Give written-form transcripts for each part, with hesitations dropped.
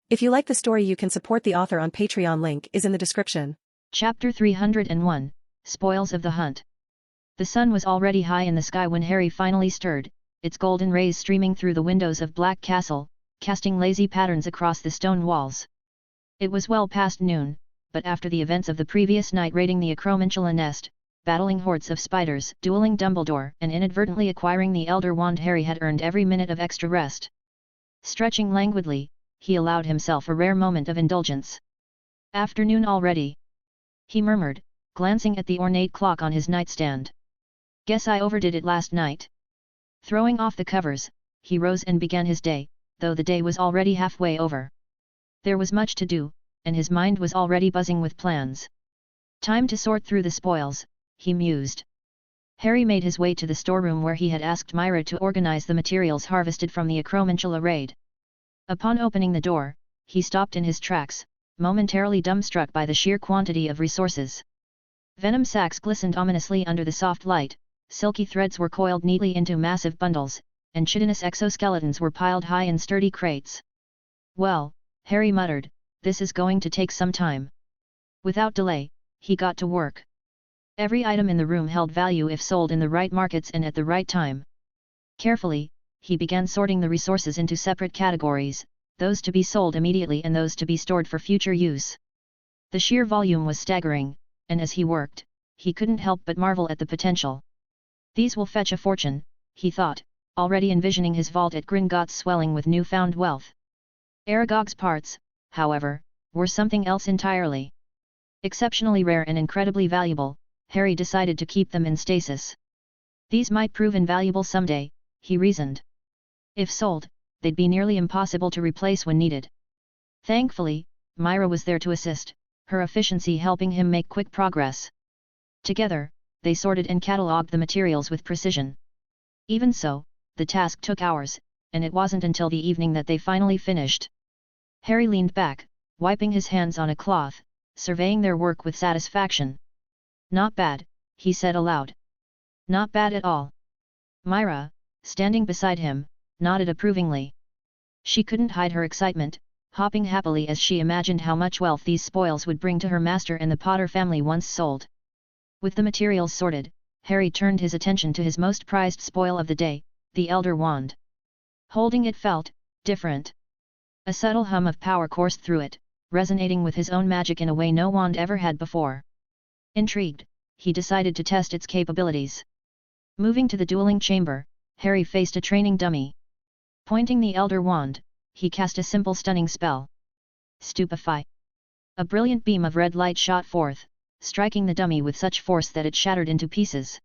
If you like the story, you can support the author on Patreon. Link is in the description. Chapter 301, Spoils of the Hunt. The sun was already high in the sky when Harry finally stirred, its golden rays streaming through the windows of Black Castle, casting lazy patterns across the stone walls. It was well past noon, but after the events of the previous night raiding the Acromantula nest, battling hordes of spiders, dueling Dumbledore, and inadvertently acquiring the Elder Wand, Harry had earned every minute of extra rest. Stretching languidly, he allowed himself a rare moment of indulgence. "Afternoon already," he murmured, glancing at the ornate clock on his nightstand. "Guess I overdid it last night." Throwing off the covers, he rose and began his day, though the day was already halfway over. There was much to do, and his mind was already buzzing with plans. Time to sort through the spoils, he mused. Harry made his way to the storeroom where he had asked Myra to organize the materials harvested from the Acromantula raid. Upon opening the door, he stopped in his tracks, momentarily dumbstruck by the sheer quantity of resources. Venom sacks glistened ominously under the soft light, silky threads were coiled neatly into massive bundles, and chitinous exoskeletons were piled high in sturdy crates. "Well," Harry muttered, "this is going to take some time." Without delay, he got to work. Every item in the room held value if sold in the right markets and at the right time. Carefully, he began sorting the resources into separate categories, those to be sold immediately and those to be stored for future use. The sheer volume was staggering, and as he worked, he couldn't help but marvel at the potential. "These will fetch a fortune," he thought, already envisioning his vault at Gringotts swelling with newfound wealth. Aragog's parts, however, were something else entirely. Exceptionally rare and incredibly valuable, Harry decided to keep them in stasis. These might prove invaluable someday, he reasoned. If sold, they'd be nearly impossible to replace when needed. Thankfully, Myra was there to assist, her efficiency helping him make quick progress. Together, they sorted and catalogued the materials with precision. Even so, the task took hours, and it wasn't until the evening that they finally finished. Harry leaned back, wiping his hands on a cloth, surveying their work with satisfaction. "Not bad," he said aloud. "Not bad at all." Myra, standing beside him, nodded approvingly. She couldn't hide her excitement, hopping happily as she imagined how much wealth these spoils would bring to her master and the Potter family once sold. With the materials sorted, Harry turned his attention to his most prized spoil of the day, the Elder Wand. Holding it felt different. A subtle hum of power coursed through it, resonating with his own magic in a way no wand ever had before. Intrigued, he decided to test its capabilities. Moving to the dueling chamber, Harry faced a training dummy. Pointing the Elder Wand, he cast a simple stunning spell. Stupefy. A brilliant beam of red light shot forth, striking the dummy with such force that it shattered into pieces.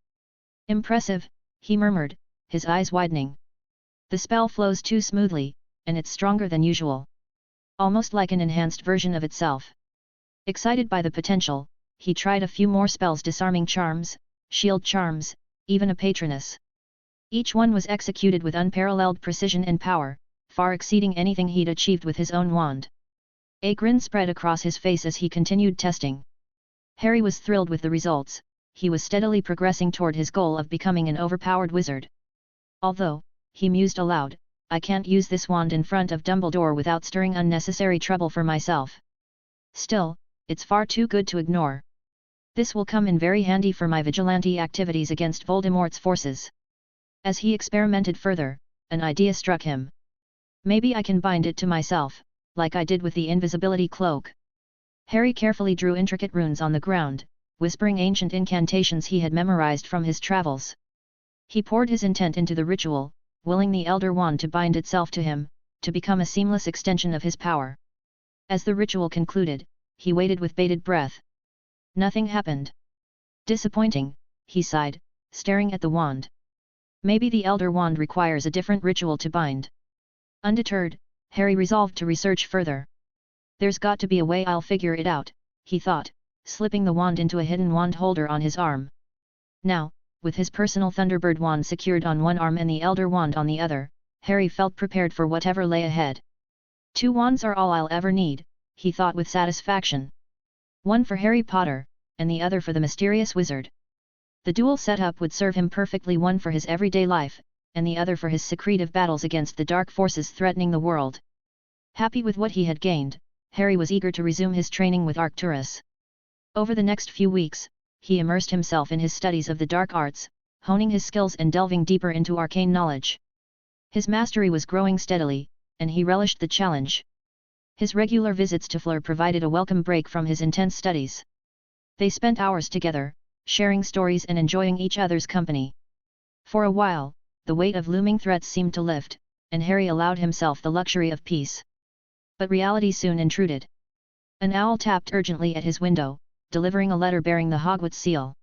"Impressive," he murmured, his eyes widening. "The spell flows too smoothly, and it's stronger than usual. Almost like an enhanced version of itself." Excited by the potential, he tried a few more spells: disarming charms, shield charms, even a patroness. Each one was executed with unparalleled precision and power, far exceeding anything he'd achieved with his own wand. A grin spread across his face as he continued testing. Harry was thrilled with the results. He was steadily progressing toward his goal of becoming an overpowered wizard. Although, he mused aloud, "I can't use this wand in front of Dumbledore without stirring unnecessary trouble for myself. Still, it's far too good to ignore. This will come in very handy for my vigilante activities against Voldemort's forces." As he experimented further, an idea struck him. "Maybe I can bind it to myself, like I did with the invisibility cloak." Harry carefully drew intricate runes on the ground, whispering ancient incantations he had memorized from his travels. He poured his intent into the ritual, willing the Elder Wand to bind itself to him, to become a seamless extension of his power. As the ritual concluded, he waited with bated breath. Nothing happened. "Disappointing," he sighed, staring at the wand. "Maybe the Elder Wand requires a different ritual to bind." Undeterred, Harry resolved to research further. "There's got to be a way I'll figure it out," he thought, slipping the wand into a hidden wand holder on his arm. Now, with his personal Thunderbird wand secured on one arm and the Elder Wand on the other, Harry felt prepared for whatever lay ahead. "2 wands are all I'll ever need," he thought with satisfaction. One for Harry Potter, and the other for the mysterious wizard. The dual setup would serve him perfectly, one for his everyday life, and the other for his secretive battles against the dark forces threatening the world. Happy with what he had gained, Harry was eager to resume his training with Arcturus. Over the next few weeks, he immersed himself in his studies of the dark arts, honing his skills and delving deeper into arcane knowledge. His mastery was growing steadily, and he relished the challenge. His regular visits to Fleur provided a welcome break from his intense studies. They spent hours together, sharing stories and enjoying each other's company. For a while, the weight of looming threats seemed to lift, and Harry allowed himself the luxury of peace. But reality soon intruded. An owl tapped urgently at his window, delivering a letter bearing the Hogwarts seal.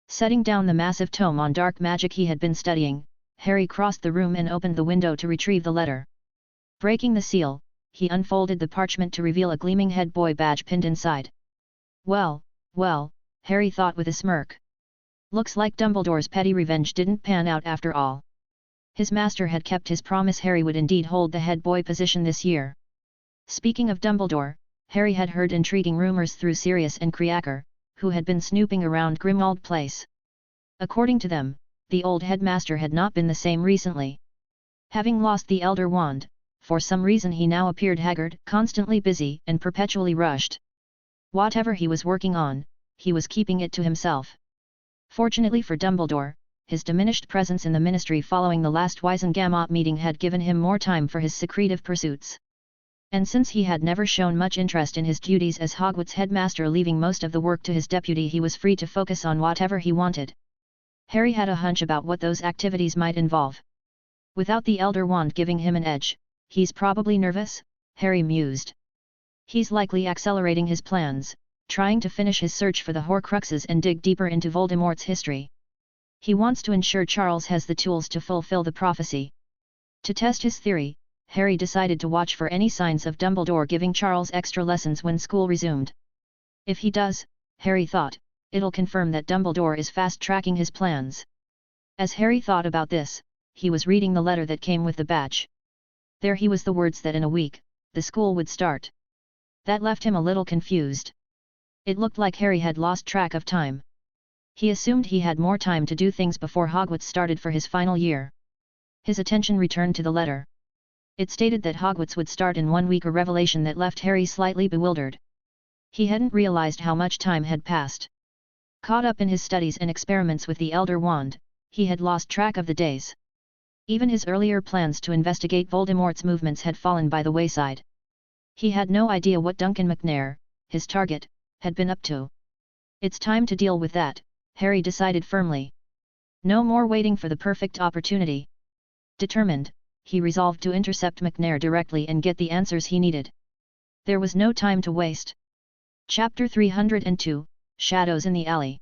Setting down the massive tome on dark magic he had been studying, Harry crossed the room and opened the window to retrieve the letter. Breaking the seal, he unfolded the parchment to reveal a gleaming head boy badge pinned inside. Well, Harry thought with a smirk. Looks like Dumbledore's petty revenge didn't pan out after all. His master had kept his promise. Harry would indeed hold the head boy position this year. Speaking of Dumbledore, Harry had heard intriguing rumors through Sirius and Creaker, who had been snooping around Grimmauld Place. According to them, the old headmaster had not been the same recently. Having lost the Elder Wand, for some reason he now appeared haggard, constantly busy and perpetually rushed. Whatever he was working on, he was keeping it to himself. Fortunately for Dumbledore, his diminished presence in the ministry following the last Wizengamot meeting had given him more time for his secretive pursuits. And since he had never shown much interest in his duties as Hogwarts headmaster, leaving most of the work to his deputy, he was free to focus on whatever he wanted. Harry had a hunch about what those activities might involve. Without the Elder Wand giving him an edge, he's probably nervous, Harry mused. He's likely accelerating his plans, trying to finish his search for the Horcruxes and dig deeper into Voldemort's history. He wants to ensure Charles has the tools to fulfill the prophecy. To test his theory, Harry decided to watch for any signs of Dumbledore giving Charles extra lessons when school resumed. If he does, Harry thought, it'll confirm that Dumbledore is fast-tracking his plans. As Harry thought about this, he was reading the letter that came with the badge. There he was, the words that in a week, the school would start. That left him a little confused. It looked like Harry had lost track of time. He assumed he had more time to do things before Hogwarts started for his final year. His attention returned to the letter. It stated that Hogwarts would start in 1 week, a revelation that left Harry slightly bewildered. He hadn't realized how much time had passed. Caught up in his studies and experiments with the Elder Wand, he had lost track of the days. Even his earlier plans to investigate Voldemort's movements had fallen by the wayside. He had no idea what Duncan McNair, his target, had been up to. It's time to deal with that, Harry decided firmly. No more waiting for the perfect opportunity. Determined, he resolved to intercept McNair directly and get the answers he needed. There was no time to waste. Chapter 302, Shadows in the Alley.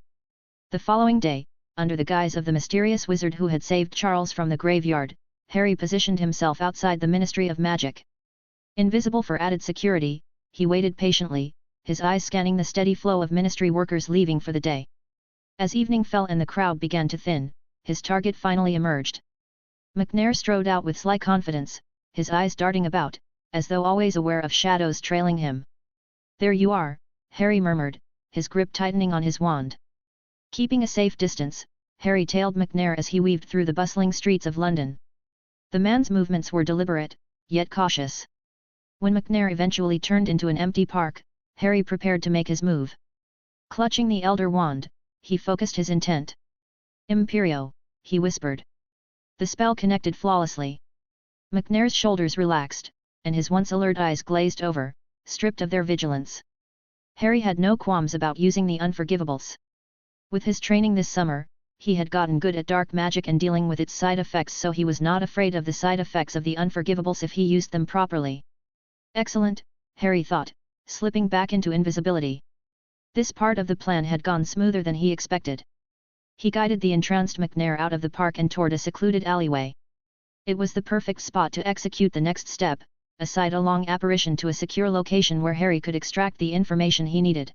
The following day, under the guise of the mysterious wizard who had saved Charles from the graveyard, Harry positioned himself outside the Ministry of Magic. Invisible for added security, he waited patiently, his eyes scanning the steady flow of ministry workers leaving for the day. As evening fell and the crowd began to thin, his target finally emerged. McNair strode out with sly confidence, his eyes darting about, as though always aware of shadows trailing him. "There you are," Harry murmured, his grip tightening on his wand. Keeping a safe distance, Harry tailed McNair as he weaved through the bustling streets of London. The man's movements were deliberate, yet cautious. When McNair eventually turned into an empty park, Harry prepared to make his move. Clutching the Elder Wand, he focused his intent. "Imperio," he whispered. The spell connected flawlessly. McNair's shoulders relaxed, and his once alert eyes glazed over, stripped of their vigilance. Harry had no qualms about using the unforgivables. With his training this summer, he had gotten good at dark magic and dealing with its side effects, so he was not afraid of the side effects of the unforgivables if he used them properly. Excellent, Harry thought, slipping back into invisibility. This part of the plan had gone smoother than he expected. He guided the entranced McNair out of the park and toward a secluded alleyway. It was the perfect spot to execute the next step, a side-along apparition to a secure location where Harry could extract the information he needed.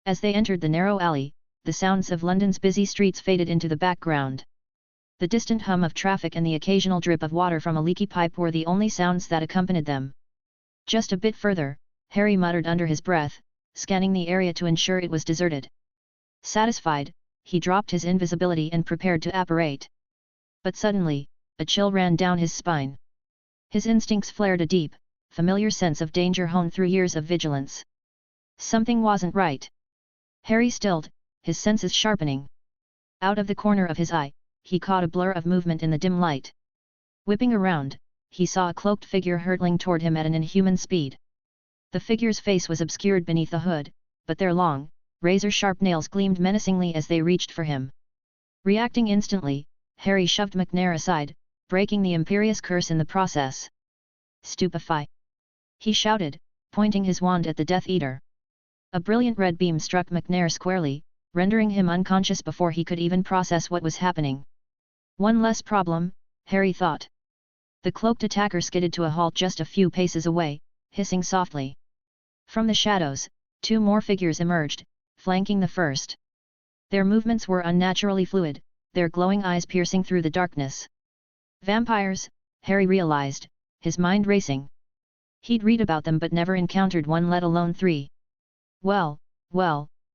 As they entered the narrow alley, the sounds of London's busy streets faded into the background. The distant hum of traffic and the occasional drip of water from a leaky pipe were the only sounds that accompanied them. Just a bit further, Harry muttered under his breath, scanning the area to ensure it was deserted. Satisfied, he dropped his invisibility and prepared to apparate. But suddenly, a chill ran down his spine. His instincts flared a deep, familiar sense of danger honed through years of vigilance. Something wasn't right. Harry stilled, his senses sharpening. Out of the corner of his eye, he caught a blur of movement in the dim light. Whipping around, he saw a cloaked figure hurtling toward him at an inhuman speed. The figure's face was obscured beneath the hood, but their long, razor-sharp nails gleamed menacingly as they reached for him. Reacting instantly, Harry shoved McNair aside, breaking the imperious curse in the process. "Stupefy!" he shouted, pointing his wand at the Death Eater. A brilliant red beam struck McNair squarely, rendering him unconscious before he could even process what was happening. One less problem, Harry thought. The cloaked attacker skidded to a halt just a few paces away, hissing softly. From the shadows, two more figures emerged, flanking the first. Their movements were unnaturally fluid, their glowing eyes piercing through the darkness. Vampires, Harry realized, his mind racing. He'd read about them but never encountered one, let alone three. Well,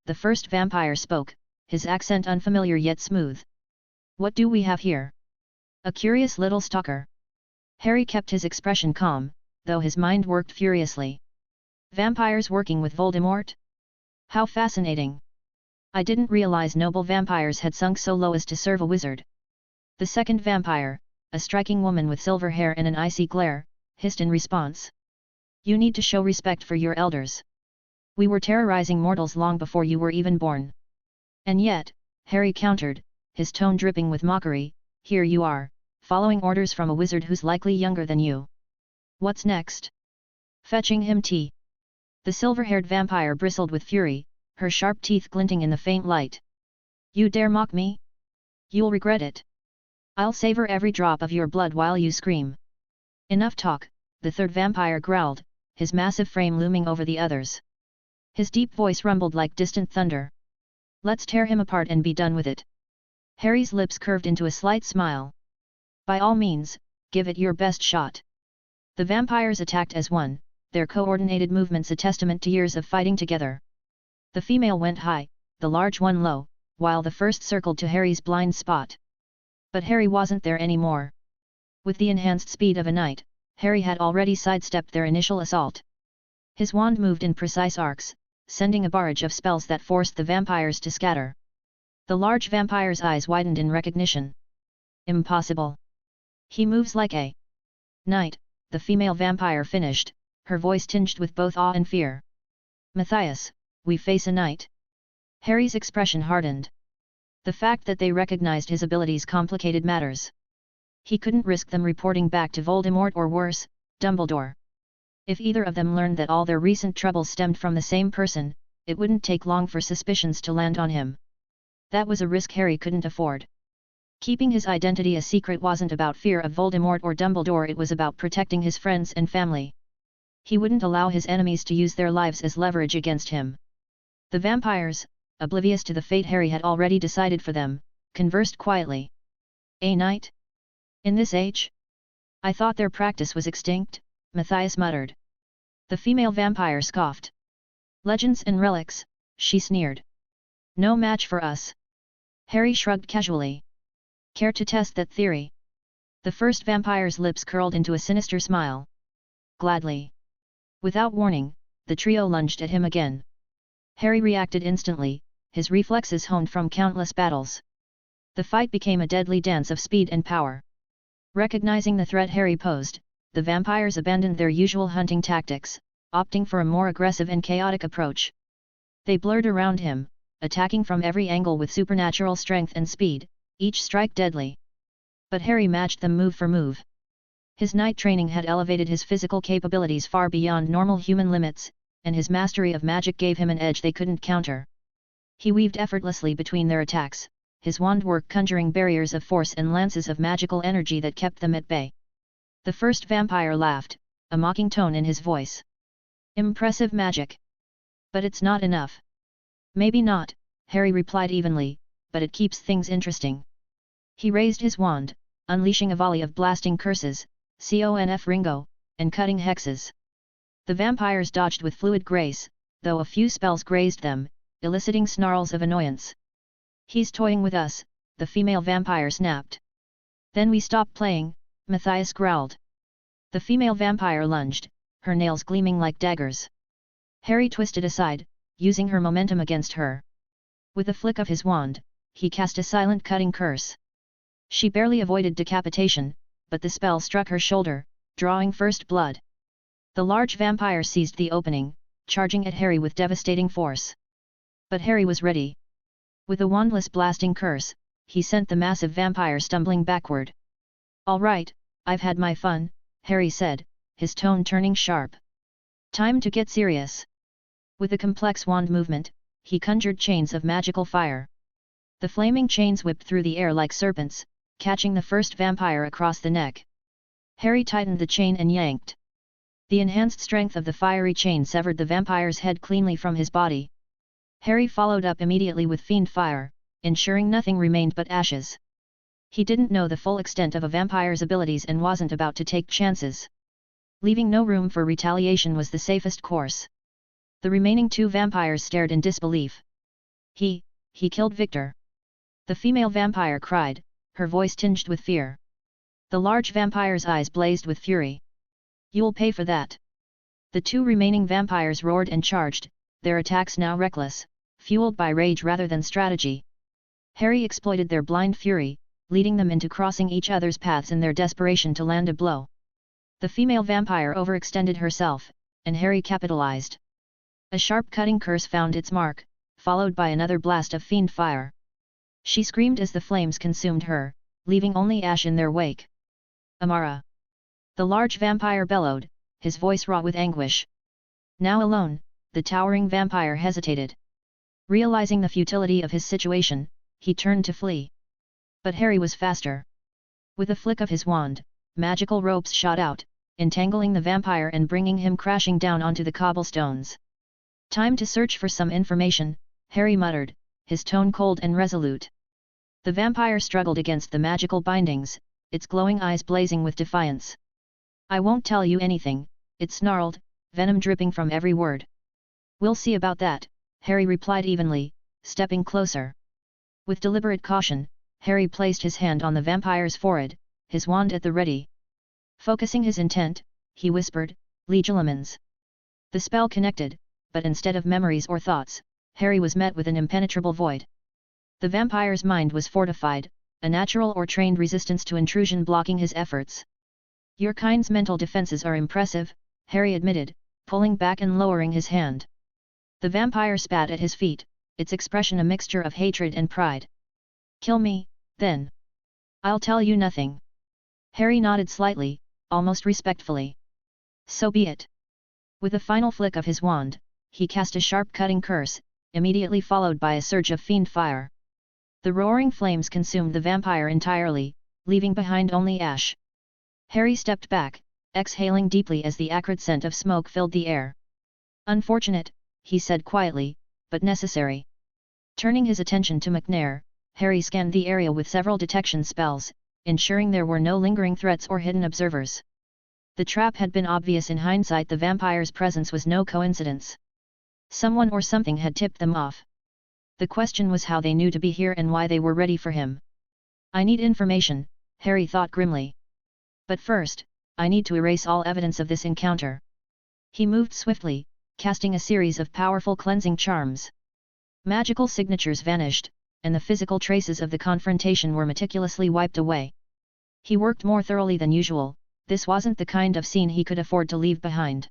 the first vampire spoke, his accent unfamiliar yet smooth. "What do we have here?" "A curious little stalker." Harry kept his expression calm, though his mind worked furiously. "Vampires working with Voldemort? How fascinating! I didn't realize noble vampires had sunk so low as to serve a wizard." The second vampire, a striking woman with silver hair and an icy glare, hissed in response. "You need to show respect for your elders. We were terrorizing mortals long before you were even born." "And yet," Harry countered, his tone dripping with mockery, "here you are, following orders from a wizard who's likely younger than you. What's next?" "Fetching him tea." The silver-haired vampire bristled with fury, her sharp teeth glinting in the faint light. "You dare mock me? You'll regret it. I'll savor every drop of your blood while you scream." "Enough talk," the third vampire growled, his massive frame looming over the others. His deep voice rumbled like distant thunder. "Let's tear him apart and be done with it." Harry's lips curved into a slight smile. "By all means, give it your best shot." The vampires attacked as one, their coordinated movements a testament to years of fighting together. The female went high, the large one low, while the first circled to Harry's blind spot. But Harry wasn't there anymore. With the enhanced speed of a knight, Harry had already sidestepped their initial assault. His wand moved in precise arcs, sending a barrage of spells that forced the vampires to scatter. The large vampire's eyes widened in recognition. "Impossible. He moves like a knight," the female vampire finished, her voice tinged with both awe and fear. "Matthias, we face a knight." Harry's expression hardened. The fact that they recognized his abilities complicated matters. He couldn't risk them reporting back to Voldemort or worse, Dumbledore. If either of them learned that all their recent troubles stemmed from the same person, it wouldn't take long for suspicions to land on him. That was a risk Harry couldn't afford. Keeping his identity a secret wasn't about fear of Voldemort or Dumbledore, it was about protecting his friends and family. He wouldn't allow his enemies to use their lives as leverage against him. The vampires, oblivious to the fate Harry had already decided for them, conversed quietly. "A knight? In this age? I thought their practice was extinct," Matthias muttered. The female vampire scoffed. "Legends and relics," she sneered. "No match for us." Harry shrugged casually. "Care to test that theory?" The first vampire's lips curled into a sinister smile. "Gladly." Without warning, the trio lunged at him again. Harry reacted instantly, his reflexes honed from countless battles. The fight became a deadly dance of speed and power. Recognizing the threat Harry posed, the vampires abandoned their usual hunting tactics, opting for a more aggressive and chaotic approach. They blurred around him, attacking from every angle with supernatural strength and speed, each strike deadly. But Harry matched them move for move. His knight training had elevated his physical capabilities far beyond normal human limits, and his mastery of magic gave him an edge they couldn't counter. He weaved effortlessly between their attacks, his wand work conjuring barriers of force and lances of magical energy that kept them at bay. The first vampire laughed, a mocking tone in his voice. "Impressive magic. But it's not enough." "Maybe not," Harry replied evenly, "but it keeps things interesting." He raised his wand, unleashing a volley of blasting curses, conf ringo, and cutting hexes. The vampires dodged with fluid grace, though a few spells grazed them, eliciting snarls of annoyance. "He's toying with us," the female vampire snapped. Then we stop playing, Matthias growled. The female vampire lunged, her nails gleaming like daggers. Harry twisted aside, using her momentum against her. With a flick of his wand, he cast a silent cutting curse. She barely avoided decapitation, but the spell struck her shoulder, drawing first blood. The large vampire seized the opening, charging at Harry with devastating force. But Harry was ready. With a wandless blasting curse, he sent the massive vampire stumbling backward. "All right, I've had my fun," Harry said, his tone turning sharp. "Time to get serious." With a complex wand movement, he conjured chains of magical fire. The flaming chains whipped through the air like serpents, catching the first vampire across the neck. Harry tightened the chain and yanked. The enhanced strength of the fiery chain severed the vampire's head cleanly from his body. Harry followed up immediately with fiend fire, ensuring nothing remained but ashes. He didn't know the full extent of a vampire's abilities and wasn't about to take chances. Leaving no room for retaliation was the safest course. The remaining two vampires stared in disbelief. He killed Victor." The female vampire cried, her voice tinged with fear. The large vampire's eyes blazed with fury. "You'll pay for that." The two remaining vampires roared and charged, their attacks now reckless, fueled by rage rather than strategy. Harry exploited their blind fury, leading them into crossing each other's paths in their desperation to land a blow. The female vampire overextended herself, and Harry capitalized. A sharp cutting curse found its mark, followed by another blast of fiend fire. She screamed as the flames consumed her, leaving only ash in their wake. "Amara!" The large vampire bellowed, his voice raw with anguish. Now alone, the towering vampire hesitated. Realizing the futility of his situation, he turned to flee. But Harry was faster. With a flick of his wand, magical ropes shot out, entangling the vampire and bringing him crashing down onto the cobblestones. "Time to search for some information," Harry muttered, his tone cold and resolute. The vampire struggled against the magical bindings, its glowing eyes blazing with defiance. "I won't tell you anything," it snarled, venom dripping from every word. "We'll see about that," Harry replied evenly, stepping closer. With deliberate caution, Harry placed his hand on the vampire's forehead, his wand at the ready. Focusing his intent, he whispered, "Legilimens." The spell connected, but instead of memories or thoughts, Harry was met with an impenetrable void. The vampire's mind was fortified, a natural or trained resistance to intrusion blocking his efforts. "Your kind's mental defenses are impressive," Harry admitted, pulling back and lowering his hand. The vampire spat at his feet, its expression a mixture of hatred and pride. "Kill me, then. I'll tell you nothing." Harry nodded slightly, almost respectfully. "So be it." With a final flick of his wand, he cast a sharp cutting curse, immediately followed by a surge of fiend fire. The roaring flames consumed the vampire entirely, leaving behind only ash. Harry stepped back, exhaling deeply as the acrid scent of smoke filled the air. "Unfortunate," he said quietly, "but necessary." Turning his attention to McNair, Harry scanned the area with several detection spells, ensuring there were no lingering threats or hidden observers. The trap had been obvious in hindsight. The vampire's presence was no coincidence. Someone or something had tipped them off. The question was how they knew to be here and why they were ready for him. "I need information," Harry thought grimly. "But first, I need to erase all evidence of this encounter." He moved swiftly, casting a series of powerful cleansing charms. Magical signatures vanished, and the physical traces of the confrontation were meticulously wiped away. He worked more thoroughly than usual. This wasn't the kind of scene he could afford to leave behind.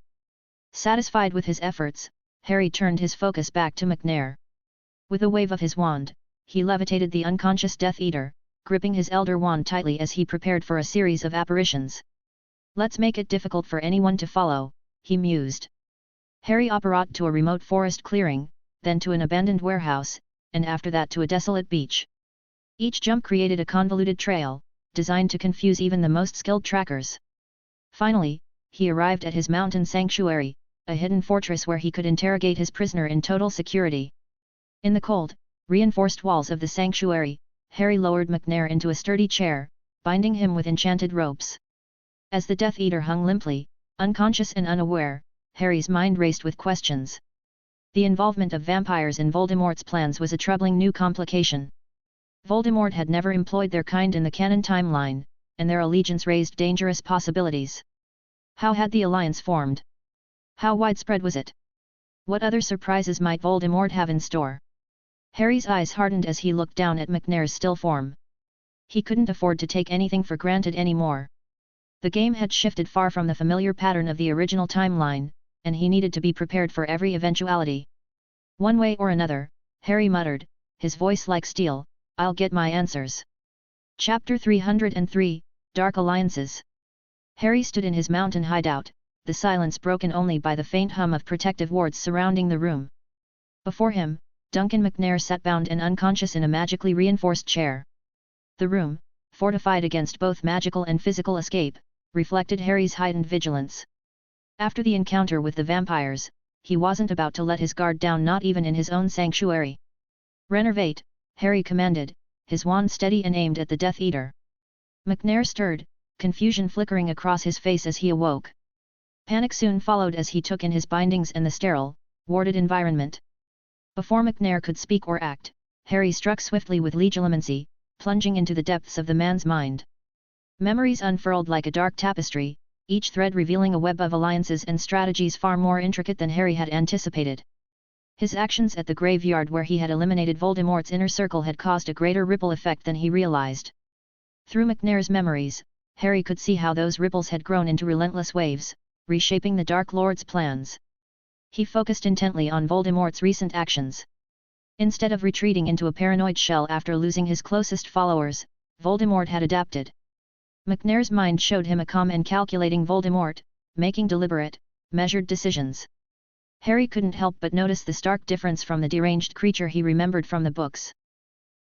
Satisfied with his efforts, Harry turned his focus back to McNair. With a wave of his wand, he levitated the unconscious Death Eater, gripping his elder wand tightly as he prepared for a series of apparitions. "Let's make it difficult for anyone to follow," he mused. Harry apparat to a remote forest clearing, then to an abandoned warehouse, and after that to a desolate beach. Each jump created a convoluted trail, designed to confuse even the most skilled trackers. Finally, he arrived at his mountain sanctuary, a hidden fortress where he could interrogate his prisoner in total security. In the cold, reinforced walls of the sanctuary, Harry lowered McNair into a sturdy chair, binding him with enchanted ropes. As the Death Eater hung limply, unconscious and unaware, Harry's mind raced with questions. The involvement of vampires in Voldemort's plans was a troubling new complication. Voldemort had never employed their kind in the canon timeline, and their allegiance raised dangerous possibilities. How had the alliance formed? How widespread was it? What other surprises might Voldemort have in store? Harry's eyes hardened as he looked down at McNair's still form. He couldn't afford to take anything for granted anymore. The game had shifted far from the familiar pattern of the original timeline, and he needed to be prepared for every eventuality. One way or another, Harry muttered, his voice like steel, "I'll get my answers." Chapter 303, Dark Alliances. Harry stood in his mountain hideout, the silence broken only by the faint hum of protective wards surrounding the room. Before him, Duncan McNair sat bound and unconscious in a magically reinforced chair. The room, fortified against both magical and physical escape, reflected Harry's heightened vigilance. After the encounter with the vampires, he wasn't about to let his guard down, not even in his own sanctuary. "Renervate," Harry commanded, his wand steady and aimed at the Death Eater. McNair stirred, confusion flickering across his face as he awoke. Panic soon followed as he took in his bindings and the sterile, warded environment. Before McNair could speak or act, Harry struck swiftly with legilimency, plunging into the depths of the man's mind. Memories unfurled like a dark tapestry, each thread revealing a web of alliances and strategies far more intricate than Harry had anticipated. His actions at the graveyard where he had eliminated Voldemort's inner circle had caused a greater ripple effect than he realized. Through McNair's memories, Harry could see how those ripples had grown into relentless waves, reshaping the Dark Lord's plans. He focused intently on Voldemort's recent actions. Instead of retreating into a paranoid shell after losing his closest followers, Voldemort had adapted. McNair's mind showed him a calm and calculating Voldemort, making deliberate, measured decisions. Harry couldn't help but notice the stark difference from the deranged creature he remembered from the books.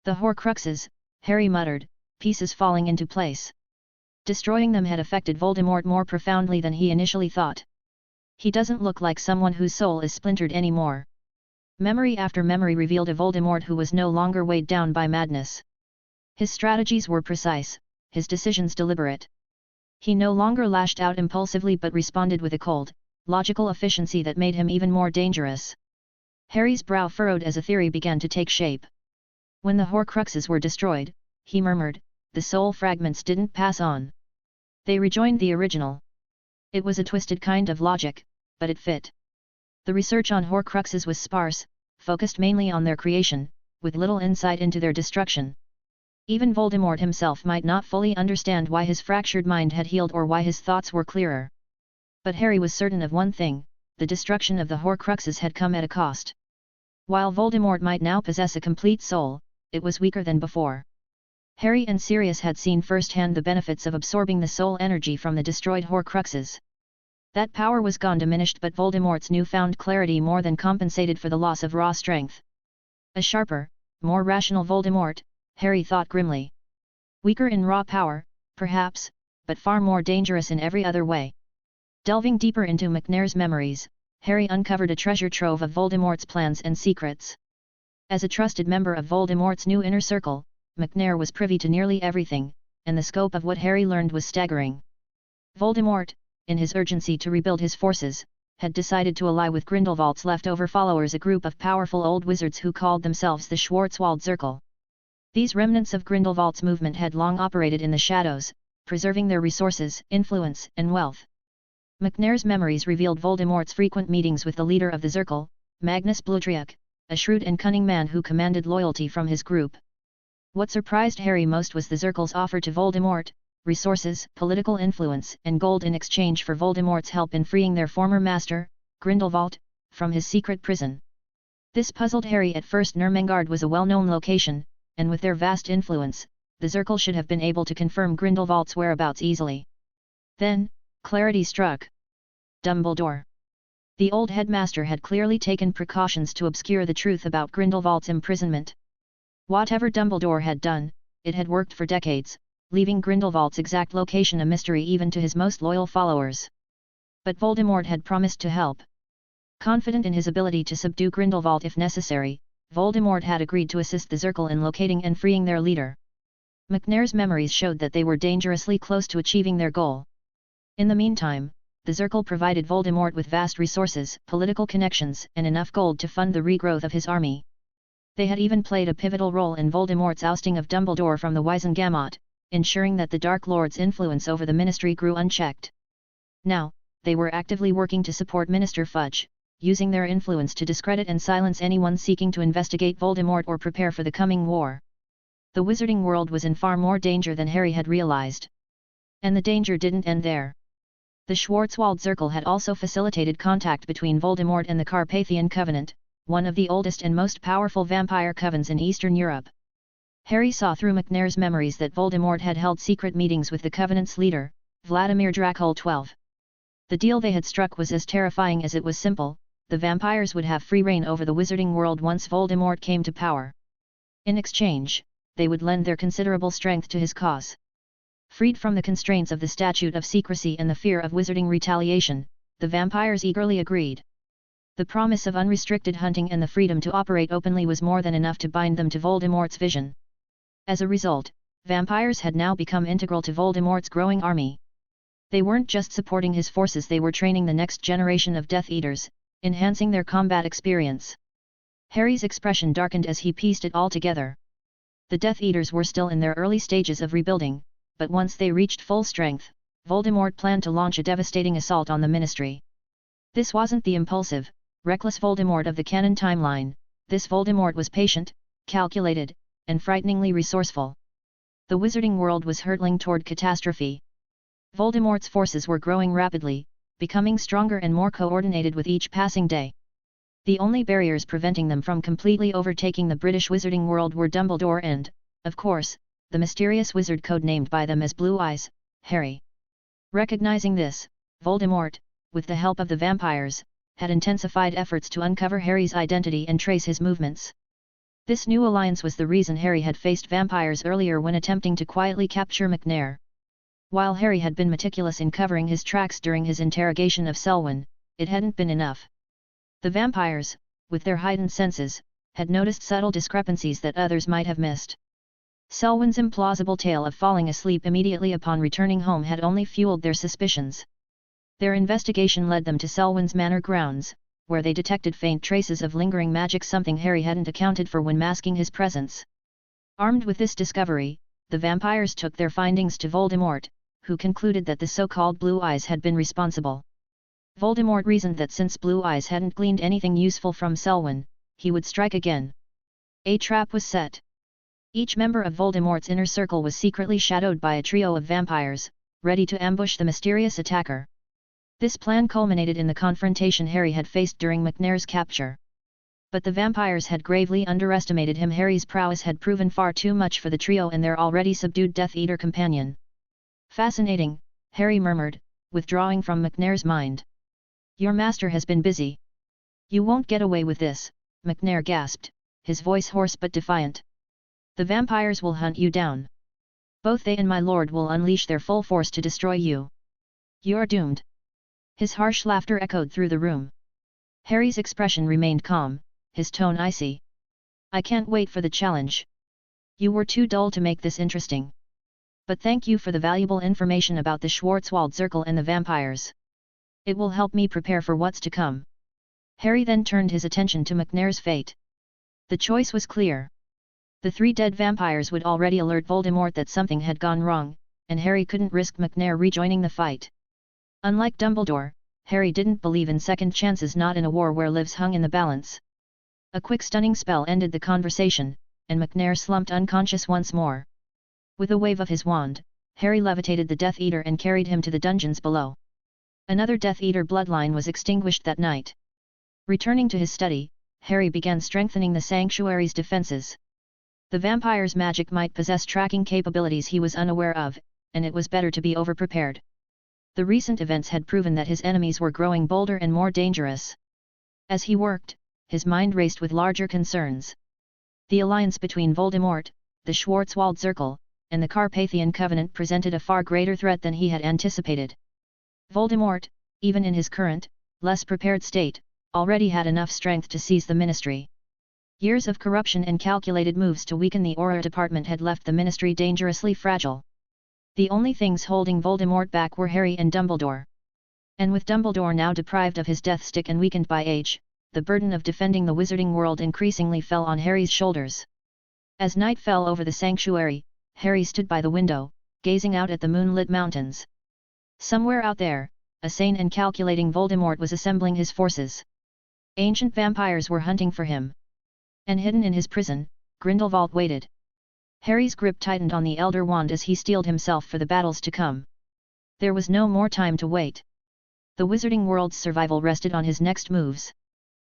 "The Horcruxes," Harry muttered, pieces falling into place. Destroying them had affected Voldemort more profoundly than he initially thought. He doesn't look like someone whose soul is splintered anymore. Memory after memory revealed a Voldemort who was no longer weighed down by madness. His strategies were precise, his decisions deliberate. He no longer lashed out impulsively but responded with a cold, logical efficiency that made him even more dangerous. Harry's brow furrowed as a theory began to take shape. When the Horcruxes were destroyed, he murmured, the soul fragments didn't pass on. They rejoined the original. It was a twisted kind of logic, but it fit. The research on Horcruxes was sparse, focused mainly on their creation, with little insight into their destruction. Even Voldemort himself might not fully understand why his fractured mind had healed or why his thoughts were clearer. But Harry was certain of one thing: the destruction of the Horcruxes had come at a cost. While Voldemort might now possess a complete soul, it was weaker than before. Harry and Sirius had seen firsthand the benefits of absorbing the soul energy from the destroyed Horcruxes. That power was gone diminished, but Voldemort's newfound clarity more than compensated for the loss of raw strength. A sharper, more rational Voldemort, Harry thought grimly. Weaker in raw power, perhaps, but far more dangerous in every other way. Delving deeper into McNair's memories, Harry uncovered a treasure trove of Voldemort's plans and secrets. As a trusted member of Voldemort's new inner circle, McNair was privy to nearly everything, and the scope of what Harry learned was staggering. Voldemort, in his urgency to rebuild his forces, had decided to ally with Grindelwald's leftover followers, a group of powerful old wizards who called themselves the Schwarzwald Circle. These remnants of Grindelwald's movement had long operated in the shadows, preserving their resources, influence, and wealth. McNair's memories revealed Voldemort's frequent meetings with the leader of the Circle, Magnus Blutriac, a shrewd and cunning man who commanded loyalty from his group. What surprised Harry most was the Circle's offer to Voldemort: resources, political influence, and gold in exchange for Voldemort's help in freeing their former master, Grindelvault, from his secret prison. This puzzled Harry at first. Nurmengard was a well-known location, and with their vast influence, the Circle should have been able to confirm Grindelwald's whereabouts easily. Then, clarity struck. Dumbledore. The old headmaster had clearly taken precautions to obscure the truth about Grindelwald's imprisonment. Whatever Dumbledore had done, it had worked for decades, leaving Grindelwald's exact location a mystery even to his most loyal followers. But Voldemort had promised to help. Confident in his ability to subdue Grindelwald if necessary, Voldemort had agreed to assist the Circle in locating and freeing their leader. McNair's memories showed that they were dangerously close to achieving their goal. In the meantime, the Circle provided Voldemort with vast resources, political connections, and enough gold to fund the regrowth of his army. They had even played a pivotal role in Voldemort's ousting of Dumbledore from the Wizengamot, ensuring that the Dark Lord's influence over the Ministry grew unchecked. Now, they were actively working to support Minister Fudge, using their influence to discredit and silence anyone seeking to investigate Voldemort or prepare for the coming war. The wizarding world was in far more danger than Harry had realized. And the danger didn't end there. The Schwarzwald Circle had also facilitated contact between Voldemort and the Carpathian Covenant, one of the oldest and most powerful vampire covens in Eastern Europe. Harry saw through McNair's memories that Voldemort had held secret meetings with the Covenant's leader, Vladimir Dracul XII. The deal they had struck was as terrifying as it was simple: the vampires would have free reign over the wizarding world once Voldemort came to power. In exchange, they would lend their considerable strength to his cause. Freed from the constraints of the Statute of Secrecy and the fear of wizarding retaliation, the vampires eagerly agreed. The promise of unrestricted hunting and the freedom to operate openly was more than enough to bind them to Voldemort's vision. As a result, vampires had now become integral to Voldemort's growing army. They weren't just supporting his forces, they were training the next generation of Death Eaters, enhancing their combat experience. Harry's expression darkened as he pieced it all together. The Death Eaters were still in their early stages of rebuilding, but once they reached full strength, Voldemort planned to launch a devastating assault on the Ministry. This wasn't the impulsive, reckless Voldemort of the canon timeline. This Voldemort was patient, calculated, and frighteningly resourceful. The wizarding world was hurtling toward catastrophe. Voldemort's forces were growing rapidly, becoming stronger and more coordinated with each passing day. The only barriers preventing them from completely overtaking the British wizarding world were Dumbledore and, of course, the mysterious wizard codenamed by them as Blue Eyes, Harry. Recognizing this, Voldemort, with the help of the vampires, had intensified efforts to uncover Harry's identity and trace his movements. This new alliance was the reason Harry had faced vampires earlier when attempting to quietly capture McNair. While Harry had been meticulous in covering his tracks during his interrogation of Selwyn, it hadn't been enough. The vampires, with their heightened senses, had noticed subtle discrepancies that others might have missed. Selwyn's implausible tale of falling asleep immediately upon returning home had only fueled their suspicions. Their investigation led them to Selwyn's manor grounds, where they detected faint traces of lingering magic, something Harry hadn't accounted for when masking his presence. Armed with this discovery, the vampires took their findings to Voldemort, who concluded that the so-called Blue Eyes had been responsible. Voldemort reasoned that since Blue Eyes hadn't gleaned anything useful from Selwyn, he would strike again. A trap was set. Each member of Voldemort's inner circle was secretly shadowed by a trio of vampires, ready to ambush the mysterious attacker. This plan culminated in the confrontation Harry had faced during McNair's capture. But the vampires had gravely underestimated him. Harry's prowess had proven far too much for the trio and their already subdued Death Eater companion. Fascinating, Harry murmured, withdrawing from McNair's mind. Your master has been busy. You won't get away with this, McNair gasped, his voice hoarse but defiant. The vampires will hunt you down. Both they and my lord will unleash their full force to destroy you. You're doomed. His harsh laughter echoed through the room. Harry's expression remained calm, his tone icy. I can't wait for the challenge. You were too dull to make this interesting. But thank you for the valuable information about the Schwarzwald Circle and the vampires. It will help me prepare for what's to come. Harry then turned his attention to McNair's fate. The choice was clear. The 3 dead vampires would already alert Voldemort that something had gone wrong, and Harry couldn't risk McNair rejoining the fight. Unlike Dumbledore, Harry didn't believe in second chances, not in a war where lives hung in the balance. A quick stunning spell ended the conversation, and McNair slumped unconscious once more. With a wave of his wand, Harry levitated the Death Eater and carried him to the dungeons below. Another Death Eater bloodline was extinguished that night. Returning to his study, Harry began strengthening the sanctuary's defenses. The vampire's magic might possess tracking capabilities he was unaware of, and it was better to be overprepared. The recent events had proven that his enemies were growing bolder and more dangerous. As he worked, his mind raced with larger concerns. The alliance between Voldemort, the Schwarzwald Circle, and the Carpathian Covenant presented a far greater threat than he had anticipated. Voldemort, even in his current, less prepared state, already had enough strength to seize the Ministry. Years of corruption and calculated moves to weaken the Auror department had left the Ministry dangerously fragile. The only things holding Voldemort back were Harry and Dumbledore. And with Dumbledore now deprived of his death stick and weakened by age, the burden of defending the wizarding world increasingly fell on Harry's shoulders. As night fell over the sanctuary, Harry stood by the window, gazing out at the moonlit mountains. Somewhere out there, a sane and calculating Voldemort was assembling his forces. Ancient vampires were hunting for him. And hidden in his prison, Grindlevault waited. Harry's grip tightened on the Elder Wand as he steeled himself for the battles to come. There was no more time to wait. The Wizarding World's survival rested on his next moves.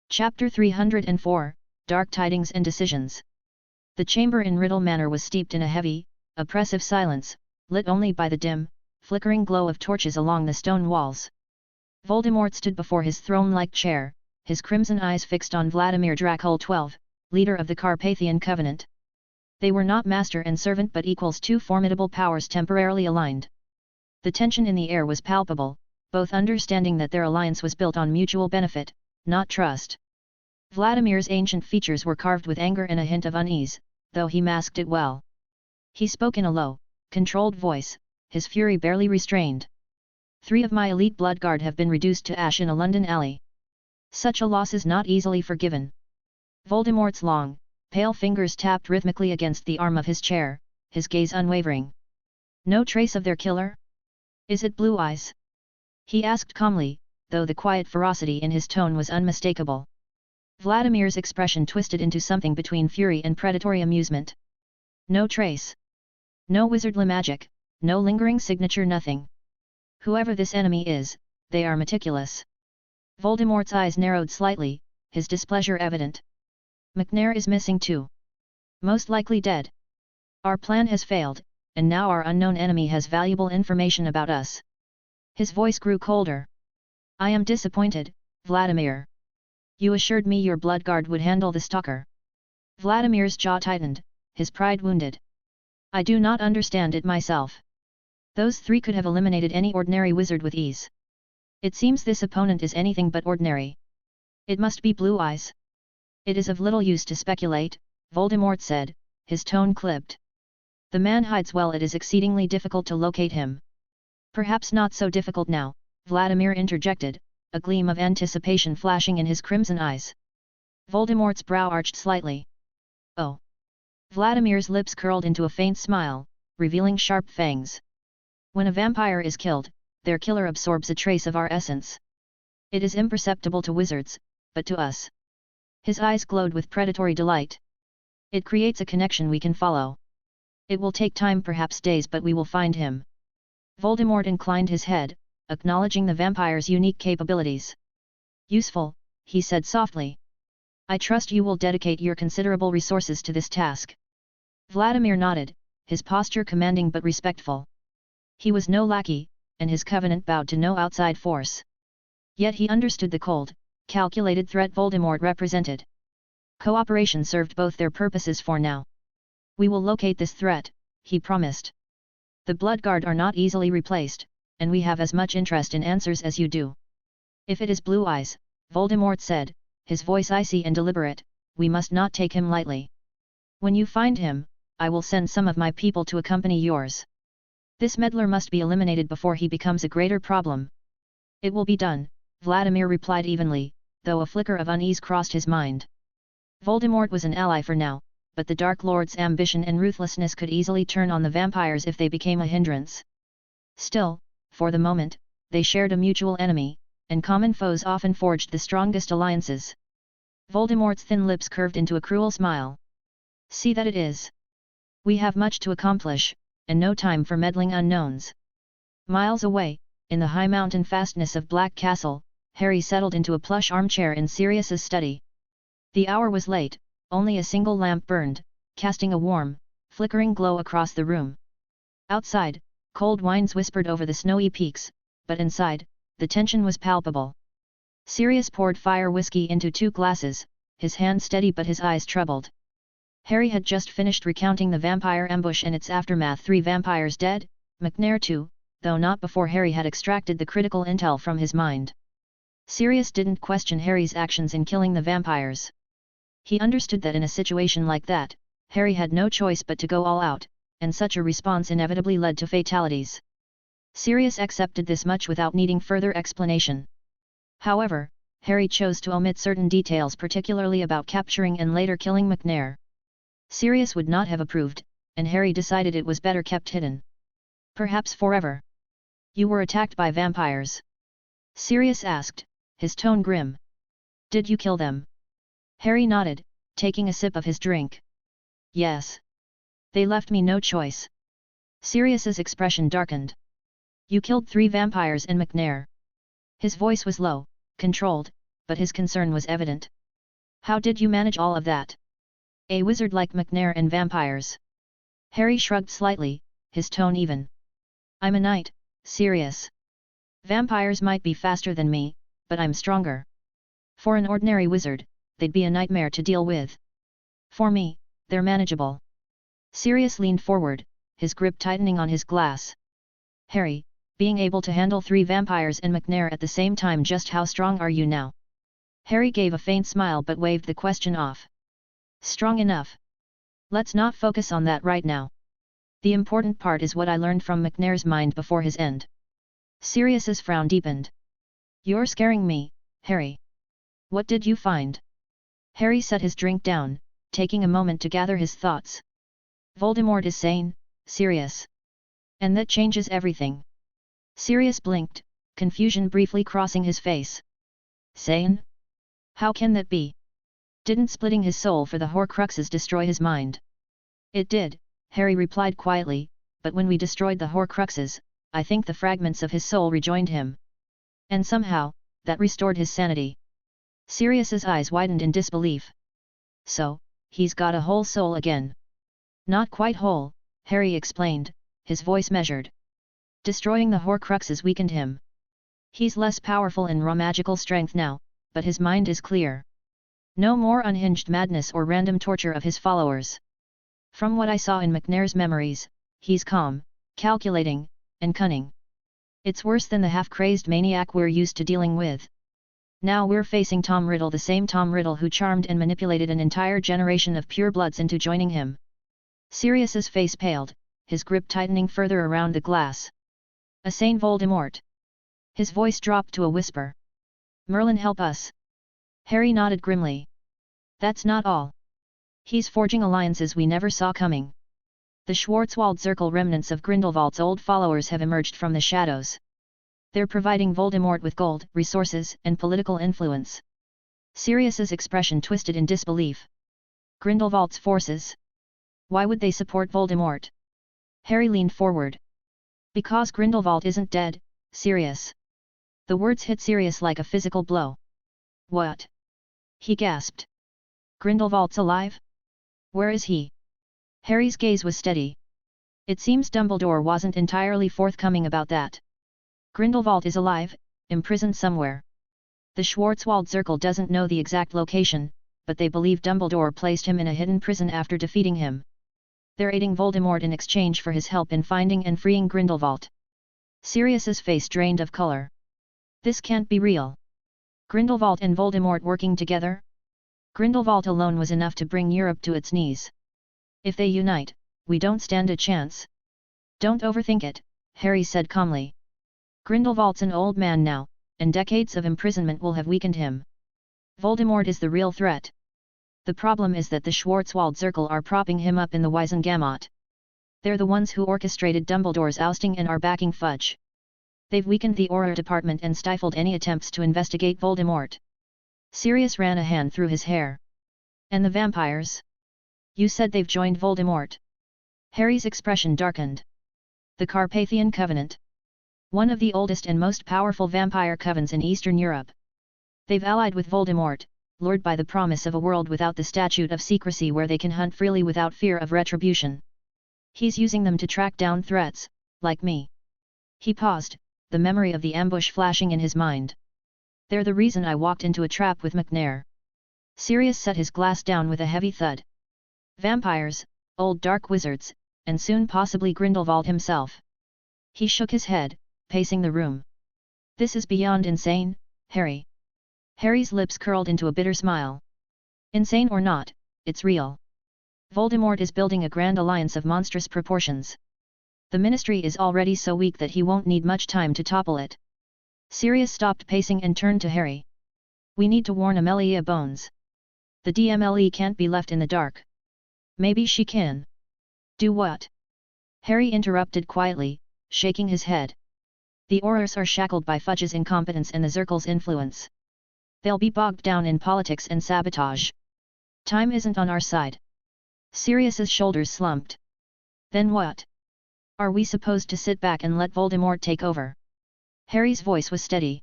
Chapter 304, Dark Tidings and Decisions. The chamber in Riddle Manor was steeped in a heavy, oppressive silence, lit only by the dim, flickering glow of torches along the stone walls. Voldemort stood before his throne-like chair, his crimson eyes fixed on Vladimir Dracul XII, leader of the Carpathian Covenant. They were not master and servant but equals, two formidable powers temporarily aligned. The tension in the air was palpable, both understanding that their alliance was built on mutual benefit, not trust. Vladimir's ancient features were carved with anger and a hint of unease, though he masked it well. He spoke in a low, controlled voice, his fury barely restrained. 3 of my elite bloodguard have been reduced to ash in a London alley. Such a loss is not easily forgiven. Voldemort's long, pale fingers tapped rhythmically against the arm of his chair, his gaze unwavering. No trace of their killer? Is it Blue Eyes? He asked calmly, though the quiet ferocity in his tone was unmistakable. Vladimir's expression twisted into something between fury and predatory amusement. No trace. No wizardly magic, no lingering signature, nothing. Whoever this enemy is, they are meticulous. Voldemort's eyes narrowed slightly, his displeasure evident. McNair is missing too. Most likely dead. Our plan has failed, and now our unknown enemy has valuable information about us. His voice grew colder. I am disappointed, Vladimir. You assured me your bloodguard would handle the stalker. Vladimir's jaw tightened, his pride wounded. I do not understand it myself. Those 3 could have eliminated any ordinary wizard with ease. It seems this opponent is anything but ordinary. It must be Blue Eyes. It is of little use to speculate, Voldemort said, his tone clipped. The man hides well. It is exceedingly difficult to locate him. Perhaps not so difficult now, Vladimir interjected, a gleam of anticipation flashing in his crimson eyes. Voldemort's brow arched slightly. Oh! Vladimir's lips curled into a faint smile, revealing sharp fangs. When a vampire is killed, their killer absorbs a trace of our essence. It is imperceptible to wizards, but to us. His eyes glowed with predatory delight. It creates a connection we can follow. It will take time, perhaps days, but we will find him. Voldemort inclined his head, acknowledging the vampire's unique capabilities. Useful, he said softly. I trust you will dedicate your considerable resources to this task. Vladimir nodded, his posture commanding but respectful. He was no lackey, and his covenant bowed to no outside force. Yet he understood the cold, calculated threat Voldemort represented. Cooperation served both their purposes for now. We will locate this threat, he promised. The Bloodguard are not easily replaced, and we have as much interest in answers as you do. If it is Blue Eyes, Voldemort said, his voice icy and deliberate, we must not take him lightly. When you find him, I will send some of my people to accompany yours. This meddler must be eliminated before he becomes a greater problem. It will be done, Vladimir replied evenly, though a flicker of unease crossed his mind. Voldemort was an ally for now, but the Dark Lord's ambition and ruthlessness could easily turn on the vampires if they became a hindrance. Still, for the moment, they shared a mutual enemy, and common foes often forged the strongest alliances. Voldemort's thin lips curved into a cruel smile. See that it is. We have much to accomplish, and no time for meddling unknowns. Miles away, in the high mountain fastness of Black Castle, Harry settled into a plush armchair in Sirius's study. The hour was late, only a single lamp burned, casting a warm, flickering glow across the room. Outside, cold winds whispered over the snowy peaks, but inside, the tension was palpable. Sirius poured fire whiskey into 2 glasses, his hand steady but his eyes troubled. Harry had just finished recounting the vampire ambush and its aftermath. 3 vampires dead, McNair too, though not before Harry had extracted the critical intel from his mind. Sirius didn't question Harry's actions in killing the vampires. He understood that in a situation like that, Harry had no choice but to go all out, and such a response inevitably led to fatalities. Sirius accepted this much without needing further explanation. However, Harry chose to omit certain details, particularly about capturing and later killing McNair. Sirius would not have approved, and Harry decided it was better kept hidden. Perhaps forever. You were attacked by vampires? Sirius asked, his tone grim. Did you kill them? Harry nodded, taking a sip of his drink. Yes. They left me no choice. Sirius's expression darkened. You killed 3 vampires in McNair. His voice was low, controlled, but his concern was evident. How did you manage all of that? A wizard like McNair and vampires. Harry shrugged slightly, his tone even. I'm a knight, Sirius. Vampires might be faster than me, but I'm stronger. For an ordinary wizard, they'd be a nightmare to deal with. For me, they're manageable. Sirius leaned forward, his grip tightening on his glass. Harry, being able to handle 3 vampires and McNair at the same time, just how strong are you now? Harry gave a faint smile but waved the question off. Strong enough. Let's not focus on that right now. The important part is what I learned from McNair's mind before his end. Sirius's frown deepened. You're scaring me, Harry. What did you find? Harry set his drink down, taking a moment to gather his thoughts. Voldemort is sane, Sirius. And that changes everything. Sirius blinked, confusion briefly crossing his face. Sane? How can that be? Didn't splitting his soul for the Horcruxes destroy his mind? It did, Harry replied quietly, but when we destroyed the Horcruxes, I think the fragments of his soul rejoined him. And somehow, that restored his sanity. Sirius's eyes widened in disbelief. So, he's got a whole soul again. Not quite whole, Harry explained, his voice measured. Destroying the Horcruxes weakened him. He's less powerful in raw magical strength now, but his mind is clear. No more unhinged madness or random torture of his followers. From what I saw in McNair's memories, he's calm, calculating, and cunning. It's worse than the half-crazed maniac we're used to dealing with. Now we're facing Tom Riddle, the same Tom Riddle who charmed and manipulated an entire generation of purebloods into joining him. Sirius's face paled, his grip tightening further around the glass. A sane Voldemort. His voice dropped to a whisper. Merlin, help us. Harry nodded grimly. That's not all. He's forging alliances we never saw coming. The Schwarzwald Circle remnants of Grindelwald's old followers have emerged from the shadows. They're providing Voldemort with gold, resources, and political influence. Sirius's expression twisted in disbelief. Grindelwald's forces? Why would they support Voldemort? Harry leaned forward. Because Grindelwald isn't dead, Sirius. The words hit Sirius like a physical blow. What? He gasped. Grindelwald's alive? Where is he? Harry's gaze was steady. It seems Dumbledore wasn't entirely forthcoming about that. Grindelwald is alive, imprisoned somewhere. The Schwarzwald Circle doesn't know the exact location, but they believe Dumbledore placed him in a hidden prison after defeating him. They're aiding Voldemort in exchange for his help in finding and freeing Grindelwald. Sirius's face drained of color. This can't be real. Grindelwald and Voldemort working together? Grindelwald alone was enough to bring Europe to its knees. If they unite, we don't stand a chance. Don't overthink it, Harry said calmly. Grindelwald's an old man now, and decades of imprisonment will have weakened him. Voldemort is the real threat. The problem is that the Schwarzwald Circle are propping him up in the Wisengamot. They're the ones who orchestrated Dumbledore's ousting and are backing Fudge. They've weakened the Auror department and stifled any attempts to investigate Voldemort. Sirius ran a hand through his hair. And the vampires? You said they've joined Voldemort. Harry's expression darkened. The Carpathian Covenant. One of the oldest and most powerful vampire covens in Eastern Europe. They've allied with Voldemort, lured by the promise of a world without the statute of secrecy where they can hunt freely without fear of retribution. He's using them to track down threats, like me. He paused, the memory of the ambush flashing in his mind. They're the reason I walked into a trap with McNair. Sirius set his glass down with a heavy thud. Vampires, old dark wizards, and soon possibly Grindelwald himself. He shook his head, pacing the room. This is beyond insane, Harry. Harry's lips curled into a bitter smile. Insane or not, it's real. Voldemort is building a grand alliance of monstrous proportions. The Ministry is already so weak that he won't need much time to topple it. Sirius stopped pacing and turned to Harry. We need to warn Amelia Bones. The DMLE can't be left in the dark. Maybe she can. Do what? Harry interrupted quietly, shaking his head. The Aurors are shackled by Fudge's incompetence and the Zirkel's influence. They'll be bogged down in politics and sabotage. Time isn't on our side. Sirius's shoulders slumped. Then what? Are we supposed to sit back and let Voldemort take over? Harry's voice was steady.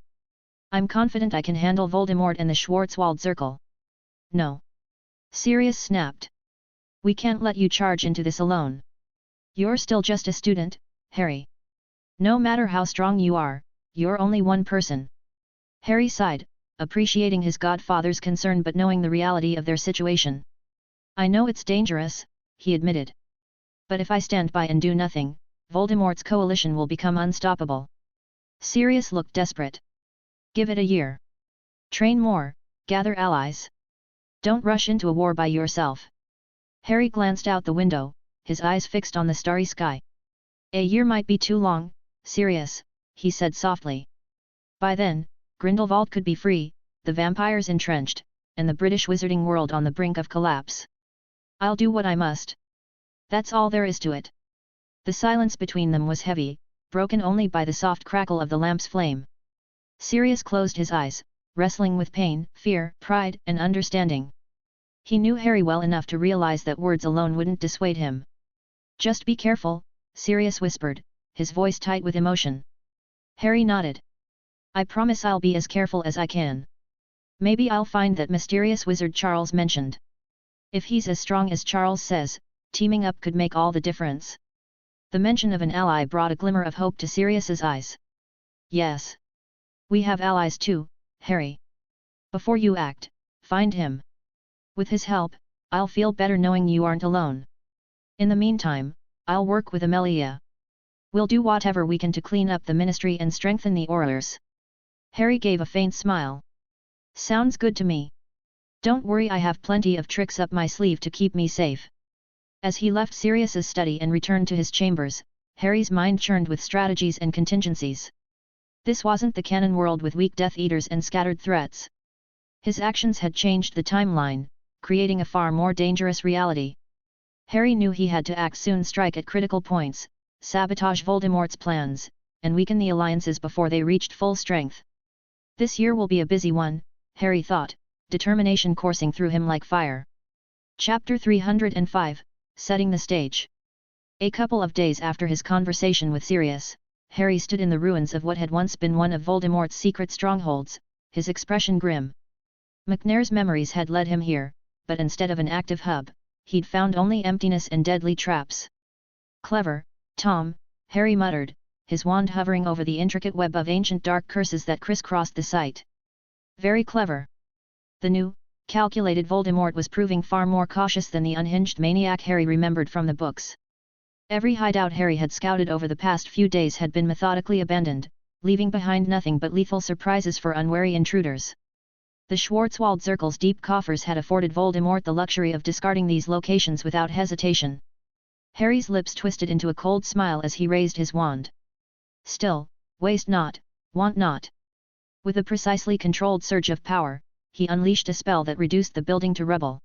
I'm confident I can handle Voldemort and the Schwarzwald Zirkel. No. Sirius snapped. We can't let you charge into this alone. You're still just a student, Harry. No matter how strong you are, you're only one person. Harry sighed, appreciating his godfather's concern but knowing the reality of their situation. I know it's dangerous, he admitted. But if I stand by and do nothing, Voldemort's coalition will become unstoppable. Sirius looked desperate. Give it a year. Train more, gather allies. Don't rush into a war by yourself. Harry glanced out the window, his eyes fixed on the starry sky. A year might be too long, Sirius, he said softly. By then, Grindelwald could be free, the vampires entrenched, and the British wizarding world on the brink of collapse. I'll do what I must. That's all there is to it. The silence between them was heavy, broken only by the soft crackle of the lamp's flame. Sirius closed his eyes, wrestling with pain, fear, pride, and understanding. He knew Harry well enough to realize that words alone wouldn't dissuade him. Just be careful, Sirius whispered, his voice tight with emotion. Harry nodded. I promise I'll be as careful as I can. Maybe I'll find that mysterious wizard Charles mentioned. If he's as strong as Charles says, teaming up could make all the difference. The mention of an ally brought a glimmer of hope to Sirius's eyes. Yes. We have allies too, Harry. Before you act, find him. With his help, I'll feel better knowing you aren't alone. In the meantime, I'll work with Amelia. We'll do whatever we can to clean up the ministry and strengthen the Aurors. Harry gave a faint smile. Sounds good to me. Don't worry, I have plenty of tricks up my sleeve to keep me safe. As he left Sirius's study and returned to his chambers, Harry's mind churned with strategies and contingencies. This wasn't the canon world with weak Death Eaters and scattered threats. His actions had changed the timeline, creating a far more dangerous reality. Harry knew he had to act soon, strike at critical points, sabotage Voldemort's plans, and weaken the alliances before they reached full strength. This year will be a busy one, Harry thought, determination coursing through him like fire. Chapter 305, Setting the Stage. A couple of days after his conversation with Sirius, Harry stood in the ruins of what had once been one of Voldemort's secret strongholds, his expression grim. McNair's memories had led him here, but instead of an active hub, he'd found only emptiness and deadly traps. Clever, Tom, Harry muttered, his wand hovering over the intricate web of ancient dark curses that crisscrossed the site. Very clever. The new, calculated Voldemort was proving far more cautious than the unhinged maniac Harry remembered from the books. Every hideout Harry had scouted over the past few days had been methodically abandoned, leaving behind nothing but lethal surprises for unwary intruders. The Schwarzwald Zirkel's deep coffers had afforded Voldemort the luxury of discarding these locations without hesitation. Harry's lips twisted into a cold smile as he raised his wand. Still, waste not, want not. With a precisely controlled surge of power, he unleashed a spell that reduced the building to rubble.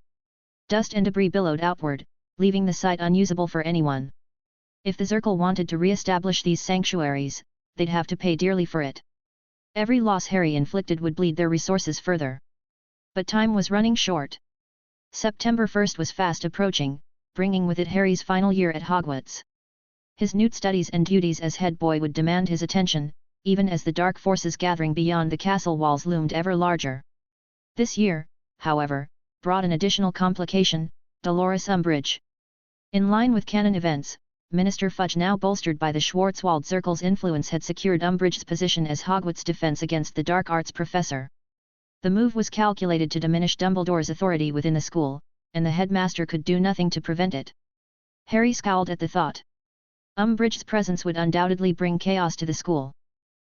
Dust and debris billowed outward, leaving the site unusable for anyone. If the Zirkel wanted to re-establish these sanctuaries, they'd have to pay dearly for it. Every loss Harry inflicted would bleed their resources further. But time was running short. September 1st was fast approaching, bringing with it Harry's final year at Hogwarts. His new studies and duties as head boy would demand his attention, even as the dark forces gathering beyond the castle walls loomed ever larger. This year, however, brought an additional complication, Dolores Umbbridge. In line with canon events, Minister Fudge, now bolstered by the Schwarzwald Zirkel's influence, had secured Umbbridge's position as Hogwarts' defense against the dark arts professor. The move was calculated to diminish Dumbledore's authority within the school, and the headmaster could do nothing to prevent it. Harry scowled at the thought. Umbbridge's presence would undoubtedly bring chaos to the school.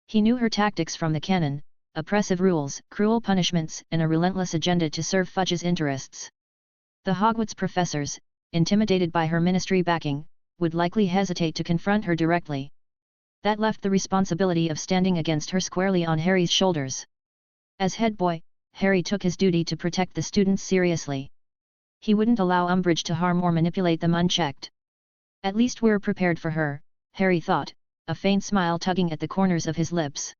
He knew her tactics from the canon: oppressive rules, cruel punishments, and a relentless agenda to serve Fudge's interests. The Hogwarts professors, intimidated by her ministry backing, would likely hesitate to confront her directly. That left the responsibility of standing against her squarely on Harry's shoulders. As head boy, Harry took his duty to protect the students seriously. He wouldn't allow Umbbridge to harm or manipulate them unchecked. At least we're prepared for her, Harry thought, a faint smile tugging at the corners of his lips.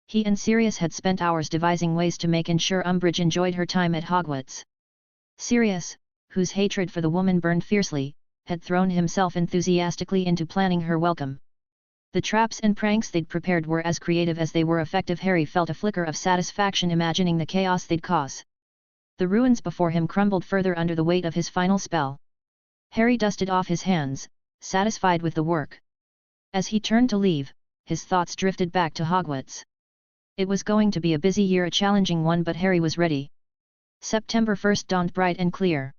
He and Sirius had spent hours devising ways to make sure Umbbridge enjoyed her time at Hogwarts. Sirius, whose hatred for the woman burned fiercely, had thrown himself enthusiastically into planning her welcome. The traps and pranks they'd prepared were as creative as they were effective. Harry felt a flicker of satisfaction imagining the chaos they'd cause. The ruins before him crumbled further under the weight of his final spell. Harry dusted off his hands, satisfied with the work. As he turned to leave, his thoughts drifted back to Hogwarts. It was going to be a busy year, a challenging one, but Harry was ready. September 1st dawned bright and clear.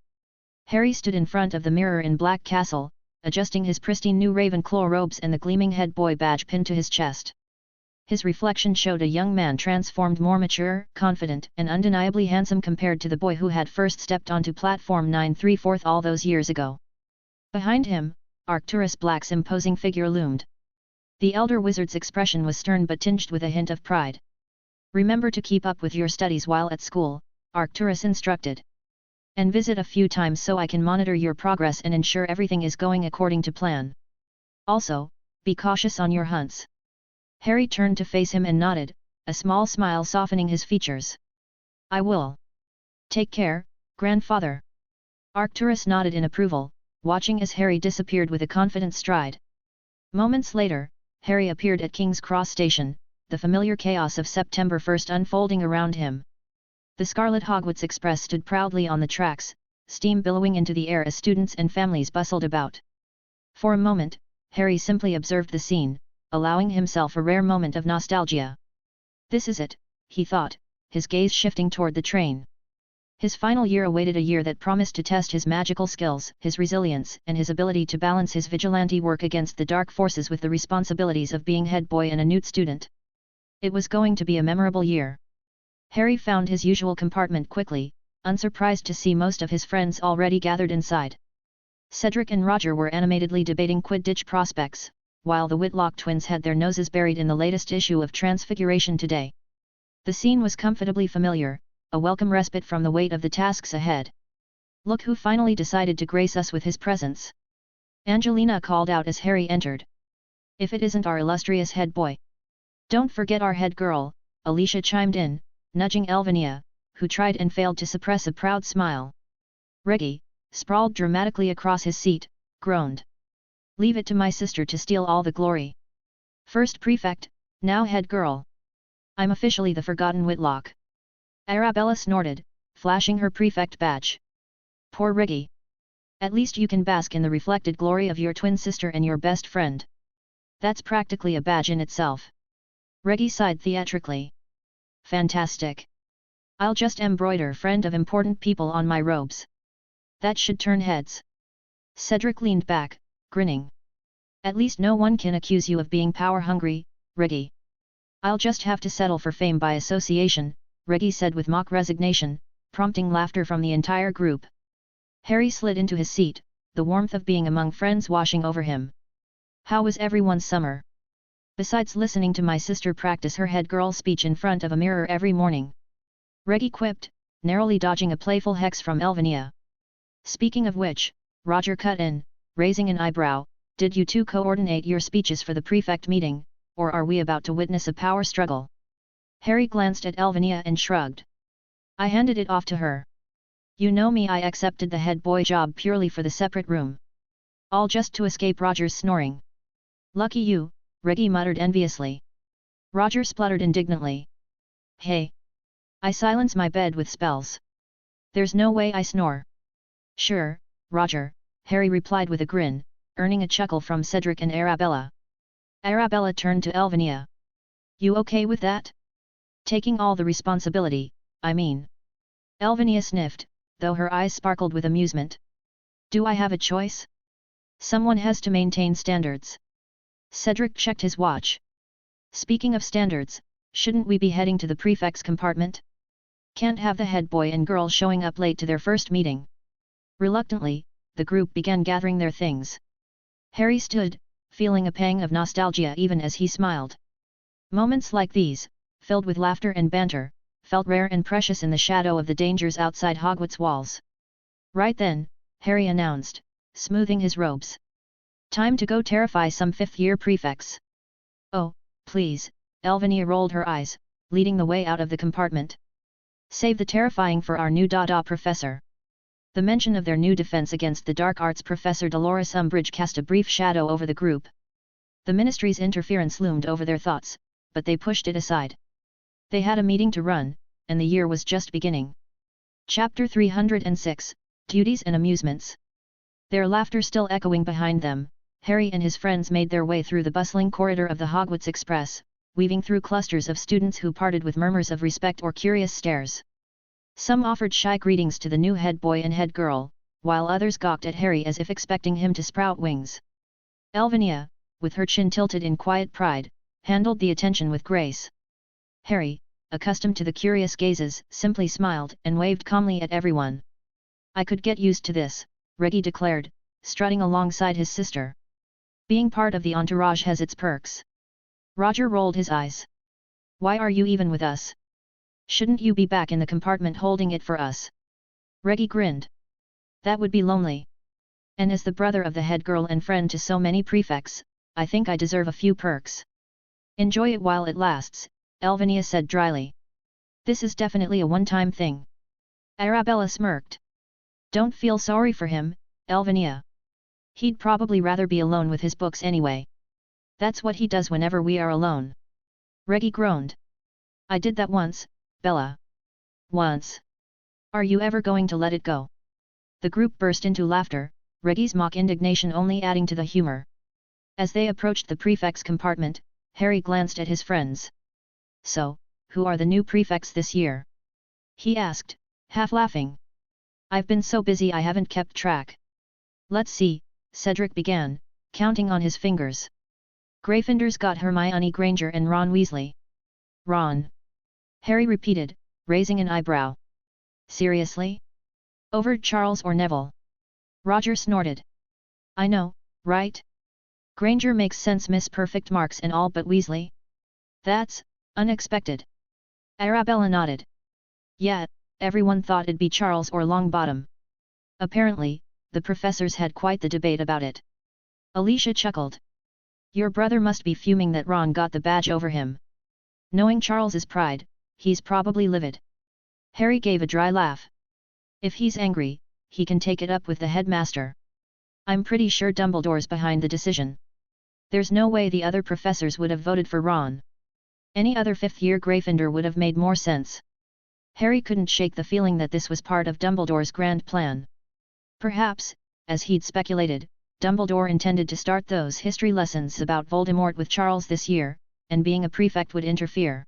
Harry stood in front of the mirror in Black Castle, adjusting his pristine new Ravenclaw robes and the gleaming head boy badge pinned to his chest. His reflection showed a young man transformed, more mature, confident, and undeniably handsome compared to the boy who had first stepped onto platform 9¾ all those years ago. Behind him, Arcturus Black's imposing figure loomed. The elder wizard's expression was stern but tinged with a hint of pride. "Remember to keep up with your studies while at school," Arcturus instructed. "And visit a few times so I can monitor your progress and ensure everything is going according to plan. Also, be cautious on your hunts." Harry turned to face him and nodded, a small smile softening his features. "I will. Take care, grandfather." Arcturus nodded in approval, watching as Harry disappeared with a confident stride. Moments later, Harry appeared at King's Cross Station, the familiar chaos of September 1st unfolding around him. The Scarlet Hogwarts Express stood proudly on the tracks, steam billowing into the air as students and families bustled about. For a moment, Harry simply observed the scene, allowing himself a rare moment of nostalgia. "This is it," he thought, his gaze shifting toward the train. His final year awaited, a year that promised to test his magical skills, his resilience, and his ability to balance his vigilante work against the dark forces with the responsibilities of being head boy and a Newt student. It was going to be a memorable year. Harry found his usual compartment quickly, unsurprised to see most of his friends already gathered inside. Cedric and Roger were animatedly debating Quidditch prospects, while the Whitlock twins had their noses buried in the latest issue of Transfiguration Today. The scene was comfortably familiar, a welcome respite from the weight of the tasks ahead. "Look who finally decided to grace us with his presence," Angelina called out as Harry entered. "If it isn't our illustrious head boy." "Don't forget our head girl," Alicia chimed in, nudging Elvinia, who tried and failed to suppress a proud smile. Reggie, sprawled dramatically across his seat, groaned. "Leave it to my sister to steal all the glory. First prefect, now head girl. I'm officially the forgotten Whitlock." Arabella snorted, flashing her prefect badge. "Poor Reggie. At least you can bask in the reflected glory of your twin sister and your best friend. That's practically a badge in itself." Reggie sighed theatrically. "Fantastic. I'll just embroider 'friend of important people' on my robes. That should turn heads." Cedric leaned back, grinning. "At least no one can accuse you of being power-hungry, Reggie." "I'll just have to settle for fame by association," Reggie said with mock resignation, prompting laughter from the entire group. Harry slid into his seat, the warmth of being among friends washing over him. "How was everyone's summer? Besides listening to my sister practice her head girl speech in front of a mirror every morning," Reggie quipped, narrowly dodging a playful hex from Elvinia. "Speaking of which," Roger cut in, raising an eyebrow, "did you two coordinate your speeches for the prefect meeting, or are we about to witness a power struggle?" Harry glanced at Elvinia and shrugged. "I handed it off to her. You know me, I accepted the head boy job purely for the separate room. All just to escape Roger's snoring." "Lucky you," Reggie muttered enviously. Roger spluttered indignantly. "Hey! I silence my bed with spells. There's no way I snore." "Sure, Roger," Harry replied with a grin, earning a chuckle from Cedric and Arabella. Arabella turned to Elvinia. "You okay with that? Taking all the responsibility, I mean." Elvinia sniffed, though her eyes sparkled with amusement. "Do I have a choice? Someone has to maintain standards." Cedric checked his watch. "Speaking of standards, shouldn't we be heading to the prefect's compartment? Can't have the head boy and girl showing up late to their first meeting." Reluctantly, the group began gathering their things. Harry stood, feeling a pang of nostalgia even as he smiled. Moments like these, filled with laughter and banter, felt rare and precious in the shadow of the dangers outside Hogwarts walls. Right then, Harry announced, smoothing his robes. "Time to go terrify some fifth-year prefects." Oh, please, Elvinia rolled her eyes, leading the way out of the compartment. Save the terrifying for our new professor. The mention of their new defense against the dark arts Professor Dolores Umbbridge cast a brief shadow over the group. The Ministry's interference loomed over their thoughts, but they pushed it aside. They had a meeting to run, and the year was just beginning. Chapter 306, Duties and Amusements. Their laughter still echoing behind them, Harry and his friends made their way through the bustling corridor of the Hogwarts Express, weaving through clusters of students who parted with murmurs of respect or curious stares. Some offered shy greetings to the new head boy and head girl, while others gawked at Harry as if expecting him to sprout wings. Elvinia, with her chin tilted in quiet pride, handled the attention with grace. Harry, accustomed to the curious gazes, simply smiled and waved calmly at everyone. I could get used to this, Reggie declared, strutting alongside his sister. Being part of the entourage has its perks. Roger rolled his eyes. Why are you even with us? Shouldn't you be back in the compartment holding it for us? Reggie grinned. That would be lonely. And as the brother of the head girl and friend to so many prefects, I think I deserve a few perks. Enjoy it while it lasts, Elvinia said dryly. This is definitely a one-time thing. Arabella smirked. Don't feel sorry for him, Elvinia. He'd probably rather be alone with his books anyway. That's what he does whenever we are alone. Reggie groaned. I did that once, Bella. Once. Are you ever going to let it go? The group burst into laughter, Reggie's mock indignation only adding to the humor. As they approached the prefect's compartment, Harry glanced at his friends. So, who are the new prefects this year? He asked, half laughing. I've been so busy I haven't kept track. Let's see, Cedric began, counting on his fingers. Gryffindor's got Hermione Granger and Ron Weasley. Ron. Harry repeated, raising an eyebrow. Seriously? Over Charles or Neville? Roger snorted. I know, right? Granger makes sense, Miss Perfect marks and all, but Weasley? That's unexpected. Arabella nodded. Yeah, everyone thought it'd be Charles or Longbottom. Apparently, the professors had quite the debate about it. Alicia chuckled. Your brother must be fuming that Ron got the badge over him. Knowing Charles's pride, he's probably livid. Harry gave a dry laugh. If he's angry, he can take it up with the headmaster. I'm pretty sure Dumbledore's behind the decision. There's no way the other professors would have voted for Ron. Any other fifth-year Gryffindor would have made more sense. Harry couldn't shake the feeling that this was part of Dumbledore's grand plan. Perhaps, as he'd speculated, Dumbledore intended to start those history lessons about Voldemort with Charles this year, and being a prefect would interfere.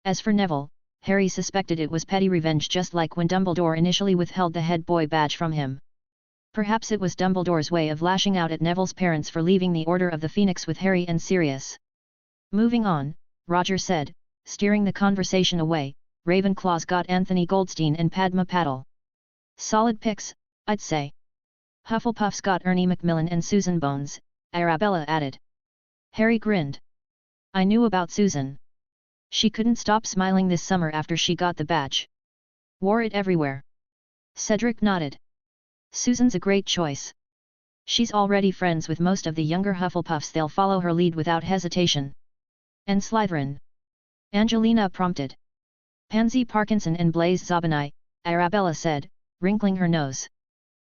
As for Neville, Harry suspected it was petty revenge, just like when Dumbledore initially withheld the head boy badge from him. Perhaps it was Dumbledore's way of lashing out at Neville's parents for leaving the Order of the Phoenix with Harry and Sirius. Moving on, Roger said, steering the conversation away, Ravenclaw's got Anthony Goldstein and Padma Patil. Solid picks, I'd say. Hufflepuff's got Ernie Macmillan and Susan Bones, Arabella added. Harry grinned. I knew about Susan. She couldn't stop smiling this summer after she got the badge. Wore it everywhere. Cedric nodded. Susan's a great choice. She's already friends with most of the younger Hufflepuffs, they'll follow her lead without hesitation. And Slytherin? Angelina prompted. Pansy Parkinson and Blaise Zabinai, Arabella said, wrinkling her nose.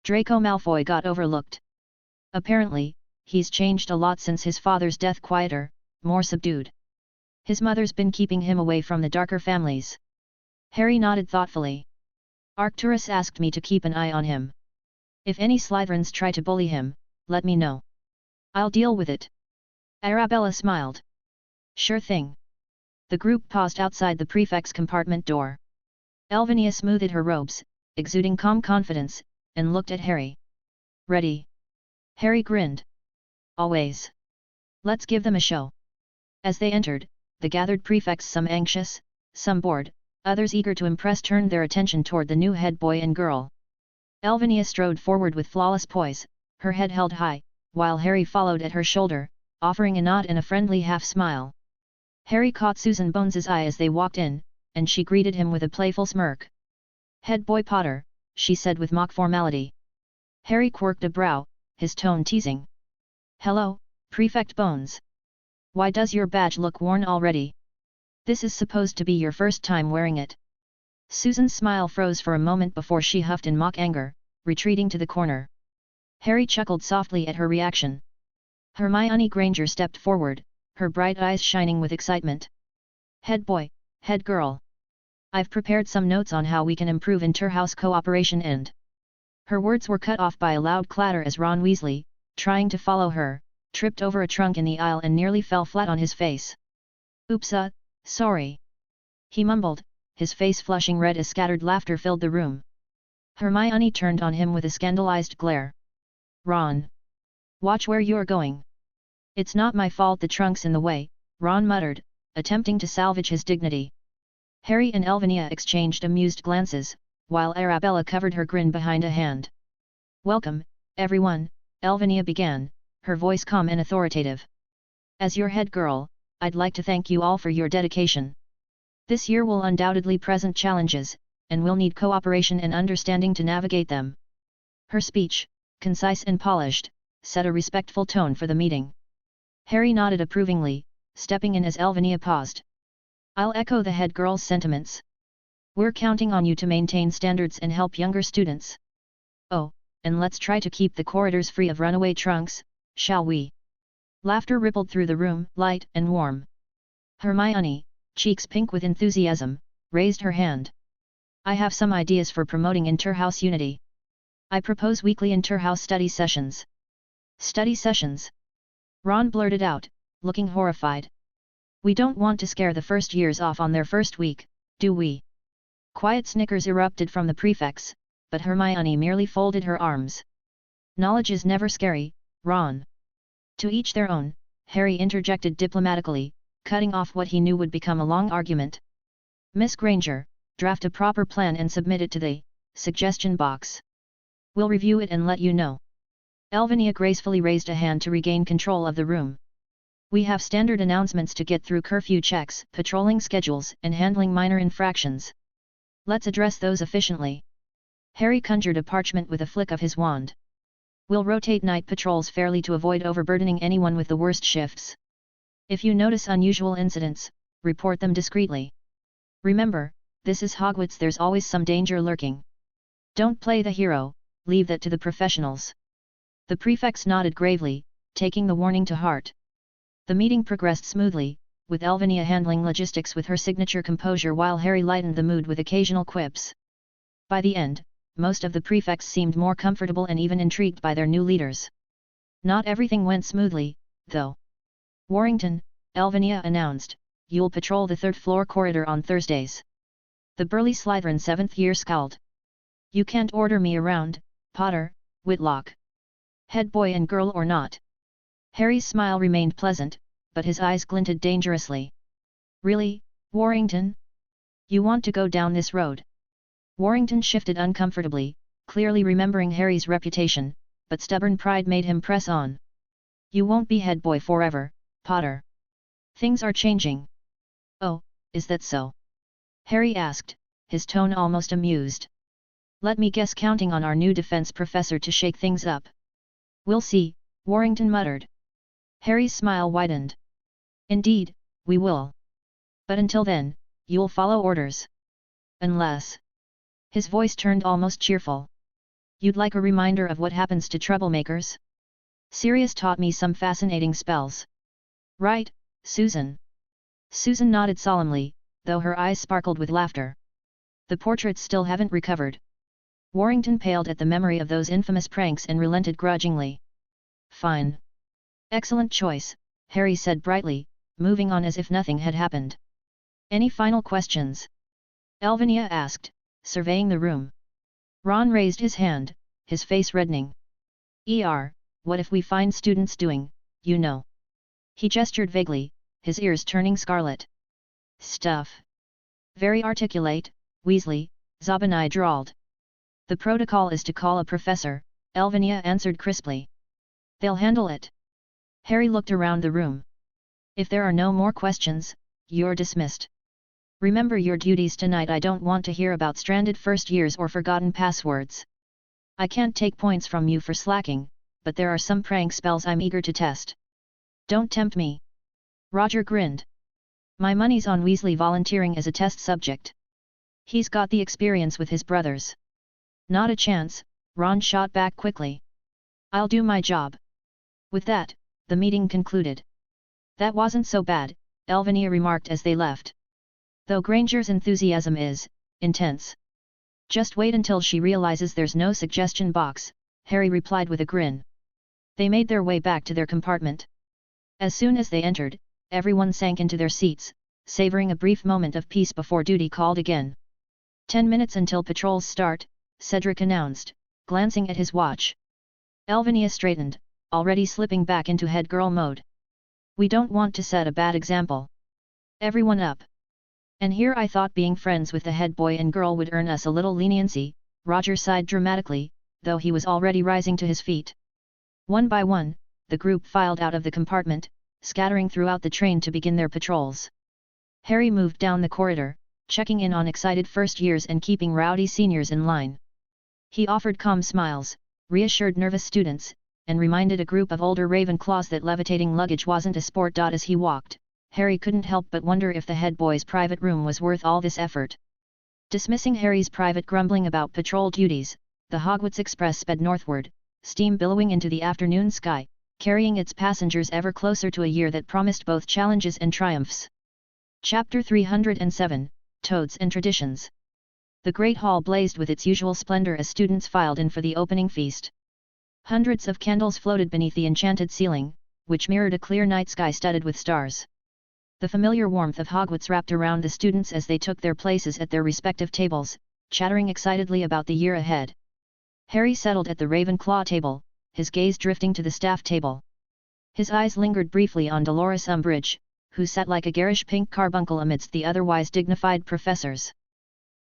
Draco Malfoy got overlooked. Apparently, he's changed a lot since his father's death, quieter, more subdued. His mother's been keeping him away from the darker families. Harry nodded thoughtfully. Arcturus asked me to keep an eye on him. If any Slytherins try to bully him, let me know. I'll deal with it. Arabella smiled. Sure thing. The group paused outside the prefect's compartment door. Elvinia smoothed her robes, exuding calm confidence, and looked at Harry. Ready? Harry grinned. Always. Let's give them a show. As they entered, the gathered prefects, some anxious, some bored, others eager to impress, turned their attention toward the new head boy and girl. Elvinia strode forward with flawless poise, her head held high, while Harry followed at her shoulder, offering a nod and a friendly half-smile. Harry caught Susan Bones's eye as they walked in, and she greeted him with a playful smirk. Head boy Potter, she said with mock formality. Harry quirked a brow, his tone teasing. Hello, Prefect Bones. Why does your badge look worn already? This is supposed to be your first time wearing it. Susan's smile froze for a moment before she huffed in mock anger, retreating to the corner. Harry chuckled softly at her reaction. Hermione Granger stepped forward, her bright eyes shining with excitement. Head boy, head girl. I've prepared some notes on how we can improve inter-house cooperation and... Her words were cut off by a loud clatter as Ron Weasley, trying to follow her, tripped over a trunk in the aisle and nearly fell flat on his face. Oops, sorry. He mumbled, his face flushing red as scattered laughter filled the room. Hermione turned on him with a scandalized glare. Ron! Watch where you're going. It's not my fault the trunk's in the way, Ron muttered, attempting to salvage his dignity. Harry and Elvinia exchanged amused glances, while Arabella covered her grin behind a hand. Welcome, everyone, Elvinia began, her voice calm and authoritative. As your head girl, I'd like to thank you all for your dedication. This year will undoubtedly present challenges, and we'll need cooperation and understanding to navigate them. Her speech, concise and polished, set a respectful tone for the meeting. Harry nodded approvingly, stepping in as Elvinia paused. I'll echo the head girl's sentiments. We're counting on you to maintain standards and help younger students. Oh, and let's try to keep the corridors free of runaway trunks, shall we? Laughter rippled through the room, light and warm. Hermione, cheeks pink with enthusiasm, raised her hand. I have some ideas for promoting inter-house unity. I propose weekly inter-house study sessions. Study sessions? Ron blurted out, looking horrified. We don't want to scare the first years off on their first week, do we? Quiet snickers erupted from the prefects, but Hermione merely folded her arms. Knowledge is never scary, Ron. To each their own, Harry interjected diplomatically, cutting off what he knew would become a long argument. Miss Granger, draft a proper plan and submit it to the suggestion box. We'll review it and let you know. Elvinia gracefully raised a hand to regain control of the room. We have standard announcements to get through: curfew checks, patrolling schedules, and handling minor infractions. Let's address those efficiently. Harry conjured a parchment with a flick of his wand. We'll rotate night patrols fairly to avoid overburdening anyone with the worst shifts. If you notice unusual incidents, report them discreetly. Remember, this is Hogwarts, there's always some danger lurking. Don't play the hero, leave that to the professionals. The prefects nodded gravely, taking the warning to heart. The meeting progressed smoothly, with Elvinia handling logistics with her signature composure while Harry lightened the mood with occasional quips. By the end, most of the prefects seemed more comfortable and even intrigued by their new leaders. Not everything went smoothly, though. Warrington, Elvinia announced, you'll patrol the third-floor corridor on Thursdays. The burly Slytherin 7th year scowled. You can't order me around, Potter, Whitlock. Head boy and girl or not. Harry's smile remained pleasant, but his eyes glinted dangerously. Really, Warrington? You want to go down this road? Warrington shifted uncomfortably, clearly remembering Harry's reputation, but stubborn pride made him press on. You won't be head boy forever, Potter. Things are changing. Oh, is that so? Harry asked, his tone almost amused. Let me guess, counting on our new defense professor to shake things up. We'll see, Warrington muttered. Harry's smile widened. Indeed, we will. But until then, you'll follow orders. Unless... His voice turned almost cheerful. You'd like a reminder of what happens to troublemakers? Sirius taught me some fascinating spells. Right, Susan? Susan nodded solemnly, though her eyes sparkled with laughter. The portraits still haven't recovered. Warrington paled at the memory of those infamous pranks and relented grudgingly. Fine. Excellent choice, Harry said brightly, moving on as if nothing had happened. Any final questions? Elvinia asked, surveying the room. Ron raised his hand, his face reddening. What if we find students doing, you know? He gestured vaguely, his ears turning scarlet. Stuff. Very articulate, Weasley, Zabinai drawled. The protocol is to call a professor, Elvinia answered crisply. They'll handle it. Harry looked around the room. If there are no more questions, you're dismissed. Remember your duties tonight. I don't want to hear about stranded first years or forgotten passwords. I can't take points from you for slacking, but there are some prank spells I'm eager to test. Don't tempt me. Roger grinned. My money's on Weasley volunteering as a test subject. He's got the experience with his brothers. Not a chance, Ron shot back quickly. I'll do my job. With that, the meeting concluded. That wasn't so bad, Elvania remarked as they left. Though Granger's enthusiasm is intense. Just wait until she realizes there's no suggestion box, Harry replied with a grin. They made their way back to their compartment. As soon as they entered, everyone sank into their seats, savoring a brief moment of peace before duty called again. 10 minutes until patrols start, Cedric announced, glancing at his watch. Elvania straightened, already slipping back into head girl mode. We don't want to set a bad example. Everyone up. And here I thought being friends with the head boy and girl would earn us a little leniency, Roger sighed dramatically, though he was already rising to his feet. One by one, the group filed out of the compartment, scattering throughout the train to begin their patrols. Harry moved down the corridor, checking in on excited first years and keeping rowdy seniors in line. He offered calm smiles, reassured nervous students, and reminded a group of older Ravenclaws that levitating luggage wasn't a sport. As he walked, Harry couldn't help but wonder if the head boy's private room was worth all this effort. Dismissing Harry's private grumbling about patrol duties, the Hogwarts Express sped northward, steam billowing into the afternoon sky, carrying its passengers ever closer to a year that promised both challenges and triumphs. Chapter 307, Toads and Traditions. The Great Hall blazed with its usual splendor as students filed in for the opening feast. Hundreds of candles floated beneath the enchanted ceiling, which mirrored a clear night sky studded with stars. The familiar warmth of Hogwarts wrapped around the students as they took their places at their respective tables, chattering excitedly about the year ahead. Harry settled at the Ravenclaw table, his gaze drifting to the staff table. His eyes lingered briefly on Dolores Umbbridge, who sat like a garish pink carbuncle amidst the otherwise dignified professors.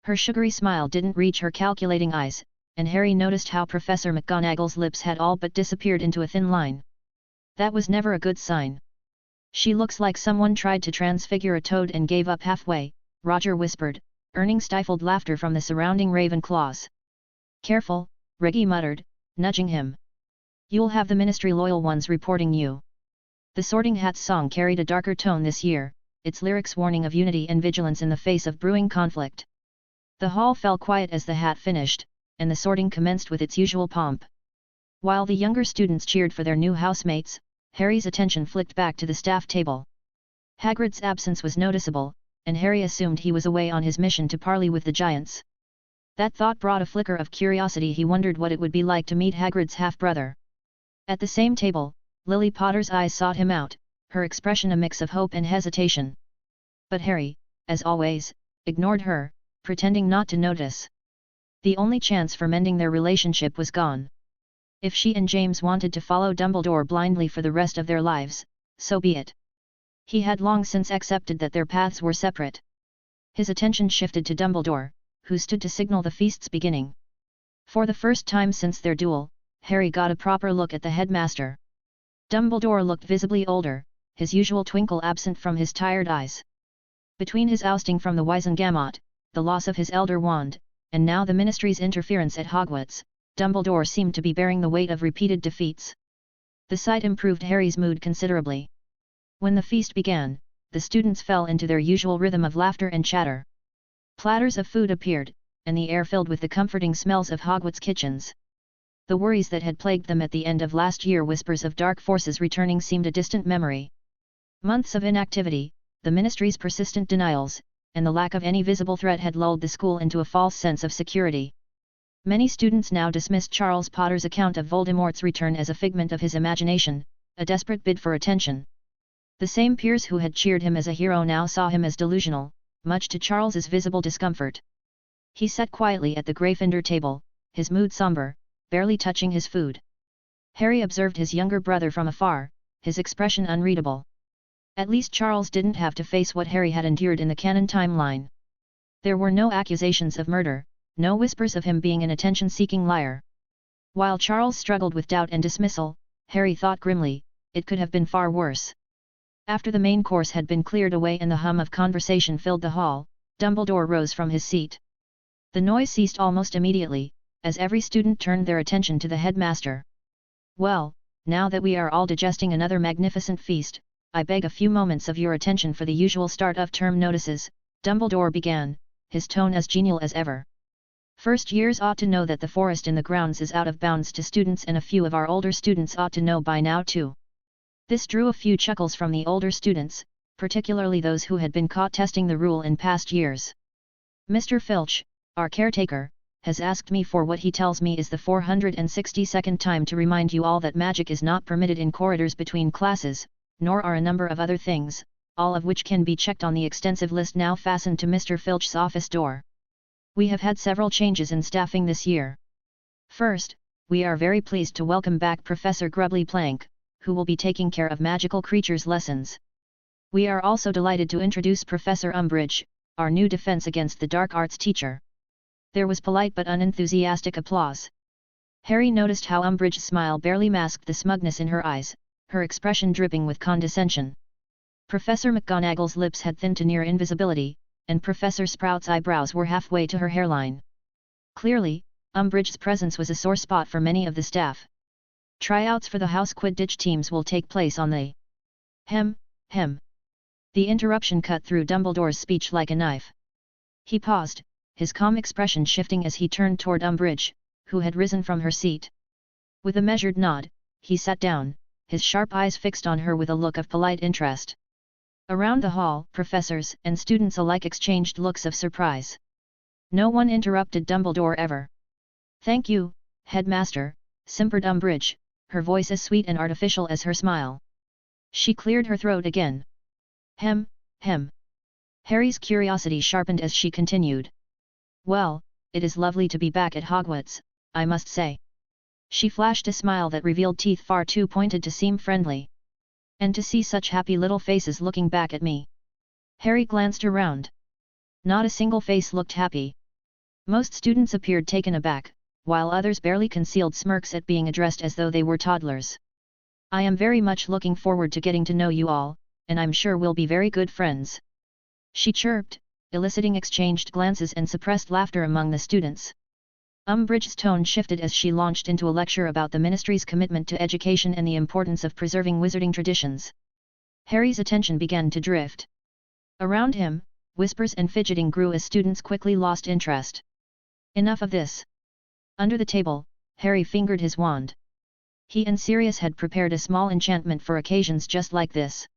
Her sugary smile didn't reach her calculating eyes, and Harry noticed how Professor McGonagall's lips had all but disappeared into a thin line. That was never a good sign. She looks like someone tried to transfigure a toad and gave up halfway, Roger whispered, earning stifled laughter from the surrounding Ravenclaws. Careful, Reggie muttered, nudging him. You'll have the Ministry loyal ones reporting you. The Sorting Hat's song carried a darker tone this year, its lyrics warning of unity and vigilance in the face of brewing conflict. The hall fell quiet as the hat finished, and the sorting commenced with its usual pomp. While the younger students cheered for their new housemates, Harry's attention flicked back to the staff table. Hagrid's absence was noticeable, and Harry assumed he was away on his mission to parley with the giants. That thought brought a flicker of curiosity. He wondered what it would be like to meet Hagrid's half-brother. At the same table, Lily Potter's eyes sought him out, her expression a mix of hope and hesitation. But Harry, as always, ignored her, pretending not to notice. The only chance for mending their relationship was gone. If she and James wanted to follow Dumbledore blindly for the rest of their lives, so be it. He had long since accepted that their paths were separate. His attention shifted to Dumbledore, who stood to signal the feast's beginning. For the first time since their duel, Harry got a proper look at the headmaster. Dumbledore looked visibly older, his usual twinkle absent from his tired eyes. Between his ousting from the Wizengamot, the loss of his Elder Wand, and now the Ministry's interference at Hogwarts, Dumbledore seemed to be bearing the weight of repeated defeats. The sight improved Harry's mood considerably. When the feast began, the students fell into their usual rhythm of laughter and chatter. Platters of food appeared, and the air filled with the comforting smells of Hogwarts kitchens. The worries that had plagued them at the end of last year, whispers of dark forces returning, seemed a distant memory. Months of inactivity, the Ministry's persistent denials, and the lack of any visible threat had lulled the school into a false sense of security. Many students now dismissed Charles Potter's account of Voldemort's return as a figment of his imagination, a desperate bid for attention. The same peers who had cheered him as a hero now saw him as delusional, much to Charles's visible discomfort. He sat quietly at the Gryffindor table, his mood somber, barely touching his food. Harry observed his younger brother from afar, his expression unreadable. At least Charles didn't have to face what Harry had endured in the canon timeline. There were no accusations of murder, no whispers of him being an attention-seeking liar. While Charles struggled with doubt and dismissal, Harry thought grimly, it could have been far worse. After the main course had been cleared away and the hum of conversation filled the hall, Dumbledore rose from his seat. The noise ceased almost immediately, as every student turned their attention to the headmaster. Well, now that we are all digesting another magnificent feast, I beg a few moments of your attention for the usual start of term notices, Dumbledore began, his tone as genial as ever. First years ought to know that the forest in the grounds is out of bounds to students, and a few of our older students ought to know by now too. This drew a few chuckles from the older students, particularly those who had been caught testing the rule in past years. Mr. Filch, our caretaker, has asked me for what he tells me is the 462nd time to remind you all that magic is not permitted in corridors between classes, nor are a number of other things, all of which can be checked on the extensive list now fastened to Mr. Filch's office door. We have had several changes in staffing this year. First, we are very pleased to welcome back Professor Grubbly Plank, who will be taking care of magical creatures lessons. We are also delighted to introduce Professor Umbbridge, our new defense against the dark arts teacher. There was polite but unenthusiastic applause. Harry noticed how Umbbridge's smile barely masked the smugness in her eyes, her expression dripping with condescension. Professor McGonagall's lips had thinned to near invisibility, and Professor Sprout's eyebrows were halfway to her hairline. Clearly, Umbbridge's presence was a sore spot for many of the staff. Tryouts for the house Quidditch teams will take place on the... Hem. The interruption cut through Dumbledore's speech like a knife. He paused, his calm expression shifting as he turned toward Umbbridge, who had risen from her seat. With a measured nod, he sat down, his sharp eyes fixed on her with a look of polite interest. Around the hall, professors and students alike exchanged looks of surprise. No one interrupted Dumbledore ever. "Thank you, Headmaster," simpered Umbbridge, her voice as sweet and artificial as her smile. She cleared her throat again. Hem. Harry's curiosity sharpened as she continued. "Well, it is lovely to be back at Hogwarts, I must say." She flashed a smile that revealed teeth far too pointed to seem friendly. "And to see such happy little faces looking back at me." Harry glanced around. Not a single face looked happy. Most students appeared taken aback, while others barely concealed smirks at being addressed as though they were toddlers. "I am very much looking forward to getting to know you all, and I'm sure we'll be very good friends," she chirped, eliciting exchanged glances and suppressed laughter among the students. Umbridge's tone shifted as she launched into a lecture about the Ministry's commitment to education and the importance of preserving wizarding traditions. Harry's attention began to drift. Around him, whispers and fidgeting grew as students quickly lost interest. Enough of this. Under the table, Harry fingered his wand. He and Sirius had prepared a small enchantment for occasions just like this.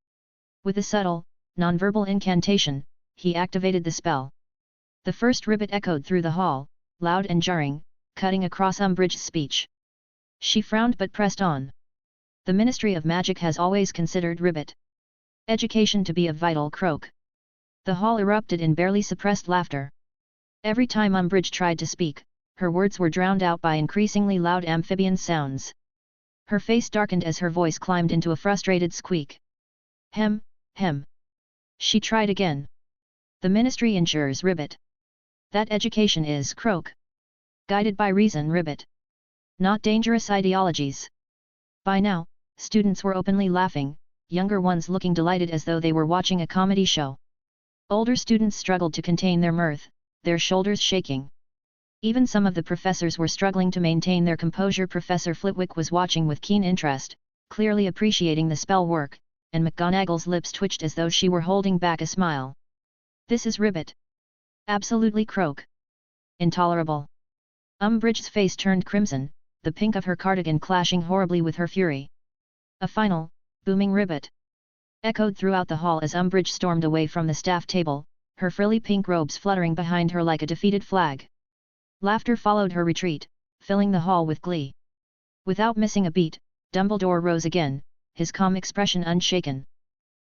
With a subtle, nonverbal incantation, he activated the spell. The first ribbit echoed through the hall, loud and jarring, cutting across Umbridge's speech. She frowned but pressed on. The Ministry of Magic has always considered ribbit education to be a vital croak. The hall erupted in barely suppressed laughter. Every time Umbridge tried to speak, her words were drowned out by increasingly loud amphibian sounds. Her face darkened as her voice climbed into a frustrated squeak. Hem. She tried again. The Ministry ensures ribbit. That education is croak. Guided by reason ribbit. Not dangerous ideologies. By now, students were openly laughing, younger ones looking delighted as though they were watching a comedy show. Older students struggled to contain their mirth, their shoulders shaking. Even some of the professors were struggling to maintain their composure. Professor Flitwick was watching with keen interest, clearly appreciating the spell work, and McGonagall's lips twitched as though she were holding back a smile. This is ribbit. Absolutely croak. Intolerable. Umbridge's face turned crimson, the pink of her cardigan clashing horribly with her fury. A final, booming ribbit echoed throughout the hall as Umbridge stormed away from the staff table, her frilly pink robes fluttering behind her like a defeated flag. Laughter followed her retreat, filling the hall with glee. Without missing a beat, Dumbledore rose again, his calm expression unshaken.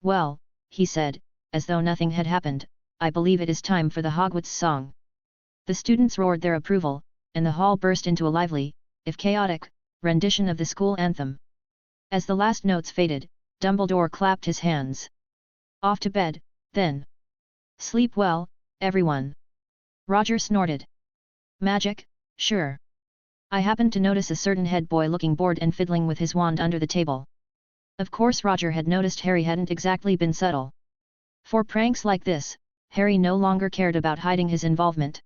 "Well," he said, as though nothing had happened, "I believe it is time for the Hogwarts song." The students roared their approval, and the hall burst into a lively, if chaotic, rendition of the school anthem. As the last notes faded, Dumbledore clapped his hands. "Off to bed, then. Sleep well, everyone." Roger snorted. "Magic, sure. I happened to notice a certain head boy looking bored and fiddling with his wand under the table." Of course Roger had noticed Harry hadn't exactly been subtle. For pranks like this, Harry no longer cared about hiding his involvement.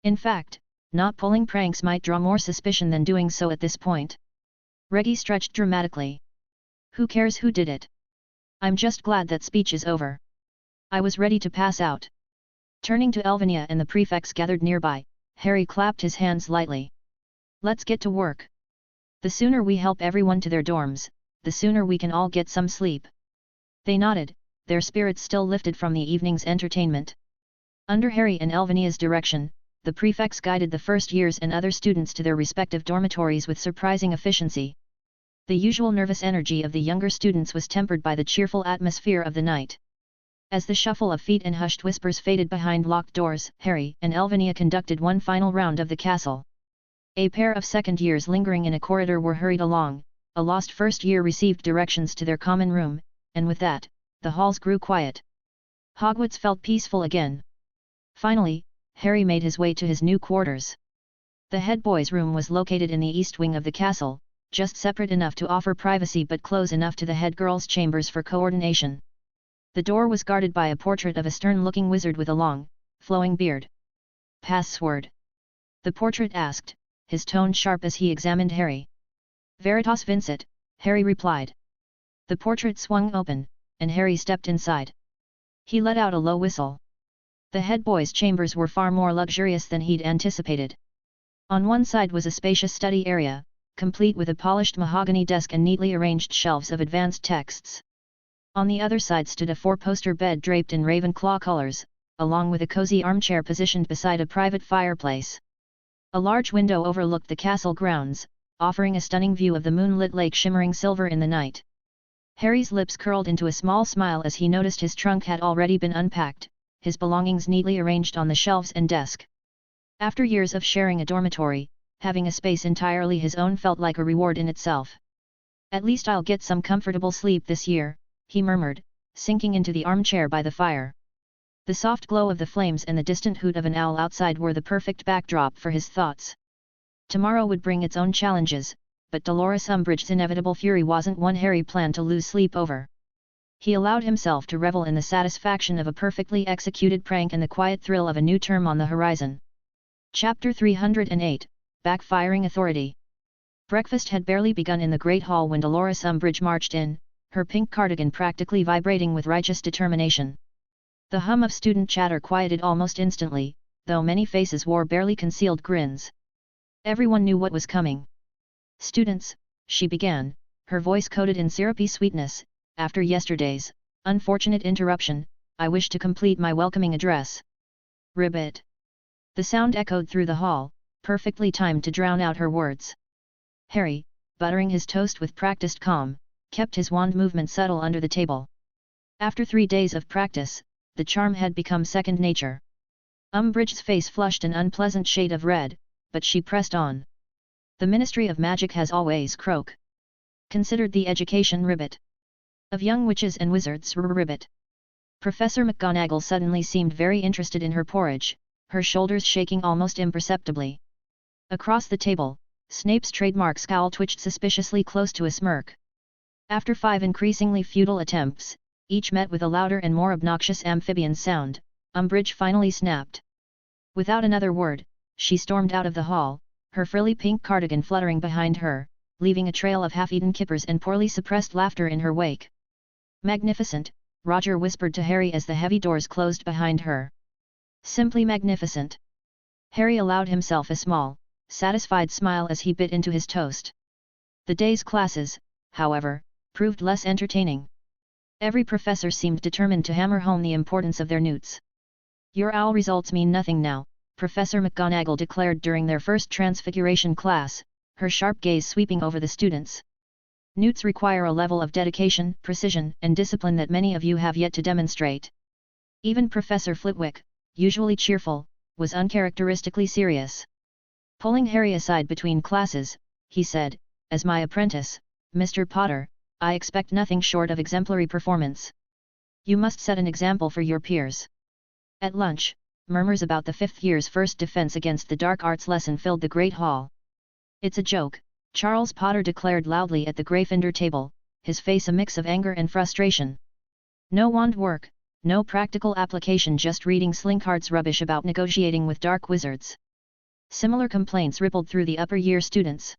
In fact, not pulling pranks might draw more suspicion than doing so at this point. Reggie stretched dramatically. "Who cares who did it? I'm just glad that speech is over. I was ready to pass out. Turning to Elvinia and the prefects gathered nearby, Harry clapped his hands lightly. Let's get to work. The sooner we help everyone to their dorms, the sooner we can all get some sleep. They nodded, their spirits still lifted from the evening's entertainment. Under Harry and Elvinia's direction, the prefects guided the first years and other students to their respective dormitories with surprising efficiency. The usual nervous energy of the younger students was tempered by the cheerful atmosphere of the night. As the shuffle of feet and hushed whispers faded behind locked doors, Harry and Elvinia conducted one final round of the castle. A pair of second years lingering in a corridor were hurried along, a lost first year received directions to their common room, and with that, the halls grew quiet. Hogwarts felt peaceful again. Finally, Harry made his way to his new quarters. The head boy's room was located in the east wing of the castle, just separate enough to offer privacy but close enough to the head girl's chambers for coordination. The door was guarded by a portrait of a stern-looking wizard with a long, flowing beard. "Password?" the portrait asked, his tone sharp as he examined Harry. "Veritas Vincit," Harry replied. The portrait swung open, and Harry stepped inside. He let out a low whistle. The head boy's chambers were far more luxurious than he'd anticipated. On one side was a spacious study area, complete with a polished mahogany desk and neatly arranged shelves of advanced texts. On the other side stood a four-poster bed draped in Ravenclaw colors, along with a cozy armchair positioned beside a private fireplace. A large window overlooked the castle grounds, offering a stunning view of the moonlit lake shimmering silver in the night. Harry's lips curled into a small smile as he noticed his trunk had already been unpacked, his belongings neatly arranged on the shelves and desk. After years of sharing a dormitory, having a space entirely his own felt like a reward in itself. "At least I'll get some comfortable sleep this year," he murmured, sinking into the armchair by the fire. The soft glow of the flames and the distant hoot of an owl outside were the perfect backdrop for his thoughts. Tomorrow would bring its own challenges, but Dolores Umbridge's inevitable fury wasn't one Harry planned to lose sleep over. He allowed himself to revel in the satisfaction of a perfectly executed prank and the quiet thrill of a new term on the horizon. Chapter 308, Backfiring Authority. Breakfast had barely begun in the Great Hall when Dolores Umbridge marched in, her pink cardigan practically vibrating with righteous determination. The hum of student chatter quieted almost instantly, though many faces wore barely concealed grins. Everyone knew what was coming. "Students," she began, her voice coated in syrupy sweetness, "after yesterday's unfortunate interruption, I wish to complete my welcoming address." "Ribbit." The sound echoed through the hall, perfectly timed to drown out her words. Harry, buttering his toast with practiced calm, kept his wand movement subtle under the table. After 3 days of practice, the charm had become second nature. Umbridge's face flushed an unpleasant shade of red, but she pressed on. "The Ministry of Magic has always considered the education ribbit of young witches and wizards ribbit." Professor McGonagall suddenly seemed very interested in her porridge, her shoulders shaking almost imperceptibly. Across the table, Snape's trademark scowl twitched suspiciously close to a smirk. After 5 increasingly futile attempts, each met with a louder and more obnoxious amphibian sound, Umbridge finally snapped. Without another word, she stormed out of the hall, her frilly pink cardigan fluttering behind her, leaving a trail of half-eaten kippers and poorly suppressed laughter in her wake. "Magnificent," Roger whispered to Harry as the heavy doors closed behind her. "Simply magnificent." Harry allowed himself a small, satisfied smile as he bit into his toast. The day's classes, however, proved less entertaining. Every professor seemed determined to hammer home the importance of their newts. "Your OWL results mean nothing now," Professor McGonagall declared during their first Transfiguration class, her sharp gaze sweeping over the students. "Newts require a level of dedication, precision, and discipline that many of you have yet to demonstrate." Even Professor Flitwick, usually cheerful, was uncharacteristically serious. Pulling Harry aside between classes, he said, "As my apprentice, Mr. Potter, I expect nothing short of exemplary performance. You must set an example for your peers." At lunch, murmurs about the 5th year's first defense against the dark arts lesson filled the Great Hall. "It's a joke," Charles Potter declared loudly at the Gryffindor table, his face a mix of anger and frustration. "No wand work, no practical application, just reading Slinkhard's rubbish about negotiating with dark wizards." Similar complaints rippled through the upper year students.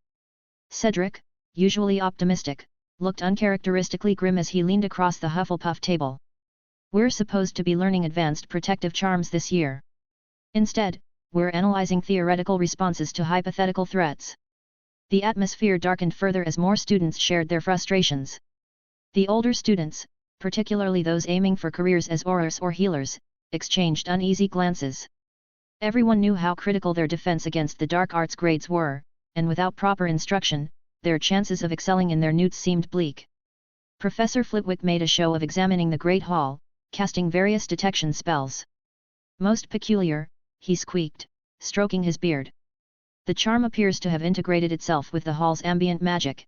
Cedric, usually optimistic, looked uncharacteristically grim as he leaned across the Hufflepuff table. "We're supposed to be learning advanced protective charms this year. Instead, we're analyzing theoretical responses to hypothetical threats." The atmosphere darkened further as more students shared their frustrations. The older students, particularly those aiming for careers as aurors or healers, exchanged uneasy glances. Everyone knew how critical their defense against the dark arts grades were, and without proper instruction, their chances of excelling in their newts seemed bleak. Professor Flitwick made a show of examining the Great Hall, casting various detection spells. "Most peculiar," he squeaked, stroking his beard. "The charm appears to have integrated itself with the hall's ambient magic.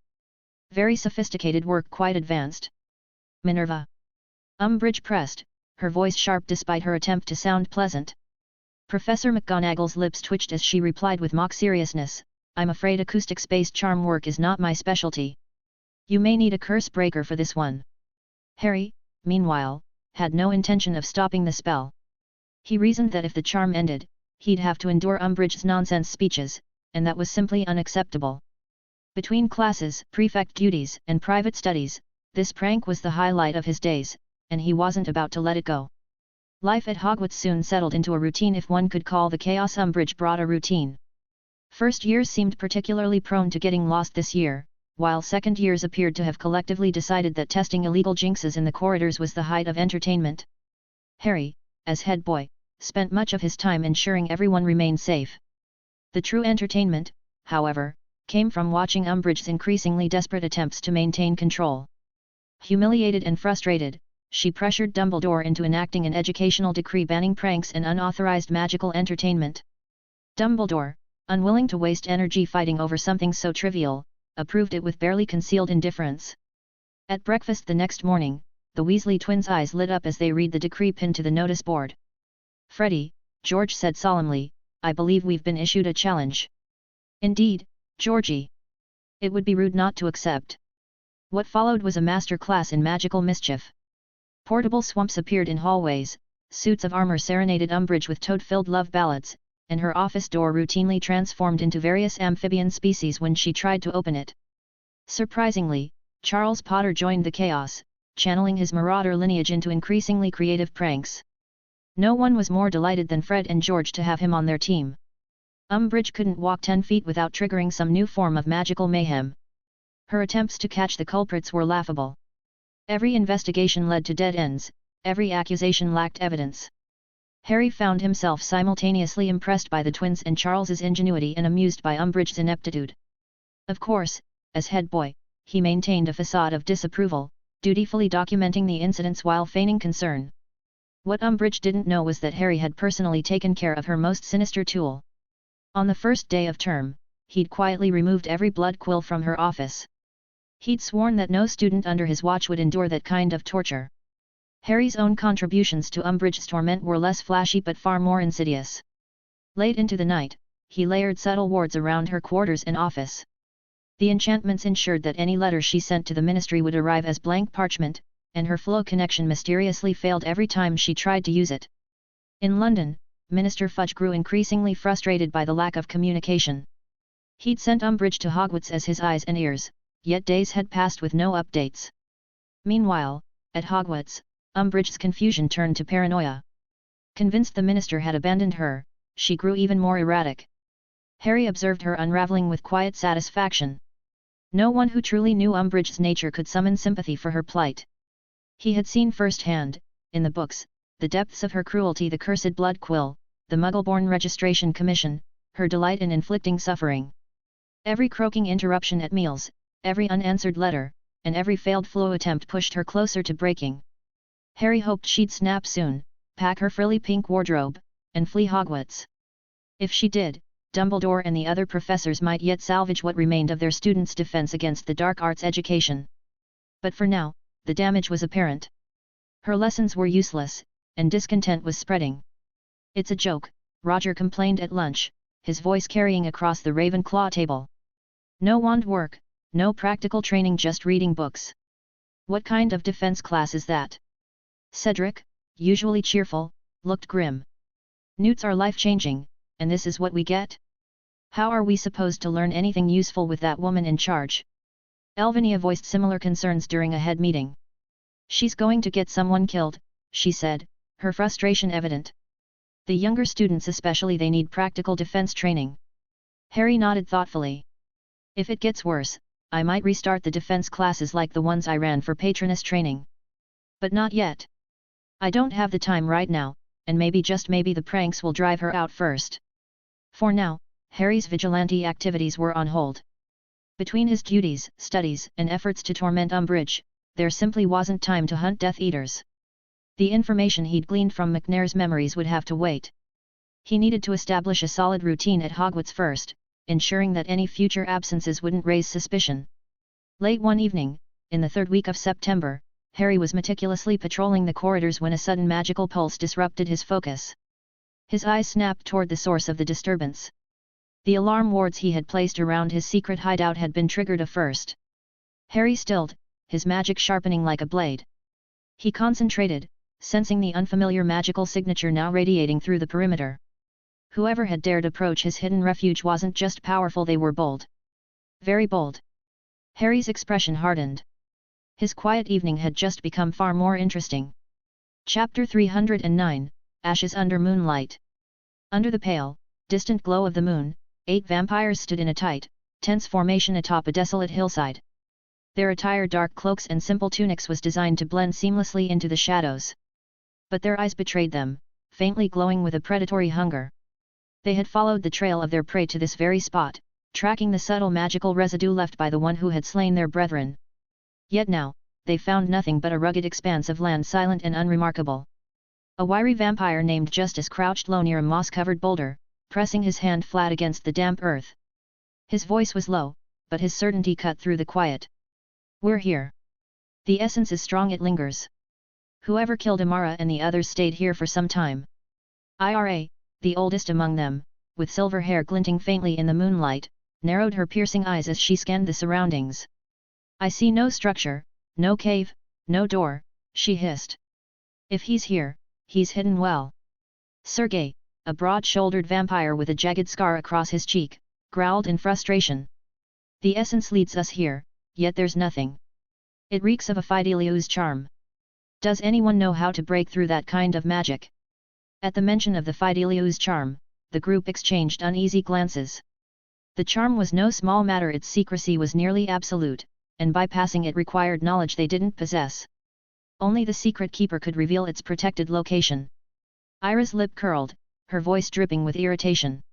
Very sophisticated work, quite advanced." "Minerva." Umbbridge pressed, her voice sharp despite her attempt to sound pleasant. Professor McGonagall's lips twitched as she replied with mock seriousness, "I'm afraid acoustics-based charm work is not my specialty. You may need a curse breaker for this one." Harry, meanwhile, had no intention of stopping the spell. He reasoned that if the charm ended, he'd have to endure Umbbridge's nonsense speeches, and that was simply unacceptable. Between classes, prefect duties, and private studies, this prank was the highlight of his days, and he wasn't about to let it go. Life at Hogwarts soon settled into a routine, if one could call the chaos Umbbridge brought a routine. First years seemed particularly prone to getting lost this year, while second years appeared to have collectively decided that testing illegal jinxes in the corridors was the height of entertainment. Harry, as head boy, spent much of his time ensuring everyone remained safe. The true entertainment, however, came from watching Umbbridge's increasingly desperate attempts to maintain control. Humiliated and frustrated, she pressured Dumbledore into enacting an educational decree banning pranks and unauthorized magical entertainment. Dumbledore, unwilling to waste energy fighting over something so trivial, approved it with barely concealed indifference. At breakfast the next morning, the Weasley twins' eyes lit up as they read the decree pinned to the notice board. "Freddie," George said solemnly, "I believe we've been issued a challenge." "Indeed, Georgie. It would be rude not to accept." What followed was a master class in magical mischief. Portable swamps appeared in hallways, suits of armor serenaded Umbbridge with toad-filled love ballads, and her office door routinely transformed into various amphibian species when she tried to open it. Surprisingly, Charles Potter joined the chaos, channeling his marauder lineage into increasingly creative pranks. No one was more delighted than Fred and George to have him on their team. Umbbridge couldn't walk 10 feet without triggering some new form of magical mayhem. Her attempts to catch the culprits were laughable. Every investigation led to dead ends, every accusation lacked evidence. Harry found himself simultaneously impressed by the twins and Charles's ingenuity and amused by Umbbridge's ineptitude. Of course, as head boy, he maintained a facade of disapproval, dutifully documenting the incidents while feigning concern. What Umbbridge didn't know was that Harry had personally taken care of her most sinister tool. On the first day of term, he'd quietly removed every blood quill from her office. He'd sworn that no student under his watch would endure that kind of torture. Harry's own contributions to Umbbridge's torment were less flashy but far more insidious. Late into the night, he layered subtle wards around her quarters and office. The enchantments ensured that any letter she sent to the ministry would arrive as blank parchment, and her flow connection mysteriously failed every time she tried to use it. In London, Minister Fudge grew increasingly frustrated by the lack of communication. He'd sent Umbbridge to Hogwarts as his eyes and ears, yet days had passed with no updates. Meanwhile, at Hogwarts, Umbbridge's confusion turned to paranoia. Convinced the minister had abandoned her, she grew even more erratic. Harry observed her unraveling with quiet satisfaction. No one who truly knew Umbbridge's nature could summon sympathy for her plight. He had seen firsthand, in the books, the depths of her cruelty, the cursed blood quill, the Muggleborn Registration Commission, her delight in inflicting suffering. Every croaking interruption at meals, every unanswered letter, and every failed flow attempt pushed her closer to breaking. Harry hoped she'd snap soon, pack her frilly pink wardrobe, and flee Hogwarts. If she did, Dumbledore and the other professors might yet salvage what remained of their students' defense against the dark arts education. But for now, the damage was apparent. Her lessons were useless, and discontent was spreading. "It's a joke," Roger complained at lunch, his voice carrying across the Ravenclaw table. "No wand work, no practical training, just reading books. What kind of defense class is that?" Cedric, usually cheerful, looked grim. "Newts are life-changing, and this is what we get? How are we supposed to learn anything useful with that woman in charge?" Elvinia voiced similar concerns during a head meeting. She's going to get someone killed, she said, her frustration evident. The younger students especially, they need practical defense training. Harry nodded thoughtfully. If it gets worse, I might restart the defense classes like the ones I ran for Patroness training. But not yet. I don't have the time right now, and maybe just maybe the pranks will drive her out first. For now, Harry's vigilante activities were on hold. Between his duties, studies, and efforts to torment Umbbridge, there simply wasn't time to hunt Death Eaters. The information he'd gleaned from McNair's memories would have to wait. He needed to establish a solid routine at Hogwarts first, ensuring that any future absences wouldn't raise suspicion. Late one evening, in the third week of September, Harry was meticulously patrolling the corridors when a sudden magical pulse disrupted his focus. His eyes snapped toward the source of the disturbance. The alarm wards he had placed around his secret hideout had been triggered first. Harry stilled, his magic sharpening like a blade. He concentrated, sensing the unfamiliar magical signature now radiating through the perimeter. Whoever had dared approach his hidden refuge wasn't just powerful, they were bold. Very bold. Harry's expression hardened. His quiet evening had just become far more interesting. Chapter 309, Ashes Under Moonlight. Under the pale, distant glow of the moon, 8 vampires stood in a tight, tense formation atop a desolate hillside. Their attire, dark cloaks and simple tunics, was designed to blend seamlessly into the shadows. But their eyes betrayed them, faintly glowing with a predatory hunger. They had followed the trail of their prey to this very spot, tracking the subtle magical residue left by the one who had slain their brethren. Yet now, they found nothing but a rugged expanse of land, silent and unremarkable. A wiry vampire named Justice crouched low near a moss-covered boulder, pressing his hand flat against the damp earth. His voice was low, but his certainty cut through the quiet. "We're here. The essence is strong, it lingers. Whoever killed Amara and the others stayed here for some time." Ira, the oldest among them, with silver hair glinting faintly in the moonlight, narrowed her piercing eyes as she scanned the surroundings. "I see no structure, no cave, no door," she hissed. "If he's here, he's hidden well." Sergei, a broad-shouldered vampire with a jagged scar across his cheek, growled in frustration. "The essence leads us here, yet there's nothing. It reeks of a Fidelius charm. Does anyone know how to break through that kind of magic?" At the mention of the Fidelius charm, the group exchanged uneasy glances. The charm was no small matter, its secrecy was nearly absolute, and bypassing it required knowledge they didn't possess. Only the secret keeper could reveal its protected location. Ira's lip curled, her voice dripping with irritation.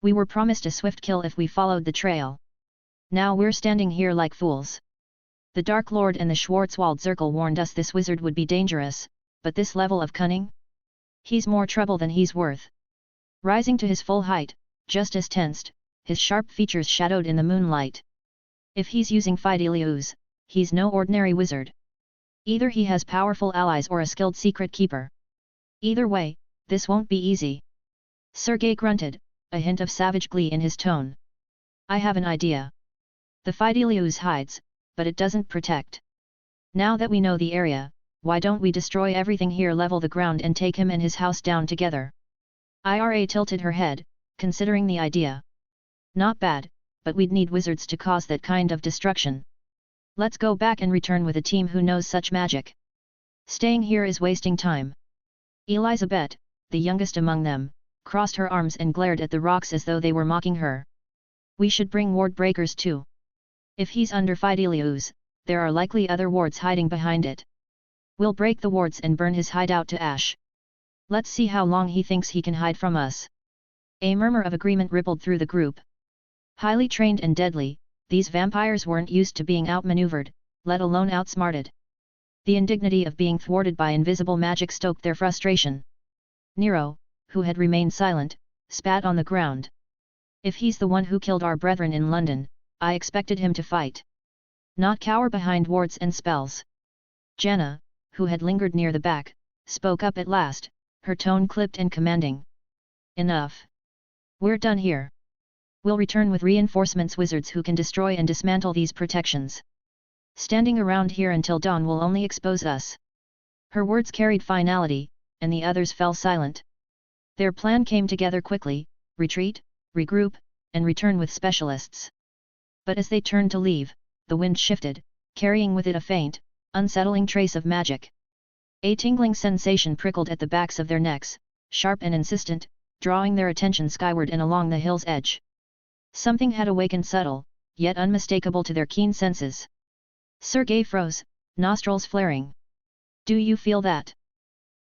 "We were promised a swift kill if we followed the trail. Now we're standing here like fools. The Dark Lord and the Schwarzwald Circle warned us this wizard would be dangerous, but this level of cunning? He's more trouble than he's worth." Rising to his full height, Justice tensed, his sharp features shadowed in the moonlight. "If he's using Fidelius, he's no ordinary wizard. Either he has powerful allies or a skilled secret keeper. Either way, this won't be easy." Sergei grunted, a hint of savage glee in his tone. "I have an idea. The Fidelius hides, but it doesn't protect. Now that we know the area, why don't we destroy everything here, level the ground and take him and his house down together?" Ira tilted her head, considering the idea. "Not bad, but we'd need wizards to cause that kind of destruction. Let's go back and return with a team who knows such magic. Staying here is wasting time." Elizabeth, the youngest among them, crossed her arms and glared at the rocks as though they were mocking her. "We should bring ward breakers too. If he's under Fidelius, there are likely other wards hiding behind it. We'll break the wards and burn his hideout to ash. Let's see how long he thinks he can hide from us." A murmur of agreement rippled through the group. Highly trained and deadly, these vampires weren't used to being outmaneuvered, let alone outsmarted. The indignity of being thwarted by invisible magic stoked their frustration. Nero, who had remained silent, spat on the ground. "If he's the one who killed our brethren in London, I expected him to fight. Not cower behind wards and spells." Janna, who had lingered near the back, spoke up at last, her tone clipped and commanding. "Enough. We're done here. We'll return with reinforcements, wizards who can destroy and dismantle these protections. Standing around here until dawn will only expose us." Her words carried finality, and the others fell silent. Their plan came together quickly: retreat, regroup, and return with specialists. But as they turned to leave, the wind shifted, carrying with it a faint, unsettling trace of magic. A tingling sensation prickled at the backs of their necks, sharp and insistent, drawing their attention skyward and along the hill's edge. Something had awakened subtle, yet unmistakable to their keen senses. Sergei froze, nostrils flaring. "Do you feel that?"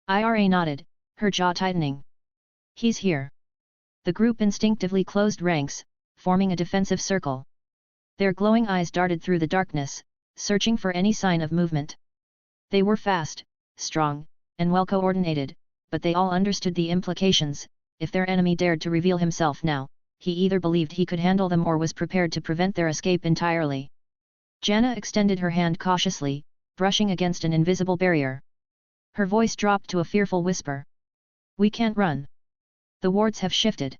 Ira nodded, her jaw tightening. "He's here." The group instinctively closed ranks, forming a defensive circle. Their glowing eyes darted through the darkness, searching for any sign of movement. They were fast, strong, and well coordinated, but they all understood the implications. If their enemy dared to reveal himself now, he either believed he could handle them or was prepared to prevent their escape entirely. Janna extended her hand cautiously, brushing against an invisible barrier. Her voice dropped to a fearful whisper. "We can't run. The wards have shifted."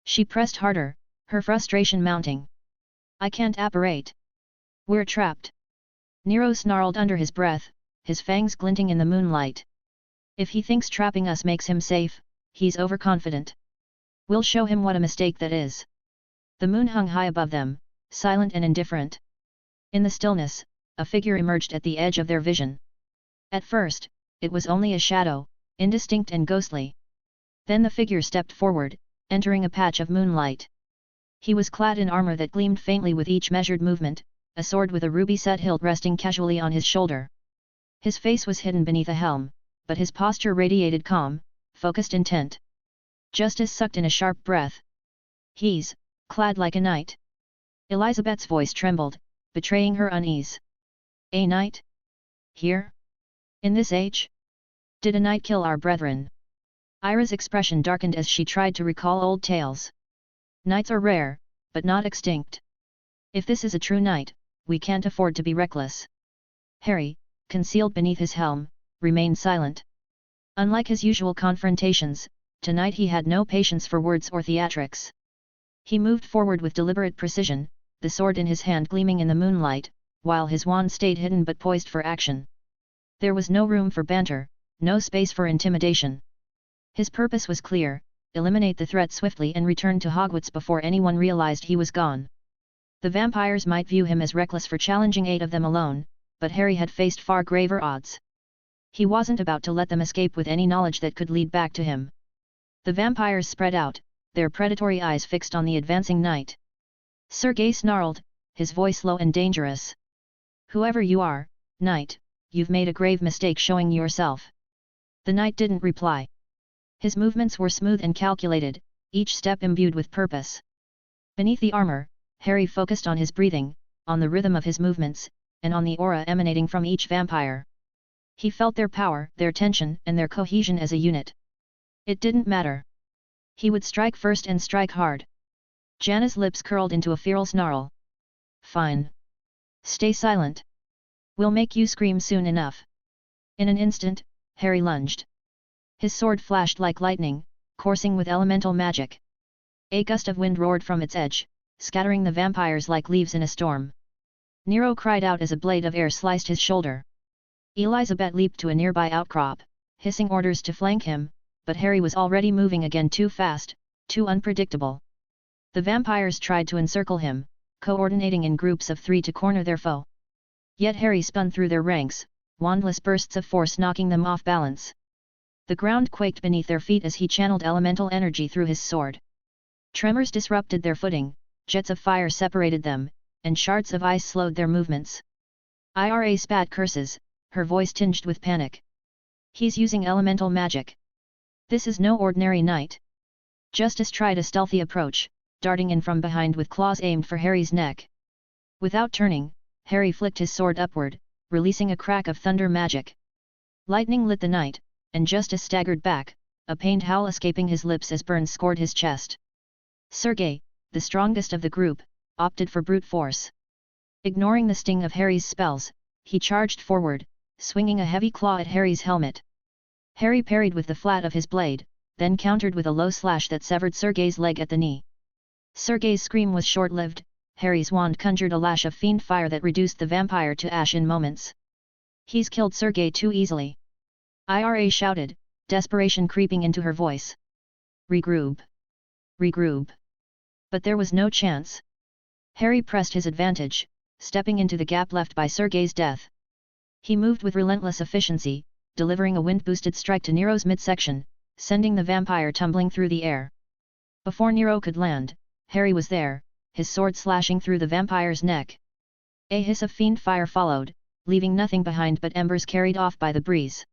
She pressed harder, her frustration mounting. "I can't apparate. We're trapped." Nero snarled under his breath, his fangs glinting in the moonlight. "If he thinks trapping us makes him safe, he's overconfident. We'll show him what a mistake that is." The moon hung high above them, silent and indifferent. In the stillness, a figure emerged at the edge of their vision. At first, it was only a shadow, indistinct and ghostly. Then the figure stepped forward, entering a patch of moonlight. He was clad in armor that gleamed faintly with each measured movement, a sword with a ruby-set hilt resting casually on his shoulder. His face was hidden beneath a helm, but his posture radiated calm, focused intent. Justice sucked in a sharp breath. "He's clad like a knight." Elizabeth's voice trembled, betraying her unease. "A knight? Here? In this age? Did a knight kill our brethren?" Ira's expression darkened as she tried to recall old tales. "Knights are rare, but not extinct. If this is a true knight, we can't afford to be reckless." Harry, concealed beneath his helm, remained silent. Unlike his usual confrontations, tonight he had no patience for words or theatrics. He moved forward with deliberate precision, the sword in his hand gleaming in the moonlight, while his wand stayed hidden but poised for action. There was no room for banter, no space for intimidation. His purpose was clear: eliminate the threat swiftly and return to Hogwarts before anyone realized he was gone. The vampires might view him as reckless for challenging 8 of them alone, but Harry had faced far graver odds. He wasn't about to let them escape with any knowledge that could lead back to him. The vampires spread out, their predatory eyes fixed on the advancing knight. Sergei snarled, his voice low and dangerous. "Whoever you are, knight, you've made a grave mistake showing yourself." The knight didn't reply. His movements were smooth and calculated, each step imbued with purpose. Beneath the armor, Harry focused on his breathing, on the rhythm of his movements, and on the aura emanating from each vampire. He felt their power, their tension, and their cohesion as a unit. It didn't matter. He would strike first and strike hard. Janna's lips curled into a feral snarl. "Fine. Stay silent. We'll make you scream soon enough." In an instant, Harry lunged. His sword flashed like lightning, coursing with elemental magic. A gust of wind roared from its edge, scattering the vampires like leaves in a storm. Nero cried out as a blade of air sliced his shoulder. Elizabeth leaped to a nearby outcrop, hissing orders to flank him, but Harry was already moving again, too fast, too unpredictable. The vampires tried to encircle him, coordinating in groups of 3 to corner their foe. Yet Harry spun through their ranks, wandless bursts of force knocking them off balance. The ground quaked beneath their feet as he channeled elemental energy through his sword. Tremors disrupted their footing, jets of fire separated them, and shards of ice slowed their movements. Ira spat curses, her voice tinged with panic. "He's using elemental magic. This is no ordinary knight." Justice tried a stealthy approach, darting in from behind with claws aimed for Harry's neck. Without turning, Harry flicked his sword upward, releasing a crack of thunder magic. Lightning lit the night, and Justice staggered back, a pained howl escaping his lips as burns scored his chest. Sergei, the strongest of the group, opted for brute force. Ignoring the sting of Harry's spells, he charged forward, swinging a heavy claw at Harry's helmet. Harry parried with the flat of his blade, then countered with a low slash that severed Sergei's leg at the knee. Sergei's scream was short-lived. Harry's wand conjured a lash of fiend fire that reduced the vampire to ash in moments. "He's killed Sergei too easily," Ira shouted, desperation creeping into her voice. "Regroup. Regroup." But there was no chance. Harry pressed his advantage, stepping into the gap left by Sergei's death. He moved with relentless efficiency, delivering a wind-boosted strike to Nero's midsection, sending the vampire tumbling through the air. Before Nero could land, Harry was there, his sword slashing through the vampire's neck. A hiss of fiend fire followed, leaving nothing behind but embers carried off by the breeze.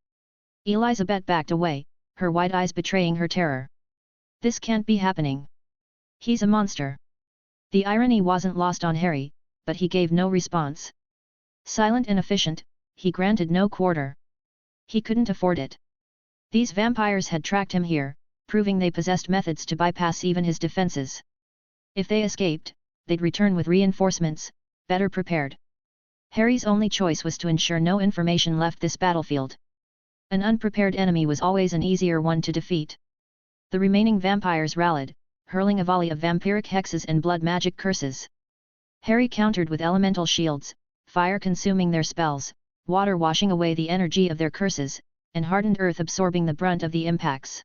Elizabeth backed away, her wide eyes betraying her terror. This can't be happening. He's a monster. The irony wasn't lost on Harry, but he gave no response. Silent and efficient, he granted no quarter. He couldn't afford it. These vampires had tracked him here, proving they possessed methods to bypass even his defenses. If they escaped, they'd return with reinforcements, better prepared. Harry's only choice was to ensure no information left this battlefield. An unprepared enemy was always an easier one to defeat. The remaining vampires rallied, hurling a volley of vampiric hexes and blood magic curses. Harry countered with elemental shields, fire consuming their spells, water washing away the energy of their curses, and hardened earth absorbing the brunt of the impacts.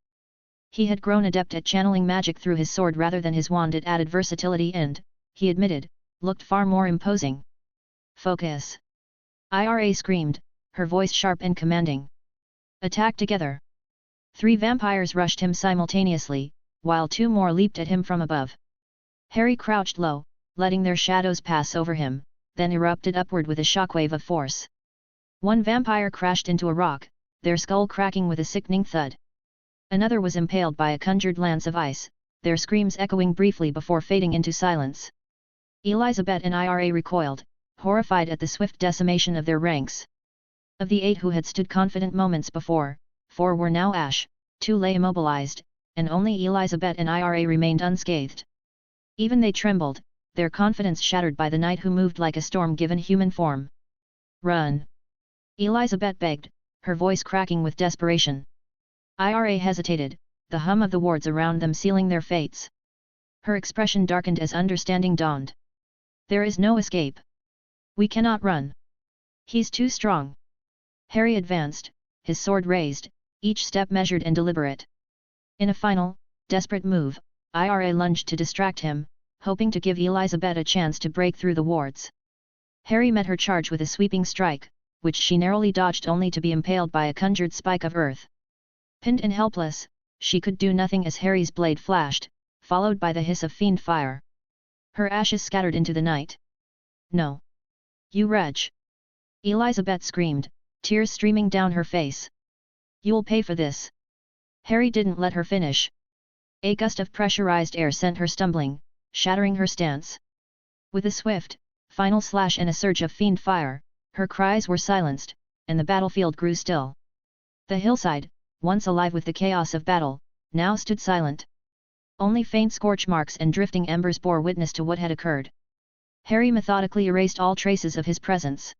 He had grown adept at channeling magic through his sword rather than his wand. It added versatility and, he admitted, looked far more imposing. Focus! Ira screamed, her voice sharp and commanding. Attack together! 3 vampires rushed him simultaneously, while 2 more leaped at him from above. Harry crouched low, letting their shadows pass over him, then erupted upward with a shockwave of force. One vampire crashed into a rock, their skull cracking with a sickening thud. Another was impaled by a conjured lance of ice, their screams echoing briefly before fading into silence. Elizabeth and Ira recoiled, horrified at the swift decimation of their ranks. Of the 8 who had stood confident moments before, 4 were now ash, 2 lay immobilized, and only Elizabeth and Ira remained unscathed. Even they trembled, their confidence shattered by the knight who moved like a storm given human form. Run! Elizabeth begged, her voice cracking with desperation. Ira hesitated, the hum of the wards around them sealing their fates. Her expression darkened as understanding dawned. There is no escape. We cannot run. He's too strong. Harry advanced, his sword raised, each step measured and deliberate. In a final, desperate move, Ira lunged to distract him, hoping to give Elizabeth a chance to break through the wards. Harry met her charge with a sweeping strike, which she narrowly dodged only to be impaled by a conjured spike of earth. Pinned and helpless, she could do nothing as Harry's blade flashed, followed by the hiss of fiend fire. Her ashes scattered into the night. No! You wretch! Elizabeth screamed, tears streaming down her face. You'll pay for this! Harry didn't let her finish. A gust of pressurized air sent her stumbling, shattering her stance. With a swift, final slash and a surge of fiend fire, her cries were silenced, and the battlefield grew still. The hillside, once alive with the chaos of battle, now stood silent. Only faint scorch marks and drifting embers bore witness to what had occurred. Harry methodically erased all traces of his presence.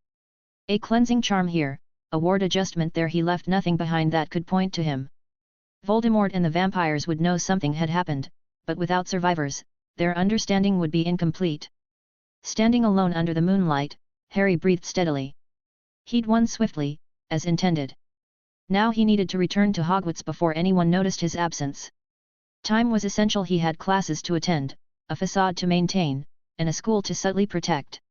A cleansing charm here, a ward adjustment there, he left nothing behind that could point to him. Voldemort and the vampires would know something had happened, but without survivors, their understanding would be incomplete. Standing alone under the moonlight, Harry breathed steadily. He'd won swiftly, as intended. Now he needed to return to Hogwarts before anyone noticed his absence. Time was essential. He had classes to attend, a facade to maintain, and a school to subtly protect.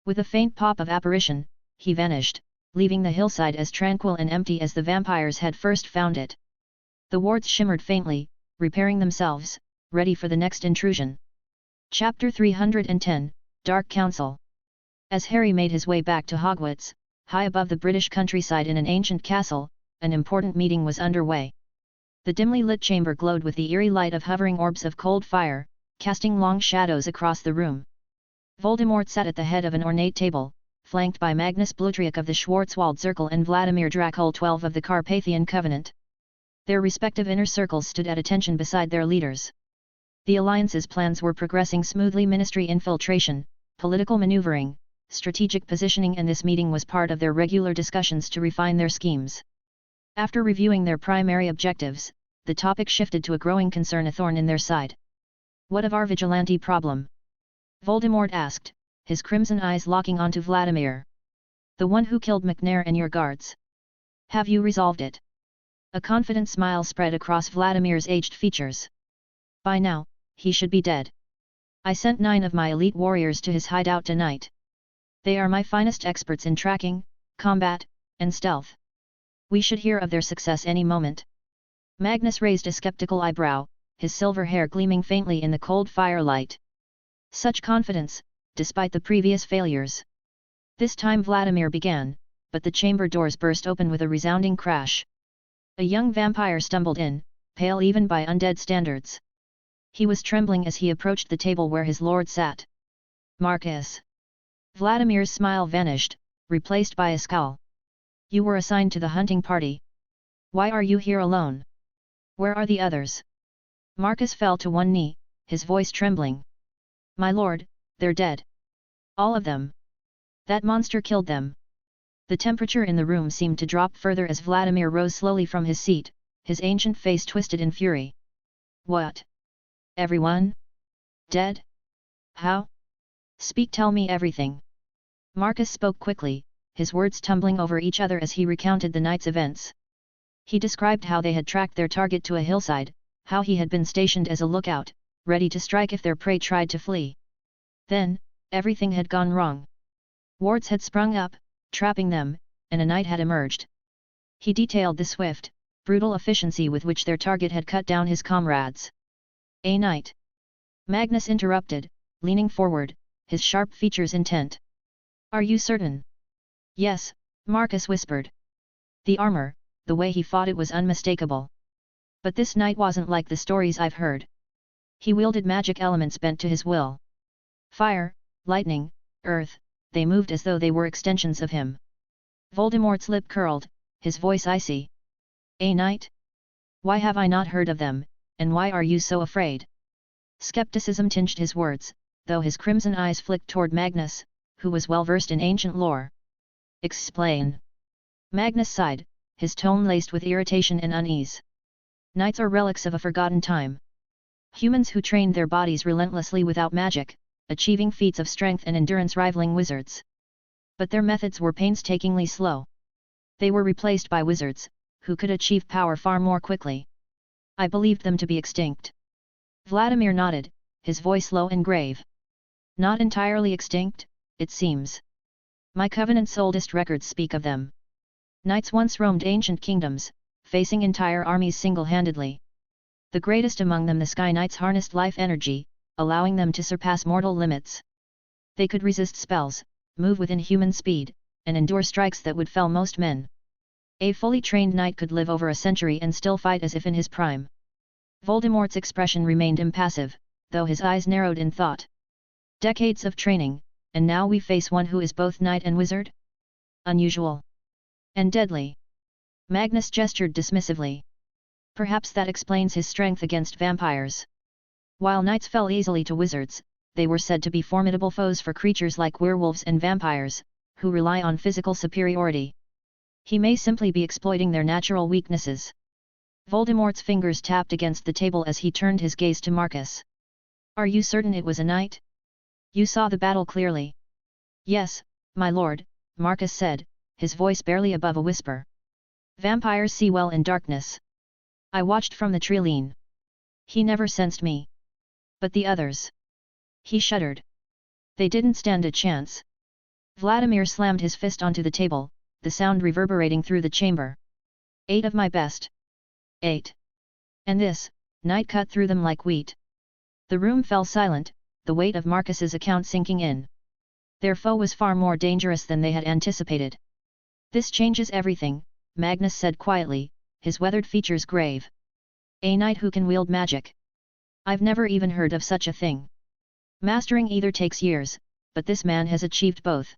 With a faint pop of apparition, he vanished, leaving the hillside as tranquil and empty as the vampires had first found it. The wards shimmered faintly, repairing themselves, ready for the next intrusion. Chapter 310, Dark Council. As Harry made his way back to Hogwarts, high above the British countryside in an ancient castle, an important meeting was underway. The dimly lit chamber glowed with the eerie light of hovering orbs of cold fire, casting long shadows across the room. Voldemort sat at the head of an ornate table, flanked by Magnus Blutriac of the Schwarzwald Circle and Vladimir Dracul XII of the Carpathian Covenant. Their respective inner circles stood at attention beside their leaders. The Alliance's plans were progressing smoothly: ministry infiltration, political maneuvering, strategic positioning, and this meeting was part of their regular discussions to refine their schemes. After reviewing their primary objectives, the topic shifted to a growing concern, a thorn in their side. What of our vigilante problem? Voldemort asked, his crimson eyes locking onto Vladimir. The one who killed McNair and your guards. Have you resolved it? A confident smile spread across Vladimir's aged features. By now, he should be dead. I sent 9 of my elite warriors to his hideout tonight. They are my finest experts in tracking, combat, and stealth. We should hear of their success any moment. Magnus raised a skeptical eyebrow, his silver hair gleaming faintly in the cold firelight. Such confidence, despite the previous failures. This time Vladimir began, but the chamber doors burst open with a resounding crash. A young vampire stumbled in, pale even by undead standards. He was trembling as he approached the table where his lord sat. Marcus. Vladimir's smile vanished, replaced by a scowl. You were assigned to the hunting party. Why are you here alone? Where are the others? Marcus fell to one knee, his voice trembling. My lord, they're dead. All of them. That monster killed them. The temperature in the room seemed to drop further as Vladimir rose slowly from his seat, his ancient face twisted in fury. What? Everyone? Dead? How? Speak, tell me everything. Marcus spoke quickly, his words tumbling over each other as he recounted the night's events. He described how they had tracked their target to a hillside, how he had been stationed as a lookout, ready to strike if their prey tried to flee. Then, everything had gone wrong. Wards had sprung up, trapping them, and a knight had emerged. He detailed the swift, brutal efficiency with which their target had cut down his comrades. A knight? Magnus interrupted, leaning forward, his sharp features intent. Are you certain? Yes, Marcus whispered. The armor, the way he fought it was unmistakable. But this knight wasn't like the stories I've heard. He wielded magic elements bent to his will. Fire, lightning, earth, they moved as though they were extensions of him. Voldemort's lip curled, his voice icy. A knight? Why have I not heard of them, and why are you so afraid? Skepticism tinged his words, though his crimson eyes flicked toward Magnus, who was well versed in ancient lore. Explain. Magnus sighed, his tone laced with irritation and unease. Knights are relics of a forgotten time. Humans who trained their bodies relentlessly without magic, achieving feats of strength and endurance rivaling wizards. But their methods were painstakingly slow. They were replaced by wizards, who could achieve power far more quickly. I believed them to be extinct. Vladimir nodded, his voice low and grave. Not entirely extinct, it seems. My covenant's oldest records speak of them. Knights once roamed ancient kingdoms, facing entire armies single-handedly. The greatest among them, the Sky Knights, harnessed life energy, allowing them to surpass mortal limits. They could resist spells, move with inhuman speed, and endure strikes that would fell most men. A fully trained knight could live over a century and still fight as if in his prime. Voldemort's expression remained impassive, though his eyes narrowed in thought. Decades of training, and now we face one who is both knight and wizard? Unusual. And deadly. Magnus gestured dismissively. Perhaps that explains his strength against vampires. While knights fell easily to wizards, they were said to be formidable foes for creatures like werewolves and vampires, who rely on physical superiority. He may simply be exploiting their natural weaknesses. Voldemort's fingers tapped against the table as he turned his gaze to Marcus. Are you certain it was a knight? You saw the battle clearly. Yes, my lord, Marcus said, his voice barely above a whisper. Vampires see well in darkness. I watched from the trilene. He never sensed me. But the others? He shuddered. They didn't stand a chance. Vladimir slammed his fist onto the table, the sound reverberating through the chamber. 8 of my best. 8. And this, night cut through them like wheat. The room fell silent, the weight of Marcus's account sinking in. Their foe was far more dangerous than they had anticipated. This changes everything, Magnus said quietly, his weathered features grave. A knight who can wield magic. I've never even heard of such a thing. Mastering either takes years, but this man has achieved both.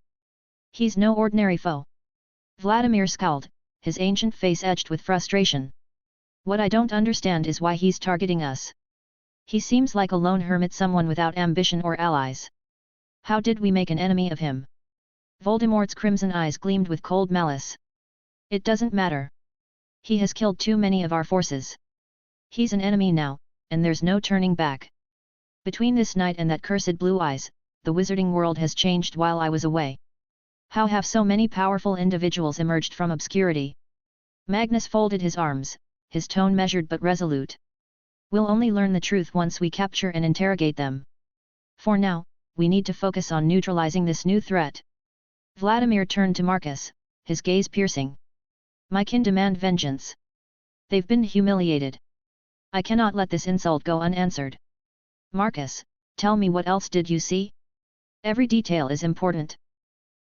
He's no ordinary foe. Vladimir scowled, his ancient face edged with frustration. What I don't understand is why he's targeting us. He seems like a lone hermit, someone without ambition or allies. How did we make an enemy of him? Voldemort's crimson eyes gleamed with cold malice. It doesn't matter. He has killed too many of our forces. He's an enemy now, and there's no turning back. Between this night and that cursed blue eyes, the wizarding world has changed while I was away. How have so many powerful individuals emerged from obscurity? Magnus folded his arms, his tone measured but resolute. We'll only learn the truth once we capture and interrogate them. For now, we need to focus on neutralizing this new threat. Vladimir turned to Marcus, his gaze piercing. My kin demand vengeance. They've been humiliated. I cannot let this insult go unanswered. Marcus, tell me, what else did you see? Every detail is important.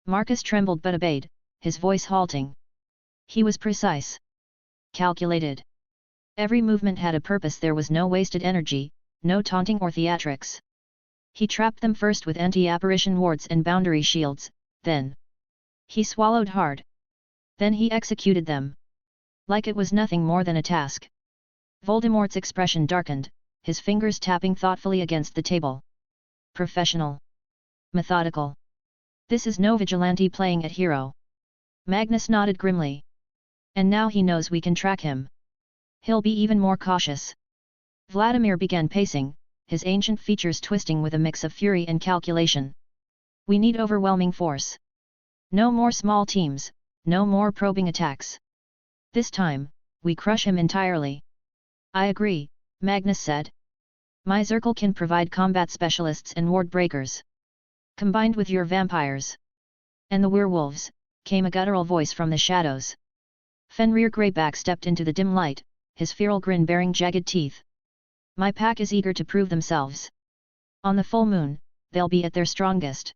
Marcus trembled but obeyed, his voice halting. He was precise. Calculated. Every movement had a purpose. There was no wasted energy, no taunting or theatrics. He trapped them first with anti-apparition wards and boundary shields, then he swallowed hard. Then he executed them. Like it was nothing more than a task. Voldemort's expression darkened, his fingers tapping thoughtfully against the table. Professional. Methodical. This is no vigilante playing at hero. Magnus nodded grimly. And now he knows we can track him. He'll be even more cautious. Vladimir began pacing, his ancient features twisting with a mix of fury and calculation. We need overwhelming force. No more small teams, no more probing attacks. This time, we crush him entirely. I agree, Magnus said. My circle can provide combat specialists and ward breakers. Combined with your vampires. And the werewolves, came a guttural voice from the shadows. Fenrir Greyback stepped into the dim light, his feral grin baring jagged teeth. My pack is eager to prove themselves. On the full moon, they'll be at their strongest.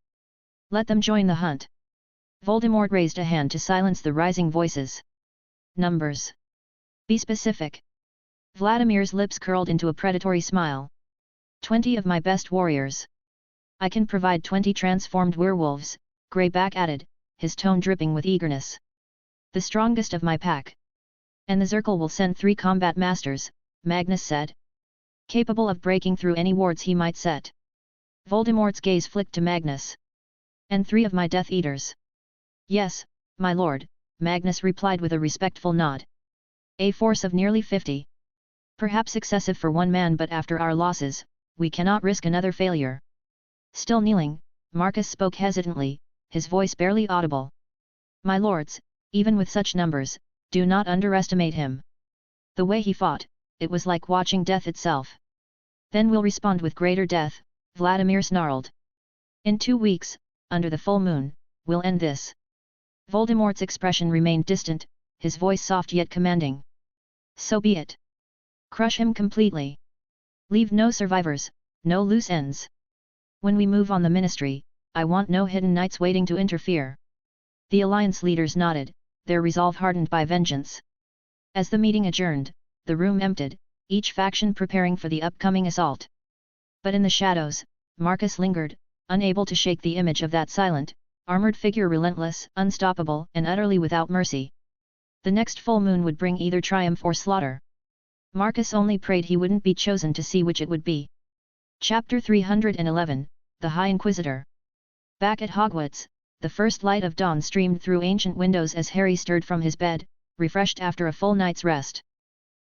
Let them join the hunt. Voldemort raised a hand to silence the rising voices. Numbers. Be specific. Vladimir's lips curled into a predatory smile. 20 of my best warriors. I can provide 20 transformed werewolves, Greyback added, his tone dripping with eagerness. The strongest of my pack. And the Zirkel will send 3 combat masters, Magnus said. Capable of breaking through any wards he might set. Voldemort's gaze flicked to Magnus. And 3 of my Death Eaters. Yes, my lord, Magnus replied with a respectful nod. A force of nearly 50. Perhaps excessive for one man, but after our losses, we cannot risk another failure. Still kneeling, Marcus spoke hesitantly, his voice barely audible. My lords, even with such numbers, do not underestimate him. The way he fought, it was like watching death itself. Then we'll respond with greater death, Vladimir snarled. In 2 weeks, under the full moon, we'll end this. Voldemort's expression remained distant, his voice soft yet commanding. So be it. Crush him completely. Leave no survivors, no loose ends. When we move on the ministry, I want no hidden knights waiting to interfere. The alliance leaders nodded, their resolve hardened by vengeance. As the meeting adjourned, the room emptied, each faction preparing for the upcoming assault. But in the shadows, Marcus lingered, unable to shake the image of that silent, armored figure, relentless, unstoppable, and utterly without mercy. The next full moon would bring either triumph or slaughter. Marcus only prayed he wouldn't be chosen to see which it would be. Chapter 311, The High Inquisitor. Back at Hogwarts, the first light of dawn streamed through ancient windows as Harry stirred from his bed, refreshed after a full night's rest.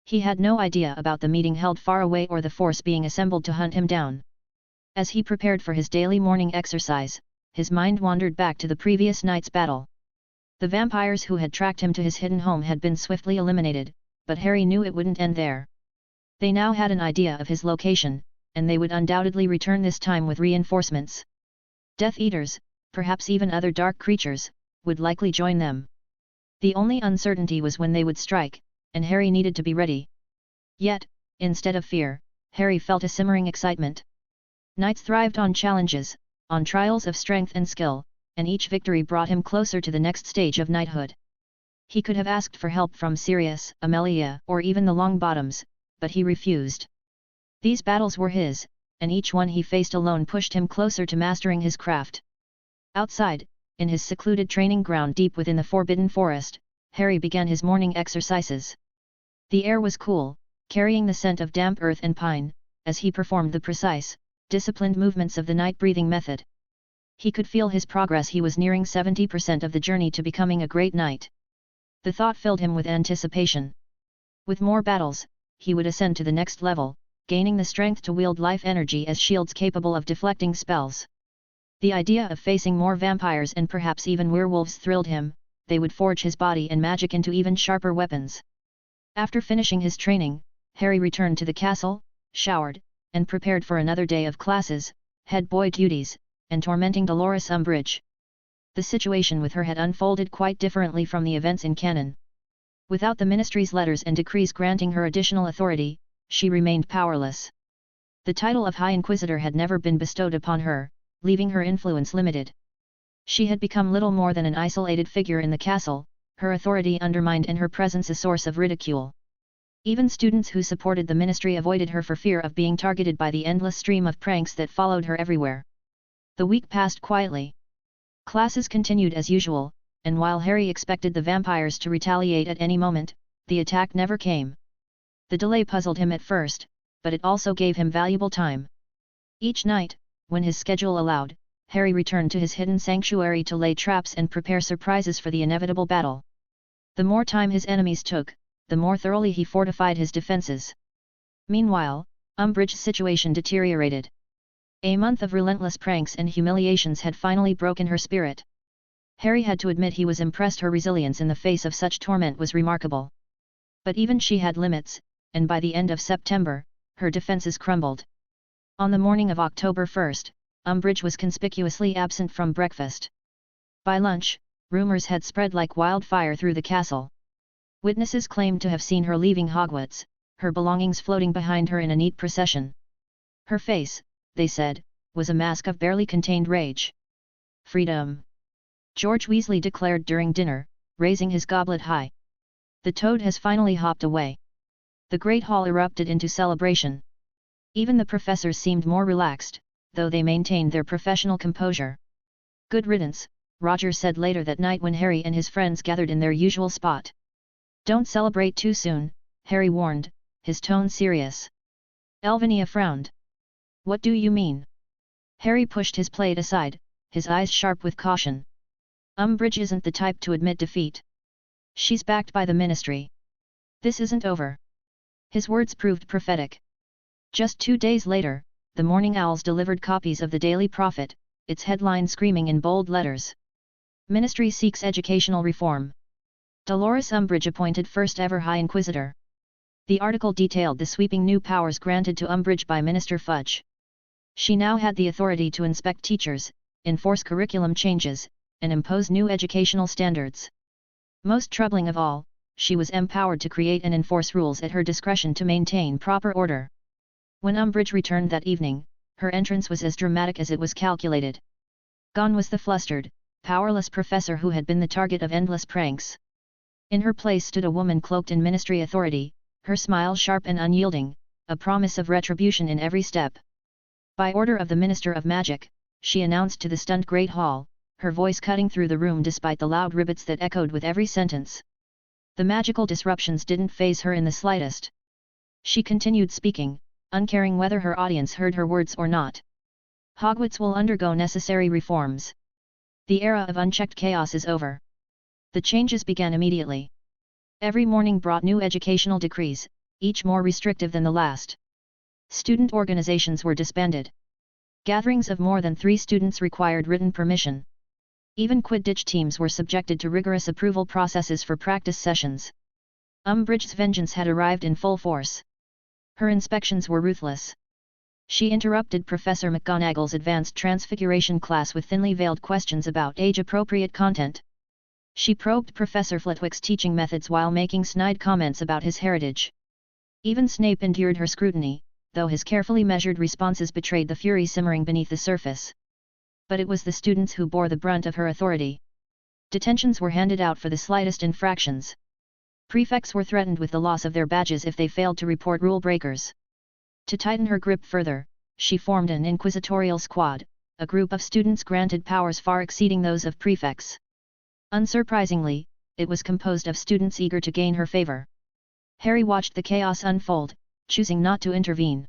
He had no idea about the meeting held far away or the force being assembled to hunt him down. As he prepared for his daily morning exercise, his mind wandered back to the previous night's battle. The vampires who had tracked him to his hidden home had been swiftly eliminated, but Harry knew it wouldn't end there. They now had an idea of his location, and they would undoubtedly return this time with reinforcements. Death Eaters, perhaps even other dark creatures, would likely join them. The only uncertainty was when they would strike, and Harry needed to be ready. Yet, instead of fear, Harry felt a simmering excitement. Knights thrived on challenges, on trials of strength and skill, and each victory brought him closer to the next stage of knighthood. He could have asked for help from Sirius, Amelia, or even the Longbottoms, but he refused. These battles were his, and each one he faced alone pushed him closer to mastering his craft. Outside, in his secluded training ground deep within the Forbidden Forest, Harry began his morning exercises. The air was cool, carrying the scent of damp earth and pine, as he performed the precise, disciplined movements of the night-breathing method. He could feel his progress. He was nearing 70% of the journey to becoming a great knight. The thought filled him with anticipation. With more battles, he would ascend to the next level, gaining the strength to wield life energy as shields capable of deflecting spells. The idea of facing more vampires and perhaps even werewolves thrilled him. They would forge his body and magic into even sharper weapons. After finishing his training, Harry returned to the castle, showered, and prepared for another day of classes, head boy duties, and tormenting Dolores Umbbridge. The situation with her had unfolded quite differently from the events in canon. Without the ministry's letters and decrees granting her additional authority, she remained powerless. The title of High Inquisitor had never been bestowed upon her, leaving her influence limited. She had become little more than an isolated figure in the castle, her authority undermined and her presence a source of ridicule. Even students who supported the ministry avoided her for fear of being targeted by the endless stream of pranks that followed her everywhere. The week passed quietly. Classes continued as usual, and while Harry expected the vampires to retaliate at any moment, the attack never came. The delay puzzled him at first, but it also gave him valuable time. Each night, when his schedule allowed, Harry returned to his hidden sanctuary to lay traps and prepare surprises for the inevitable battle. The more time his enemies took, the more thoroughly he fortified his defenses. Meanwhile, Umbbridge's situation deteriorated. A month of relentless pranks and humiliations had finally broken her spirit. Harry had to admit he was impressed. Her resilience in the face of such torment was remarkable. But even she had limits, and by the end of September, her defenses crumbled. On the morning of October 1st, Umbbridge was conspicuously absent from breakfast. By lunch, rumors had spread like wildfire through the castle. Witnesses claimed to have seen her leaving Hogwarts, her belongings floating behind her in a neat procession. Her face, they said, was a mask of barely contained rage. "Freedom!" George Weasley declared during dinner, raising his goblet high. "The toad has finally hopped away." The Great Hall erupted into celebration. Even the professors seemed more relaxed, though they maintained their professional composure. "Good riddance," Roger said later that night when Harry and his friends gathered in their usual spot. "Don't celebrate too soon," Harry warned, his tone serious. Elvinia frowned. "What do you mean?" Harry pushed his plate aside, his eyes sharp with caution. "Umbbridge isn't the type to admit defeat. She's backed by the ministry. This isn't over." His words proved prophetic. Just 2 days later, the Morning Owls delivered copies of the Daily Prophet, its headline screaming in bold letters: "Ministry seeks educational reform. Dolores Umbbridge appointed first ever High Inquisitor." The article detailed the sweeping new powers granted to Umbbridge by Minister Fudge. She now had the authority to inspect teachers, enforce curriculum changes, and impose new educational standards. Most troubling of all, she was empowered to create and enforce rules at her discretion to maintain proper order. When Umbbridge returned that evening, her entrance was as dramatic as it was calculated. Gone was the flustered, powerless professor who had been the target of endless pranks. In her place stood a woman cloaked in ministry authority, her smile sharp and unyielding, a promise of retribution in every step. By order of the Minister of Magic, she announced to the stunned Great Hall, her voice cutting through the room despite the loud rivets that echoed with every sentence. The magical disruptions didn't faze her in the slightest. She continued speaking, uncaring whether her audience heard her words or not. "Hogwarts will undergo necessary reforms. The era of unchecked chaos is over." The changes began immediately. Every morning brought new educational decrees, each more restrictive than the last. Student organizations were disbanded. Gatherings of more than 3 students required written permission. Even Quidditch teams were subjected to rigorous approval processes for practice sessions. Umbbridge's vengeance had arrived in full force. Her inspections were ruthless. She interrupted Professor McGonagall's advanced transfiguration class with thinly veiled questions about age-appropriate content. She probed Professor Flitwick's teaching methods while making snide comments about his heritage. Even Snape endured her scrutiny, though his carefully measured responses betrayed the fury simmering beneath the surface. But it was the students who bore the brunt of her authority. Detentions were handed out for the slightest infractions. Prefects were threatened with the loss of their badges if they failed to report rule breakers. To tighten her grip further, she formed an inquisitorial squad, a group of students granted powers far exceeding those of prefects. Unsurprisingly, it was composed of students eager to gain her favor. Harry watched the chaos unfold, choosing not to intervene.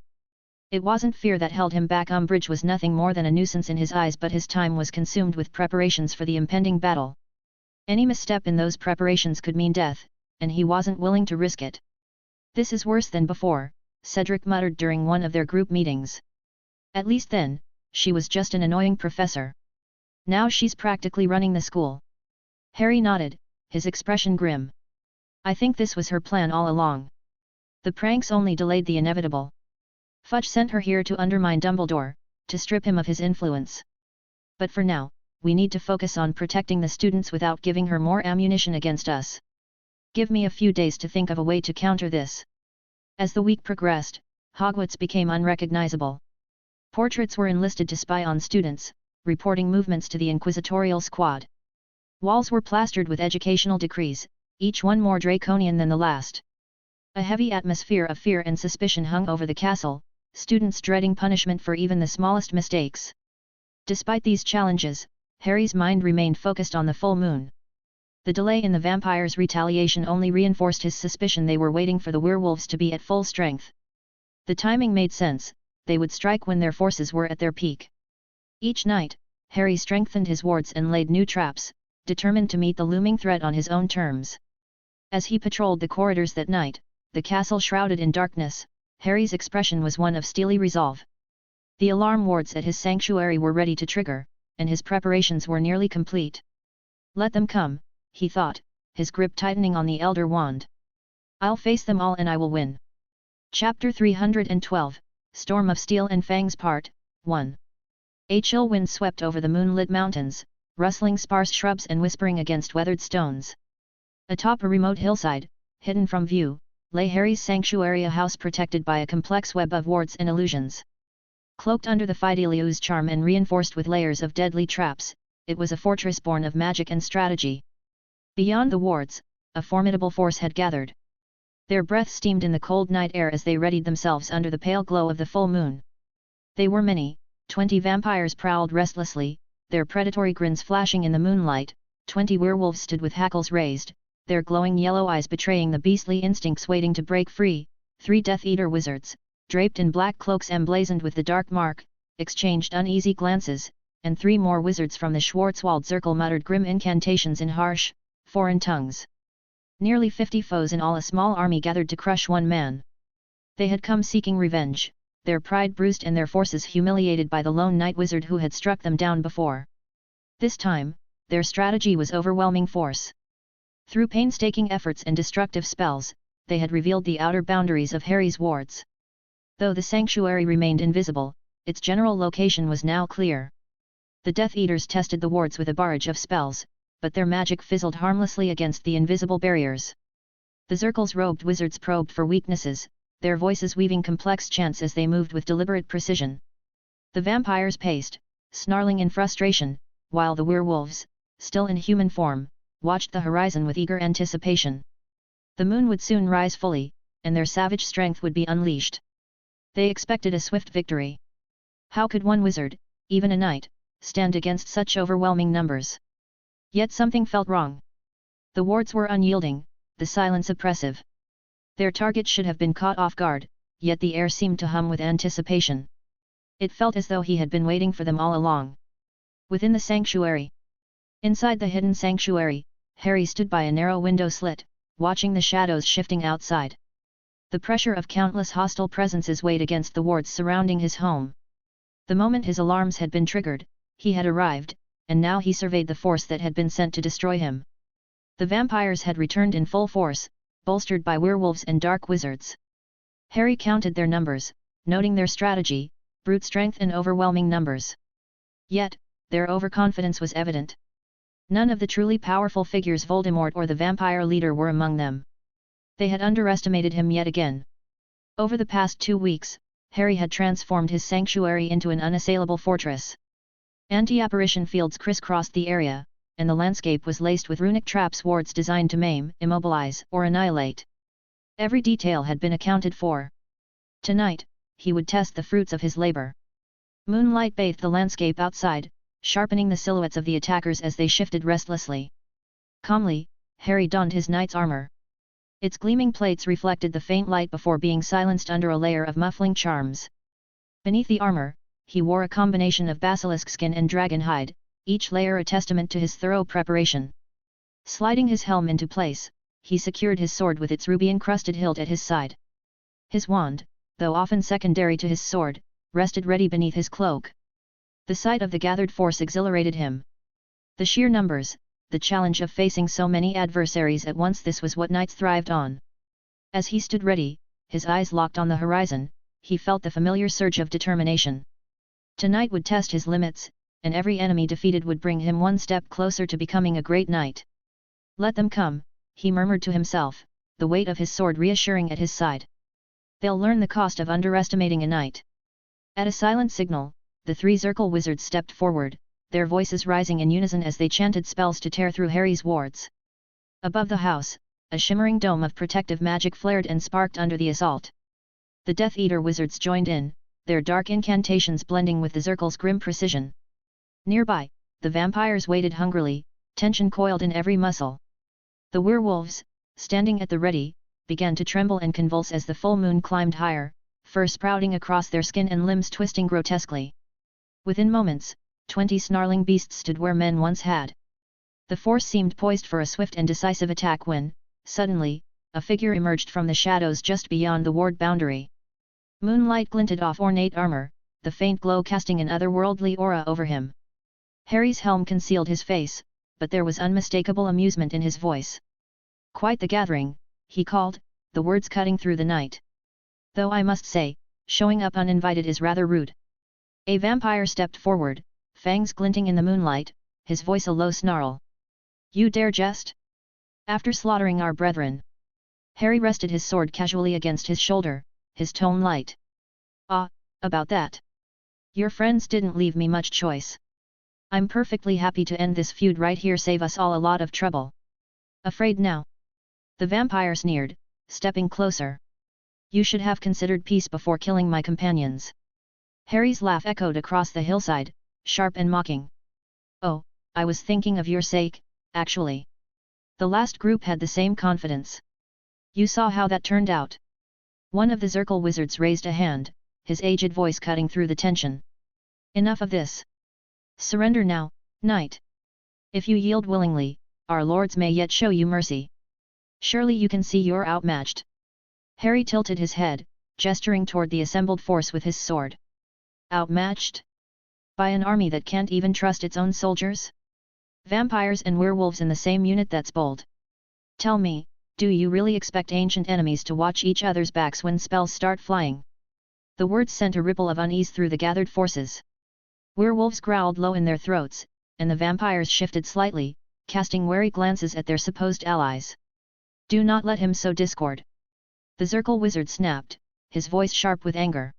It wasn't fear that held him back. Umbbridge was nothing more than a nuisance in his eyes, but his time was consumed with preparations for the impending battle. Any misstep in those preparations could mean death, and he wasn't willing to risk it. "This is worse than before," Cedric muttered during one of their group meetings. "At least then, she was just an annoying professor. Now she's practically running the school." Harry nodded, his expression grim. "I think this was her plan all along. The pranks only delayed the inevitable. Fudge sent her here to undermine Dumbledore, to strip him of his influence. But for now, we need to focus on protecting the students without giving her more ammunition against us. Give me a few days to think of a way to counter this. As the week progressed, Hogwarts became unrecognizable. Portraits were enlisted to spy on students, reporting movements to the inquisitorial squad. Walls were plastered with educational decrees, each one more draconian than the last. A heavy atmosphere of fear and suspicion hung over the castle, students dreading punishment for even the smallest mistakes. Despite these challenges, Harry's mind remained focused on the full moon. The delay in the vampires' retaliation only reinforced his suspicion they were waiting for the werewolves to be at full strength. The timing made sense, they would strike when their forces were at their peak. Each night, Harry strengthened his wards and laid new traps, determined to meet the looming threat on his own terms. As he patrolled the corridors that night, the castle shrouded in darkness, Harry's expression was one of steely resolve. The alarm wards at his sanctuary were ready to trigger, and his preparations were nearly complete. Let them come, he thought, his grip tightening on the Elder Wand. I'll face them all and I will win. Chapter 312, Storm of Steel and Fangs Part 1. A chill wind swept over the moonlit mountains, rustling sparse shrubs and whispering against weathered stones. Atop a remote hillside, hidden from view, lay Harry's sanctuary, a house protected by a complex web of wards and illusions. Cloaked under the Fidelius's charm and reinforced with layers of deadly traps, it was a fortress born of magic and strategy. Beyond the wards, a formidable force had gathered. Their breath steamed in the cold night air as they readied themselves under the pale glow of the full moon. They were many, 20 vampires prowled restlessly, their predatory grins flashing in the moonlight, 20 werewolves stood with hackles raised, their glowing yellow eyes betraying the beastly instincts waiting to break free, 3 Death Eater wizards, draped in black cloaks emblazoned with the dark mark, exchanged uneasy glances, and 3 more wizards from the Schwarzwald Circle muttered grim incantations in harsh, foreign tongues. Nearly 50 foes in all, a small army gathered to crush one man. They had come seeking revenge, their pride bruised and their forces humiliated by the lone night wizard who had struck them down before. This time, their strategy was overwhelming force. Through painstaking efforts and destructive spells, they had revealed the outer boundaries of Harry's wards. Though the sanctuary remained invisible, its general location was now clear. The Death Eaters tested the wards with a barrage of spells, but their magic fizzled harmlessly against the invisible barriers. The Zirkel's robed wizards probed for weaknesses, their voices weaving complex chants as they moved with deliberate precision. The vampires paced, snarling in frustration, while the werewolves, still in human form, watched the horizon with eager anticipation. The moon would soon rise fully, and their savage strength would be unleashed. They expected a swift victory. How could one wizard, even a knight, stand against such overwhelming numbers? Yet something felt wrong. The wards were unyielding, the silence oppressive. Their target should have been caught off guard, yet the air seemed to hum with anticipation. It felt as though he had been waiting for them all along. Within the sanctuary. Inside the hidden sanctuary, Harry stood by a narrow window slit, watching the shadows shifting outside. The pressure of countless hostile presences weighed against the wards surrounding his home. The moment his alarms had been triggered, he had arrived, and now he surveyed the force that had been sent to destroy him. The vampires had returned in full force, bolstered by werewolves and dark wizards. Harry counted their numbers, noting their strategy, brute strength and overwhelming numbers. Yet, their overconfidence was evident. None of the truly powerful figures, Voldemort or the vampire leader, were among them. They had underestimated him yet again. Over the past 2 weeks, Harry had transformed his sanctuary into an unassailable fortress. Anti-apparition fields crisscrossed the area, and the landscape was laced with runic traps, wards designed to maim, immobilize, or annihilate. Every detail had been accounted for. Tonight, he would test the fruits of his labor. Moonlight bathed the landscape outside, sharpening the silhouettes of the attackers as they shifted restlessly. Calmly, Harry donned his knight's armor. Its gleaming plates reflected the faint light before being silenced under a layer of muffling charms. Beneath the armor, he wore a combination of basilisk skin and dragon hide, each layer a testament to his thorough preparation. Sliding his helm into place, he secured his sword with its ruby-encrusted hilt at his side. His wand, though often secondary to his sword, rested ready beneath his cloak. The sight of the gathered force exhilarated him. The sheer numbers, the challenge of facing so many adversaries at once, this was what knights thrived on. As he stood ready, his eyes locked on the horizon, he felt the familiar surge of determination. Tonight would test his limits, and every enemy defeated would bring him one step closer to becoming a great knight. Let them come, he murmured to himself, the weight of his sword reassuring at his side. They'll learn the cost of underestimating a knight. At a silent signal, the three Zirkle wizards stepped forward, their voices rising in unison as they chanted spells to tear through Harry's wards. Above the house, a shimmering dome of protective magic flared and sparked under the assault. The Death Eater wizards joined in, their dark incantations blending with the Zirkle's grim precision. Nearby, the vampires waited hungrily, tension coiled in every muscle. The werewolves, standing at the ready, began to tremble and convulse as the full moon climbed higher, fur sprouting across their skin and limbs twisting grotesquely. Within moments, 20 snarling beasts stood where men once had. The force seemed poised for a swift and decisive attack when, suddenly, a figure emerged from the shadows just beyond the ward boundary. Moonlight glinted off ornate armor, the faint glow casting an otherworldly aura over him. Harry's helm concealed his face, but there was unmistakable amusement in his voice. "Quite the gathering," he called, the words cutting through the night. "Though I must say, showing up uninvited is rather rude." A vampire stepped forward, fangs glinting in the moonlight, his voice a low snarl. "You dare jest? After slaughtering our brethren?" Harry rested his sword casually against his shoulder, his tone light. "Ah, about that. Your friends didn't leave me much choice. I'm perfectly happy to end this feud right here, save us all a lot of trouble." "Afraid now?" The vampire sneered, stepping closer. "You should have considered peace before killing my companions." Harry's laugh echoed across the hillside, sharp and mocking. "Oh, I was thinking of your sake, actually." The last group had the same confidence. "You saw how that turned out." One of the Zirkle wizards raised a hand, his aged voice cutting through the tension. "Enough of this. Surrender now, knight. If you yield willingly, our lords may yet show you mercy. Surely you can see you're outmatched." Harry tilted his head, gesturing toward the assembled force with his sword. "Outmatched? By an army that can't even trust its own soldiers? Vampires and werewolves in the same unit, that's bold. Tell me, do you really expect ancient enemies to watch each other's backs when spells start flying?" The words sent a ripple of unease through the gathered forces. Werewolves growled low in their throats, and the vampires shifted slightly, casting wary glances at their supposed allies. "Do not let him sow discord." The Zirkle wizard snapped, his voice sharp with anger.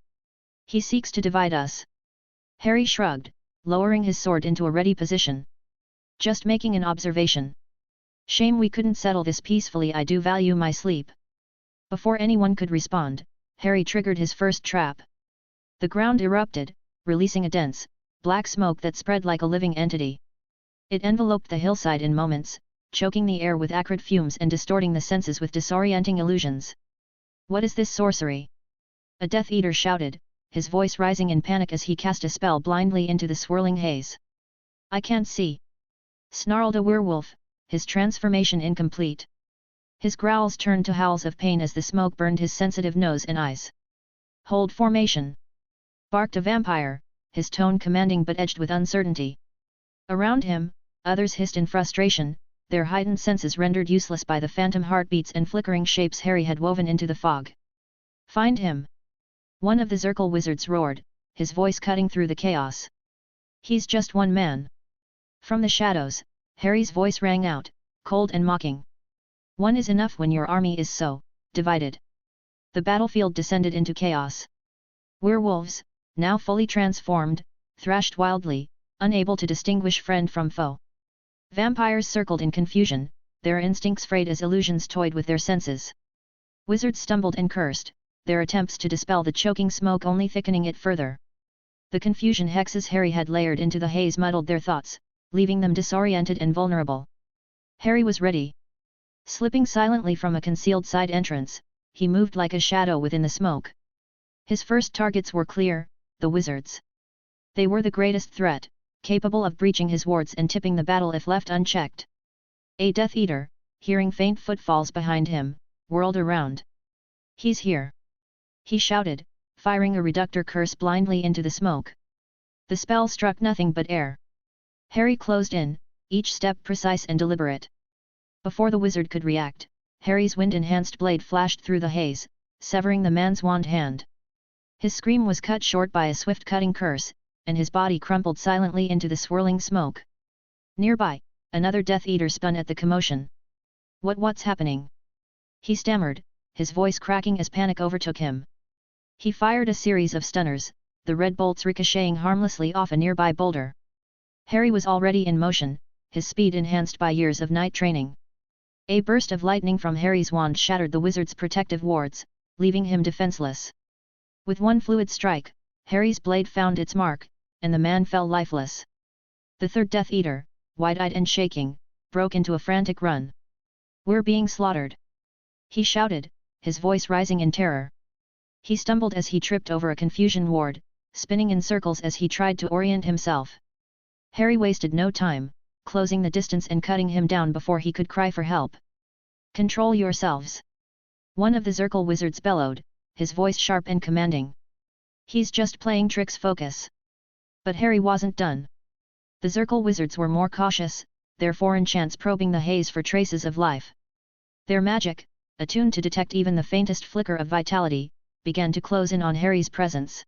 "He seeks to divide us." Harry shrugged, lowering his sword into a ready position. "Just making an observation. Shame we couldn't settle this peacefully. I do value my sleep." Before anyone could respond, Harry triggered his first trap. The ground erupted, releasing a dense, black smoke that spread like a living entity. It enveloped the hillside in moments, choking the air with acrid fumes and distorting the senses with disorienting illusions. "What is this sorcery?" a Death Eater shouted, his voice rising in panic as he cast a spell blindly into the swirling haze. "I can't see," snarled a werewolf, his transformation incomplete. His growls turned to howls of pain as the smoke burned his sensitive nose and eyes. "Hold formation!" barked a vampire, his tone commanding but edged with uncertainty. Around him, others hissed in frustration, their heightened senses rendered useless by the phantom heartbeats and flickering shapes Harry had woven into the fog. "Find him!" one of the Zirkle wizards roared, his voice cutting through the chaos. "He's just one man." From the shadows, Harry's voice rang out, cold and mocking. "One is enough when your army is so divided." The battlefield descended into chaos. Werewolves, now fully transformed, thrashed wildly, unable to distinguish friend from foe. Vampires circled in confusion, their instincts frayed as illusions toyed with their senses. Wizards stumbled and cursed, their attempts to dispel the choking smoke only thickening it further. The confusion hexes Harry had layered into the haze muddled their thoughts, leaving them disoriented and vulnerable. Harry was ready. Slipping silently from a concealed side entrance, he moved like a shadow within the smoke. His first targets were clear, the wizards. They were the greatest threat, capable of breaching his wards and tipping the battle if left unchecked. A Death Eater, hearing faint footfalls behind him, whirled around. "He's here!" he shouted, firing a reductor curse blindly into the smoke. The spell struck nothing but air. Harry closed in, each step precise and deliberate. Before the wizard could react, Harry's wind-enhanced blade flashed through the haze, severing the man's wand hand. His scream was cut short by a swift cutting curse, and his body crumpled silently into the swirling smoke. Nearby, another Death Eater spun at the commotion. What's happening?" he stammered, his voice cracking as panic overtook him. He fired a series of stunners, the red bolts ricocheting harmlessly off a nearby boulder. Harry was already in motion, his speed enhanced by years of night training. A burst of lightning from Harry's wand shattered the wizard's protective wards, leaving him defenseless. With one fluid strike, Harry's blade found its mark, and the man fell lifeless. The third Death Eater, wide-eyed and shaking, broke into a frantic run. "We're being slaughtered!" he shouted, his voice rising in terror. He stumbled as he tripped over a confusion ward, spinning in circles as he tried to orient himself. Harry wasted no time, closing the distance and cutting him down before he could cry for help. "Control yourselves!" one of the Zirkle wizards bellowed, his voice sharp and commanding. "He's just playing tricks, focus." But Harry wasn't done. The Zirkle wizards were more cautious, their foreign chants probing the haze for traces of life. Their magic, attuned to detect even the faintest flicker of vitality, began to close in on Harry's presence.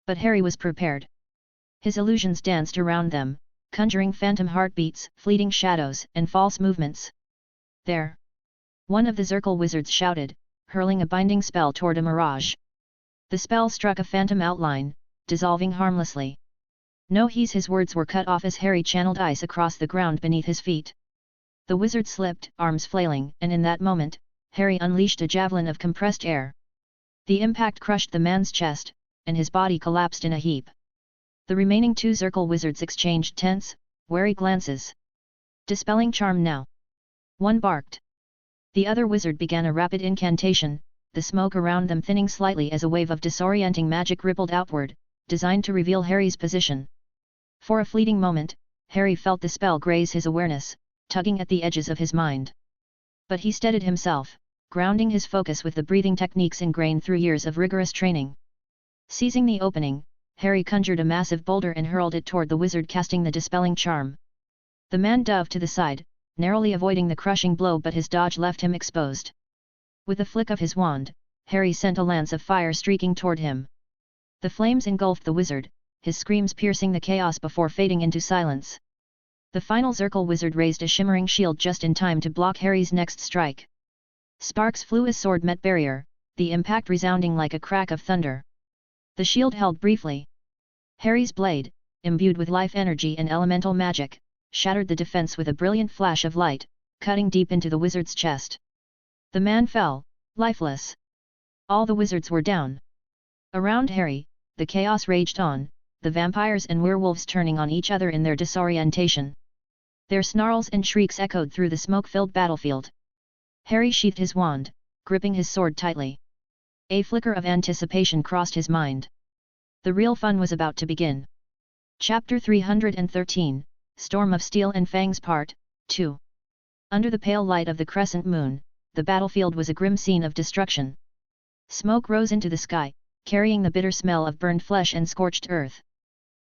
But Harry was prepared. His illusions danced around them, conjuring phantom heartbeats, fleeting shadows, and false movements. "There!" one of the Zirkle wizards shouted, hurling a binding spell toward a mirage. The spell struck a phantom outline, dissolving harmlessly. "No, his words were cut off as Harry channeled ice across the ground beneath his feet. The wizard slipped, arms flailing, and in that moment, Harry unleashed a javelin of compressed air. The impact crushed the man's chest, and his body collapsed in a heap. The remaining two Zirkle wizards exchanged tense, wary glances. "Dispelling charm now!" one barked. The other wizard began a rapid incantation, the smoke around them thinning slightly as a wave of disorienting magic rippled outward, designed to reveal Harry's position. For a fleeting moment, Harry felt the spell graze his awareness, tugging at the edges of his mind. But he steadied himself, grounding his focus with the breathing techniques ingrained through years of rigorous training. Seizing the opening, Harry conjured a massive boulder and hurled it toward the wizard casting the dispelling charm. The man dove to the side, narrowly avoiding the crushing blow, but his dodge left him exposed. With a flick of his wand, Harry sent a lance of fire streaking toward him. The flames engulfed the wizard, his screams piercing the chaos before fading into silence. The final Zirkle wizard raised a shimmering shield just in time to block Harry's next strike. Sparks flew as sword met barrier, the impact resounding like a crack of thunder. The shield held briefly. Harry's blade, imbued with life energy and elemental magic, shattered the defense with a brilliant flash of light, cutting deep into the wizard's chest. The man fell, lifeless. All the wizards were down. Around Harry, the chaos raged on, the vampires and werewolves turning on each other in their disorientation. Their snarls and shrieks echoed through the smoke-filled battlefield. Harry sheathed his wand, gripping his sword tightly. A flicker of anticipation crossed his mind. The real fun was about to begin. Chapter 313, Storm of Steel and Fangs Part 2. Under the pale light of the crescent moon, the battlefield was a grim scene of destruction. Smoke rose into the sky, carrying the bitter smell of burned flesh and scorched earth.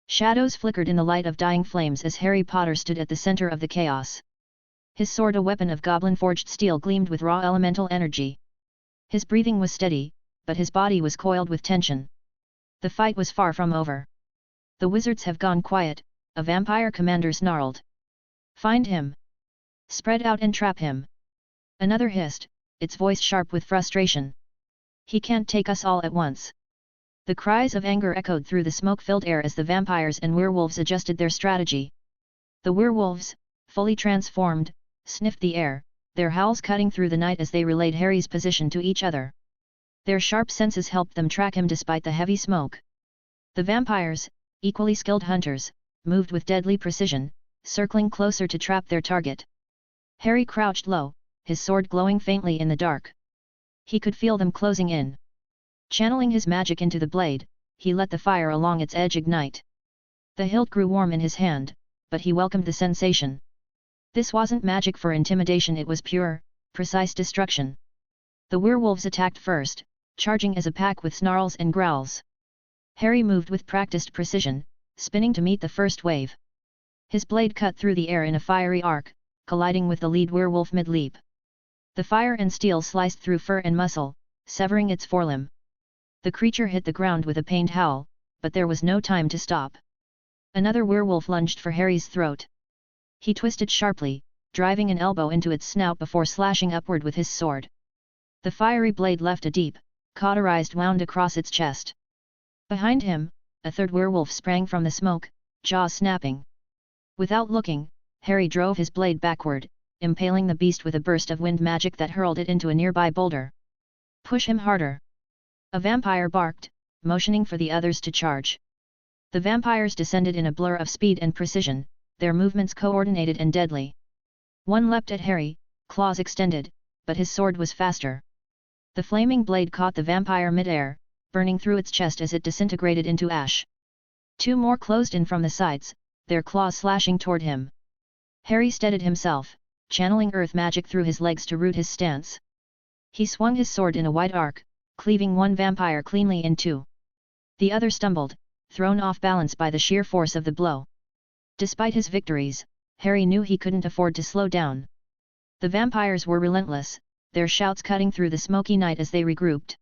Shadows flickered in the light of dying flames as Harry Potter stood at the center of the chaos. His sword, a weapon of goblin-forged steel, gleamed with raw elemental energy. His breathing was steady, but his body was coiled with tension. The fight was far from over. "The wizards have gone quiet," a vampire commander snarled. "Find him! Spread out and trap him!" Another hissed, its voice sharp with frustration. "He can't take us all at once." The cries of anger echoed through the smoke-filled air as the vampires and werewolves adjusted their strategy. The werewolves, fully transformed, sniffed the air, their howls cutting through the night as they relayed Harry's position to each other. Their sharp senses helped them track him despite the heavy smoke. The vampires, equally skilled hunters, moved with deadly precision, circling closer to trap their target. Harry crouched low, his sword glowing faintly in the dark. He could feel them closing in. Channeling his magic into the blade, he let the fire along its edge ignite. The hilt grew warm in his hand, but he welcomed the sensation. This wasn't magic for intimidation, it was pure, precise destruction. The werewolves attacked first, charging as a pack with snarls and growls. Harry moved with practiced precision, spinning to meet the first wave. His blade cut through the air in a fiery arc, colliding with the lead werewolf mid-leap. The fire and steel sliced through fur and muscle, severing its forelimb. The creature hit the ground with a pained howl, but there was no time to stop. Another werewolf lunged for Harry's throat. He twisted sharply, driving an elbow into its snout before slashing upward with his sword. The fiery blade left a deep, cauterized wound across its chest. Behind him, a third werewolf sprang from the smoke, jaws snapping. Without looking, Harry drove his blade backward, impaling the beast with a burst of wind magic that hurled it into a nearby boulder. Push him harder! A vampire barked, motioning for the others to charge. The vampires descended in a blur of speed and precision, their movements coordinated and deadly. One leapt at Harry, claws extended, but his sword was faster. The flaming blade caught the vampire mid-air, burning through its chest as it disintegrated into ash. Two more closed in from the sides, their claws slashing toward him. Harry steadied himself, channeling earth magic through his legs to root his stance. He swung his sword in a wide arc, cleaving one vampire cleanly in two. The other stumbled, thrown off balance by the sheer force of the blow. Despite his victories, Harry knew he couldn't afford to slow down. The vampires were relentless, their shouts cutting through the smoky night as they regrouped.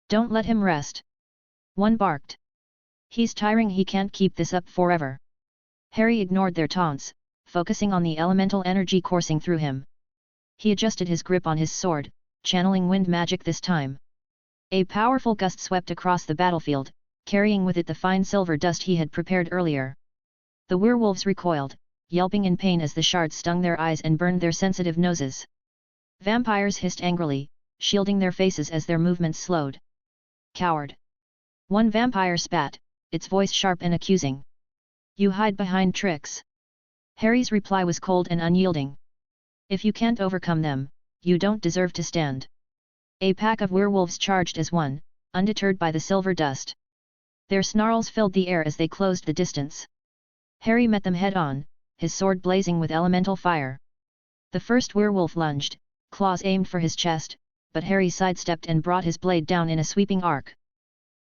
"Don't let him rest!" one barked. "He's tiring, he can't keep this up forever." Harry ignored their taunts, focusing on the elemental energy coursing through him. He adjusted his grip on his sword, channeling wind magic this time. A powerful gust swept across the battlefield, carrying with it the fine silver dust he had prepared earlier. The werewolves recoiled, yelping in pain as the shards stung their eyes and burned their sensitive noses. Vampires hissed angrily, shielding their faces as their movements slowed. "Coward!" one vampire spat, its voice sharp and accusing. "You hide behind tricks." Harry's reply was cold and unyielding. "If you can't overcome them, you don't deserve to stand." A pack of werewolves charged as one, undeterred by the silver dust. Their snarls filled the air as they closed the distance. Harry met them head-on, his sword blazing with elemental fire. The first werewolf lunged, claws aimed for his chest, but Harry sidestepped and brought his blade down in a sweeping arc.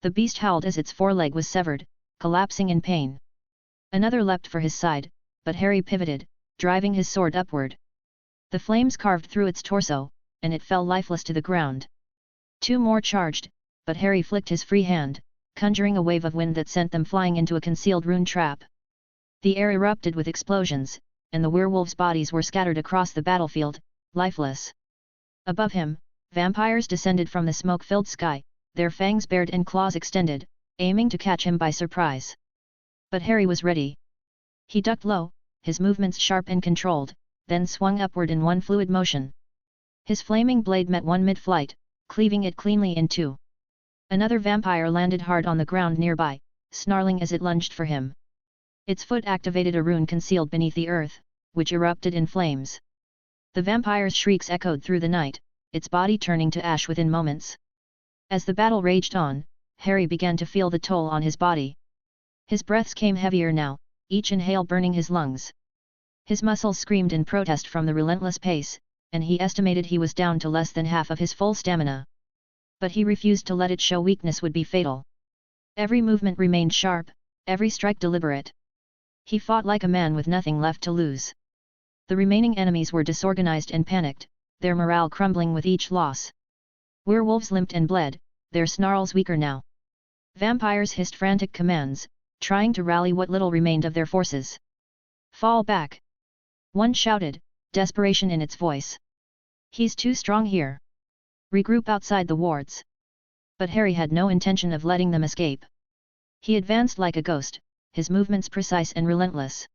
The beast howled as its foreleg was severed, collapsing in pain. Another leapt for his side, but Harry pivoted, driving his sword upward. The flames carved through its torso, and it fell lifeless to the ground. Two more charged, but Harry flicked his free hand, conjuring a wave of wind that sent them flying into a concealed rune trap. The air erupted with explosions, and the werewolves' bodies were scattered across the battlefield, lifeless. Above him, vampires descended from the smoke-filled sky, their fangs bared and claws extended, aiming to catch him by surprise. But Harry was ready. He ducked low, his movements sharp and controlled, then swung upward in one fluid motion. His flaming blade met one mid-flight, cleaving it cleanly in two. Another vampire landed hard on the ground nearby, snarling as it lunged for him. Its foot activated a rune concealed beneath the earth, which erupted in flames. The vampire's shrieks echoed through the night, its body turning to ash within moments. As the battle raged on, Harry began to feel the toll on his body. His breaths came heavier now, each inhale burning his lungs. His muscles screamed in protest from the relentless pace, and he estimated he was down to less than half of his full stamina. But he refused to let it show weakness would be fatal. Every movement remained sharp, every strike deliberate. He fought like a man with nothing left to lose. The remaining enemies were disorganized and panicked, their morale crumbling with each loss. Werewolves limped and bled, their snarls weaker now. Vampires hissed frantic commands, trying to rally what little remained of their forces. "Fall back!" one shouted, desperation in its voice. "He's too strong here. Regroup outside the wards." But Harry had no intention of letting them escape. He advanced like a ghost, his movements precise and relentless.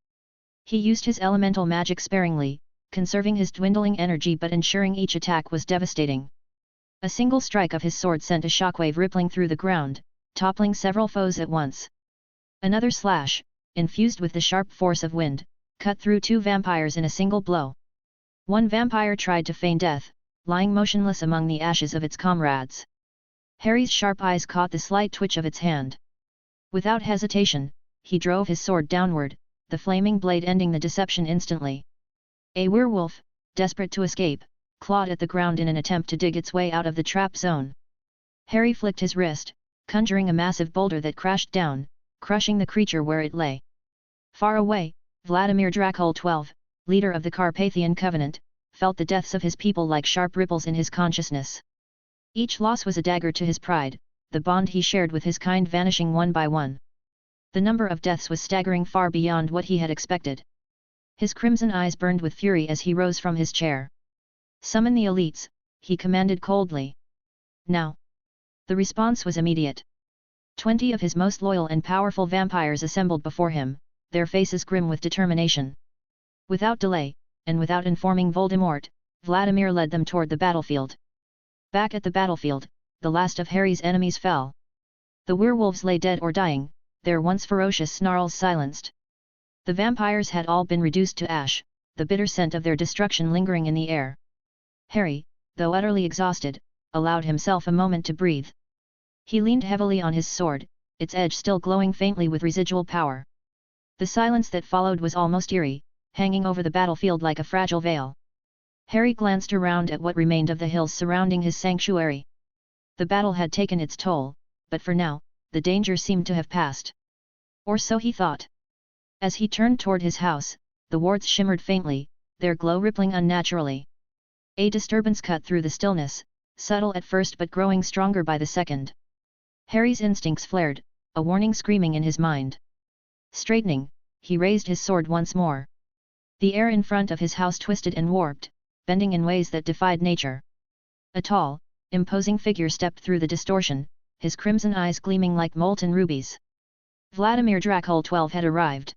He used his elemental magic sparingly, conserving his dwindling energy but ensuring each attack was devastating. A single strike of his sword sent a shockwave rippling through the ground, toppling several foes at once. Another slash, infused with the sharp force of wind, cut through two vampires in a single blow. One vampire tried to feign death, lying motionless among the ashes of its comrades. Harry's sharp eyes caught the slight twitch of its hand. Without hesitation, he drove his sword downward, the flaming blade ending the deception instantly. A werewolf, desperate to escape, clawed at the ground in an attempt to dig its way out of the trap zone. Harry flicked his wrist, conjuring a massive boulder that crashed down, crushing the creature where it lay. Far away, Vladimir Dracul XII, leader of the Carpathian Covenant, felt the deaths of his people like sharp ripples in his consciousness. Each loss was a dagger to his pride, the bond he shared with his kind vanishing one by one. The number of deaths was staggering far beyond what he had expected. His crimson eyes burned with fury as he rose from his chair. "Summon the elites," he commanded coldly. "Now!" The response was immediate. 20 of his most loyal and powerful vampires assembled before him, their faces grim with determination. Without delay, and without informing Voldemort, Vladimir led them toward the battlefield. Back at the battlefield, the last of Harry's enemies fell. The werewolves lay dead or dying, their once ferocious snarls silenced. The vampires had all been reduced to ash, the bitter scent of their destruction lingering in the air. Harry, though utterly exhausted, allowed himself a moment to breathe. He leaned heavily on his sword, its edge still glowing faintly with residual power. The silence that followed was almost eerie, hanging over the battlefield like a fragile veil. Harry glanced around at what remained of the hills surrounding his sanctuary. The battle had taken its toll, but for now, the danger seemed to have passed. Or so he thought. As he turned toward his house, the wards shimmered faintly, their glow rippling unnaturally. A disturbance cut through the stillness, subtle at first but growing stronger by the second. Harry's instincts flared, a warning screaming in his mind. Straightening, he raised his sword once more. The air in front of his house twisted and warped, bending in ways that defied nature. A tall, imposing figure stepped through the distortion, his crimson eyes gleaming like molten rubies. Vladimir Dracul 12 had arrived.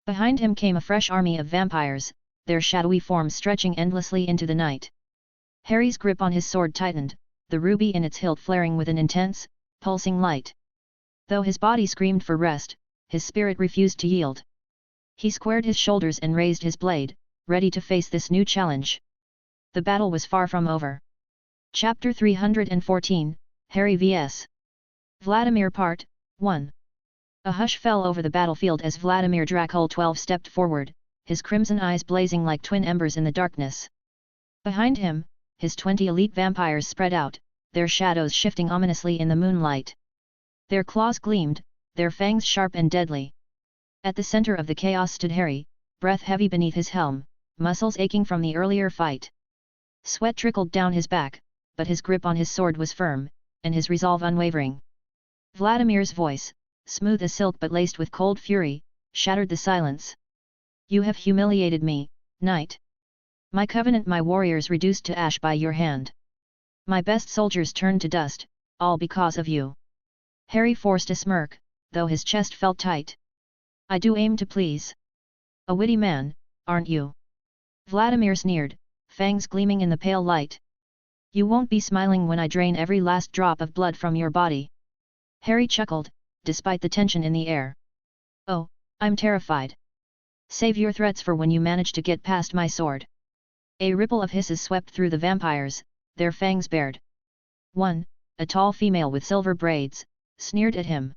Behind him came a fresh army of vampires, their shadowy forms stretching endlessly into the night. Harry's grip on his sword tightened, the ruby in its hilt flaring with an intense, pulsing light. Though his body screamed for rest, his spirit refused to yield. He squared his shoulders and raised his blade, ready to face this new challenge. The battle was far from over. Chapter 314, Harry vs. Vladimir Part 1. A hush fell over the battlefield as Vladimir Dracul 12 stepped forward, his crimson eyes blazing like twin embers in the darkness. Behind him, his 20 elite vampires spread out, their shadows shifting ominously in the moonlight. Their claws gleamed, their fangs sharp and deadly. At the center of the chaos stood Harry, breath heavy beneath his helm, muscles aching from the earlier fight. Sweat trickled down his back, but his grip on his sword was firm, and his resolve unwavering. Vladimir's voice, smooth as silk but laced with cold fury, shattered the silence. "You have humiliated me, knight. My covenant, my warriors reduced to ash by your hand. My best soldiers turned to dust, all because of you." Harry forced a smirk, though his chest felt tight. "I do aim to please. A witty man, aren't you?" Vladimir sneered, fangs gleaming in the pale light. "You won't be smiling when I drain every last drop of blood from your body." Harry chuckled, despite the tension in the air. "Oh, I'm terrified. Save your threats for when you manage to get past my sword." A ripple of hisses swept through the vampires, their fangs bared. One, a tall female with silver braids, sneered at him.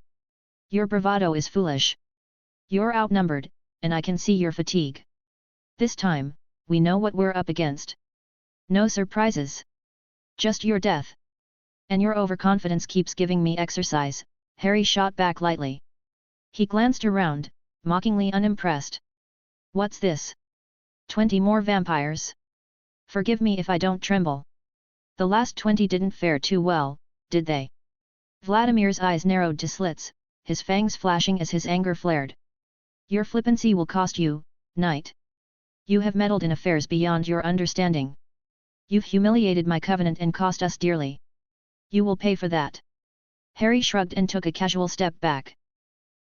"Your bravado is foolish. You're outnumbered, and I can see your fatigue. This time, we know what we're up against. No surprises. Just your death. And your overconfidence keeps giving me exercise," Harry shot back lightly. He glanced around, mockingly unimpressed. "What's this? 20 more vampires? Forgive me if I don't tremble. The last 20 didn't fare too well, did they?" Vladimir's eyes narrowed to slits, his fangs flashing as his anger flared. "Your flippancy will cost you, knight. You have meddled in affairs beyond your understanding. You've humiliated my covenant and cost us dearly. You will pay for that." Harry shrugged and took a casual step back.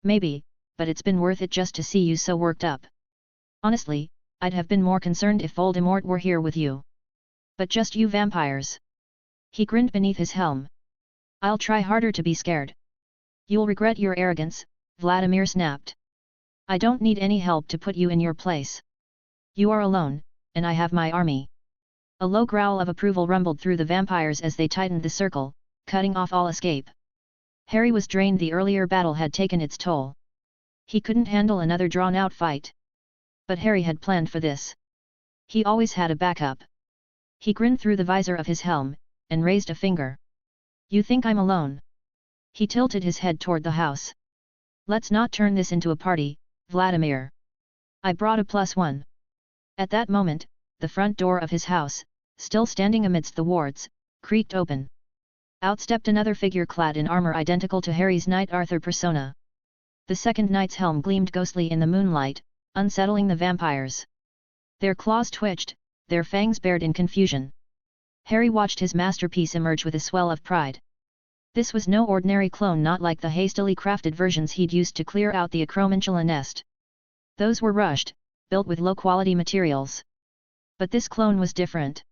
"Maybe, but it's been worth it just to see you so worked up. Honestly, I'd have been more concerned if Voldemort were here with you. But just you vampires." He grinned beneath his helm. "I'll try harder to be scared." "You'll regret your arrogance," Vladimir snapped. "I don't need any help to put you in your place. You are alone, and I have my army." A low growl of approval rumbled through the vampires as they tightened the circle, cutting off all escape. Harry was drained. The earlier battle had taken its toll. He couldn't handle another drawn-out fight. But Harry had planned for this. He always had a backup. He grinned through the visor of his helm, and raised a finger. "You think I'm alone?" He tilted his head toward the house. "Let's not turn this into a party, Vladimir. I brought a +1. At that moment, the front door of his house, still standing amidst the wards, creaked open. Out stepped another figure clad in armor identical to Harry's Knight Arthur persona. The second knight's helm gleamed ghostly in the moonlight, unsettling the vampires. Their claws twitched, their fangs bared in confusion. Harry watched his masterpiece emerge with a swell of pride. This was no ordinary clone, not like the hastily crafted versions he'd used to clear out the acromantula nest. Those were rushed, built with low-quality materials. But this clone was different.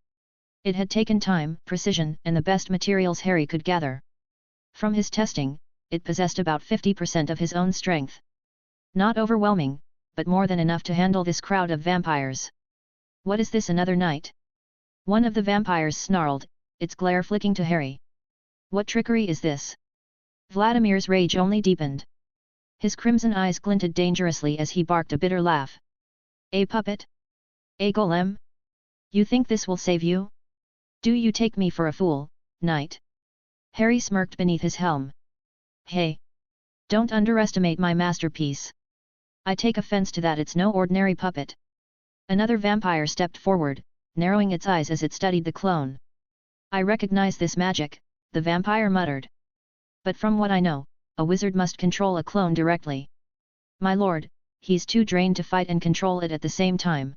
It had taken time, precision, and the best materials Harry could gather. From his testing, it possessed about 50% of his own strength. Not overwhelming, but more than enough to handle this crowd of vampires. "What is this, another night?" One of the vampires snarled, its glare flicking to Harry. "What trickery is this?" Vladimir's rage only deepened. His crimson eyes glinted dangerously as he barked a bitter laugh. "A puppet? A golem? You think this will save you? Do you take me for a fool, knight?" Harry smirked beneath his helm. "Hey! Don't underestimate my masterpiece. I take offense to that. It's no ordinary puppet." Another vampire stepped forward, narrowing its eyes as it studied the clone. "I recognize this magic," the vampire muttered. "But from what I know, a wizard must control a clone directly. My lord, he's too drained to fight and control it at the same time.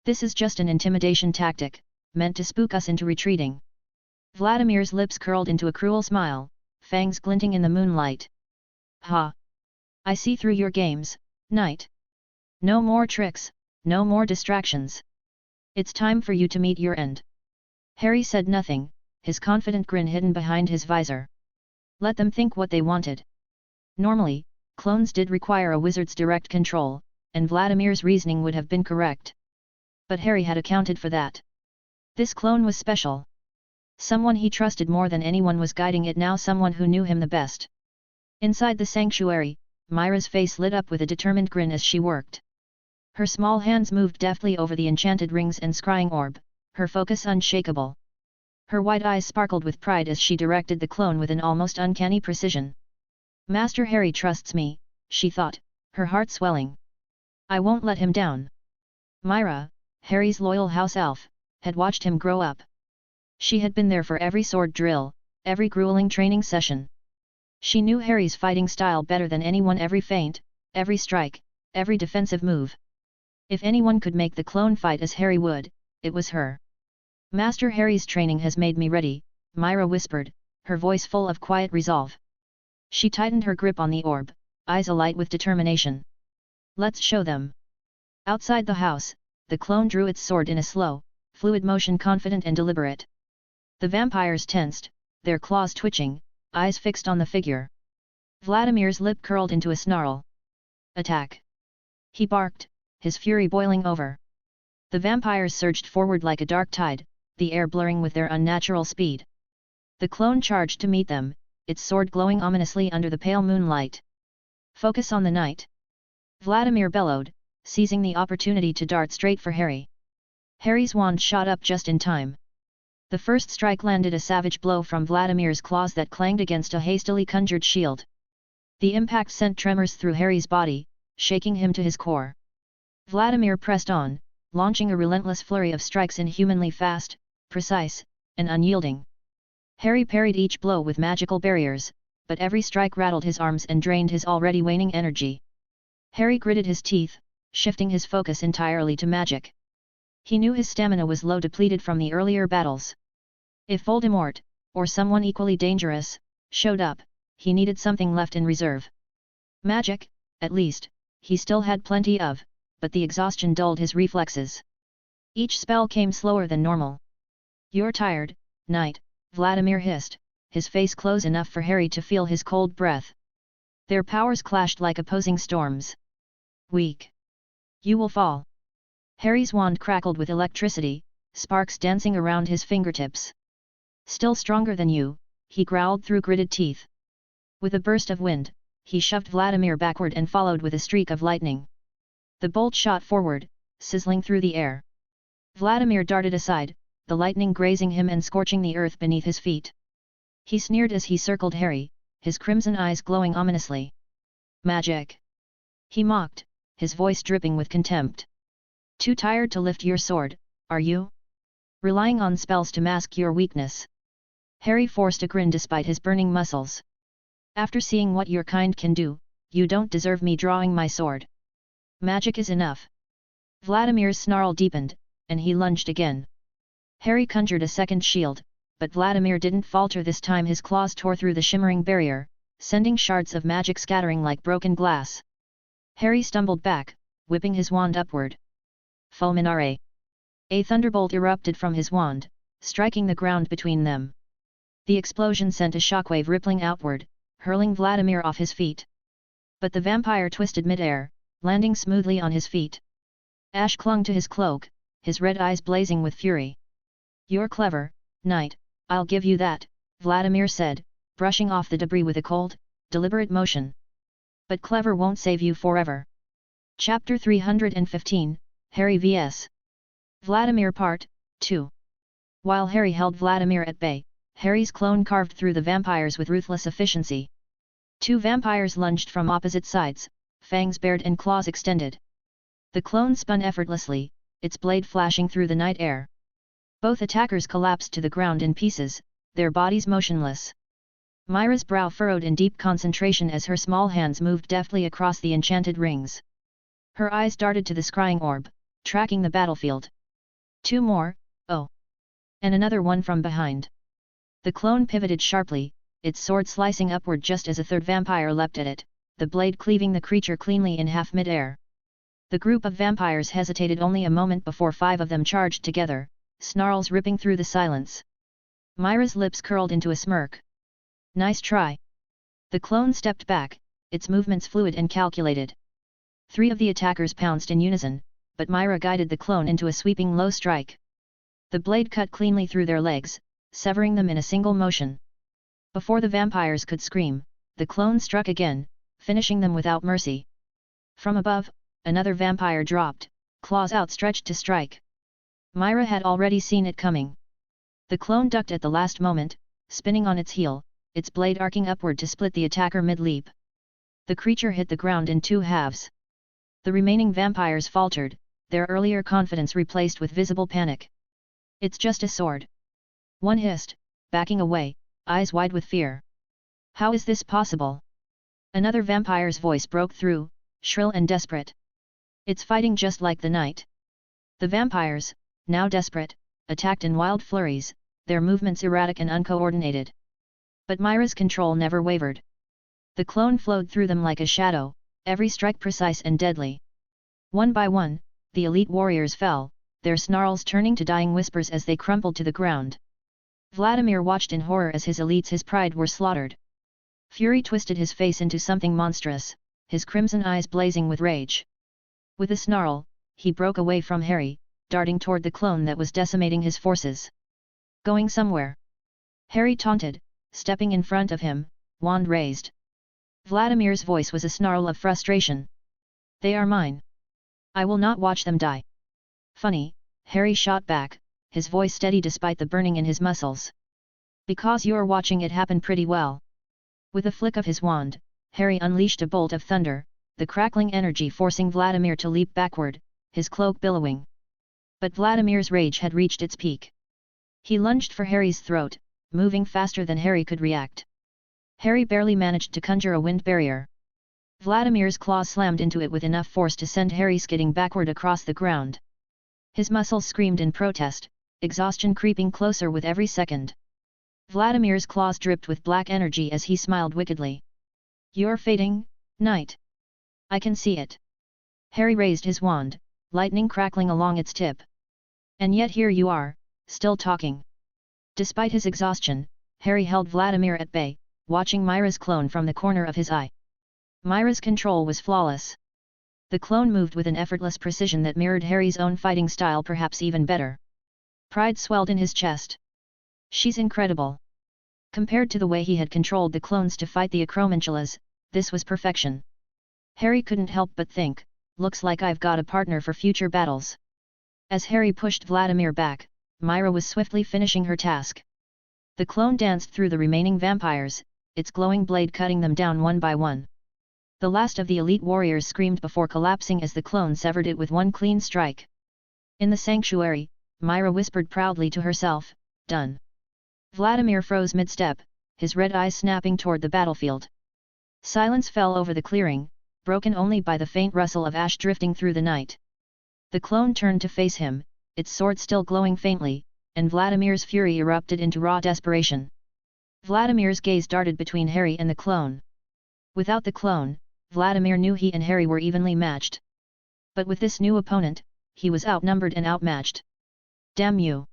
This is just an intimidation tactic, meant to spook us into retreating." Vladimir's lips curled into a cruel smile, fangs glinting in the moonlight. "Ha! I see through your games, knight. No more tricks, no more distractions. It's time for you to meet your end." Harry said nothing, his confident grin hidden behind his visor. Let them think what they wanted. Normally, clones did require a wizard's direct control, and Vladimir's reasoning would have been correct. But Harry had accounted for that. This clone was special. Someone he trusted more than anyone was guiding it now, someone who knew him the best. Inside the sanctuary, Myra's face lit up with a determined grin as she worked. Her small hands moved deftly over the enchanted rings and scrying orb, her focus unshakable. Her wide eyes sparkled with pride as she directed the clone with an almost uncanny precision. "Master Harry trusts me," she thought, her heart swelling. "I won't let him down." Myra, Harry's loyal house elf, had watched him grow up. She had been there for every sword drill, every grueling training session. She knew Harry's fighting style better than anyone, every feint, every strike, every defensive move. If anyone could make the clone fight as Harry would, it was her. "Master Harry's training has made me ready," Myra whispered, her voice full of quiet resolve. She tightened her grip on the orb, eyes alight with determination. "Let's show them." Outside the house, the clone drew its sword in a slow, fluid motion, confident and deliberate. The vampires tensed, their claws twitching, eyes fixed on the figure. Vladimir's lip curled into a snarl. "Attack!" he barked, his fury boiling over. The vampires surged forward like a dark tide, the air blurring with their unnatural speed. The clone charged to meet them, its sword glowing ominously under the pale moonlight. "Focus on the knight!" Vladimir bellowed, seizing the opportunity to dart straight for Harry. Harry's wand shot up just in time. The first strike landed a savage blow from Vladimir's claws that clanged against a hastily conjured shield. The impact sent tremors through Harry's body, shaking him to his core. Vladimir pressed on, launching a relentless flurry of strikes, inhumanly fast, precise, and unyielding. Harry parried each blow with magical barriers, but every strike rattled his arms and drained his already waning energy. Harry gritted his teeth, shifting his focus entirely to magic. He knew his stamina was low, depleted from the earlier battles. If Voldemort, or someone equally dangerous, showed up, he needed something left in reserve. Magic, at least, he still had plenty of, but the exhaustion dulled his reflexes. Each spell came slower than normal. "You're tired, knight," Vladimir hissed, his face close enough for Harry to feel his cold breath. Their powers clashed like opposing storms. "Weak. You will fall." Harry's wand crackled with electricity, sparks dancing around his fingertips. "Still stronger than you," he growled through gritted teeth. With a burst of wind, he shoved Vladimir backward and followed with a streak of lightning. The bolt shot forward, sizzling through the air. Vladimir darted aside, the lightning grazing him and scorching the earth beneath his feet. He sneered as he circled Harry, his crimson eyes glowing ominously. "Magic!" he mocked, his voice dripping with contempt. "Too tired to lift your sword, are you? Relying on spells to mask your weakness?" Harry forced a grin despite his burning muscles. "After seeing what your kind can do, you don't deserve me drawing my sword. Magic is enough. Vladimir's snarl deepened, and he lunged again. Harry conjured a second shield, but Vladimir didn't falter this time. His claws tore through the shimmering barrier, sending shards of magic scattering like broken glass. Harry stumbled back, whipping his wand upward. Fulminare! A thunderbolt erupted from his wand, striking the ground between them. The explosion sent a shockwave rippling outward, hurling Vladimir off his feet. But the vampire twisted mid-air, landing smoothly on his feet. Ash clung to his cloak, his red eyes blazing with fury. "You're clever, knight, I'll give you that," Vladimir said, brushing off the debris with a cold, deliberate motion. "But clever won't save you forever." Chapter 315, Harry vs. Vladimir Part 2. While Harry held Vladimir at bay, Harry's clone carved through the vampires with ruthless efficiency. Two vampires lunged from opposite sides, fangs bared and claws extended. The clone spun effortlessly, its blade flashing through the night air. Both attackers collapsed to the ground in pieces, their bodies motionless. Myra's brow furrowed in deep concentration as her small hands moved deftly across the enchanted rings. Her eyes darted to the scrying orb, tracking the battlefield. "Two more, oh! And another one from behind." The clone pivoted sharply, its sword slicing upward just as a third vampire leapt at it, the blade cleaving the creature cleanly in half mid-air. The group of vampires hesitated only a moment before 5 of them charged together, snarls ripping through the silence. Myra's lips curled into a smirk. "Nice try." The clone stepped back, its movements fluid and calculated. 3 of the attackers pounced in unison, but Myra guided the clone into a sweeping low strike. The blade cut cleanly through their legs, severing them in a single motion. Before the vampires could scream, the clone struck again, finishing them without mercy. From above, another vampire dropped, claws outstretched to strike. Myra had already seen it coming. The clone ducked at the last moment, spinning on its heel, its blade arcing upward to split the attacker mid-leap. The creature hit the ground in 2 halves. The remaining vampires faltered, their earlier confidence replaced with visible panic. "It's just a sword." One hissed, backing away, eyes wide with fear. "How is this possible?" Another vampire's voice broke through, shrill and desperate. "It's fighting just like the night." The vampires, now desperate, attacked in wild flurries, their movements erratic and uncoordinated. But Myra's control never wavered. The clone flowed through them like a shadow, every strike precise and deadly. One by one, the elite warriors fell, their snarls turning to dying whispers as they crumpled to the ground. Vladimir watched in horror as his elites, his pride, were slaughtered. Fury twisted his face into something monstrous, his crimson eyes blazing with rage. With a snarl, he broke away from Harry, darting toward the clone that was decimating his forces. "Going somewhere?" Harry taunted, stepping in front of him, wand raised. Vladimir's voice was a snarl of frustration. "They are mine. I will not watch them die." "Funny," Harry shot back, his voice steady despite the burning in his muscles. "Because you're watching it happen pretty well." With a flick of his wand, Harry unleashed a bolt of thunder, the crackling energy forcing Vladimir to leap backward, his cloak billowing. But Vladimir's rage had reached its peak. He lunged for Harry's throat, moving faster than Harry could react. Harry barely managed to conjure a wind barrier. Vladimir's claws slammed into it with enough force to send Harry skidding backward across the ground. His muscles screamed in protest, exhaustion creeping closer with every second. Vladimir's claws dripped with black energy as he smiled wickedly. "You're fading, knight. I can see it." Harry raised his wand, lightning crackling along its tip. "And yet here you are, still talking." Despite his exhaustion, Harry held Vladimir at bay, watching Myra's clone from the corner of his eye. Myra's control was flawless. The clone moved with an effortless precision that mirrored Harry's own fighting style, perhaps even better. Pride swelled in his chest. "She's incredible." Compared to the way he had controlled the clones to fight the Acromantulas, this was perfection. Harry couldn't help but think, "Looks like I've got a partner for future battles." As Harry pushed Vladimir back, Myra was swiftly finishing her task. The clone danced through the remaining vampires, its glowing blade cutting them down one by one. The last of the elite warriors screamed before collapsing as the clone severed it with one clean strike. In the sanctuary, Myra whispered proudly to herself, "Done." Vladimir froze mid-step, his red eyes snapping toward the battlefield. Silence fell over the clearing, broken only by the faint rustle of ash drifting through the night. The clone turned to face him, its sword still glowing faintly, and Vladimir's fury erupted into raw desperation. Vladimir's gaze darted between Harry and the clone. Without the clone, Vladimir knew he and Harry were evenly matched. But with this new opponent, he was outnumbered and outmatched. "Damn you!"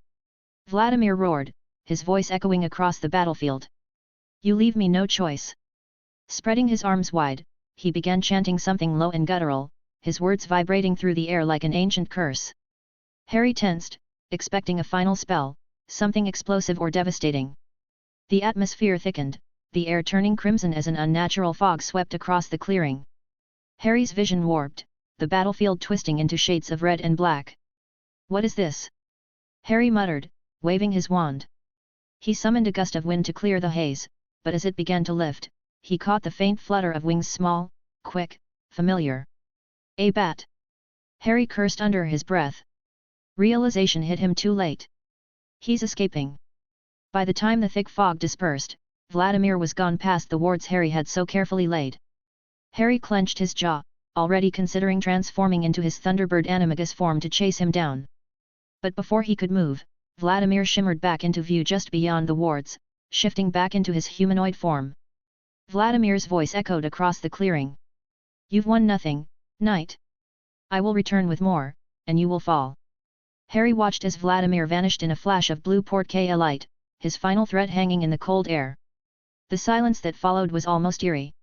Vladimir roared, his voice echoing across the battlefield. "You leave me no choice." Spreading his arms wide, he began chanting something low and guttural, his words vibrating through the air like an ancient curse. Harry tensed, expecting a final spell, something explosive or devastating. The atmosphere thickened, the air turning crimson as an unnatural fog swept across the clearing. Harry's vision warped, the battlefield twisting into shades of red and black. "What is this?" Harry muttered, waving his wand. He summoned a gust of wind to clear the haze, but as it began to lift, he caught the faint flutter of wings, small, quick, familiar. "A bat!" Harry cursed under his breath. Realization hit him too late. He's escaping. By the time the thick fog dispersed, Vladimir was gone past the wards Harry had so carefully laid. Harry clenched his jaw, already considering transforming into his Thunderbird animagus form to chase him down. But before he could move, Vladimir shimmered back into view just beyond the wards, shifting back into his humanoid form. Vladimir's voice echoed across the clearing. "You've won nothing, knight. I will return with more, and you will fall." Harry watched as Vladimir vanished in a flash of blue portrait light, his final threat hanging in the cold air. The silence that followed was almost eerie.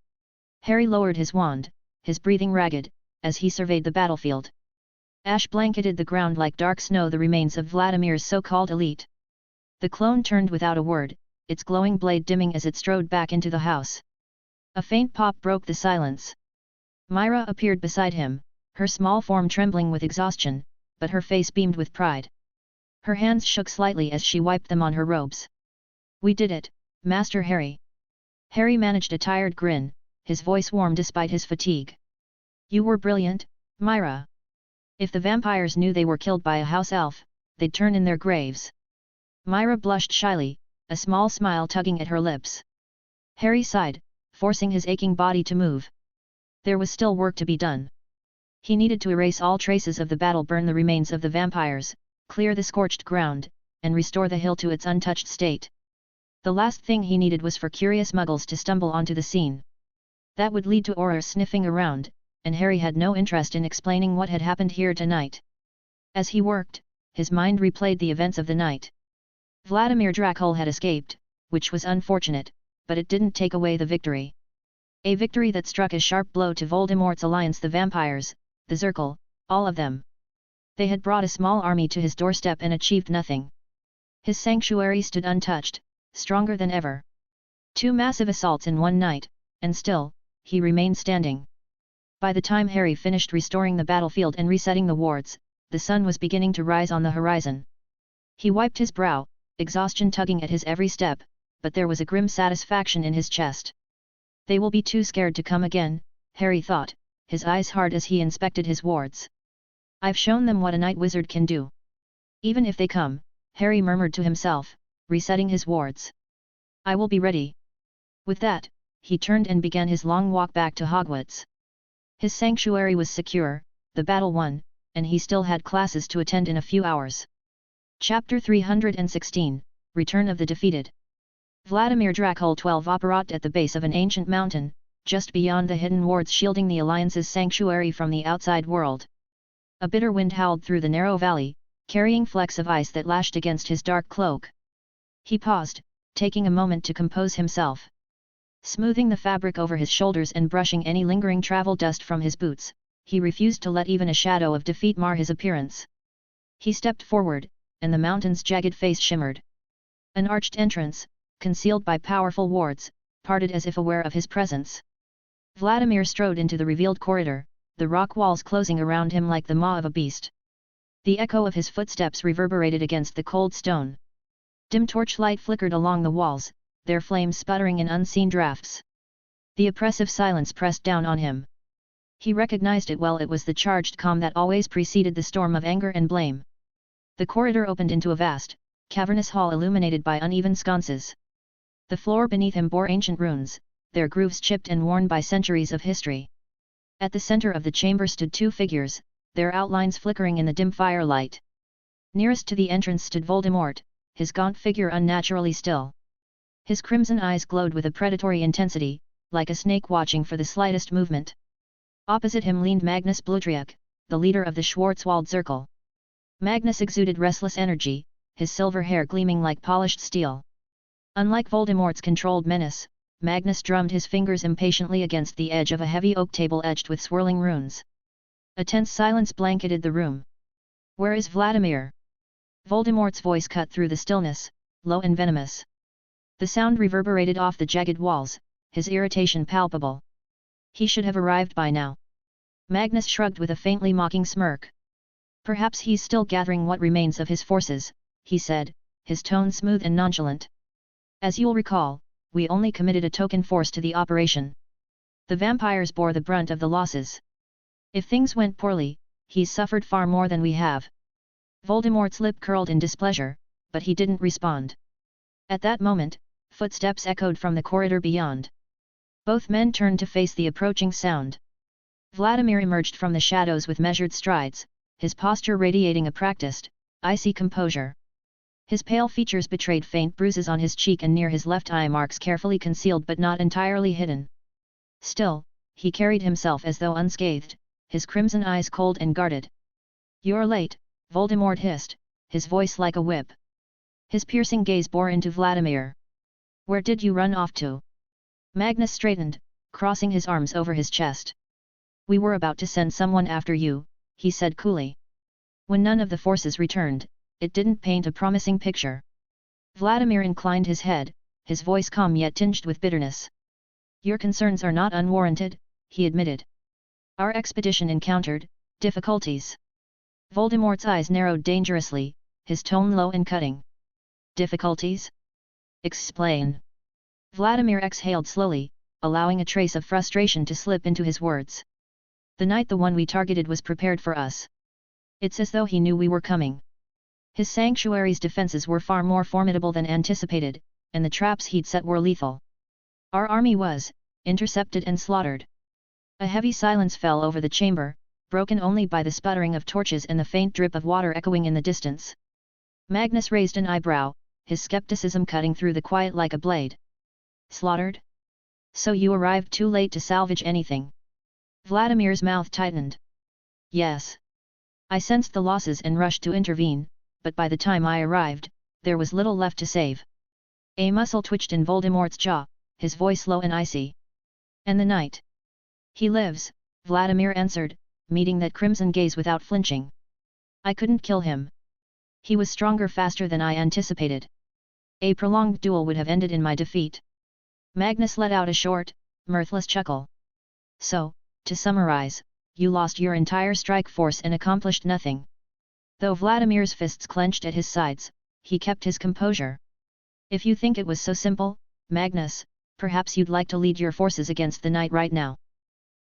Harry lowered his wand, his breathing ragged, as he surveyed the battlefield. Ash blanketed the ground like dark snow, the remains of Vladimir's so-called elite. The clone turned without a word, its glowing blade dimming as it strode back into the house. A faint pop broke the silence. Myra appeared beside him, her small form trembling with exhaustion, but her face beamed with pride. Her hands shook slightly as she wiped them on her robes. "We did it, Master Harry." Harry managed a tired grin, his voice warm despite his fatigue. "You were brilliant, Myra. If the vampires knew they were killed by a house elf, they'd turn in their graves." Myra blushed shyly, a small smile tugging at her lips. Harry sighed, forcing his aching body to move. There was still work to be done. He needed to erase all traces of the battle, burn the remains of the vampires, clear the scorched ground, and restore the hill to its untouched state. The last thing he needed was for curious muggles to stumble onto the scene. That would lead to Auror sniffing around, and Harry had no interest in explaining what had happened here tonight. As he worked, his mind replayed the events of the night. Vladimir Dracul had escaped, which was unfortunate, but it didn't take away the victory. A victory that struck a sharp blow to Voldemort's alliance, the vampires, the Zirkel, all of them. They had brought a small army to his doorstep and achieved nothing. His sanctuary stood untouched, stronger than ever. 2 massive assaults in one night, and still, he remained standing. By the time Harry finished restoring the battlefield and resetting the wards, the sun was beginning to rise on the horizon. He wiped his brow, exhaustion tugging at his every step, but there was a grim satisfaction in his chest. They will be too scared to come again, Harry thought, his eyes hard as he inspected his wards. I've shown them what a night wizard can do. Even if they come, Harry murmured to himself, resetting his wards. I will be ready. With that, he turned and began his long walk back to Hogwarts. His sanctuary was secure, the battle won, and he still had classes to attend in a few hours. Chapter 316, Return of the Defeated. Vladimir Dracul 12 operated at the base of an ancient mountain, just beyond the hidden wards shielding the Alliance's sanctuary from the outside world. A bitter wind howled through the narrow valley, carrying flecks of ice that lashed against his dark cloak. He paused, taking a moment to compose himself. Smoothing the fabric over his shoulders and brushing any lingering travel dust from his boots, he refused to let even a shadow of defeat mar his appearance. He stepped forward, and the mountain's jagged face shimmered. An arched entrance, concealed by powerful wards, parted as if aware of his presence. Vladimir strode into the revealed corridor, the rock walls closing around him like the maw of a beast. The echo of his footsteps reverberated against the cold stone. Dim torchlight flickered along the walls, their flames sputtering in unseen drafts. The oppressive silence pressed down on him. He recognized it well, it was the charged calm that always preceded the storm of anger and blame. The corridor opened into a vast, cavernous hall illuminated by uneven sconces. The floor beneath him bore ancient runes, their grooves chipped and worn by centuries of history. At the center of the chamber stood two figures, their outlines flickering in the dim firelight. Nearest to the entrance stood Voldemort, his gaunt figure unnaturally still. His crimson eyes glowed with a predatory intensity, like a snake watching for the slightest movement. Opposite him leaned Magnus Bludriak, the leader of the Schwarzwald Circle. Magnus exuded restless energy, his silver hair gleaming like polished steel. Unlike Voldemort's controlled menace, Magnus drummed his fingers impatiently against the edge of a heavy oak table edged with swirling runes. A tense silence blanketed the room. "Where is Vladimir?" Voldemort's voice cut through the stillness, low and venomous. The sound reverberated off the jagged walls, his irritation palpable. "He should have arrived by now." Magnus shrugged with a faintly mocking smirk. "Perhaps he's still gathering what remains of his forces," he said, his tone smooth and nonchalant. "As you'll recall, we only committed a token force to the operation. The vampires bore the brunt of the losses. If things went poorly, he's suffered far more than we have." Voldemort's lip curled in displeasure, but he didn't respond. At that moment, footsteps echoed from the corridor beyond. Both men turned to face the approaching sound. Vladimir emerged from the shadows with measured strides, his posture radiating a practiced, icy composure. His pale features betrayed faint bruises on his cheek and near his left eye, marks carefully concealed but not entirely hidden. Still, he carried himself as though unscathed, his crimson eyes cold and guarded. "You're late," Voldemort hissed, his voice like a whip. His piercing gaze bore into Vladimir. "Where did you run off to?" Magnus straightened, crossing his arms over his chest. "We were about to send someone after you," he said coolly. When none of the forces returned, it didn't paint a promising picture. Vladimir inclined his head, his voice calm yet tinged with bitterness. "Your concerns are not unwarranted," he admitted. "Our expedition encountered difficulties." Voldemort's eyes narrowed dangerously, his tone low and cutting. "Difficulties? Explain." Vladimir exhaled slowly, allowing a trace of frustration to slip into his words. "The night the one we targeted was prepared for us. It's as though he knew we were coming. His sanctuary's defenses were far more formidable than anticipated, and the traps he'd set were lethal. Our army was intercepted and slaughtered." A heavy silence fell over the chamber, broken only by the sputtering of torches and the faint drip of water echoing in the distance. Magnus raised an eyebrow, his skepticism cutting through the quiet like a blade. "Slaughtered? So you arrived too late to salvage anything?" Vladimir's mouth tightened. "Yes. I sensed the losses and rushed to intervene, but by the time I arrived, there was little left to save." A muscle twitched in Voldemort's jaw, his voice low and icy. "And the knight?" "He lives," Vladimir answered, meeting that crimson gaze without flinching. "I couldn't kill him. He was stronger faster than I anticipated. A prolonged duel would have ended in my defeat." Magnus let out a short, mirthless chuckle. "So, to summarize, you lost your entire strike force and accomplished nothing." Though Vladimir's fists clenched at his sides, he kept his composure. "If you think it was so simple, Magnus, perhaps you'd like to lead your forces against the knight right now.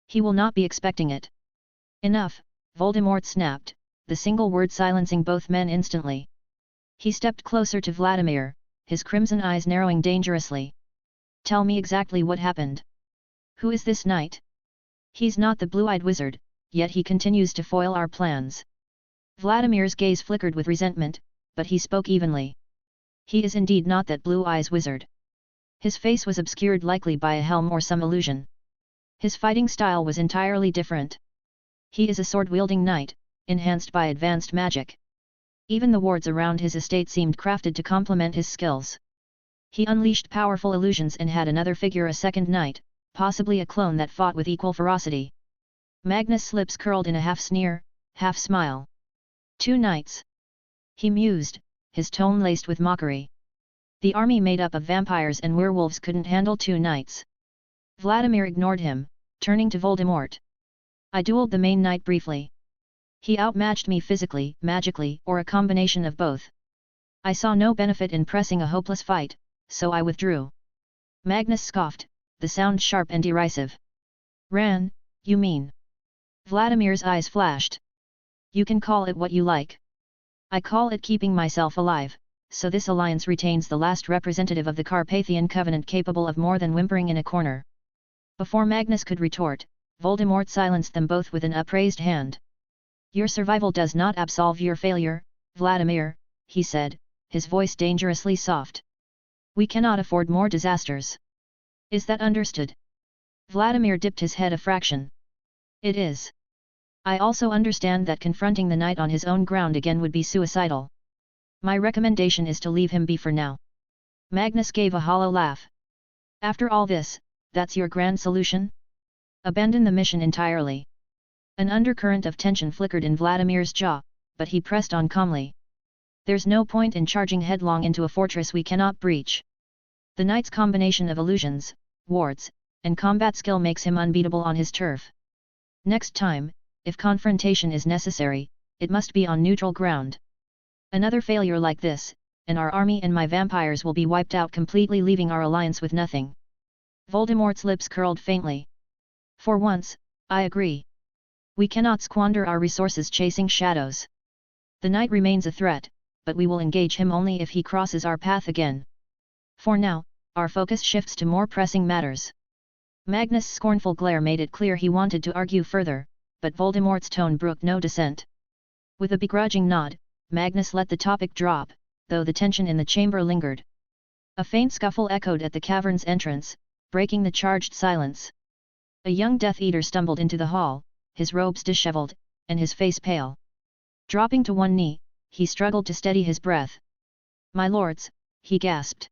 He will not be expecting it." "Enough," Voldemort snapped, the single word silencing both men instantly. He stepped closer to Vladimir, his crimson eyes narrowing dangerously. "Tell me exactly what happened. Who is this knight? He's not the blue-eyed wizard, yet he continues to foil our plans." Vladimir's gaze flickered with resentment, but he spoke evenly. "He is indeed not that blue-eyes wizard. His face was obscured likely by a helm or some illusion. His fighting style was entirely different. He is a sword-wielding knight, enhanced by advanced magic. Even the wards around his estate seemed crafted to complement his skills. He unleashed powerful illusions and had another figure, a second knight, possibly a clone that fought with equal ferocity." Magnus' lips curled in a half-sneer, half-smile. "Two knights?" he mused, his tone laced with mockery. "The army made up of vampires and werewolves couldn't handle two knights." Vladimir ignored him, turning to Voldemort. "I dueled the main knight briefly. He outmatched me physically, magically, or a combination of both. I saw no benefit in pressing a hopeless fight, so I withdrew." Magnus scoffed, the sound sharp and derisive. "Ran, you mean?" Vladimir's eyes flashed. "You can call it what you like. I call it keeping myself alive, so this alliance retains the last representative of the Carpathian Covenant capable of more than whimpering in a corner." Before Magnus could retort, Voldemort silenced them both with an upraised hand. Your survival does not absolve your failure, Vladimir, he said, his voice dangerously soft. We cannot afford more disasters. Is that understood? Vladimir dipped his head a fraction. It is. I also understand that confronting the knight on his own ground again would be suicidal. My recommendation is to leave him be for now. Magnus gave a hollow laugh. After all this, that's your grand solution? Abandon the mission entirely. An undercurrent of tension flickered in Vladimir's jaw, but he pressed on calmly. There's no point in charging headlong into a fortress we cannot breach. The knight's combination of illusions, wards, and combat skill makes him unbeatable on his turf. Next time, if confrontation is necessary, it must be on neutral ground. Another failure like this, and our army and my vampires will be wiped out completely, leaving our alliance with nothing. Voldemort's lips curled faintly. For once, I agree. We cannot squander our resources chasing shadows. The knight remains a threat, but we will engage him only if he crosses our path again. For now, our focus shifts to more pressing matters. Magnus' scornful glare made it clear he wanted to argue further, but Voldemort's tone brooked no dissent. With a begrudging nod, Magnus let the topic drop, though the tension in the chamber lingered. A faint scuffle echoed at the cavern's entrance, breaking the charged silence. A young Death Eater stumbled into the hall, his robes disheveled, and his face pale. Dropping to one knee, he struggled to steady his breath. My lords, he gasped.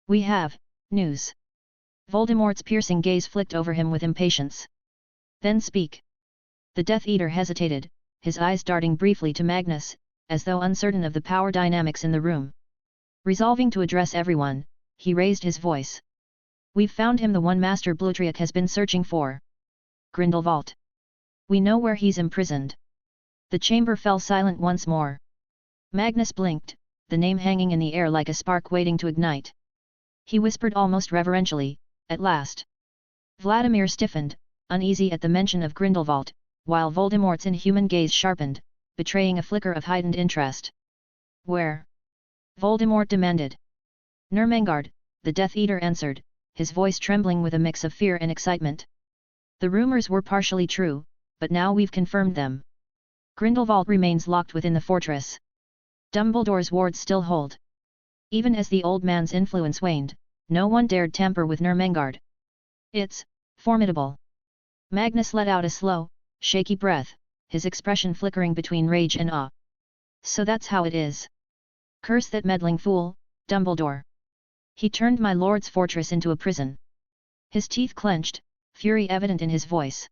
We have news. Voldemort's piercing gaze flicked over him with impatience. Then speak. The Death Eater hesitated, his eyes darting briefly to Magnus, as though uncertain of the power dynamics in the room. Resolving to address everyone, he raised his voice. We've found him, the one Master Blutriac has been searching for. Grindlevault. We know where he's imprisoned. The chamber fell silent once more. Magnus blinked, the name hanging in the air like a spark waiting to ignite. He whispered almost reverentially, at last. Vladimir stiffened, uneasy at the mention of Grindlevault, while Voldemort's inhuman gaze sharpened, betraying a flicker of heightened interest. Where? Voldemort demanded. Nurmengard, the Death Eater answered, his voice trembling with a mix of fear and excitement. The rumors were partially true, but now we've confirmed them. Grindelwald remains locked within the fortress. Dumbledore's wards still hold. Even as the old man's influence waned, no one dared tamper with Nurmengard. It's formidable. Magnus let out a slow, shaky breath, his expression flickering between rage and awe. So that's how it is. Curse that meddling fool, Dumbledore. He turned my lord's fortress into a prison. His teeth clenched, fury evident in his voice.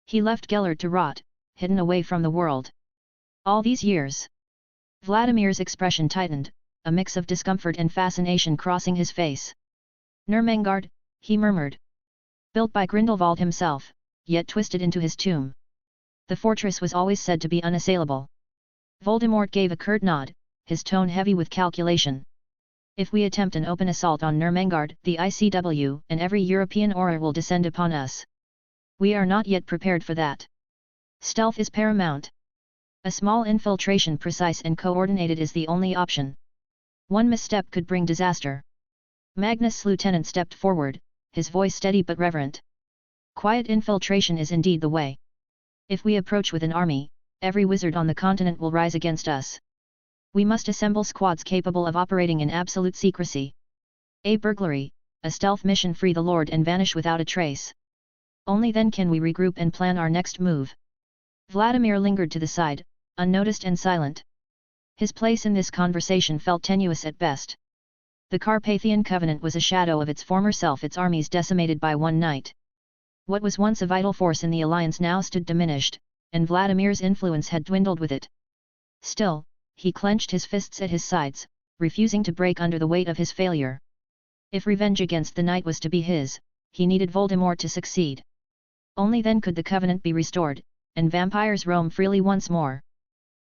He left Gellert to rot, hidden away from the world. All these years. Vladimir's expression tightened, a mix of discomfort and fascination crossing his face. Nurmengard, he murmured. Built by Grindelwald himself, yet twisted into his tomb. The fortress was always said to be unassailable. Voldemort gave a curt nod, his tone heavy with calculation. If we attempt an open assault on Nurmengard, the ICW and every European aura will descend upon us. We are not yet prepared for that. Stealth is paramount. A small infiltration, precise and coordinated, is the only option. One misstep could bring disaster. Magnus' lieutenant stepped forward, his voice steady but reverent. Quiet infiltration is indeed the way. If we approach with an army, every wizard on the continent will rise against us. We must assemble squads capable of operating in absolute secrecy. A burglary, a stealth mission, free the Lord and vanish without a trace. Only then can we regroup and plan our next move. Vladimir lingered to the side, unnoticed and silent. His place in this conversation felt tenuous at best. The Carpathian Covenant was a shadow of its former self, its armies decimated by one night. What was once a vital force in the alliance now stood diminished, and Vladimir's influence had dwindled with it. Still, he clenched his fists at his sides, refusing to break under the weight of his failure. If revenge against the knight was to be his, he needed Voldemort to succeed. Only then could the Covenant be restored, and vampires roam freely once more.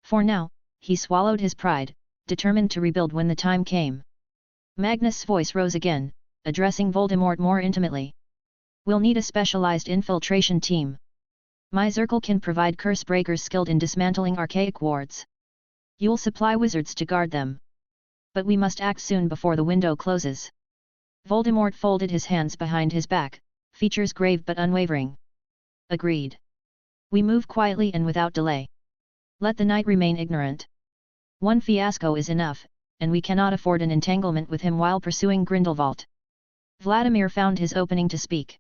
For now, he swallowed his pride, determined to rebuild when the time came. Magnus' voice rose again, addressing Voldemort more intimately. We'll need a specialized infiltration team. My Zirkel can provide curse breakers skilled in dismantling archaic wards. You'll supply wizards to guard them. But we must act soon before the window closes. Voldemort folded his hands behind his back, features grave but unwavering. Agreed. We move quietly and without delay. Let the knight remain ignorant. One fiasco is enough, and we cannot afford an entanglement with him while pursuing Grindlevault. Vladimir found his opening to speak.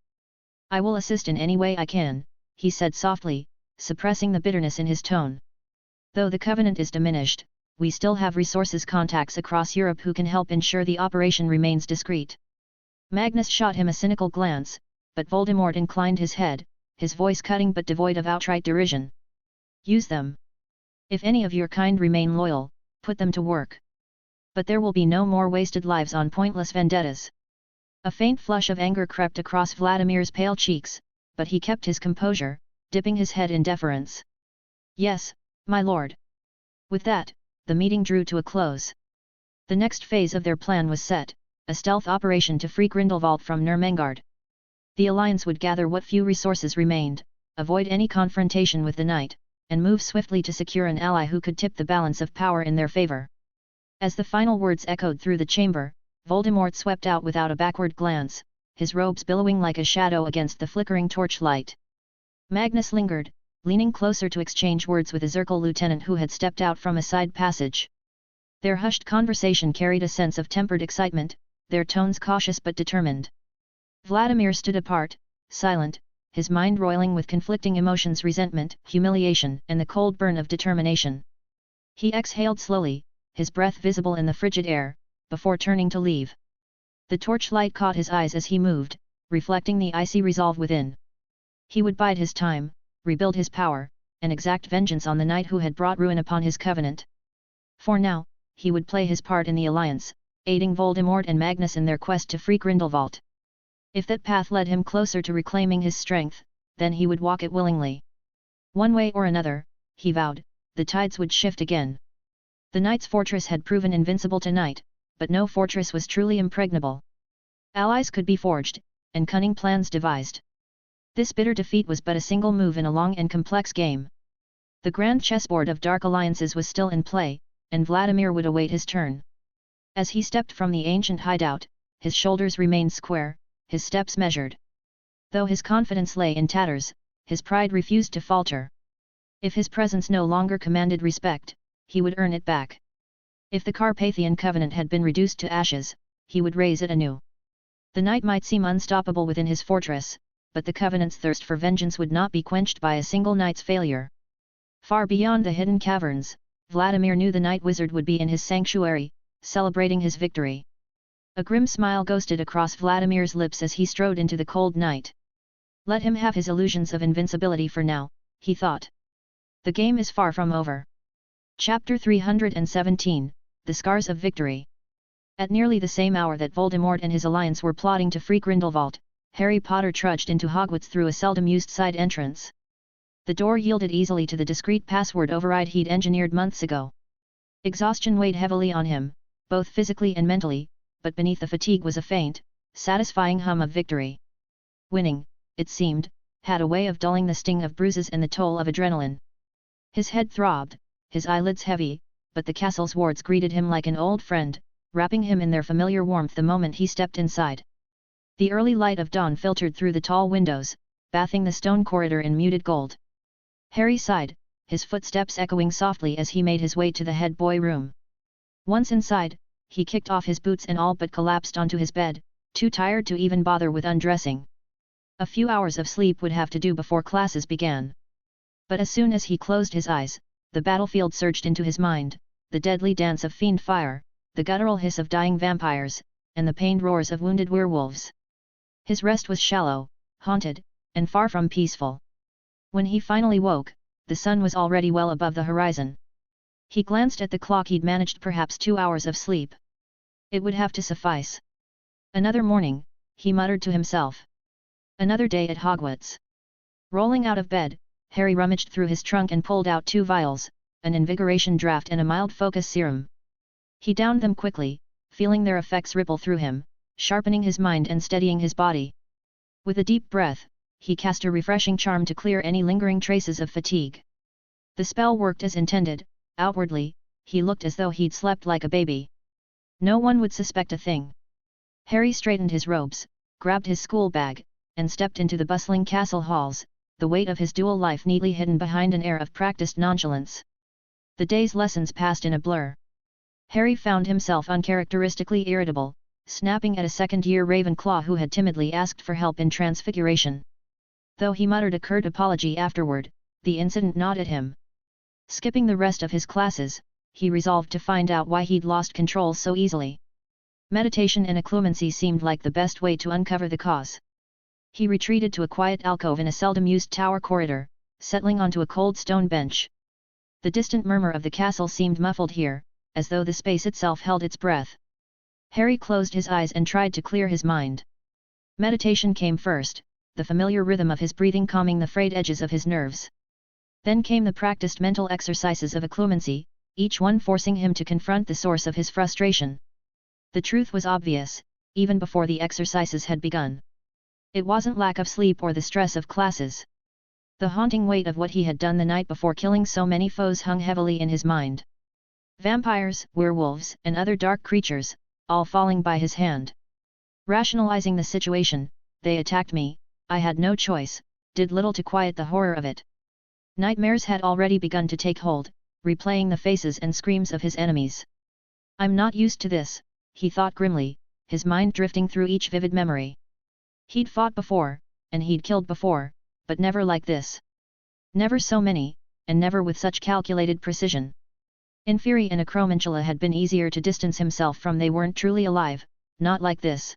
I will assist in any way I can, he said softly, suppressing the bitterness in his tone. Though the Covenant is diminished, we still have resources contacts across Europe who can help ensure the operation remains discreet. Magnus shot him a cynical glance, but Voldemort inclined his head, his voice cutting but devoid of outright derision. Use them. If any of your kind remain loyal, put them to work. But there will be no more wasted lives on pointless vendettas. A faint flush of anger crept across Vladimir's pale cheeks, but he kept his composure, dipping his head in deference. Yes, my lord. With that, the meeting drew to a close. The next phase of their plan was set, a stealth operation to free Grindelwald from Nurmengard. The alliance would gather what few resources remained, avoid any confrontation with the knight, and move swiftly to secure an ally who could tip the balance of power in their favor. As the final words echoed through the chamber, Voldemort swept out without a backward glance, his robes billowing like a shadow against the flickering torchlight. Magnus lingered, leaning closer to exchange words with a Zirkel lieutenant who had stepped out from a side passage. Their hushed conversation carried a sense of tempered excitement, their tones cautious but determined. Vladimir stood apart, silent, his mind roiling with conflicting emotions: resentment, humiliation, and the cold burn of determination. He exhaled slowly, his breath visible in the frigid air, before turning to leave. The torchlight caught his eyes as he moved, reflecting the icy resolve within. He would bide his time, rebuild his power, and exact vengeance on the knight who had brought ruin upon his covenant. For now, he would play his part in the alliance, aiding Voldemort and Magnus in their quest to free Grindelwald. If that path led him closer to reclaiming his strength, then he would walk it willingly. One way or another, he vowed, the tides would shift again. The knight's fortress had proven invincible tonight, but no fortress was truly impregnable. Allies could be forged, and cunning plans devised. This bitter defeat was but a single move in a long and complex game. The grand chessboard of dark alliances was still in play, and Vladimir would await his turn. As he stepped from the ancient hideout, his shoulders remained square, his steps measured. Though his confidence lay in tatters, his pride refused to falter. If his presence no longer commanded respect, he would earn it back. If the Carpathian Covenant had been reduced to ashes, he would raise it anew. The knight might seem unstoppable within his fortress, but the Covenant's thirst for vengeance would not be quenched by a single knight's failure. Far beyond the hidden caverns, Vladimir knew the night wizard would be in his sanctuary, celebrating his victory. A grim smile ghosted across Vladimir's lips as he strode into the cold night. Let him have his illusions of invincibility for now, he thought. The game is far from over. Chapter 317, The Scars of Victory. At nearly the same hour that Voldemort and his alliance were plotting to free Grindelwald, Harry Potter trudged into Hogwarts through a seldom-used side entrance. The door yielded easily to the discreet password override he'd engineered months ago. Exhaustion weighed heavily on him, both physically and mentally, but beneath the fatigue was a faint, satisfying hum of victory. Winning, it seemed, had a way of dulling the sting of bruises and the toll of adrenaline. His head throbbed, his eyelids heavy, but the castle's wards greeted him like an old friend, wrapping him in their familiar warmth the moment he stepped inside. The early light of dawn filtered through the tall windows, bathing the stone corridor in muted gold. Harry sighed, his footsteps echoing softly as he made his way to the head boy room. Once inside, he kicked off his boots and all but collapsed onto his bed, too tired to even bother with undressing. A few hours of sleep would have to do before classes began. But as soon as he closed his eyes, the battlefield surged into his mind, the deadly dance of fiend fire, the guttural hiss of dying vampires, and the pained roars of wounded werewolves. His rest was shallow, haunted, and far from peaceful. When he finally woke, the sun was already well above the horizon. He glanced at the clock. He'd managed perhaps 2 hours of sleep. It would have to suffice. Another morning, he muttered to himself. Another day at Hogwarts. Rolling out of bed, Harry rummaged through his trunk and pulled out 2 vials, an invigoration draught and a mild focus serum. He downed them quickly, feeling their effects ripple through him, sharpening his mind and steadying his body. With a deep breath, he cast a refreshing charm to clear any lingering traces of fatigue. The spell worked as intended. Outwardly, he looked as though he'd slept like a baby. No one would suspect a thing. Harry straightened his robes, grabbed his school bag, and stepped into the bustling castle halls, the weight of his dual life neatly hidden behind an air of practiced nonchalance. The day's lessons passed in a blur. Harry found himself uncharacteristically irritable, snapping at a second-year Ravenclaw who had timidly asked for help in Transfiguration. Though he muttered a curt apology afterward, the incident gnawed at him. Skipping the rest of his classes, he resolved to find out why he'd lost control so easily. Meditation and occlumency seemed like the best way to uncover the cause. He retreated to a quiet alcove in a seldom-used tower corridor, settling onto a cold stone bench. The distant murmur of the castle seemed muffled here, as though the space itself held its breath. Harry closed his eyes and tried to clear his mind. Meditation came first, the familiar rhythm of his breathing calming the frayed edges of his nerves. Then came the practiced mental exercises of occlumency, each one forcing him to confront the source of his frustration. The truth was obvious, even before the exercises had begun. It wasn't lack of sleep or the stress of classes. The haunting weight of what he had done the night before killing so many foes hung heavily in his mind. Vampires, werewolves, and other dark creatures, all falling by his hand. Rationalizing the situation, they attacked me, I had no choice, did little to quiet the horror of it. Nightmares had already begun to take hold, replaying the faces and screams of his enemies. I'm not used to this, he thought grimly, his mind drifting through each vivid memory. He'd fought before, and he'd killed before, but never like this. Never so many, and never with such calculated precision. Inferi and Acromantula had been easier to distance himself from, they weren't truly alive, not like this.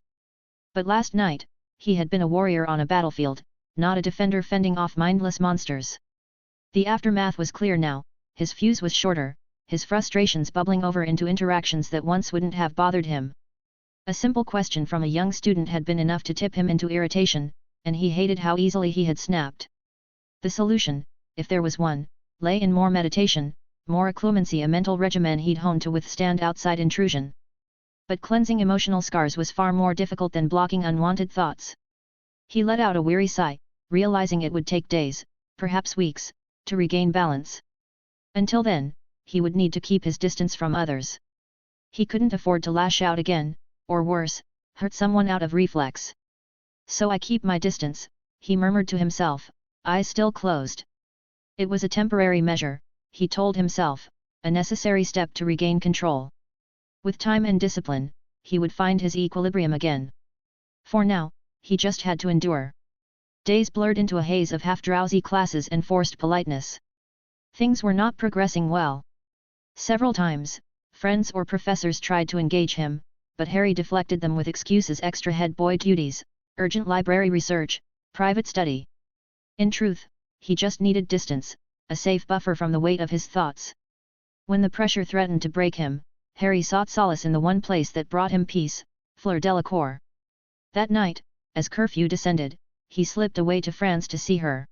But last night, he had been a warrior on a battlefield, not a defender fending off mindless monsters. The aftermath was clear now, his fuse was shorter, his frustrations bubbling over into interactions that once wouldn't have bothered him. A simple question from a young student had been enough to tip him into irritation, and he hated how easily he had snapped. The solution, if there was one, lay in more meditation, more occlumency, a mental regimen he'd honed to withstand outside intrusion. But cleansing emotional scars was far more difficult than blocking unwanted thoughts. He let out a weary sigh, realizing it would take days, perhaps weeks, to regain balance. Until then, he would need to keep his distance from others. He couldn't afford to lash out again, or worse, hurt someone out of reflex. So I keep my distance, he murmured to himself, eyes still closed. It was a temporary measure, he told himself, a necessary step to regain control. With time and discipline, he would find his equilibrium again. For now, he just had to endure. Days blurred into a haze of half-drowsy classes and forced politeness. Things were not progressing well. Several times, friends or professors tried to engage him, but Harry deflected them with excuses: extra head boy duties, urgent library research, private study. In truth, he just needed distance, a safe buffer from the weight of his thoughts. When the pressure threatened to break him, Harry sought solace in the one place that brought him peace, Fleur Delacour. That night, as curfew descended, he slipped away to France to see her.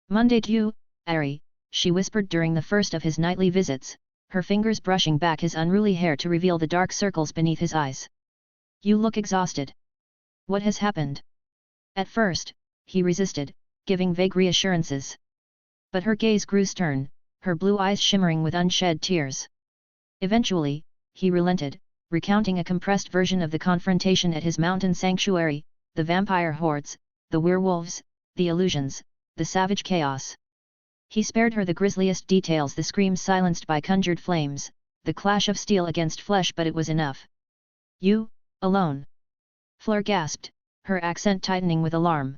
Monday Dieu, Harry, she whispered during the first of his nightly visits, her fingers brushing back his unruly hair to reveal the dark circles beneath his eyes. You look exhausted. What has happened? At first, he resisted, giving vague reassurances. But her gaze grew stern, her blue eyes shimmering with unshed tears. Eventually, he relented, recounting a compressed version of the confrontation at his mountain sanctuary, the vampire hordes, the werewolves, the illusions, the savage chaos. He spared her the grisliest details: the screams silenced by conjured flames, the clash of steel against flesh, but it was enough. You, alone? Fleur gasped, her accent tightening with alarm.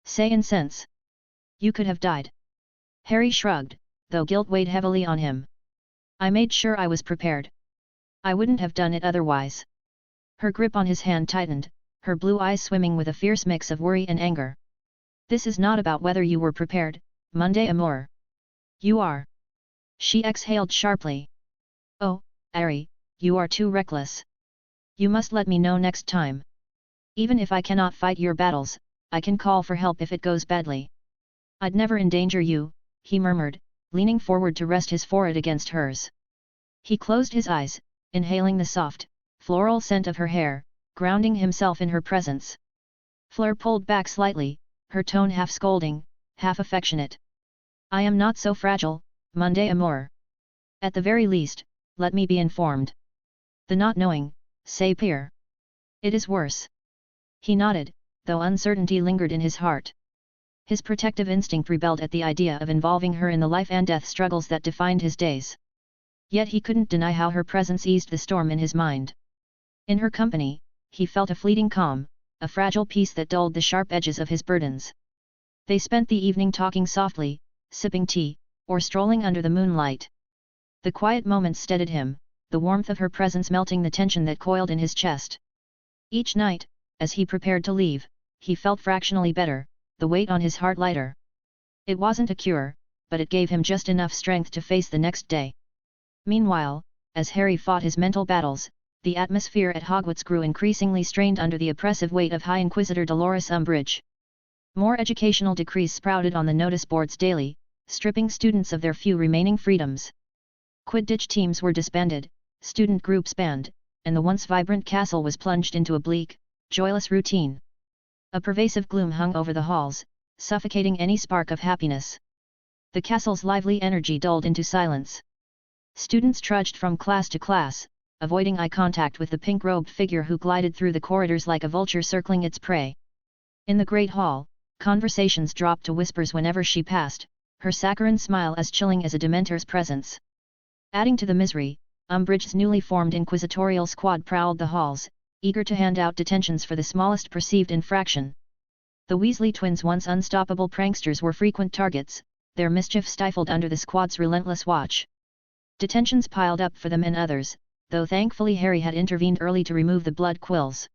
Say in sense. You could have died. Harry shrugged, though guilt weighed heavily on him. I made sure I was prepared. I wouldn't have done it otherwise. Her grip on his hand tightened, her blue eyes swimming with a fierce mix of worry and anger. This is not about whether you were prepared, Monday Amour. You are. She exhaled sharply. Oh, Harry, you are too reckless. You must let me know next time. Even if I cannot fight your battles, I can call for help if it goes badly. I'd never endanger you, he murmured, leaning forward to rest his forehead against hers. He closed his eyes, inhaling the soft, floral scent of her hair, grounding himself in her presence. Fleur pulled back slightly, her tone half scolding, half affectionate. I am not so fragile, Monday Amour. At the very least, let me be informed. The not knowing, c'est pire. It is worse. He nodded, though uncertainty lingered in his heart. His protective instinct rebelled at the idea of involving her in the life and death struggles that defined his days. Yet he couldn't deny how her presence eased the storm in his mind. In her company, he felt a fleeting calm, a fragile peace that dulled the sharp edges of his burdens. They spent the evening talking softly, sipping tea, or strolling under the moonlight. The quiet moments steadied him, the warmth of her presence melting the tension that coiled in his chest. Each night, as he prepared to leave, he felt fractionally better, the weight on his heart lighter. It wasn't a cure, but it gave him just enough strength to face the next day. Meanwhile, as Harry fought his mental battles, the atmosphere at Hogwarts grew increasingly strained under the oppressive weight of High Inquisitor Dolores Umbbridge. More educational decrees sprouted on the notice boards daily, stripping students of their few remaining freedoms. Quidditch teams were disbanded, student groups banned, and the once vibrant castle was plunged into a bleak, joyless routine. A pervasive gloom hung over the halls, suffocating any spark of happiness. The castle's lively energy dulled into silence. Students trudged from class to class, avoiding eye contact with the pink-robed figure who glided through the corridors like a vulture circling its prey. In the Great Hall, conversations dropped to whispers whenever she passed, her saccharine smile as chilling as a Dementor's presence. Adding to the misery, Umbbridge's newly formed inquisitorial squad prowled the halls, eager to hand out detentions for the smallest perceived infraction. The Weasley twins' once unstoppable pranksters were frequent targets, their mischief stifled under the squad's relentless watch. Detentions piled up for them and others, though thankfully Harry had intervened early to remove the blood quills.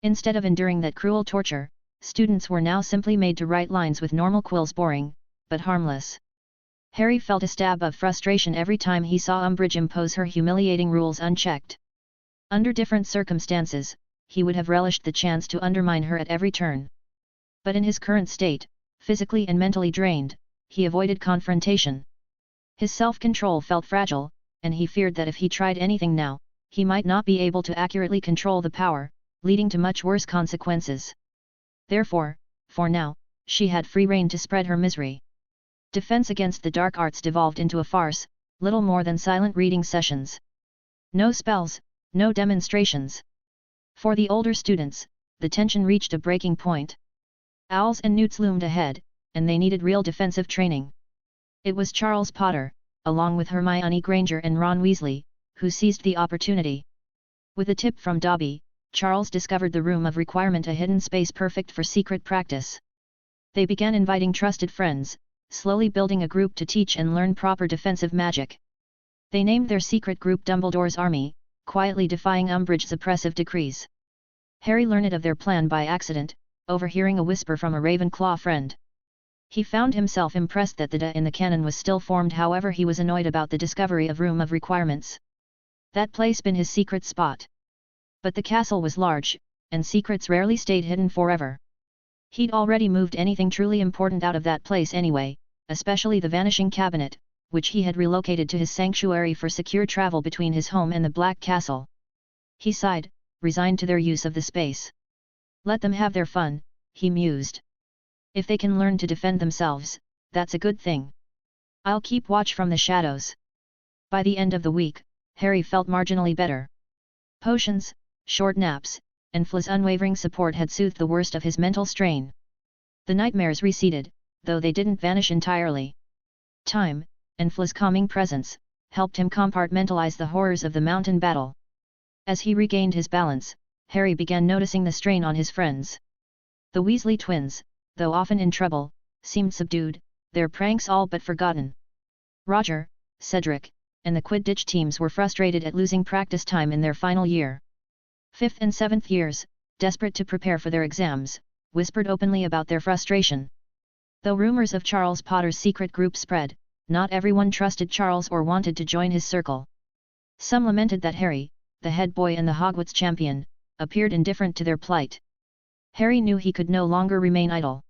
Instead of enduring that cruel torture, students were now simply made to write lines with normal quills, boring, but harmless. Harry felt a stab of frustration every time he saw Umbbridge impose her humiliating rules unchecked. Under different circumstances, he would have relished the chance to undermine her at every turn. But in his current state, physically and mentally drained, he avoided confrontation. His self-control felt fragile, and he feared that if he tried anything now, he might not be able to accurately control the power, leading to much worse consequences. Therefore, for now, she had free rein to spread her misery. Defense against the dark arts devolved into a farce, little more than silent reading sessions. No spells, no demonstrations. For the older students, the tension reached a breaking point. Owls and newts loomed ahead, and they needed real defensive training. It was Charles Potter, along with Hermione Granger and Ron Weasley, who seized the opportunity. With a tip from Dobby, Charles discovered the Room of Requirement, a hidden space perfect for secret practice. They began inviting trusted friends, slowly building a group to teach and learn proper defensive magic. They named their secret group Dumbledore's Army, quietly defying Umbbridge's oppressive decrees. Harry learned of their plan by accident, overhearing a whisper from a Ravenclaw friend. He found himself impressed that the D in the canon was still formed, however he was annoyed about the discovery of Room of Requirements. That place been his secret spot. But the castle was large, and secrets rarely stayed hidden forever. He'd already moved anything truly important out of that place anyway, especially the Vanishing Cabinet, which he had relocated to his sanctuary for secure travel between his home and the Black Castle. He sighed, resigned to their use of the space. Let them have their fun, he mused. If they can learn to defend themselves, that's a good thing. I'll keep watch from the shadows. By the end of the week, Harry felt marginally better. Potions, short naps, and Fla's unwavering support had soothed the worst of his mental strain. The nightmares receded, though they didn't vanish entirely. Time, and Fla's calming presence, helped him compartmentalize the horrors of the mountain battle. As he regained his balance, Harry began noticing the strain on his friends. The Weasley twins, though often in trouble, seemed subdued, their pranks all but forgotten. Roger, Cedric, and the Quidditch teams were frustrated at losing practice time in their final year. 5th and 7th years, desperate to prepare for their exams, whispered openly about their frustration. Though rumors of Charles Potter's secret group spread, not everyone trusted Charles or wanted to join his circle. Some lamented that Harry, the head boy and the Hogwarts champion, appeared indifferent to their plight. Harry knew he could no longer remain idle.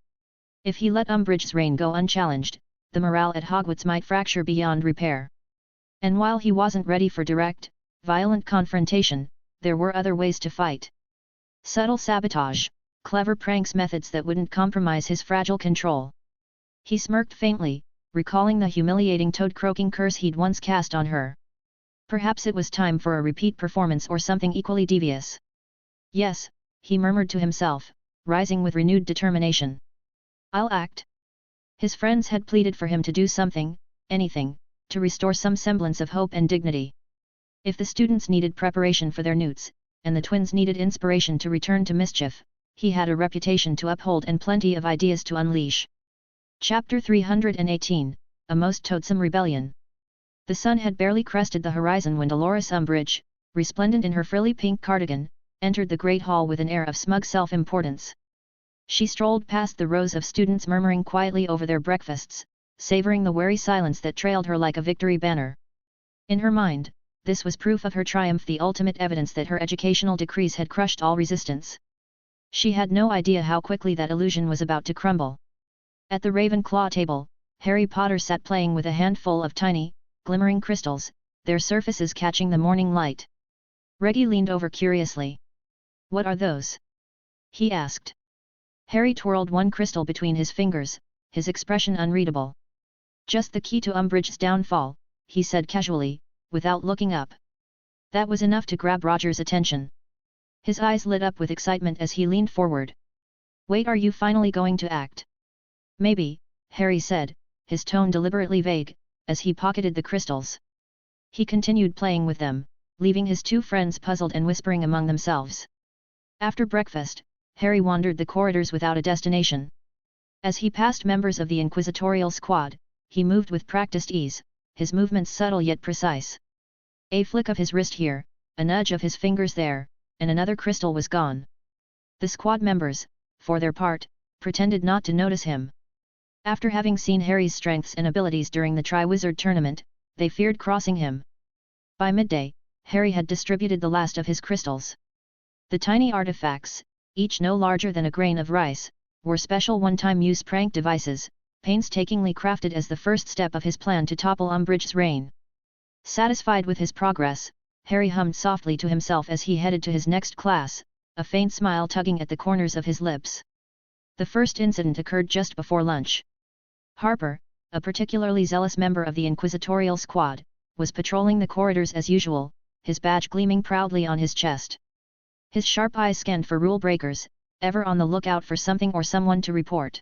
If he let Umbbridge's reign go unchallenged, the morale at Hogwarts might fracture beyond repair. And while he wasn't ready for direct, violent confrontation, there were other ways to fight. Subtle sabotage, clever pranks, methods that wouldn't compromise his fragile control. He smirked faintly, recalling the humiliating toad-croaking curse he'd once cast on her. Perhaps it was time for a repeat performance or something equally devious. Yes, he murmured to himself, rising with renewed determination. "I'll act." His friends had pleaded for him to do something, anything, to restore some semblance of hope and dignity. If the students needed preparation for their newts, and the twins needed inspiration to return to mischief, he had a reputation to uphold and plenty of ideas to unleash. Chapter 318, A Most Toadsome Rebellion. The sun had barely crested the horizon when Dolores Umbbridge, resplendent in her frilly pink cardigan, entered the great hall with an air of smug self-importance. She strolled past the rows of students murmuring quietly over their breakfasts, savoring the wary silence that trailed her like a victory banner. In her mind, this was proof of her triumph, the ultimate evidence that her educational decrees had crushed all resistance. She had no idea how quickly that illusion was about to crumble. At the Ravenclaw table, Harry Potter sat playing with a handful of tiny, glimmering crystals, their surfaces catching the morning light. Reggie leaned over curiously. "What are those?" he asked. Harry twirled one crystal between his fingers, his expression unreadable. "Just the key to Umbridge's downfall," he said casually, without looking up. That was enough to grab Roger's attention. His eyes lit up with excitement as he leaned forward. "Wait, are you finally going to act?" "Maybe," Harry said, his tone deliberately vague, as he pocketed the crystals. He continued playing with them, leaving his two friends puzzled and whispering among themselves. After breakfast, Harry wandered the corridors without a destination. As he passed members of the inquisitorial squad, he moved with practiced ease, his movements subtle yet precise. A flick of his wrist here, a nudge of his fingers there, and another crystal was gone. The squad members, for their part, pretended not to notice him. After having seen Harry's strengths and abilities during the Triwizard Tournament, they feared crossing him. By midday, Harry had distributed the last of his crystals. The tiny artifacts, each no larger than a grain of rice, were special one-time use prank devices, painstakingly crafted as the first step of his plan to topple Umbbridge's reign. Satisfied with his progress, Harry hummed softly to himself as he headed to his next class, a faint smile tugging at the corners of his lips. The first incident occurred just before lunch. Harper, a particularly zealous member of the inquisitorial squad, was patrolling the corridors as usual, his badge gleaming proudly on his chest. His sharp eyes scanned for rule breakers, ever on the lookout for something or someone to report.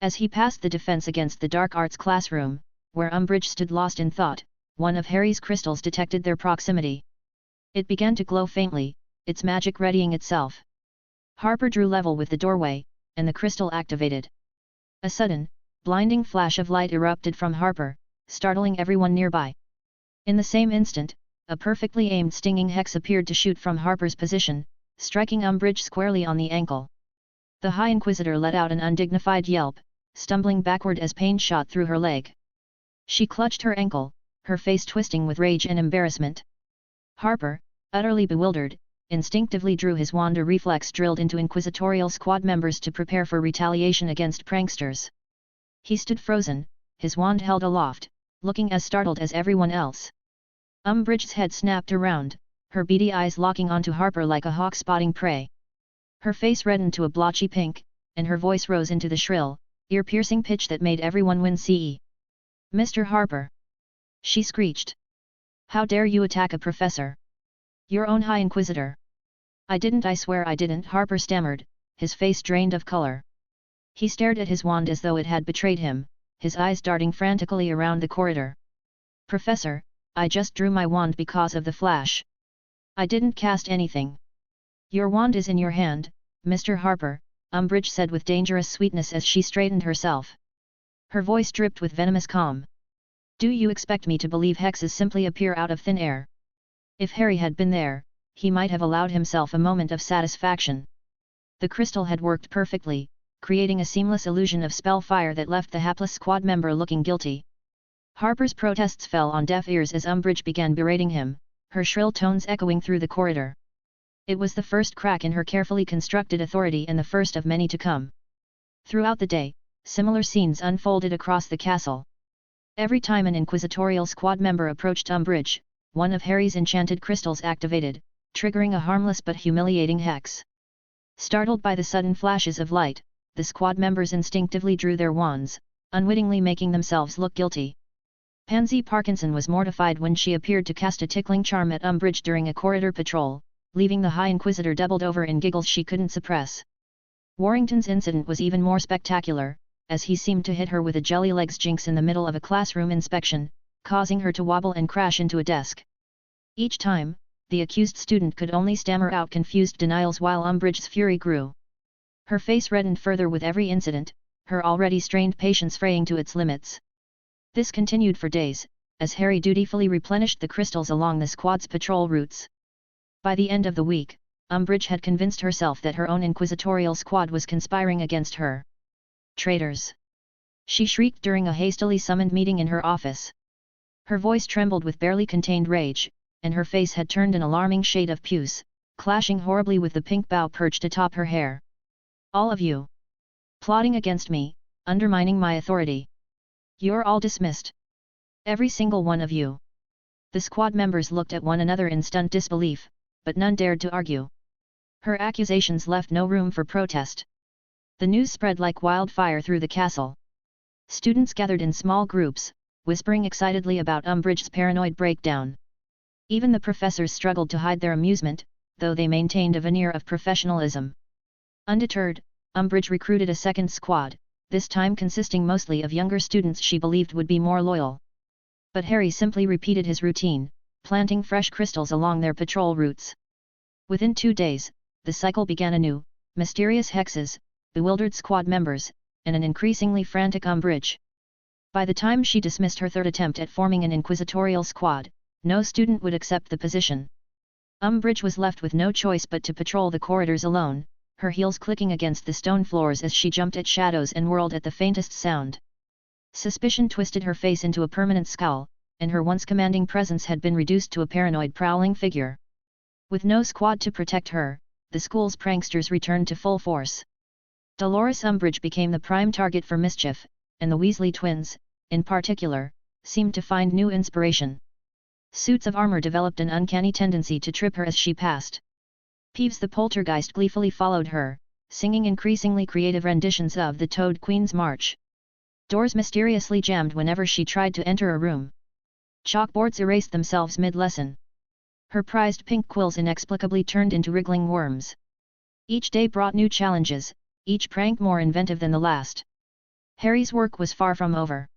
As he passed the Defense Against the Dark Arts classroom, where Umbbridge stood lost in thought, one of Harry's crystals detected their proximity. It began to glow faintly, its magic readying itself. Harper drew level with the doorway, and the crystal activated. A sudden, blinding flash of light erupted from Harper, startling everyone nearby. In the same instant, a perfectly aimed stinging hex appeared to shoot from Harper's position, striking Umbbridge squarely on the ankle. The High Inquisitor let out an undignified yelp, stumbling backward as pain shot through her leg. She clutched her ankle, her face twisting with rage and embarrassment. Harper, utterly bewildered, instinctively drew his wand, a reflex drilled into inquisitorial squad members to prepare for retaliation against pranksters. He stood frozen, his wand held aloft, looking as startled as everyone else. Umbridge's head snapped around, her beady eyes locking onto Harper like a hawk spotting prey. Her face reddened to a blotchy pink, and her voice rose into the shrill, ear-piercing pitch that made everyone wince. "Mr. Harper!" she screeched. "How dare you attack a professor? Your own High Inquisitor!" I swear I didn't," Harper stammered, his face drained of color. He stared at his wand as though it had betrayed him, his eyes darting frantically around the corridor. "Professor, I just drew my wand because of the flash. I didn't cast anything." "Your wand is in your hand, Mr. Harper," Umbbridge said with dangerous sweetness as she straightened herself. Her voice dripped with venomous calm. "Do you expect me to believe hexes simply appear out of thin air?" If Harry had been there, he might have allowed himself a moment of satisfaction. The crystal had worked perfectly, creating a seamless illusion of spell fire that left the hapless squad member looking guilty. Harper's protests fell on deaf ears as Umbbridge began berating him, her shrill tones echoing through the corridor. It was the first crack in her carefully constructed authority and the first of many to come. Throughout the day, similar scenes unfolded across the castle. Every time an inquisitorial squad member approached Umbbridge, one of Harry's enchanted crystals activated, triggering a harmless but humiliating hex. Startled by the sudden flashes of light, the squad members instinctively drew their wands, unwittingly making themselves look guilty. Pansy Parkinson was mortified when she appeared to cast a tickling charm at Umbbridge during a corridor patrol, leaving the High Inquisitor doubled over in giggles she couldn't suppress. Warrington's incident was even more spectacular, as he seemed to hit her with a jelly-legs jinx in the middle of a classroom inspection, causing her to wobble and crash into a desk. Each time, the accused student could only stammer out confused denials while Umbbridge's fury grew. Her face reddened further with every incident, her already strained patience fraying to its limits. This continued for days, as Harry dutifully replenished the crystals along the squad's patrol routes. By the end of the week, Umbbridge had convinced herself that her own inquisitorial squad was conspiring against her. Traitors! She shrieked during a hastily summoned meeting in her office. Her voice trembled with barely contained rage, and her face had turned an alarming shade of puce, clashing horribly with the pink bow perched atop her hair. All of you! Plotting against me, undermining my authority. You're all dismissed. Every single one of you. The squad members looked at one another in stunned disbelief, but none dared to argue. Her accusations left no room for protest. The news spread like wildfire through the castle. Students gathered in small groups, whispering excitedly about Umbbridge's paranoid breakdown. Even the professors struggled to hide their amusement, though they maintained a veneer of professionalism. Undeterred, Umbbridge recruited a second squad, this time consisting mostly of younger students she believed would be more loyal. But Harry simply repeated his routine, planting fresh crystals along their patrol routes. Within 2 days, the cycle began anew: mysterious hexes, bewildered squad members, and an increasingly frantic Umbbridge. By the time she dismissed her third attempt at forming an inquisitorial squad, no student would accept the position. Umbbridge was left with no choice but to patrol the corridors alone, her heels clicking against the stone floors as she jumped at shadows and whirled at the faintest sound. Suspicion twisted her face into a permanent scowl, and her once commanding presence had been reduced to a paranoid prowling figure. With no squad to protect her, the school's pranksters returned to full force. Dolores Umbridge became the prime target for mischief, and the Weasley twins, in particular, seemed to find new inspiration. Suits of armor developed an uncanny tendency to trip her as she passed. Peeves the poltergeist gleefully followed her, singing increasingly creative renditions of the Toad Queen's March. Doors mysteriously jammed whenever she tried to enter a room. Chalkboards erased themselves mid-lesson. Her prized pink quills inexplicably turned into wriggling worms. Each day brought new challenges, each prank more inventive than the last. Harry's work was far from over.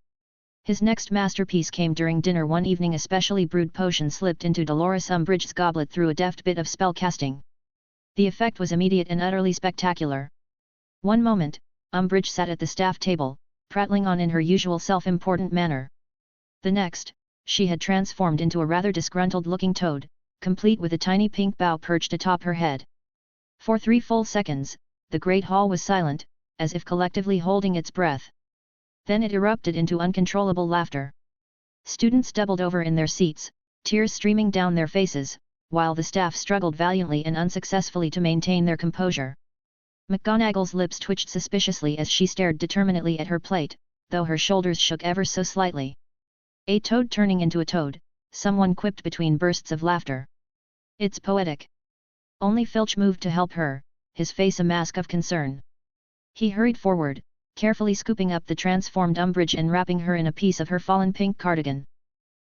His next masterpiece came during dinner one evening. A specially brewed potion slipped into Dolores Umbridge's goblet through a deft bit of spell casting. The effect was immediate and utterly spectacular. One moment, Umbbridge sat at the staff table, prattling on in her usual self-important manner. The next, she had transformed into a rather disgruntled-looking toad, complete with a tiny pink bow perched atop her head. For 3 full seconds, the great hall was silent, as if collectively holding its breath. Then it erupted into uncontrollable laughter. Students doubled over in their seats, tears streaming down their faces, while the staff struggled valiantly and unsuccessfully to maintain their composure. McGonagall's lips twitched suspiciously as she stared determinedly at her plate, though her shoulders shook ever so slightly. "A toad turning into a toad," someone quipped between bursts of laughter. "It's poetic." Only Filch moved to help her, his face a mask of concern. He hurried forward, carefully scooping up the transformed Umbbridge and wrapping her in a piece of her fallen pink cardigan.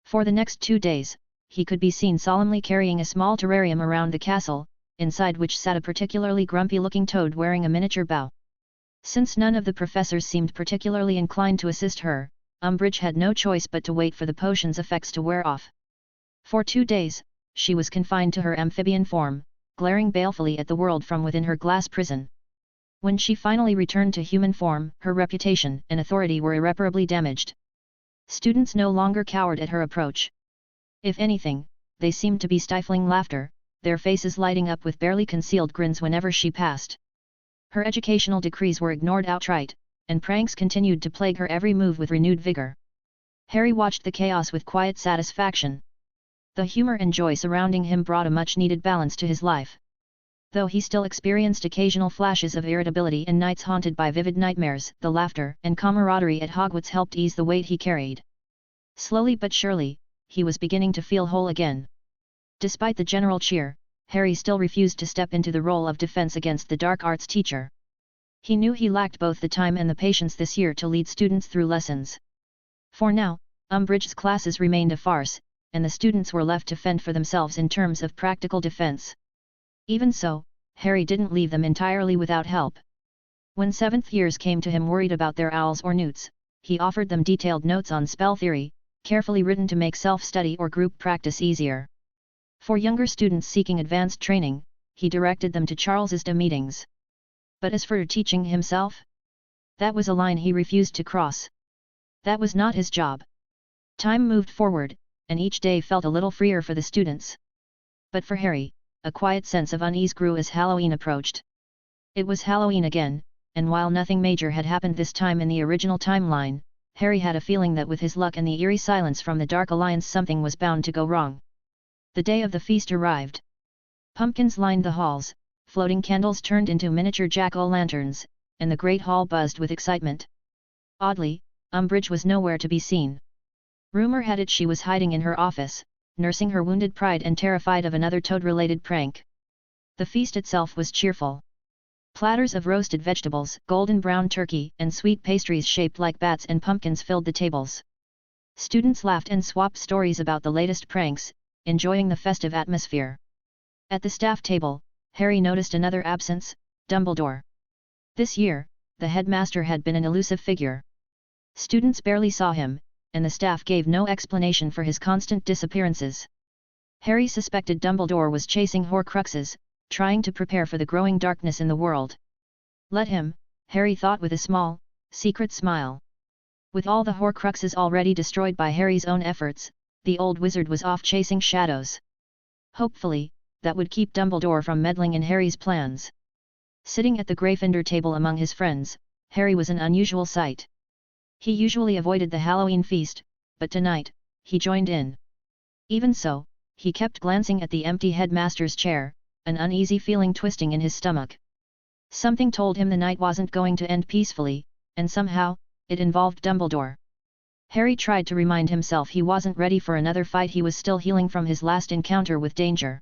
For the next 2 days, he could be seen solemnly carrying a small terrarium around the castle, inside which sat a particularly grumpy-looking toad wearing a miniature bow. Since none of the professors seemed particularly inclined to assist her, Umbbridge had no choice but to wait for the potion's effects to wear off. For 2 days, she was confined to her amphibian form, glaring balefully at the world from within her glass prison. When she finally returned to human form, her reputation and authority were irreparably damaged. Students no longer cowered at her approach. If anything, they seemed to be stifling laughter, their faces lighting up with barely concealed grins whenever she passed. Her educational decrees were ignored outright, and pranks continued to plague her every move with renewed vigor. Harry watched the chaos with quiet satisfaction. The humor and joy surrounding him brought a much-needed balance to his life. Though he still experienced occasional flashes of irritability and nights haunted by vivid nightmares, the laughter and camaraderie at Hogwarts helped ease the weight he carried. Slowly but surely, he was beginning to feel whole again. Despite the general cheer, Harry still refused to step into the role of defense against the dark arts teacher. He knew he lacked both the time and the patience this year to lead students through lessons. For now, Umbridge's classes remained a farce, and the students were left to fend for themselves in terms of practical defense. Even so, Harry didn't leave them entirely without help. When 7th years came to him worried about their owls or newts, he offered them detailed notes on spell theory, carefully written to make self-study or group practice easier. For younger students seeking advanced training, he directed them to Charles's meetings. But as for teaching himself? That was a line he refused to cross. That was not his job. Time moved forward, and each day felt a little freer for the students. But for Harry, a quiet sense of unease grew as Halloween approached. It was Halloween again, and while nothing major had happened this time in the original timeline, Harry had a feeling that with his luck and the eerie silence from the Dark Alliance something was bound to go wrong. The day of the feast arrived. Pumpkins lined the halls, floating candles turned into miniature jack-o'-lanterns, and the great hall buzzed with excitement. Oddly, Umbbridge was nowhere to be seen. Rumor had it she was hiding in her office, nursing her wounded pride and terrified of another toad-related prank. The feast itself was cheerful. Platters of roasted vegetables, golden brown turkey, and sweet pastries shaped like bats and pumpkins filled the tables. Students laughed and swapped stories about the latest pranks, enjoying the festive atmosphere. At the staff table, Harry noticed another absence, Dumbledore. This year, the headmaster had been an elusive figure. Students barely saw him, and the staff gave no explanation for his constant disappearances. Harry suspected Dumbledore was chasing Horcruxes, trying to prepare for the growing darkness in the world. Let him, Harry thought with a small, secret smile. With all the Horcruxes already destroyed by Harry's own efforts, the old wizard was off chasing shadows. Hopefully, that would keep Dumbledore from meddling in Harry's plans. Sitting at the Gryffindor table among his friends, Harry was an unusual sight. He usually avoided the Halloween feast, but tonight, he joined in. Even so, he kept glancing at the empty headmaster's chair, an uneasy feeling twisting in his stomach. Something told him the night wasn't going to end peacefully, and somehow, it involved Dumbledore. Harry tried to remind himself he wasn't ready for another fight. He was still healing from his last encounter with danger.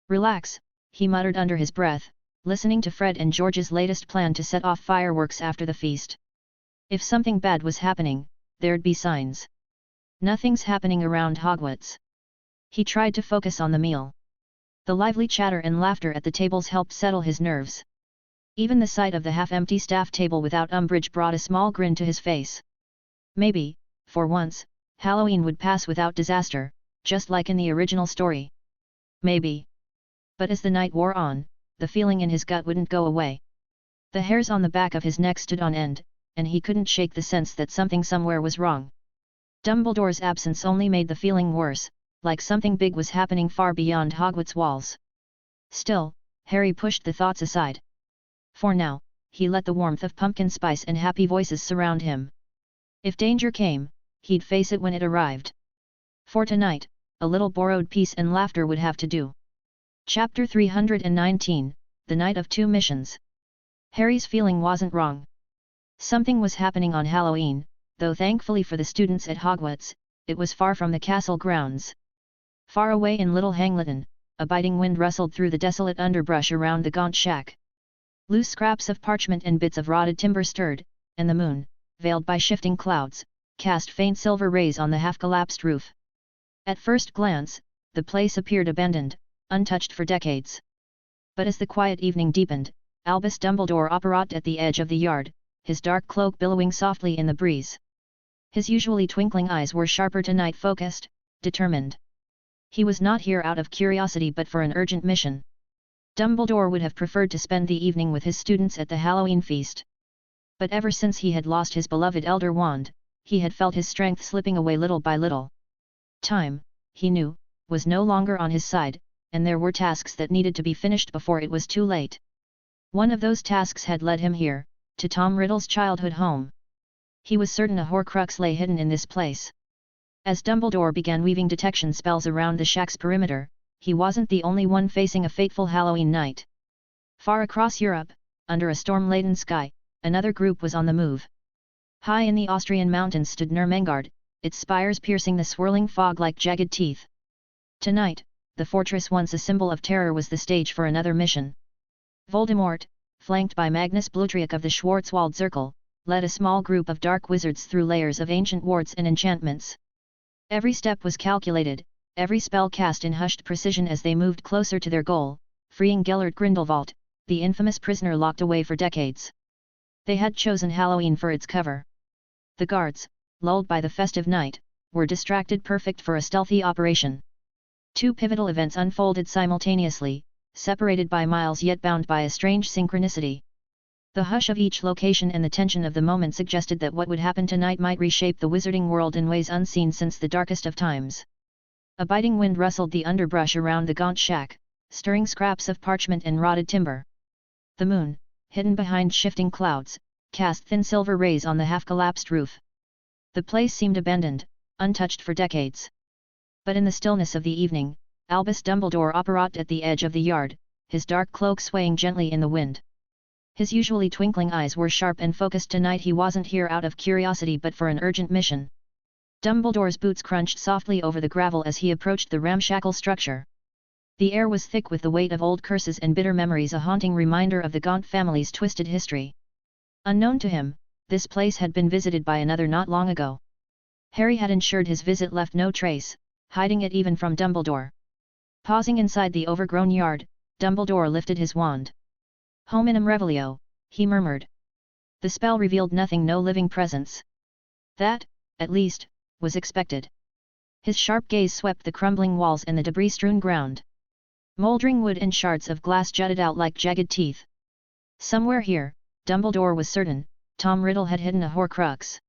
Relax, he muttered under his breath, listening to Fred and George's latest plan to set off fireworks after the feast. If something bad was happening, there'd be signs. Nothing's happening around Hogwarts. He tried to focus on the meal. The lively chatter and laughter at the tables helped settle his nerves. Even the sight of the half-empty staff table without Umbbridge brought a small grin to his face. Maybe, for once, Halloween would pass without disaster, just like in the original story. Maybe. But as the night wore on, the feeling in his gut wouldn't go away. The hairs on the back of his neck stood on end, and he couldn't shake the sense that something somewhere was wrong. Dumbledore's absence only made the feeling worse, like something big was happening far beyond Hogwarts walls. Still, Harry pushed the thoughts aside. For now, he let the warmth of pumpkin spice and happy voices surround him. If danger came, he'd face it when it arrived. For tonight, a little borrowed peace and laughter would have to do. Chapter 319, The Night of Two Missions. Harry's feeling wasn't wrong. Something was happening on Halloween, though thankfully for the students at Hogwarts, it was far from the castle grounds. Far away in Little Hangleton, a biting wind rustled through the desolate underbrush around the gaunt shack. Loose scraps of parchment and bits of rotted timber stirred, and the moon, veiled by shifting clouds, cast faint silver rays on the half-collapsed roof. At first glance, the place appeared abandoned, untouched for decades. But as the quiet evening deepened, Albus Dumbledore appeared at the edge of the yard, his dark cloak billowing softly in the breeze. His usually twinkling eyes were sharper tonight, focused, determined. He was not here out of curiosity but for an urgent mission. Dumbledore would have preferred to spend the evening with his students at the Halloween feast. But ever since he had lost his beloved Elder Wand, he had felt his strength slipping away little by little. Time, he knew, was no longer on his side, and there were tasks that needed to be finished before it was too late. One of those tasks had led him here, to Tom Riddle's childhood home. He was certain a Horcrux lay hidden in this place. As Dumbledore began weaving detection spells around the shack's perimeter, he wasn't the only one facing a fateful Halloween night. Far across Europe, under a storm-laden sky, another group was on the move. High in the Austrian mountains stood Nurmengard, its spires piercing the swirling fog like jagged teeth. Tonight, the fortress once a symbol of terror was the stage for another mission. Voldemort, flanked by Magnus Blutriac of the Schwarzwald Circle, led a small group of dark wizards through layers of ancient wards and enchantments. Every step was calculated, every spell cast in hushed precision as they moved closer to their goal, freeing Gellert Grindlevault, the infamous prisoner locked away for decades. They had chosen Halloween for its cover. The guards, lulled by the festive night, were distracted, perfect for a stealthy operation. Two pivotal events unfolded simultaneously, separated by miles yet bound by a strange synchronicity. The hush of each location and the tension of the moment suggested that what would happen tonight might reshape the wizarding world in ways unseen since the darkest of times. A biting wind rustled the underbrush around the gaunt shack, stirring scraps of parchment and rotted timber. The moon, hidden behind shifting clouds, cast thin silver rays on the half-collapsed roof. The place seemed abandoned, untouched for decades. But in the stillness of the evening, Albus Dumbledore apparat at the edge of the yard, his dark cloak swaying gently in the wind. His usually twinkling eyes were sharp and focused. Tonight he wasn't here out of curiosity but for an urgent mission. Dumbledore's boots crunched softly over the gravel as he approached the ramshackle structure. The air was thick with the weight of old curses and bitter memories, a haunting reminder of the Gaunt family's twisted history. Unknown to him, this place had been visited by another not long ago. Harry had ensured his visit left no trace, hiding it even from Dumbledore. Pausing inside the overgrown yard, Dumbledore lifted his wand. Hominum revelio, he murmured. The spell revealed nothing, no living presence. That, at least, was expected. His sharp gaze swept the crumbling walls and the debris-strewn ground. Moldering wood and shards of glass jutted out like jagged teeth. Somewhere here, Dumbledore was certain, Tom Riddle had hidden a Horcrux.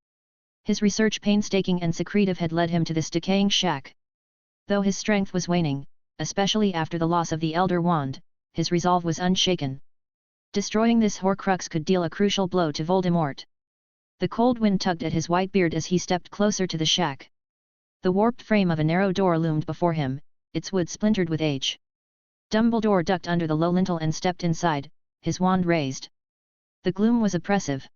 His research, painstaking and secretive, had led him to this decaying shack. Though his strength was waning, especially after the loss of the Elder Wand, his resolve was unshaken. Destroying this Horcrux could deal a crucial blow to Voldemort. The cold wind tugged at his white beard as he stepped closer to the shack. The warped frame of a narrow door loomed before him, its wood splintered with age. Dumbledore ducked under the low lintel and stepped inside, his wand raised. The gloom was oppressive.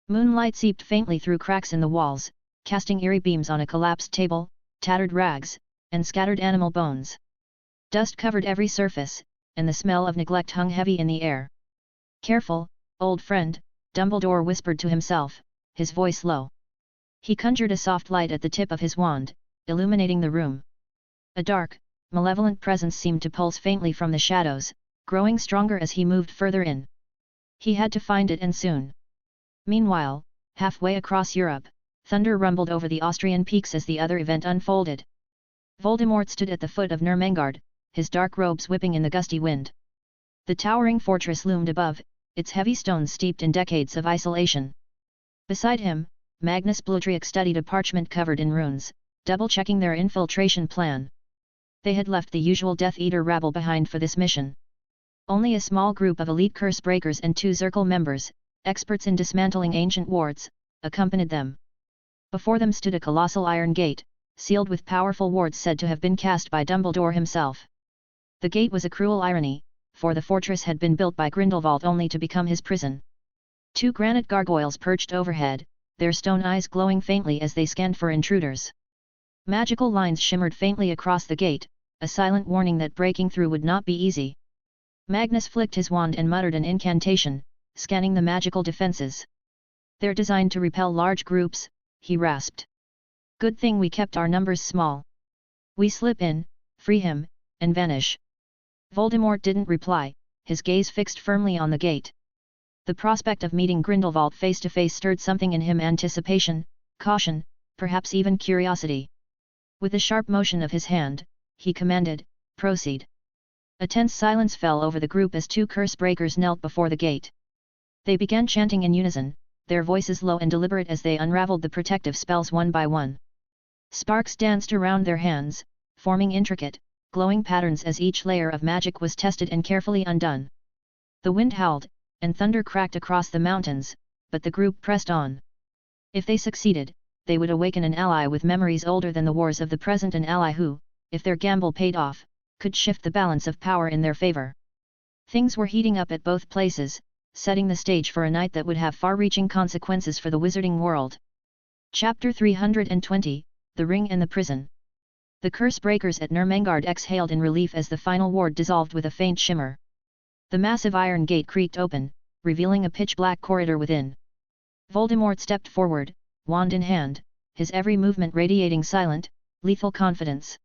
Moonlight seeped faintly through cracks in the walls, casting eerie beams on a collapsed table, tattered rags, and scattered animal bones. Dust covered every surface, and the smell of neglect hung heavy in the air. "Careful, old friend," Dumbledore whispered to himself, his voice low. He conjured a soft light at the tip of his wand, illuminating the room. A dark, malevolent presence seemed to pulse faintly from the shadows, growing stronger as he moved further in. He had to find it, and soon. Meanwhile, halfway across Europe, thunder rumbled over the Austrian peaks as the other event unfolded. Voldemort stood at the foot of Nurmengard, his dark robes whipping in the gusty wind. The towering fortress loomed above, its heavy stones steeped in decades of isolation. Beside him, Magnus Blutric studied a parchment covered in runes, double-checking their infiltration plan. They had left the usual Death Eater rabble behind for this mission. Only a small group of elite curse breakers and 2 Zircle members, experts in dismantling ancient wards, accompanied them. Before them stood a colossal iron gate, sealed with powerful wards said to have been cast by Dumbledore himself. The gate was a cruel irony, for the fortress had been built by Grindlevault only to become his prison. 2 granite gargoyles perched overhead, their stone eyes glowing faintly as they scanned for intruders. Magical lines shimmered faintly across the gate, a silent warning that breaking through would not be easy. Magnus flicked his wand and muttered an incantation, scanning the magical defenses. "They're designed to repel large groups," he rasped. "Good thing we kept our numbers small. We slip in, free him, and vanish." Voldemort didn't reply, his gaze fixed firmly on the gate. The prospect of meeting Grindelwald face to face stirred something in him: anticipation, caution, perhaps even curiosity. With a sharp motion of his hand, he commanded, "Proceed." A tense silence fell over the group as 2 curse breakers knelt before the gate. They began chanting in unison, their voices low and deliberate as they unraveled the protective spells one by one. Sparks danced around their hands, forming intricate, glowing patterns as each layer of magic was tested and carefully undone. The wind howled, and thunder cracked across the mountains, but the group pressed on. If they succeeded, they would awaken an ally with memories older than the wars of the present, an ally who, if their gamble paid off, could shift the balance of power in their favor. Things were heating up at both places, setting the stage for a night that would have far-reaching consequences for the wizarding world. Chapter 320, The Ring and the Prison. The curse breakers at Nurmengard exhaled in relief as the final ward dissolved with a faint shimmer. The massive iron gate creaked open, revealing a pitch-black corridor within. Voldemort stepped forward, wand in hand, his every movement radiating silent, lethal confidence.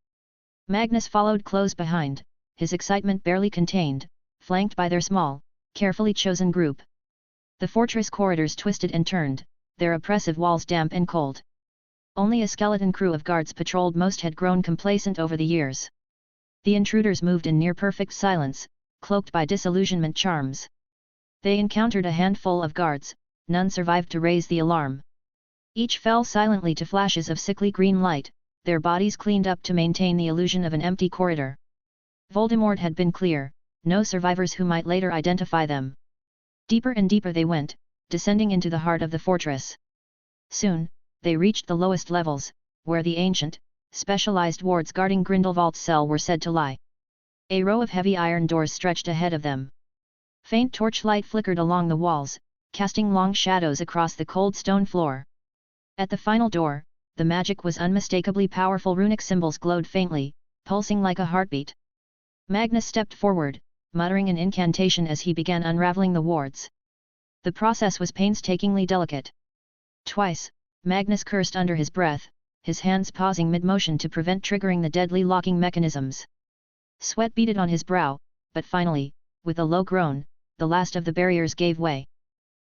Magnus followed close behind, his excitement barely contained, flanked by their small, carefully chosen group. The fortress corridors twisted and turned, their oppressive walls damp and cold. Only a skeleton crew of guards patrolled. Most had grown complacent over the years. The intruders moved in near-perfect silence, cloaked by disillusionment charms. They encountered a handful of guards, none survived to raise the alarm. Each fell silently to flashes of sickly green light, their bodies cleaned up to maintain the illusion of an empty corridor. Voldemort had been clear, no survivors who might later identify them. Deeper and deeper they went, descending into the heart of the fortress. Soon, they reached the lowest levels, where the ancient, specialized wards guarding Grindelwald's cell were said to lie. A row of heavy iron doors stretched ahead of them. Faint torchlight flickered along the walls, casting long shadows across the cold stone floor. At the final door, the magic was unmistakably powerful. Runic symbols glowed faintly, pulsing like a heartbeat. Magnus stepped forward, muttering an incantation as he began unraveling the wards. The process was painstakingly delicate. Twice, Magnus cursed under his breath, his hands pausing mid-motion to prevent triggering the deadly locking mechanisms. Sweat beaded on his brow, but finally, with a low groan, the last of the barriers gave way.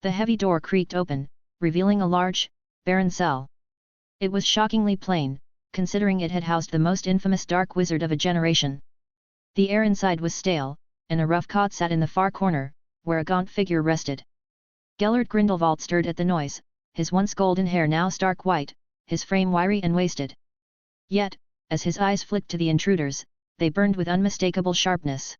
The heavy door creaked open, revealing a large, barren cell. It was shockingly plain, considering it had housed the most infamous dark wizard of a generation. The air inside was stale, and a rough cot sat in the far corner, where a gaunt figure rested. Gellert Grindelwald stirred at the noise, his once golden hair now stark white, his frame wiry and wasted. Yet, as his eyes flicked to the intruders, they burned with unmistakable sharpness.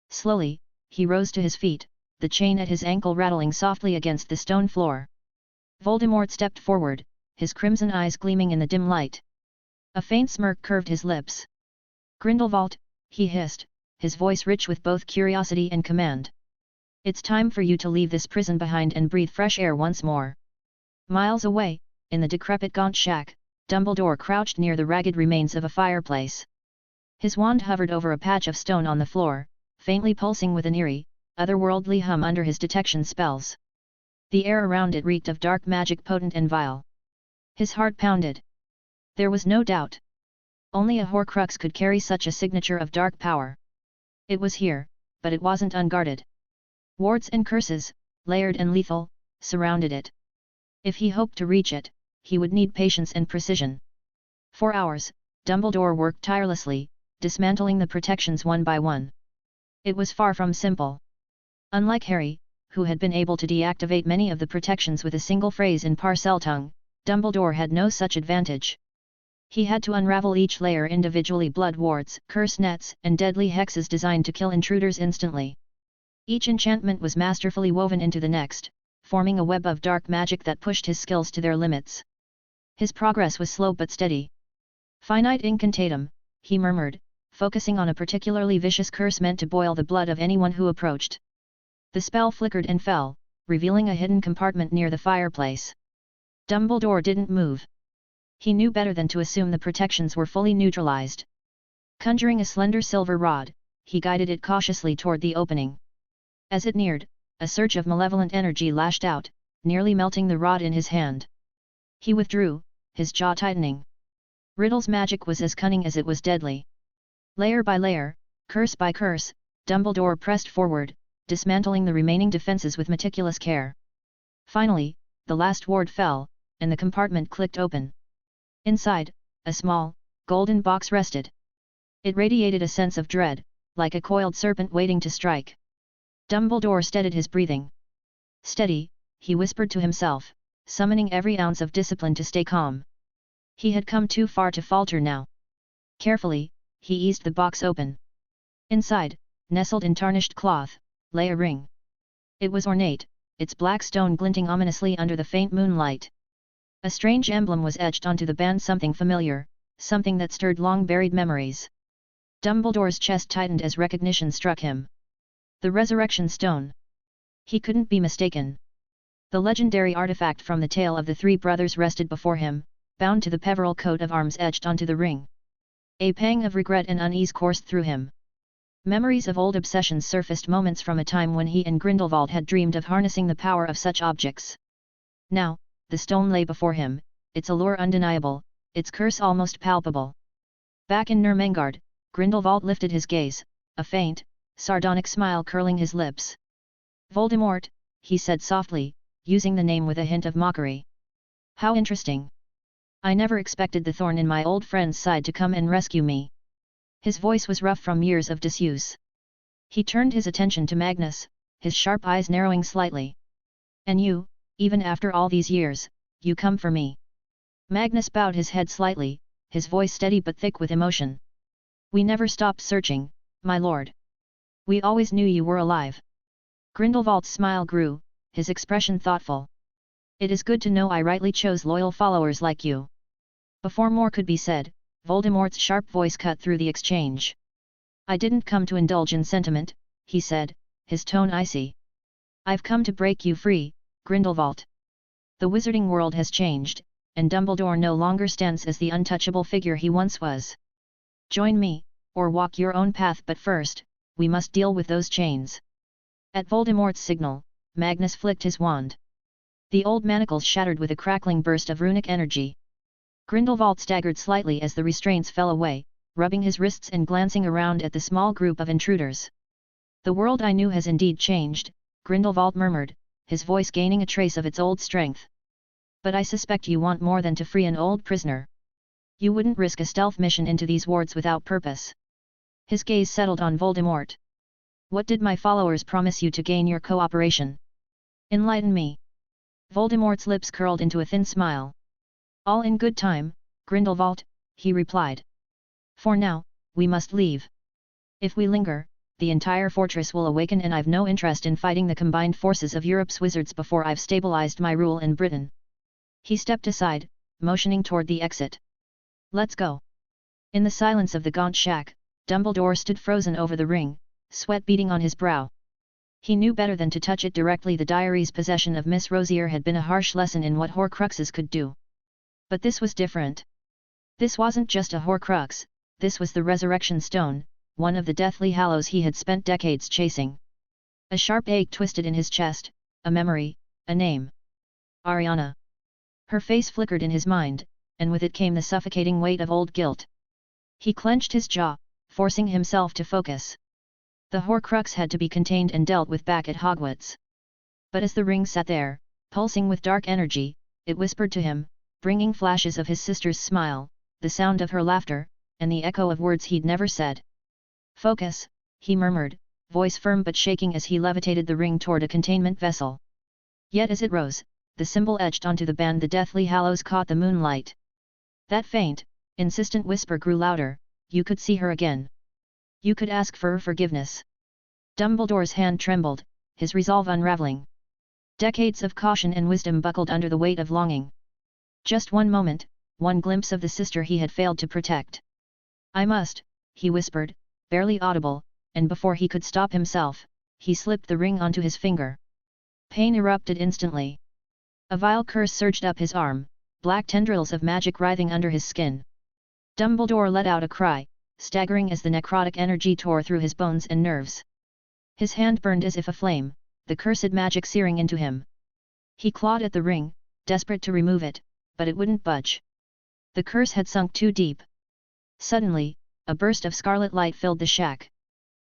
Slowly, he rose to his feet, the chain at his ankle rattling softly against the stone floor. Voldemort stepped forward, his crimson eyes gleaming in the dim light. A faint smirk curved his lips. "Grindelwald," he hissed, his voice rich with both curiosity and command. "It's time for you to leave this prison behind and breathe fresh air once more." Miles away, in the decrepit gaunt shack, Dumbledore crouched near the ragged remains of a fireplace. His wand hovered over a patch of stone on the floor, faintly pulsing with an eerie, otherworldly hum under his detection spells. The air around it reeked of dark magic potent and vile. His heart pounded. There was no doubt. Only a Horcrux could carry such a signature of dark power. It was here, but it wasn't unguarded. Wards and curses, layered and lethal, surrounded it. If he hoped to reach it, he would need patience and precision. For hours, Dumbledore worked tirelessly, dismantling the protections one by one. It was far from simple. Unlike Harry, who had been able to deactivate many of the protections with a single phrase in Parseltongue, Dumbledore had no such advantage. He had to unravel each layer individually: blood wards, curse nets, and deadly hexes designed to kill intruders instantly. Each enchantment was masterfully woven into the next, forming a web of dark magic that pushed his skills to their limits. His progress was slow but steady. "Finite incantatem," he murmured, focusing on a particularly vicious curse meant to boil the blood of anyone who approached. The spell flickered and fell, revealing a hidden compartment near the fireplace. Dumbledore didn't move. He knew better than to assume the protections were fully neutralized. Conjuring a slender silver rod, he guided it cautiously toward the opening. As it neared, a surge of malevolent energy lashed out, nearly melting the rod in his hand. He withdrew, his jaw tightening. Riddle's magic was as cunning as it was deadly. Layer by layer, curse by curse, Dumbledore pressed forward, dismantling the remaining defenses with meticulous care. Finally, the last ward fell, and the compartment clicked open. Inside, a small, golden box rested. It radiated a sense of dread, like a coiled serpent waiting to strike. Dumbledore steadied his breathing. "Steady," he whispered to himself, summoning every ounce of discipline to stay calm. He had come too far to falter now. Carefully, he eased the box open. Inside, nestled in tarnished cloth, lay a ring. It was ornate, its black stone glinting ominously under the faint moonlight. A strange emblem was etched onto the band, something familiar, something that stirred long-buried memories. Dumbledore's chest tightened as recognition struck him. The Resurrection Stone. He couldn't be mistaken. The legendary artifact from the tale of the three brothers rested before him, bound to the Peveril coat of arms etched onto the ring. A pang of regret and unease coursed through him. Memories of old obsessions surfaced, moments from a time when he and Grindelwald had dreamed of harnessing the power of such objects. Now, the stone lay before him, its allure undeniable, its curse almost palpable. Back in Nurmengard, Grindelwald lifted his gaze, a faint, sardonic smile curling his lips. "Voldemort," he said softly, using the name with a hint of mockery. How interesting. I never expected the thorn in my old friend's side to come and rescue me. His voice was rough from years of disuse. He turned his attention to Magnus, his sharp eyes narrowing slightly. And you, even after all these years, you come for me. Magnus bowed his head slightly, his voice steady but thick with emotion. We never stopped searching, my lord. We always knew you were alive. Grindelwald's smile grew, his expression thoughtful. It is good to know I rightly chose loyal followers like you. Before more could be said, Voldemort's sharp voice cut through the exchange. I didn't come to indulge in sentiment, he said, his tone icy. I've come to break you free, Grindelvault. The wizarding world has changed, and Dumbledore no longer stands as the untouchable figure he once was. Join me, or walk your own path, but first, we must deal with those chains. At Voldemort's signal, Magnus flicked his wand. The old manacles shattered with a crackling burst of runic energy. Grindelwald staggered slightly as the restraints fell away, rubbing his wrists and glancing around at the small group of intruders. The world I knew has indeed changed, Grindelwald murmured, his voice gaining a trace of its old strength. But I suspect you want more than to free an old prisoner. You wouldn't risk a stealth mission into these wards without purpose. His gaze settled on Voldemort. What did my followers promise you to gain your cooperation? Enlighten me. Voldemort's lips curled into a thin smile. All in good time, Grindelwald, he replied. For now, we must leave. If we linger, the entire fortress will awaken, and I've no interest in fighting the combined forces of Europe's wizards before I've stabilized my rule in Britain. He stepped aside, motioning toward the exit. Let's go. In the silence of the gaunt shack, Dumbledore stood frozen over the ring, sweat beading on his brow. He knew better than to touch it directly. The diary's possession of Miss Rosier had been a harsh lesson in what Horcruxes could do. But this was different. This wasn't just a Horcrux, this was the Resurrection Stone, one of the Deathly Hallows he had spent decades chasing. A sharp ache twisted in his chest, a memory, a name. Ariana. Her face flickered in his mind, and with it came the suffocating weight of old guilt. He clenched his jaw, forcing himself to focus. The Horcrux had to be contained and dealt with back at Hogwarts. But as the ring sat there, pulsing with dark energy, it whispered to him, bringing flashes of his sister's smile, the sound of her laughter, and the echo of words he'd never said. Focus, he murmured, voice firm but shaking as he levitated the ring toward a containment vessel. Yet as it rose, the symbol edged onto the band. The Deathly Hallows caught the moonlight. That faint, insistent whisper grew louder. You could see her again. You could ask for her forgiveness. Dumbledore's hand trembled, his resolve unraveling. Decades of caution and wisdom buckled under the weight of longing. Just one moment, one glimpse of the sister he had failed to protect. I must, he whispered, barely audible, and before he could stop himself, he slipped the ring onto his finger. Pain erupted instantly. A vile curse surged up his arm, black tendrils of magic writhing under his skin. Dumbledore let out a cry, staggering as the necrotic energy tore through his bones and nerves. His hand burned as if aflame, the cursed magic searing into him. He clawed at the ring, desperate to remove it, but it wouldn't budge. The curse had sunk too deep. Suddenly, a burst of scarlet light filled the shack.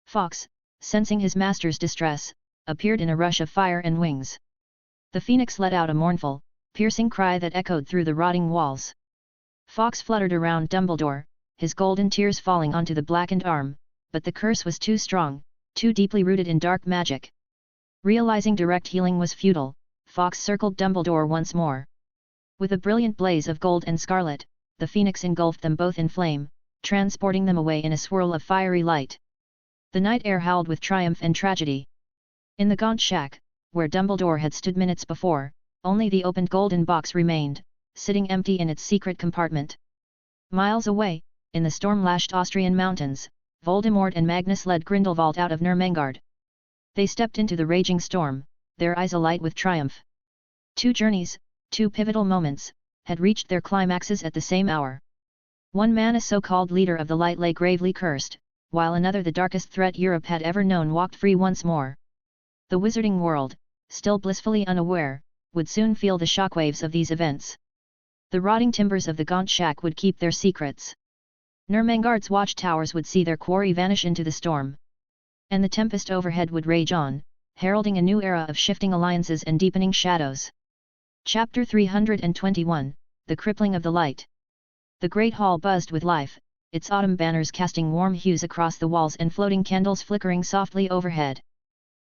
Fawkes, sensing his master's distress, appeared in a rush of fire and wings. The phoenix let out a mournful, piercing cry that echoed through the rotting walls. Fawkes fluttered around Dumbledore, his golden tears falling onto the blackened arm, but the curse was too strong, too deeply rooted in dark magic. Realizing direct healing was futile, Fawkes circled Dumbledore once more. With a brilliant blaze of gold and scarlet, the phoenix engulfed them both in flame, transporting them away in a swirl of fiery light. The night air howled with triumph and tragedy. In the gaunt shack, where Dumbledore had stood minutes before, only the opened golden box remained, sitting empty in its secret compartment. Miles away, in the storm-lashed Austrian mountains, Voldemort and Magnus led Grindelwald out of Nurmengard. They stepped into the raging storm, their eyes alight with triumph. Two journeys, two pivotal moments, had reached their climaxes at the same hour. One man, a so-called leader of the light, lay gravely cursed, while another, the darkest threat Europe had ever known, walked free once more. The wizarding world, still blissfully unaware, would soon feel the shockwaves of these events. The rotting timbers of the gaunt shack would keep their secrets. Nurmengard's watchtowers would see their quarry vanish into the storm. And the tempest overhead would rage on, heralding a new era of shifting alliances and deepening shadows. Chapter 321, The Crippling of the Light. The Great Hall buzzed with life, its autumn banners casting warm hues across the walls and floating candles flickering softly overhead.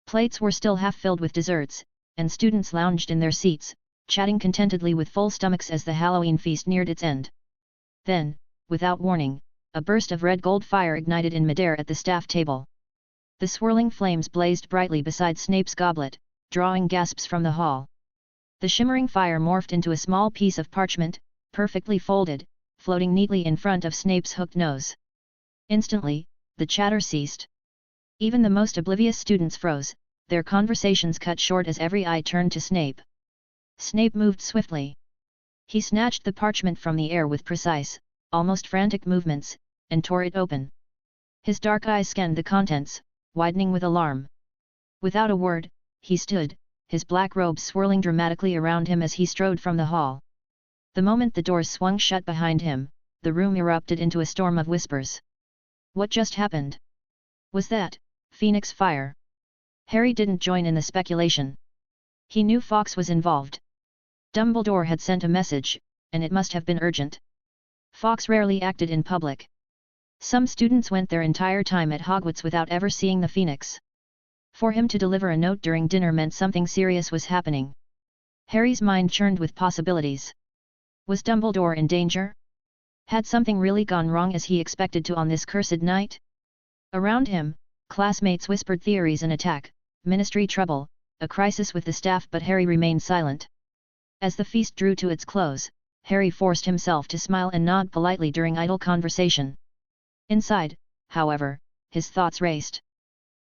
Plates were still half filled with desserts, and students lounged in their seats, chatting contentedly with full stomachs as the Halloween feast neared its end. Then, without warning, a burst of red gold fire ignited in midair at the staff table. The swirling flames blazed brightly beside Snape's goblet, drawing gasps from the hall. The shimmering fire morphed into a small piece of parchment, perfectly folded, floating neatly in front of Snape's hooked nose. Instantly, the chatter ceased. Even the most oblivious students froze, their conversations cut short as every eye turned to Snape. Snape moved swiftly. He snatched the parchment from the air with precise, almost frantic movements, and tore it open. His dark eyes scanned the contents, widening with alarm. Without a word, he stood, his black robes swirling dramatically around him as he strode from the hall. The moment the doors swung shut behind him, the room erupted into a storm of whispers. What just happened? Was that Phoenix fire? Harry didn't join in the speculation. He knew Fawkes was involved. Dumbledore had sent a message, and it must have been urgent. Fawkes rarely acted in public. Some students went their entire time at Hogwarts without ever seeing the Phoenix. For him to deliver a note during dinner meant something serious was happening. Harry's mind churned with possibilities. Was Dumbledore in danger? Had something really gone wrong as he expected to on this cursed night? Around him, classmates whispered theories: an attack, ministry trouble, a crisis with the staff, but Harry remained silent. As the feast drew to its close, Harry forced himself to smile and nod politely during idle conversation. Inside, however, his thoughts raced.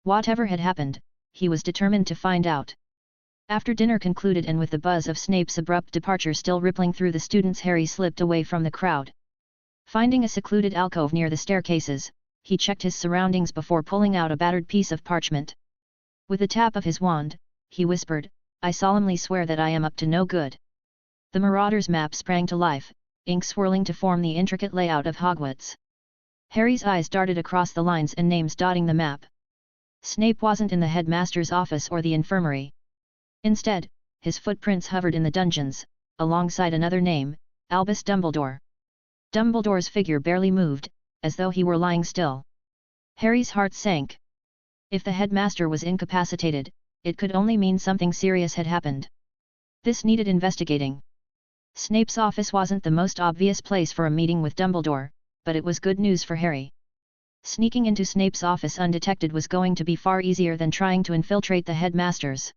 Whatever had happened, he was determined to find out. After dinner concluded and with the buzz of Snape's abrupt departure still rippling through the students, Harry slipped away from the crowd. Finding a secluded alcove near the staircases, he checked his surroundings before pulling out a battered piece of parchment. With a tap of his wand, he whispered, "I solemnly swear that I am up to no good." The Marauder's map sprang to life, ink swirling to form the intricate layout of Hogwarts. Harry's eyes darted across the lines and names dotting the map. Snape wasn't in the headmaster's office or the infirmary. Instead, his footprints hovered in the dungeons, alongside another name, Albus Dumbledore. Dumbledore's figure barely moved, as though he were lying still. Harry's heart sank. If the headmaster was incapacitated, it could only mean something serious had happened. This needed investigating. Snape's office wasn't the most obvious place for a meeting with Dumbledore, but it was good news for Harry. Sneaking into Snape's office undetected was going to be far easier than trying to infiltrate the headmaster's.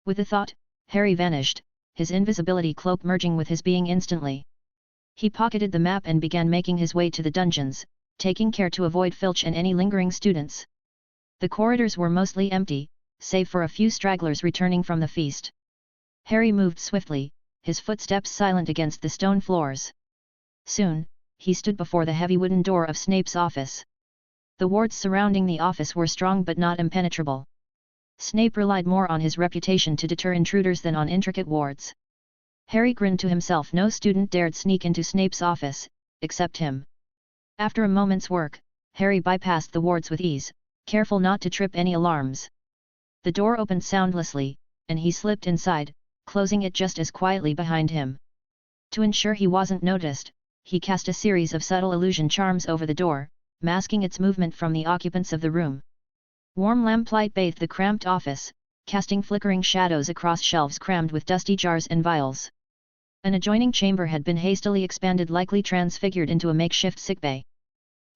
With the thought, Harry vanished, his invisibility cloak merging with his being instantly. He pocketed the map and began making his way to the dungeons, taking care to avoid Filch and any lingering students. The corridors were mostly empty, save for a few stragglers returning from the feast. Harry moved swiftly, his footsteps silent against the stone floors. Soon, he stood before the heavy wooden door of Snape's office. The wards surrounding the office were strong but not impenetrable. Snape relied more on his reputation to deter intruders than on intricate wards. Harry grinned to himself. No student dared sneak into Snape's office, except him. After a moment's work, Harry bypassed the wards with ease, careful not to trip any alarms. The door opened soundlessly, and he slipped inside, closing it just as quietly behind him. To ensure he wasn't noticed, he cast a series of subtle illusion charms over the door, masking its movement from the occupants of the room. Warm lamplight bathed the cramped office, casting flickering shadows across shelves crammed with dusty jars and vials. An adjoining chamber had been hastily expanded, likely transfigured into a makeshift sickbay.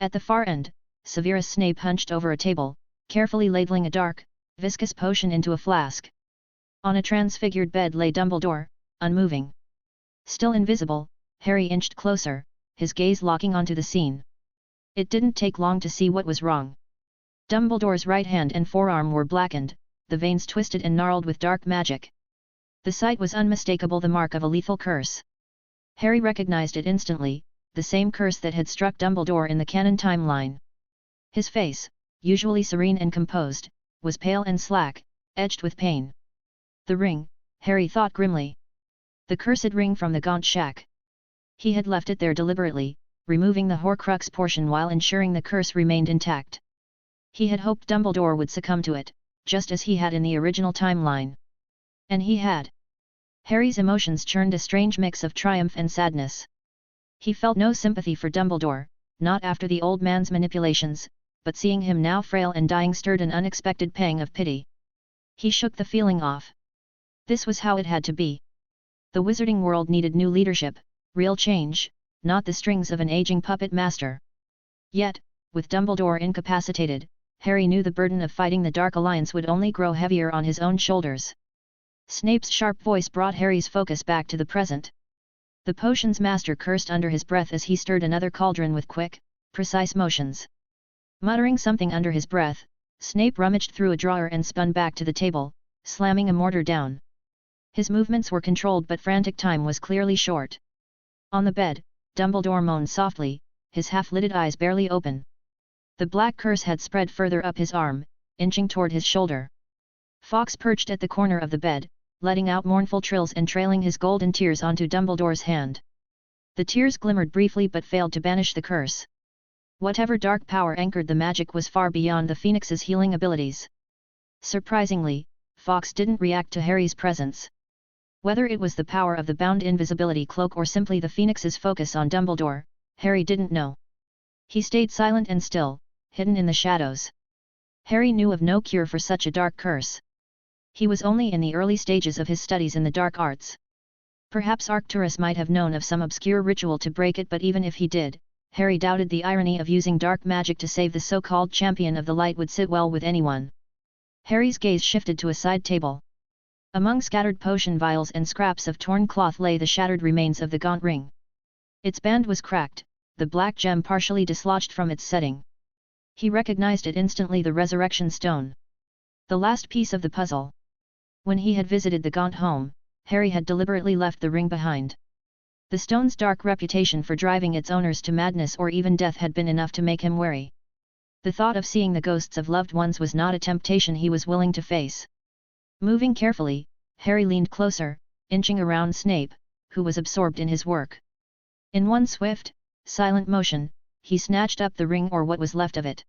At the far end, Severus Snape hunched over a table, carefully ladling a dark, viscous potion into a flask. On a transfigured bed lay Dumbledore, unmoving. Still invisible, Harry inched closer, his gaze locking onto the scene. It didn't take long to see what was wrong. Dumbledore's right hand and forearm were blackened, the veins twisted and gnarled with dark magic. The sight was unmistakable, the mark of a lethal curse. Harry recognized it instantly, the same curse that had struck Dumbledore in the canon timeline. His face, usually serene and composed, was pale and slack, edged with pain. The ring, Harry thought grimly. The cursed ring from the Gaunt Shack. He had left it there deliberately, removing the Horcrux portion while ensuring the curse remained intact. He had hoped Dumbledore would succumb to it, just as he had in the original timeline. And he had. Harry's emotions churned a strange mix of triumph and sadness. He felt no sympathy for Dumbledore, not after the old man's manipulations, but seeing him now frail and dying stirred an unexpected pang of pity. He shook the feeling off. This was how it had to be. The wizarding world needed new leadership, real change, not the strings of an aging puppet master. Yet, with Dumbledore incapacitated, Harry knew the burden of fighting the Dark Alliance would only grow heavier on his own shoulders. Snape's sharp voice brought Harry's focus back to the present. The potions master cursed under his breath as he stirred another cauldron with quick, precise motions. Muttering something under his breath, Snape rummaged through a drawer and spun back to the table, slamming a mortar down. His movements were controlled but frantic time was clearly short. On the bed, Dumbledore moaned softly, his half-lidded eyes barely open. The black curse had spread further up his arm, inching toward his shoulder. Fawkes perched at the corner of the bed, letting out mournful trills and trailing his golden tears onto Dumbledore's hand. The tears glimmered briefly but failed to banish the curse. Whatever dark power anchored the magic was far beyond the Phoenix's healing abilities. Surprisingly, Fawkes didn't react to Harry's presence. Whether it was the power of the bound invisibility cloak or simply the Phoenix's focus on Dumbledore, Harry didn't know. He stayed silent and still, hidden in the shadows. Harry knew of no cure for such a dark curse. He was only in the early stages of his studies in the dark arts. Perhaps Arcturus might have known of some obscure ritual to break it, but even if he did, Harry doubted the irony of using dark magic to save the so-called champion of the light would sit well with anyone. Harry's gaze shifted to a side table. Among scattered potion vials and scraps of torn cloth lay the shattered remains of the gaunt ring. Its band was cracked, the black gem partially dislodged from its setting. He recognized it instantly, the resurrection stone. The last piece of the puzzle. When he had visited the gaunt home, Harry had deliberately left the ring behind. The stone's dark reputation for driving its owners to madness or even death had been enough to make him wary. The thought of seeing the ghosts of loved ones was not a temptation he was willing to face. Moving carefully, Harry leaned closer, inching around Snape, who was absorbed in his work. In one swift, silent motion, he snatched up the ring or what was left of it.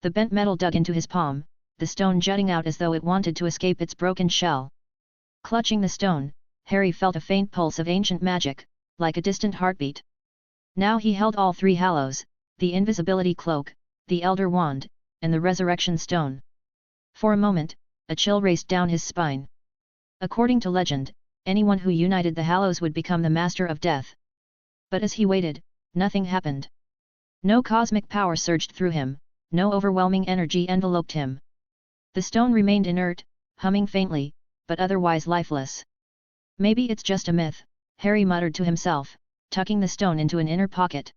The bent metal dug into his palm, the stone jutting out as though it wanted to escape its broken shell. Clutching the stone, Harry felt a faint pulse of ancient magic, like a distant heartbeat. Now he held all three hallows, the invisibility cloak, the Elder Wand, and the resurrection stone. For a moment, a chill raced down his spine. According to legend, anyone who united the hallows would become the master of death. But as he waited, nothing happened. No cosmic power surged through him, no overwhelming energy enveloped him. The stone remained inert, humming faintly, but otherwise lifeless. Maybe it's just a myth, Harry muttered to himself, tucking the stone into an inner pocket.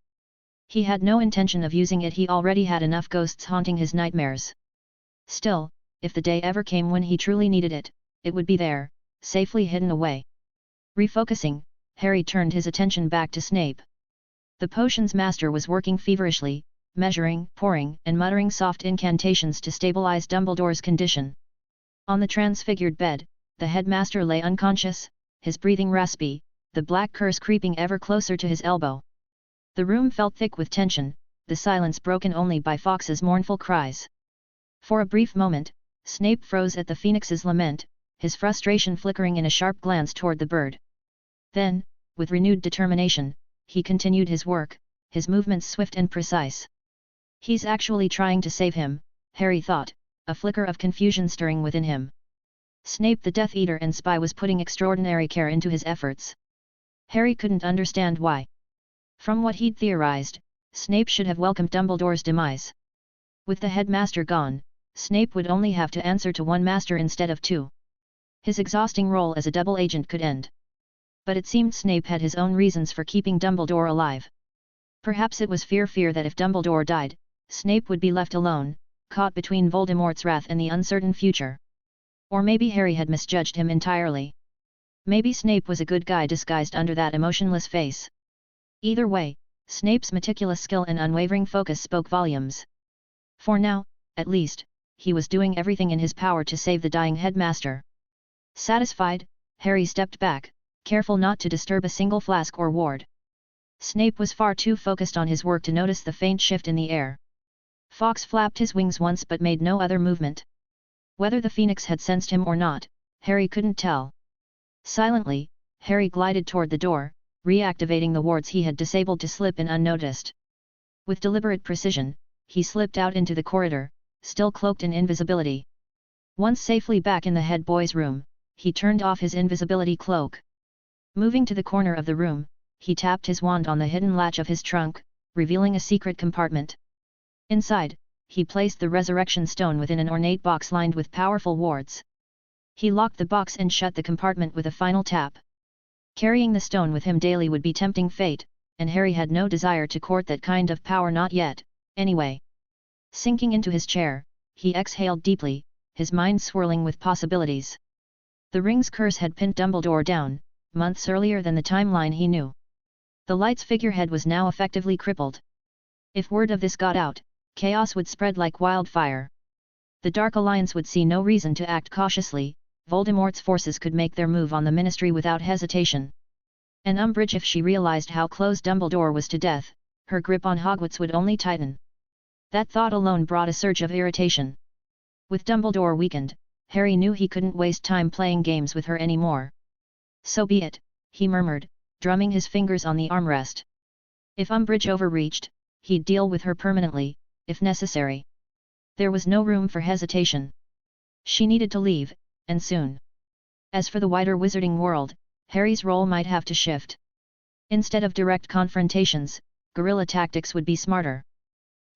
He had no intention of using it, he already had enough ghosts haunting his nightmares. Still, if the day ever came when he truly needed it, it would be there, safely hidden away. Refocusing, Harry turned his attention back to Snape. The potions master was working feverishly, measuring, pouring, and muttering soft incantations to stabilize Dumbledore's condition. On the transfigured bed, the headmaster lay unconscious, his breathing raspy, the black curse creeping ever closer to his elbow. The room felt thick with tension, the silence broken only by Fawkes's mournful cries. For a brief moment, Snape froze at the Phoenix's lament, his frustration flickering in a sharp glance toward the bird. Then, with renewed determination, he continued his work, his movements swift and precise. He's actually trying to save him, Harry thought, a flicker of confusion stirring within him. Snape the Death Eater and spy was putting extraordinary care into his efforts. Harry couldn't understand why. From what he'd theorized, Snape should have welcomed Dumbledore's demise. With the headmaster gone, Snape would only have to answer to one master instead of two. His exhausting role as a double agent could end. But it seemed Snape had his own reasons for keeping Dumbledore alive. Perhaps it was fear that if Dumbledore died, Snape would be left alone, caught between Voldemort's wrath and the uncertain future. Or maybe Harry had misjudged him entirely. Maybe Snape was a good guy disguised under that emotionless face. Either way, Snape's meticulous skill and unwavering focus spoke volumes. For now, at least, he was doing everything in his power to save the dying headmaster. Satisfied, Harry stepped back, careful not to disturb a single flask or ward. Snape was far too focused on his work to notice the faint shift in the air. Fawkes flapped his wings once but made no other movement. Whether the phoenix had sensed him or not, Harry couldn't tell. Silently, Harry glided toward the door, reactivating the wards he had disabled to slip in unnoticed. With deliberate precision, he slipped out into the corridor, still cloaked in invisibility. Once safely back in the head boy's room, he turned off his invisibility cloak. Moving to the corner of the room, he tapped his wand on the hidden latch of his trunk, revealing a secret compartment. Inside, he placed the resurrection stone within an ornate box lined with powerful wards. He locked the box and shut the compartment with a final tap. Carrying the stone with him daily would be tempting fate, and Harry had no desire to court that kind of power, not yet, anyway. Sinking into his chair, he exhaled deeply, his mind swirling with possibilities. The ring's curse had pinned Dumbledore down, months earlier than the timeline he knew. The Light's figurehead was now effectively crippled. If word of this got out, chaos would spread like wildfire. The Dark Alliance would see no reason to act cautiously. Voldemort's forces could make their move on the Ministry without hesitation. And Umbbridge, if she realized how close Dumbledore was to death, her grip on Hogwarts would only tighten. That thought alone brought a surge of irritation. With Dumbledore weakened, Harry knew he couldn't waste time playing games with her anymore. So be it, he murmured, drumming his fingers on the armrest. If Umbbridge overreached, he'd deal with her permanently, if necessary. There was no room for hesitation. She needed to leave, and soon. As for the wider wizarding world, Harry's role might have to shift. Instead of direct confrontations, guerrilla tactics would be smarter.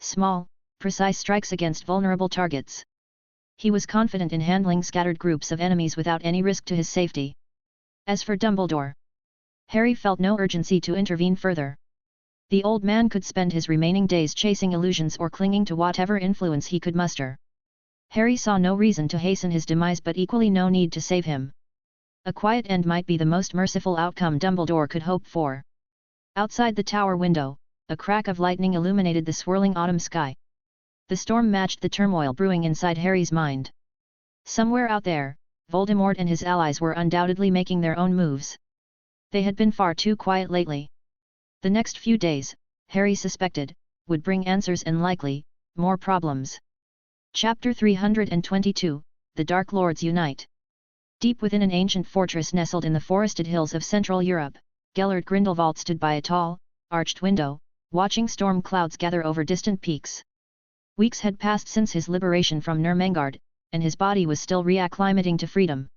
Small, precise strikes against vulnerable targets. He was confident in handling scattered groups of enemies without any risk to his safety. As for Dumbledore, Harry felt no urgency to intervene further. The old man could spend his remaining days chasing illusions or clinging to whatever influence he could muster. Harry saw no reason to hasten his demise, but equally no need to save him. A quiet end might be the most merciful outcome Dumbledore could hope for. Outside the tower window, a crack of lightning illuminated the swirling autumn sky. The storm matched the turmoil brewing inside Harry's mind. Somewhere out there, Voldemort and his allies were undoubtedly making their own moves. They had been far too quiet lately. The next few days, Harry suspected, would bring answers and likely, more problems. Chapter 322, The Dark Lords Unite. Deep within an ancient fortress nestled in the forested hills of Central Europe, Gellert Grindelwald stood by a tall, arched window, watching storm clouds gather over distant peaks. Weeks had passed since his liberation from Nurmengard, and his body was still reacclimating to freedom.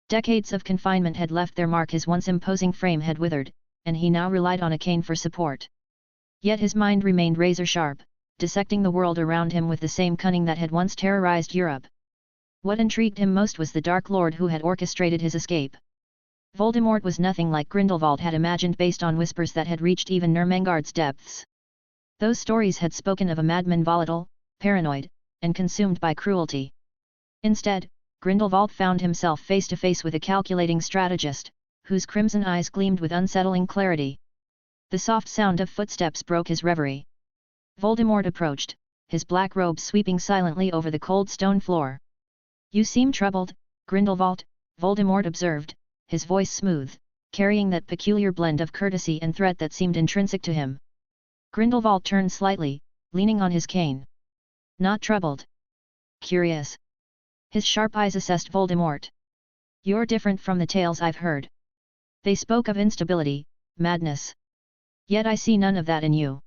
Decades of confinement had left their mark, his once imposing frame had withered, and he now relied on a cane for support. Yet his mind remained razor-sharp, dissecting the world around him with the same cunning that had once terrorized Europe. What intrigued him most was the Dark Lord who had orchestrated his escape. Voldemort was nothing like Grindelwald had imagined, based on whispers that had reached even Nurmengard's depths. Those stories had spoken of a madman volatile, paranoid, and consumed by cruelty. Instead, Grindelwald found himself face to face with a calculating strategist, whose crimson eyes gleamed with unsettling clarity. The soft sound of footsteps broke his reverie. Voldemort approached, his black robe sweeping silently over the cold stone floor. "You seem troubled, Grindelwald," Voldemort observed, his voice smooth, carrying that peculiar blend of courtesy and threat that seemed intrinsic to him. Grindelwald turned slightly, leaning on his cane. "Not troubled. Curious." His sharp eyes assessed Voldemort. "You're different from the tales I've heard. They spoke of instability, madness. Yet I see none of that in you."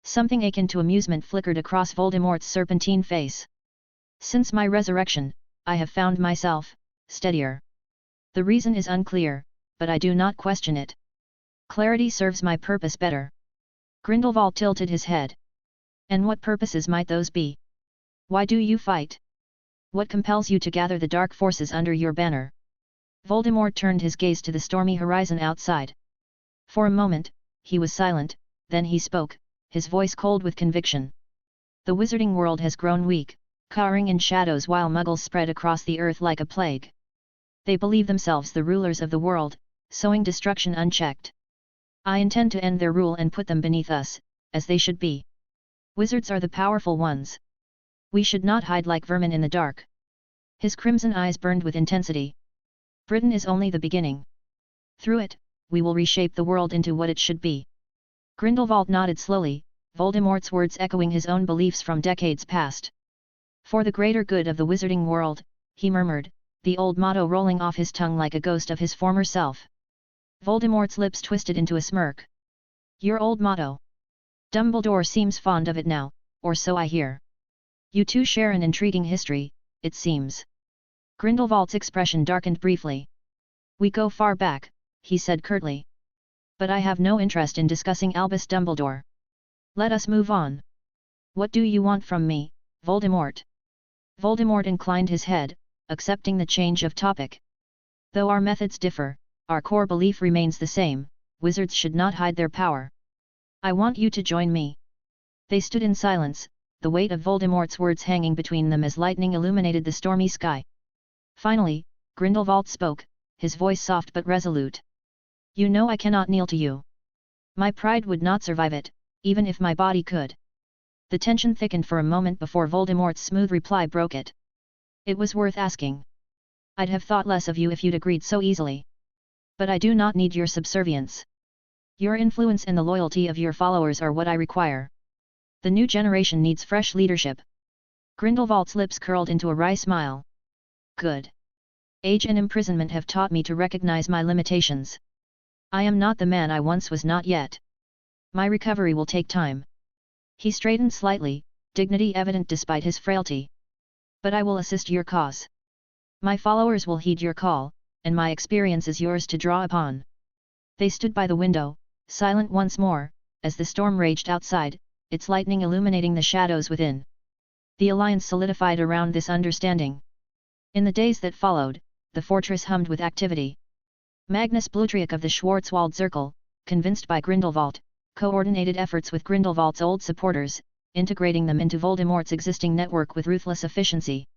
Something akin to amusement flickered across Voldemort's serpentine face. "Since my resurrection, I have found myself steadier. The reason is unclear, but I do not question it. Clarity serves my purpose better." Grindelwald tilted his head. "And what purposes might those be? Why do you fight? What compels you to gather the dark forces under your banner?" Voldemort turned his gaze to the stormy horizon outside. For a moment, he was silent, then he spoke, his voice cold with conviction. "The wizarding world has grown weak, cowering in shadows while muggles spread across the earth like a plague. They believe themselves the rulers of the world, sowing destruction unchecked. I intend to end their rule and put them beneath us, as they should be. Wizards are the powerful ones. We should not hide like vermin in the dark." His crimson eyes burned with intensity. "Britain is only the beginning. Through it, we will reshape the world into what it should be." Grindelwald nodded slowly, Voldemort's words echoing his own beliefs from decades past. "For the greater good of the wizarding world, he murmured, the old motto rolling off his tongue like a ghost of his former self. Voldemort's lips twisted into a smirk. Your old motto. Dumbledore seems fond of it now, or so I hear. You two share an intriguing history, it seems. Grindelwald's expression darkened briefly. We go far back, he said curtly. But I have no interest in discussing Albus Dumbledore. Let us move on. What do you want from me, Voldemort? Voldemort inclined his head, accepting the change of topic. Though our methods differ, our core belief remains the same, wizards should not hide their power. I want you to join me. They stood in silence, the weight of Voldemort's words hanging between them as lightning illuminated the stormy sky. Finally, Grindelwald spoke, his voice soft but resolute. You know I cannot kneel to you. My pride would not survive it, even if my body could. The tension thickened for a moment before Voldemort's smooth reply broke it. It was worth asking. I'd have thought less of you if you'd agreed so easily. But I do not need your subservience. Your influence and the loyalty of your followers are what I require. The new generation needs fresh leadership. Grindelwald's lips curled into a wry smile. Good. Age and imprisonment have taught me to recognize my limitations. I am not the man I once was, not yet. My recovery will take time. He straightened slightly, dignity evident despite his frailty. But I will assist your cause. My followers will heed your call, and my experience is yours to draw upon. They stood by the window, silent once more, as the storm raged outside, its lightning illuminating the shadows within. The alliance solidified around this understanding. In the days that followed, the fortress hummed with activity. Magnus Blutriak of the Schwarzwald Circle, convinced by Grindelwald, coordinated efforts with Grindelwald's old supporters, integrating them into Voldemort's existing network with ruthless efficiency.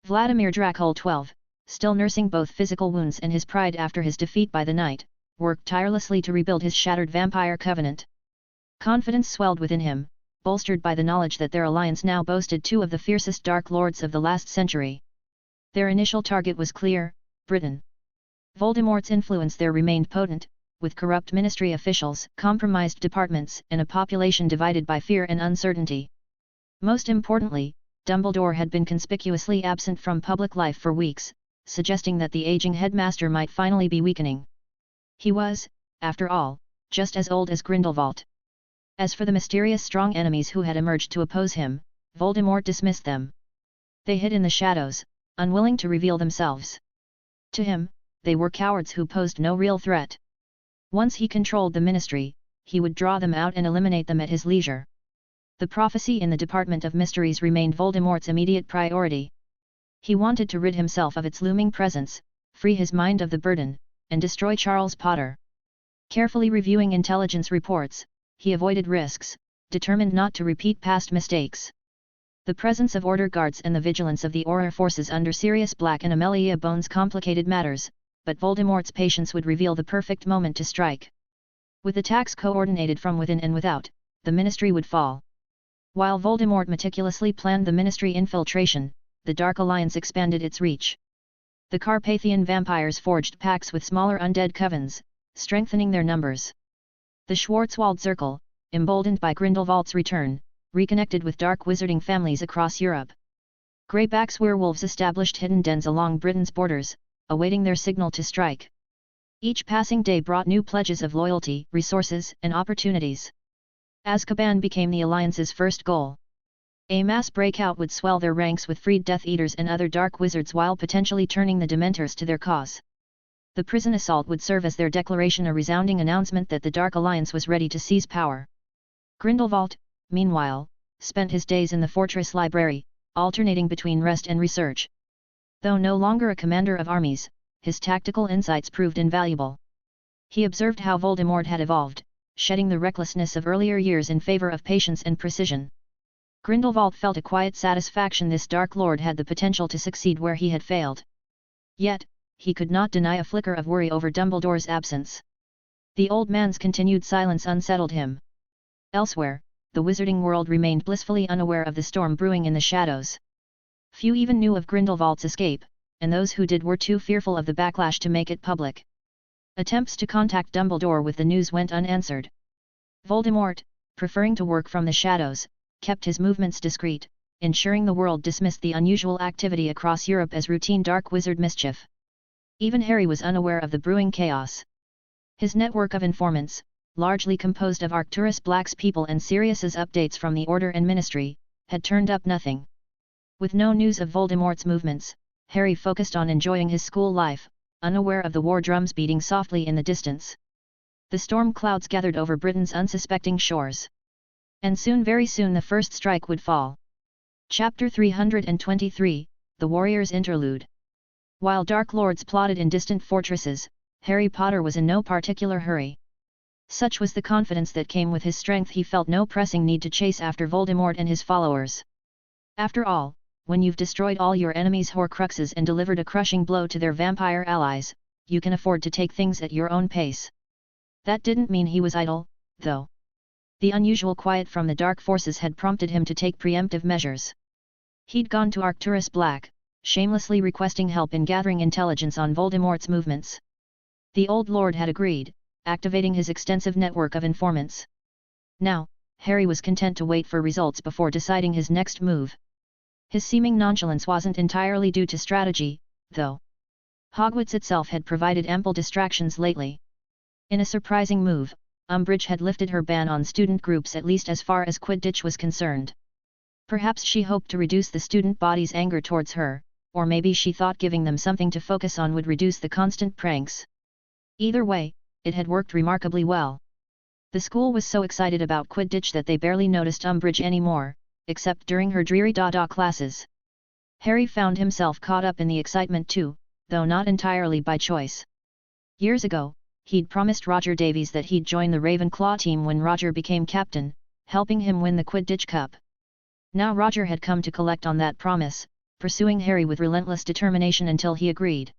Vladimir Dracul XII, still nursing both physical wounds and his pride after his defeat by the Knight, worked tirelessly to rebuild his shattered vampire covenant. Confidence swelled within him, bolstered by the knowledge that their alliance now boasted two of the fiercest Dark Lords of the last century. Their initial target was clear: Britain. Voldemort's influence there remained potent, with corrupt ministry officials, compromised departments, and a population divided by fear and uncertainty. Most importantly, Dumbledore had been conspicuously absent from public life for weeks, suggesting that the aging headmaster might finally be weakening. He was, after all, just as old as Grindelwald. As for the mysterious strong enemies who had emerged to oppose him, Voldemort dismissed them. They hid in the shadows, unwilling to reveal themselves. To him, they were cowards who posed no real threat. Once he controlled the ministry, he would draw them out and eliminate them at his leisure. The prophecy in the Department of Mysteries remained Voldemort's immediate priority. He wanted to rid himself of its looming presence, free his mind of the burden, and destroy Charles Potter. Carefully reviewing intelligence reports, he avoided risks, determined not to repeat past mistakes. The presence of Order Guards and the vigilance of the Auror forces under Sirius Black and Amelia Bones complicated matters, but Voldemort's patience would reveal the perfect moment to strike. With attacks coordinated from within and without, the ministry would fall. While Voldemort meticulously planned the ministry infiltration, the Dark Alliance expanded its reach. The Carpathian vampires forged pacts with smaller undead covens, strengthening their numbers. The Schwarzwald Circle, emboldened by Grindelwald's return, reconnected with dark wizarding families across Europe. Greybacks werewolves established hidden dens along Britain's borders, awaiting their signal to strike. Each passing day brought new pledges of loyalty, resources, and opportunities. Azkaban became the Alliance's first goal. A mass breakout would swell their ranks with freed Death Eaters and other dark wizards while potentially turning the Dementors to their cause. The prison assault would serve as their declaration, a resounding announcement that the Dark Alliance was ready to seize power. Grindelwald, meanwhile, spent his days in the fortress library, alternating between rest and research. Though no longer a commander of armies, his tactical insights proved invaluable. He observed how Voldemort had evolved, shedding the recklessness of earlier years in favor of patience and precision. Grindelwald felt a quiet satisfaction this Dark Lord had the potential to succeed where he had failed. Yet, he could not deny a flicker of worry over Dumbledore's absence. The old man's continued silence unsettled him. Elsewhere, the wizarding world remained blissfully unaware of the storm brewing in the shadows. Few even knew of Grindelwald's escape, and those who did were too fearful of the backlash to make it public. Attempts to contact Dumbledore with the news went unanswered. Voldemort, preferring to work from the shadows, kept his movements discreet, ensuring the world dismissed the unusual activity across Europe as routine dark wizard mischief. Even Harry was unaware of the brewing chaos. His network of informants, largely composed of Arcturus Black's people and Sirius's updates from the Order and Ministry, had turned up nothing. With no news of Voldemort's movements, Harry focused on enjoying his school life, unaware of the war drums beating softly in the distance. The storm clouds gathered over Britain's unsuspecting shores. And very soon the first strike would fall. Chapter 323, The Warrior's Interlude. While Dark Lords plotted in distant fortresses, Harry Potter was in no particular hurry. Such was the confidence that came with his strength, he felt no pressing need to chase after Voldemort and his followers. After all, when you've destroyed all your enemies' Horcruxes and delivered a crushing blow to their vampire allies, you can afford to take things at your own pace. That didn't mean he was idle, though. The unusual quiet from the dark forces had prompted him to take preemptive measures. He'd gone to Arcturus Black, shamelessly requesting help in gathering intelligence on Voldemort's movements. The old lord had agreed, activating his extensive network of informants. Now, Harry was content to wait for results before deciding his next move. His seeming nonchalance wasn't entirely due to strategy, though. Hogwarts itself had provided ample distractions lately. In a surprising move, Umbbridge had lifted her ban on student groups at least as far as Quidditch was concerned. Perhaps she hoped to reduce the student body's anger towards her, or maybe she thought giving them something to focus on would reduce the constant pranks. Either way, it had worked remarkably well. The school was so excited about Quidditch that they barely noticed Umbbridge anymore, except during her dreary Dada classes. Harry found himself caught up in the excitement too, though not entirely by choice. Years ago, he'd promised Roger Davies that he'd join the Ravenclaw team when Roger became captain, helping him win the Quidditch Cup. Now Roger had come to collect on that promise, pursuing Harry with relentless determination until he agreed.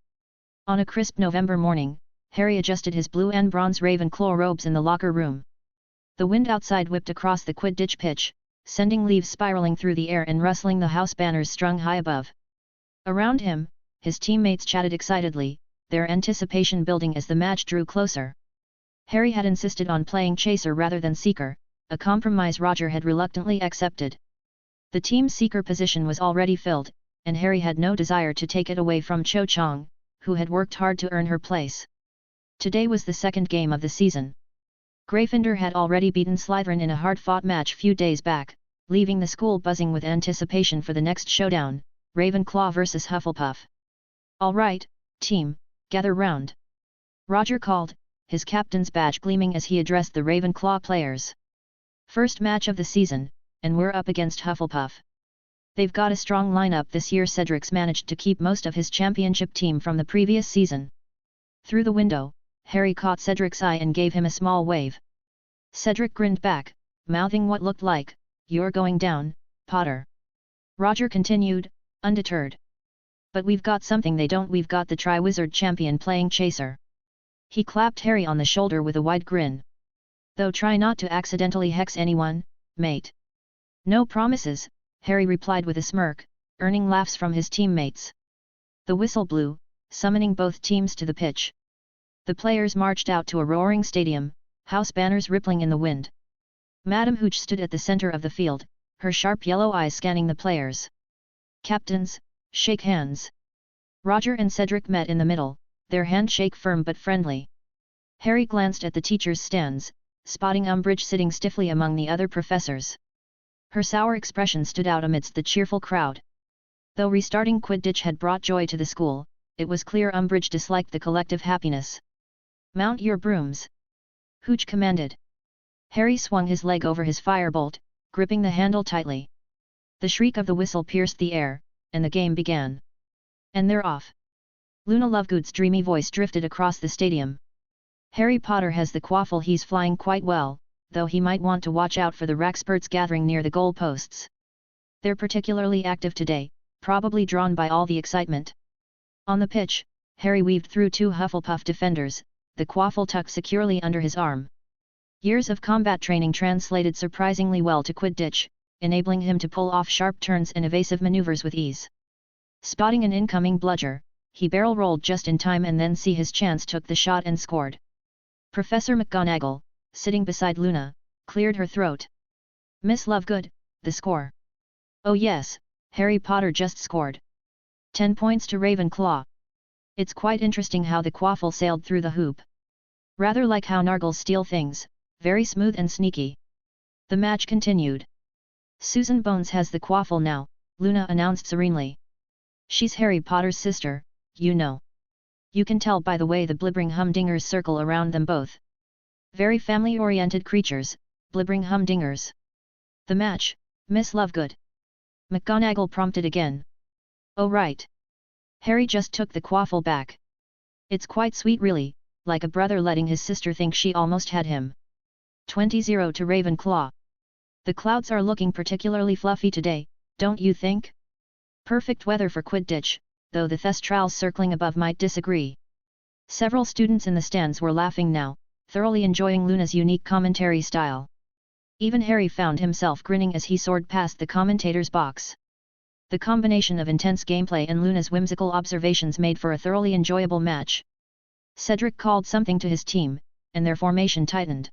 On a crisp November morning, Harry adjusted his blue and bronze Ravenclaw robes in the locker room. The wind outside whipped across the Quidditch pitch, sending leaves spiraling through the air and rustling the house banners strung high above. Around him, his teammates chatted excitedly, their anticipation building as the match drew closer. Harry had insisted on playing chaser rather than seeker, a compromise Roger had reluctantly accepted. The team seeker position was already filled, and Harry had no desire to take it away from Cho Chang, who had worked hard to earn her place. Today was the second game of the season. Gryffindor had already beaten Slytherin in a hard-fought match few days back, leaving the school buzzing with anticipation for the next showdown, Ravenclaw versus Hufflepuff. "All right, team, gather round," Roger called, his captain's badge gleaming as he addressed the Ravenclaw players. "First match of the season, and we're up against Hufflepuff. They've got a strong lineup this year. Cedric's managed to keep most of his championship team from the previous season." Through the window, Harry caught Cedric's eye and gave him a small wave. Cedric grinned back, mouthing what looked like, "You're going down, Potter." Roger continued, undeterred. "But we've got something they don't. We've got the Triwizard champion playing chaser." He clapped Harry on the shoulder with a wide grin. "Though try not to accidentally hex anyone, mate." "No promises," Harry replied with a smirk, earning laughs from his teammates. The whistle blew, summoning both teams to the pitch. The players marched out to a roaring stadium, house banners rippling in the wind. Madame Hooch stood at the center of the field, her sharp yellow eyes scanning the players. "Captains, shake hands." Roger and Cedric met in the middle, their handshake firm but friendly. Harry glanced at the teachers' stands, spotting Umbbridge sitting stiffly among the other professors. Her sour expression stood out amidst the cheerful crowd. Though restarting Quidditch had brought joy to the school, it was clear Umbbridge disliked the collective happiness. "Mount your brooms," Hooch commanded. Harry swung his leg over his firebolt, gripping the handle tightly. The shriek of the whistle pierced the air, and the game began. "And they're off." Luna Lovegood's dreamy voice drifted across the stadium. "Harry Potter has the quaffle. He's flying quite well, though he might want to watch out for the Rackspurts gathering near the goal posts. They're particularly active today, probably drawn by all the excitement." On the pitch, Harry weaved through two Hufflepuff defenders, the quaffle tucked securely under his arm. Years of combat training translated surprisingly well to Quidditch, enabling him to pull off sharp turns and evasive maneuvers with ease. Spotting an incoming bludger, he barrel-rolled just in time and then see his chance took the shot and scored. Professor McGonagall, sitting beside Luna, cleared her throat. "Miss Lovegood, the score." Oh yes, Harry Potter just scored 10 points to Ravenclaw. It's quite interesting how the quaffle sailed through the hoop. Rather like how Nargles steal things, very smooth and sneaky. The match continued. Susan Bones has the quaffle now, Luna announced serenely. She's Harry Potter's sister, you know. You can tell by the way the blibbering humdingers circle around them both. Very family-oriented creatures, blibbering humdingers. The match, Miss Lovegood? McGonagall prompted again. Oh right. Harry just took the quaffle back. It's quite sweet really, like a brother letting his sister think she almost had him. 20-0 to Ravenclaw. The clouds are looking particularly fluffy today, don't you think? Perfect weather for Quidditch, though the Thestrals circling above might disagree. Several students in the stands were laughing now, thoroughly enjoying Luna's unique commentary style. Even Harry found himself grinning as he soared past the commentator's box. The combination of intense gameplay and Luna's whimsical observations made for a thoroughly enjoyable match. Cedric called something to his team, and their formation tightened.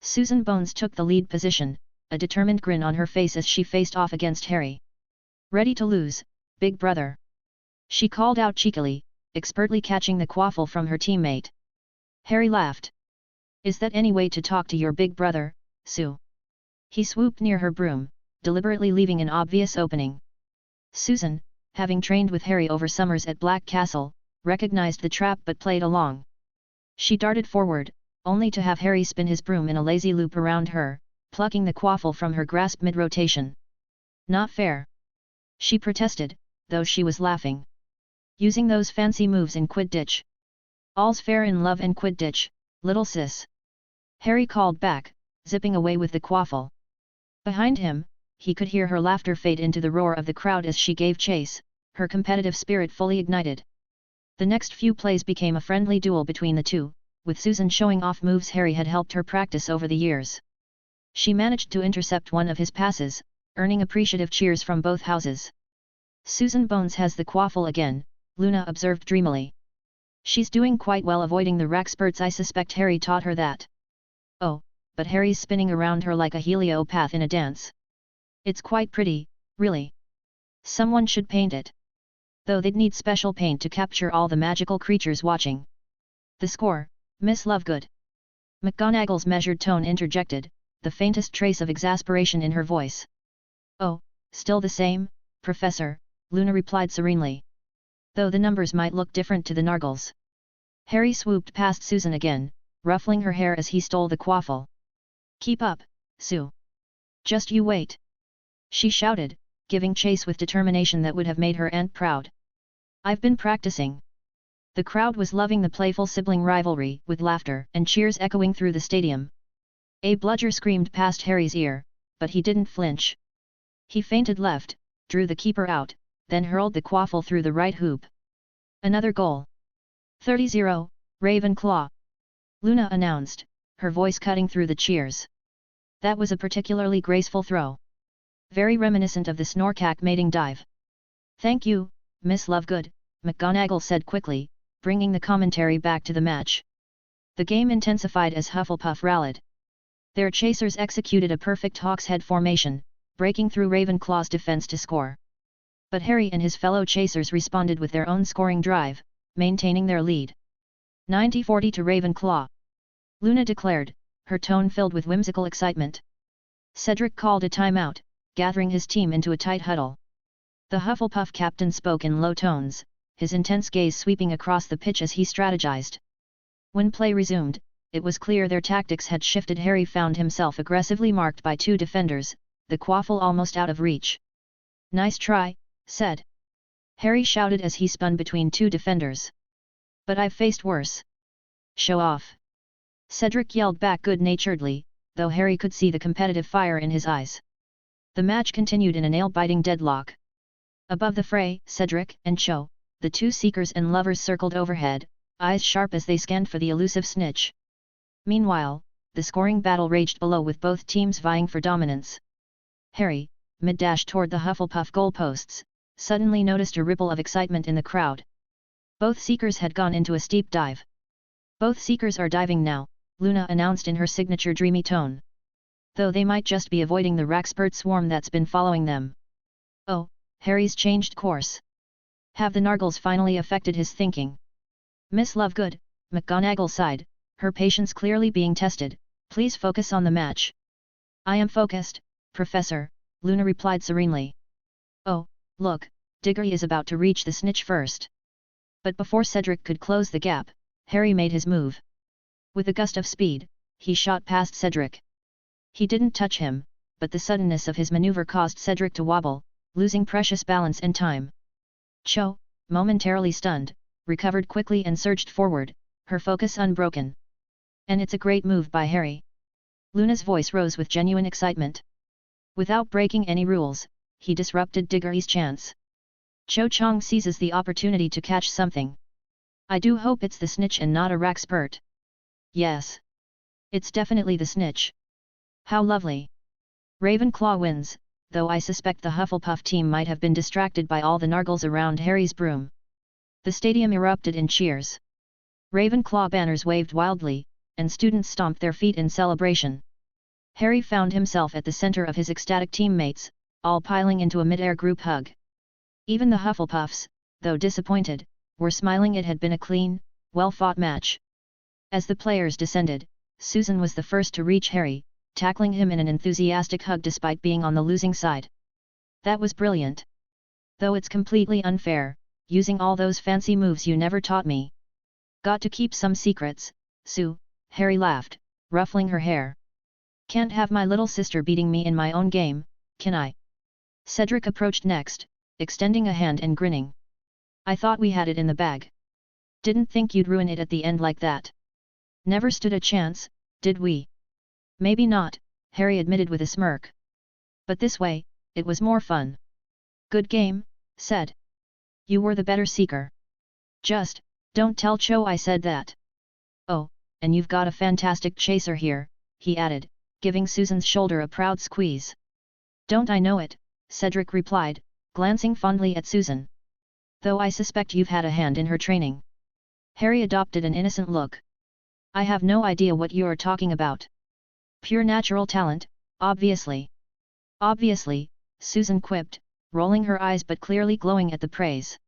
Susan Bones took the lead position, a determined grin on her face as she faced off against Harry. Ready to lose, big brother? She called out cheekily, expertly catching the quaffle from her teammate. Harry laughed. Is that any way to talk to your big brother, Sue? He swooped near her broom, deliberately leaving an obvious opening. Susan, having trained with Harry over summers at Black Castle, recognized the trap but played along. She darted forward, only to have Harry spin his broom in a lazy loop around her, plucking the quaffle from her grasp mid-rotation. Not fair. She protested, though she was laughing. Using those fancy moves in Quidditch. All's fair in love and Quidditch, little sis. Harry called back, zipping away with the quaffle. Behind him, he could hear her laughter fade into the roar of the crowd as she gave chase, her competitive spirit fully ignited. The next few plays became a friendly duel between the two, with Susan showing off moves Harry had helped her practice over the years. She managed to intercept one of his passes, earning appreciative cheers from both houses. Susan Bones has the quaffle again, Luna observed dreamily. She's doing quite well avoiding the rackspurts. I suspect Harry taught her that. Oh, but Harry's spinning around her like a heliopath in a dance. It's quite pretty, really. Someone should paint it. Though they'd need special paint to capture all the magical creatures watching. The score, Miss Lovegood. McGonagall's measured tone interjected, the faintest trace of exasperation in her voice. Oh, still the same, Professor, Luna replied serenely. Though the numbers might look different to the Nargles. Harry swooped past Susan again, ruffling her hair as he stole the quaffle. Keep up, Sue. Just you wait. She shouted, giving chase with determination that would have made her aunt proud. I've been practicing. The crowd was loving the playful sibling rivalry, with laughter and cheers echoing through the stadium. A bludger screamed past Harry's ear, but he didn't flinch. He feinted left, drew the keeper out, then hurled the quaffle through the right hoop. Another goal. 30-0, Ravenclaw. Luna announced, her voice cutting through the cheers. That was a particularly graceful throw. Very reminiscent of the Snorkack mating dive. Thank you, Miss Lovegood, McGonagall said quickly, bringing the commentary back to the match. The game intensified as Hufflepuff rallied. Their chasers executed a perfect hawk's head formation, breaking through Ravenclaw's defense to score. But Harry and his fellow chasers responded with their own scoring drive, maintaining their lead. 90-40 to Ravenclaw. Luna declared, her tone filled with whimsical excitement. Cedric called a timeout, gathering his team into a tight huddle. The Hufflepuff captain spoke in low tones, his intense gaze sweeping across the pitch as he strategized. When play resumed, it was clear their tactics had shifted. Harry found himself aggressively marked by two defenders, the quaffle almost out of reach. Nice try, said Harry shouted as he spun between two defenders. But I've faced worse. Show off. Cedric yelled back good-naturedly, though Harry could see the competitive fire in his eyes. The match continued in a nail-biting deadlock. Above the fray, Cedric and Cho, the two seekers and lovers circled overhead, eyes sharp as they scanned for the elusive snitch. Meanwhile, the scoring battle raged below with both teams vying for dominance. Harry, mid-dash toward the Hufflepuff goalposts, suddenly noticed a ripple of excitement in the crowd. Both seekers had gone into a steep dive. Both seekers are diving now, Luna announced in her signature dreamy tone. Though they might just be avoiding the rackspurt swarm that's been following them. Oh, Harry's changed course. Have the Nargles finally affected his thinking? Miss Lovegood, McGonagall sighed, her patience clearly being tested. Please focus on the match. I am focused, Professor, Luna replied serenely. Oh, look, Diggory is about to reach the snitch first. But before Cedric could close the gap, Harry made his move. With a gust of speed, he shot past Cedric. He didn't touch him, but the suddenness of his maneuver caused Cedric to wobble, losing precious balance and time. Cho, momentarily stunned, recovered quickly and surged forward, her focus unbroken. And it's a great move by Harry. Luna's voice rose with genuine excitement. Without breaking any rules, he disrupted Diggory's chance. Cho Chang seizes the opportunity to catch something. I do hope it's the snitch and not a Rackspurt. Yes. It's definitely the snitch. How lovely. Ravenclaw wins, though I suspect the Hufflepuff team might have been distracted by all the Nargles around Harry's broom. The stadium erupted in cheers. Ravenclaw banners waved wildly, and students stomped their feet in celebration. Harry found himself at the center of his ecstatic teammates, all piling into a mid-air group hug. Even the Hufflepuffs, though disappointed, were smiling. It had been a clean, well-fought match. As the players descended, Susan was the first to reach Harry, tackling him in an enthusiastic hug despite being on the losing side. That was brilliant. Though it's completely unfair, using all those fancy moves you never taught me. Got to keep some secrets, Sue, Harry laughed, ruffling her hair. Can't have my little sister beating me in my own game, can I? Cedric approached next, extending a hand and grinning. I thought we had it in the bag. Didn't think you'd ruin it at the end like that. Never stood a chance, did we? Maybe not, Harry admitted with a smirk. But this way, it was more fun. Good game, said. You were the better seeker. Just, don't tell Cho I said that. Oh, and you've got a fantastic chaser here, he added, giving Susan's shoulder a proud squeeze. Don't I know it, Cedric replied, glancing fondly at Susan. Though I suspect you've had a hand in her training. Harry adopted an innocent look. I have no idea what you're talking about. Pure natural talent, obviously. Obviously, Susan quipped, rolling her eyes but clearly glowing at the praise.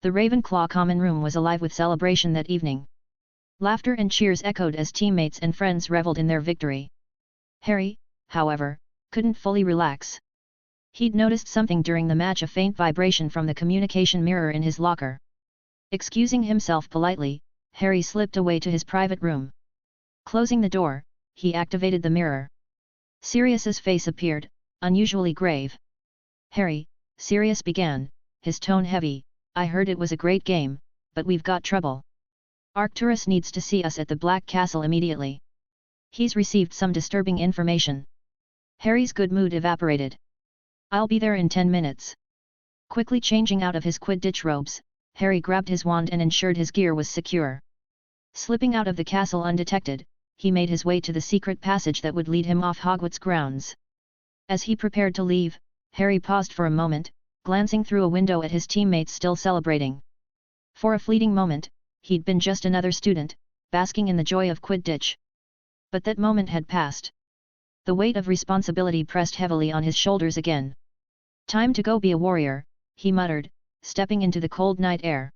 The Ravenclaw common room was alive with celebration that evening. Laughter and cheers echoed as teammates and friends reveled in their victory. Harry, however, couldn't fully relax. He'd noticed something during the match, a faint vibration from the communication mirror in his locker. Excusing himself politely, Harry slipped away to his private room. Closing the door, he activated the mirror. Sirius's face appeared, unusually grave. Harry, Sirius began, his tone heavy, I heard it was a great game, but we've got trouble. Arcturus needs to see us at the Black Castle immediately. He's received some disturbing information. Harry's good mood evaporated. I'll be there in 10 minutes. Quickly changing out of his Quidditch robes, Harry grabbed his wand and ensured his gear was secure. Slipping out of the castle undetected, he made his way to the secret passage that would lead him off Hogwarts grounds. As he prepared to leave, Harry paused for a moment, glancing through a window at his teammates still celebrating. For a fleeting moment, he'd been just another student, basking in the joy of Quidditch. But that moment had passed. The weight of responsibility pressed heavily on his shoulders again. Time to go be a warrior, he muttered, stepping into the cold night air.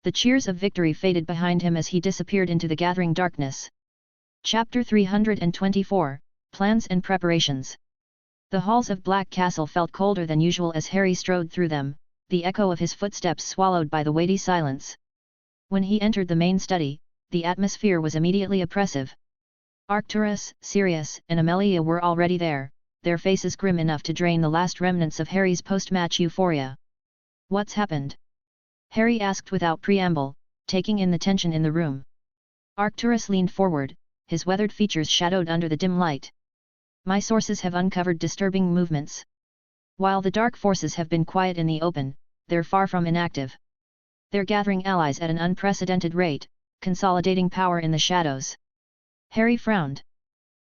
The cheers of victory faded behind him as he disappeared into the gathering darkness. Chapter 324, Plans and Preparations. The halls of Black Castle felt colder than usual as Harry strode through them, the echo of his footsteps swallowed by the weighty silence. When he entered the main study, the atmosphere was immediately oppressive. Arcturus, Sirius, and Amelia were already there, their faces grim enough to drain the last remnants of Harry's post-match euphoria. What's happened? Harry asked without preamble, taking in the tension in the room. Arcturus leaned forward, his weathered features shadowed under the dim light. My sources have uncovered disturbing movements. While the dark forces have been quiet in the open, they're far from inactive. They're gathering allies at an unprecedented rate, consolidating power in the shadows. Harry frowned.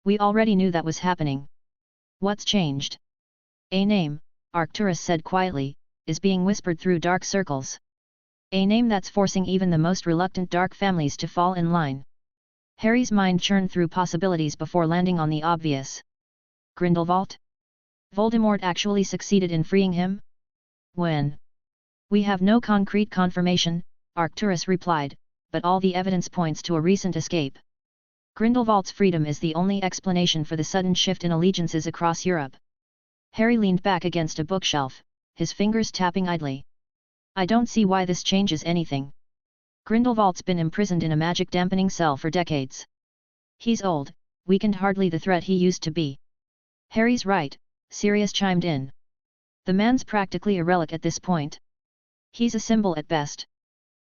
We already knew that was happening. What's changed? A name, Arcturus said quietly, is being whispered through dark circles. A name that's forcing even the most reluctant dark families to fall in line. Harry's mind churned through possibilities before landing on the obvious. Grindlevault? Voldemort actually succeeded in freeing him? When? We have no concrete confirmation, Arcturus replied, but all the evidence points to a recent escape. Grindelwald's freedom is the only explanation for the sudden shift in allegiances across Europe. Harry leaned back against a bookshelf, his fingers tapping idly. I don't see why this changes anything. Grindelwald's been imprisoned in a magic dampening cell for decades. He's old, weakened, hardly the threat he used to be. Harry's right, Sirius chimed in. The man's practically a relic at this point. He's a symbol at best.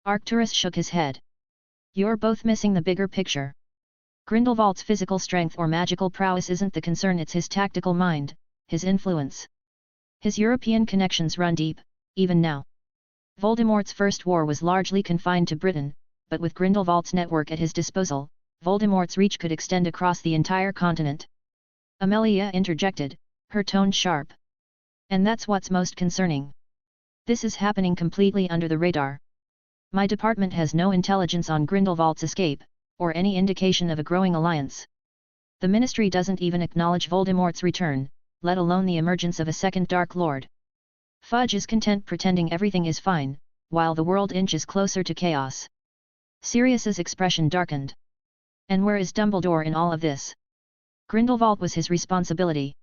Arcturus shook his head. You're both missing the bigger picture. Grindelwald's physical strength or magical prowess isn't the concern, it's his tactical mind, his influence. His European connections run deep, even now. Voldemort's first war was largely confined to Britain, but with Grindelwald's network at his disposal, Voldemort's reach could extend across the entire continent. Amelia interjected, her tone sharp. And that's what's most concerning. This is happening completely under the radar. My department has no intelligence on Grindelwald's escape, or any indication of a growing alliance. The Ministry doesn't even acknowledge Voldemort's return, let alone the emergence of a second Dark Lord. Fudge is content pretending everything is fine, while the world inches closer to chaos. Sirius's expression darkened. And where is Dumbledore in all of this? Grindelwald was his responsibility.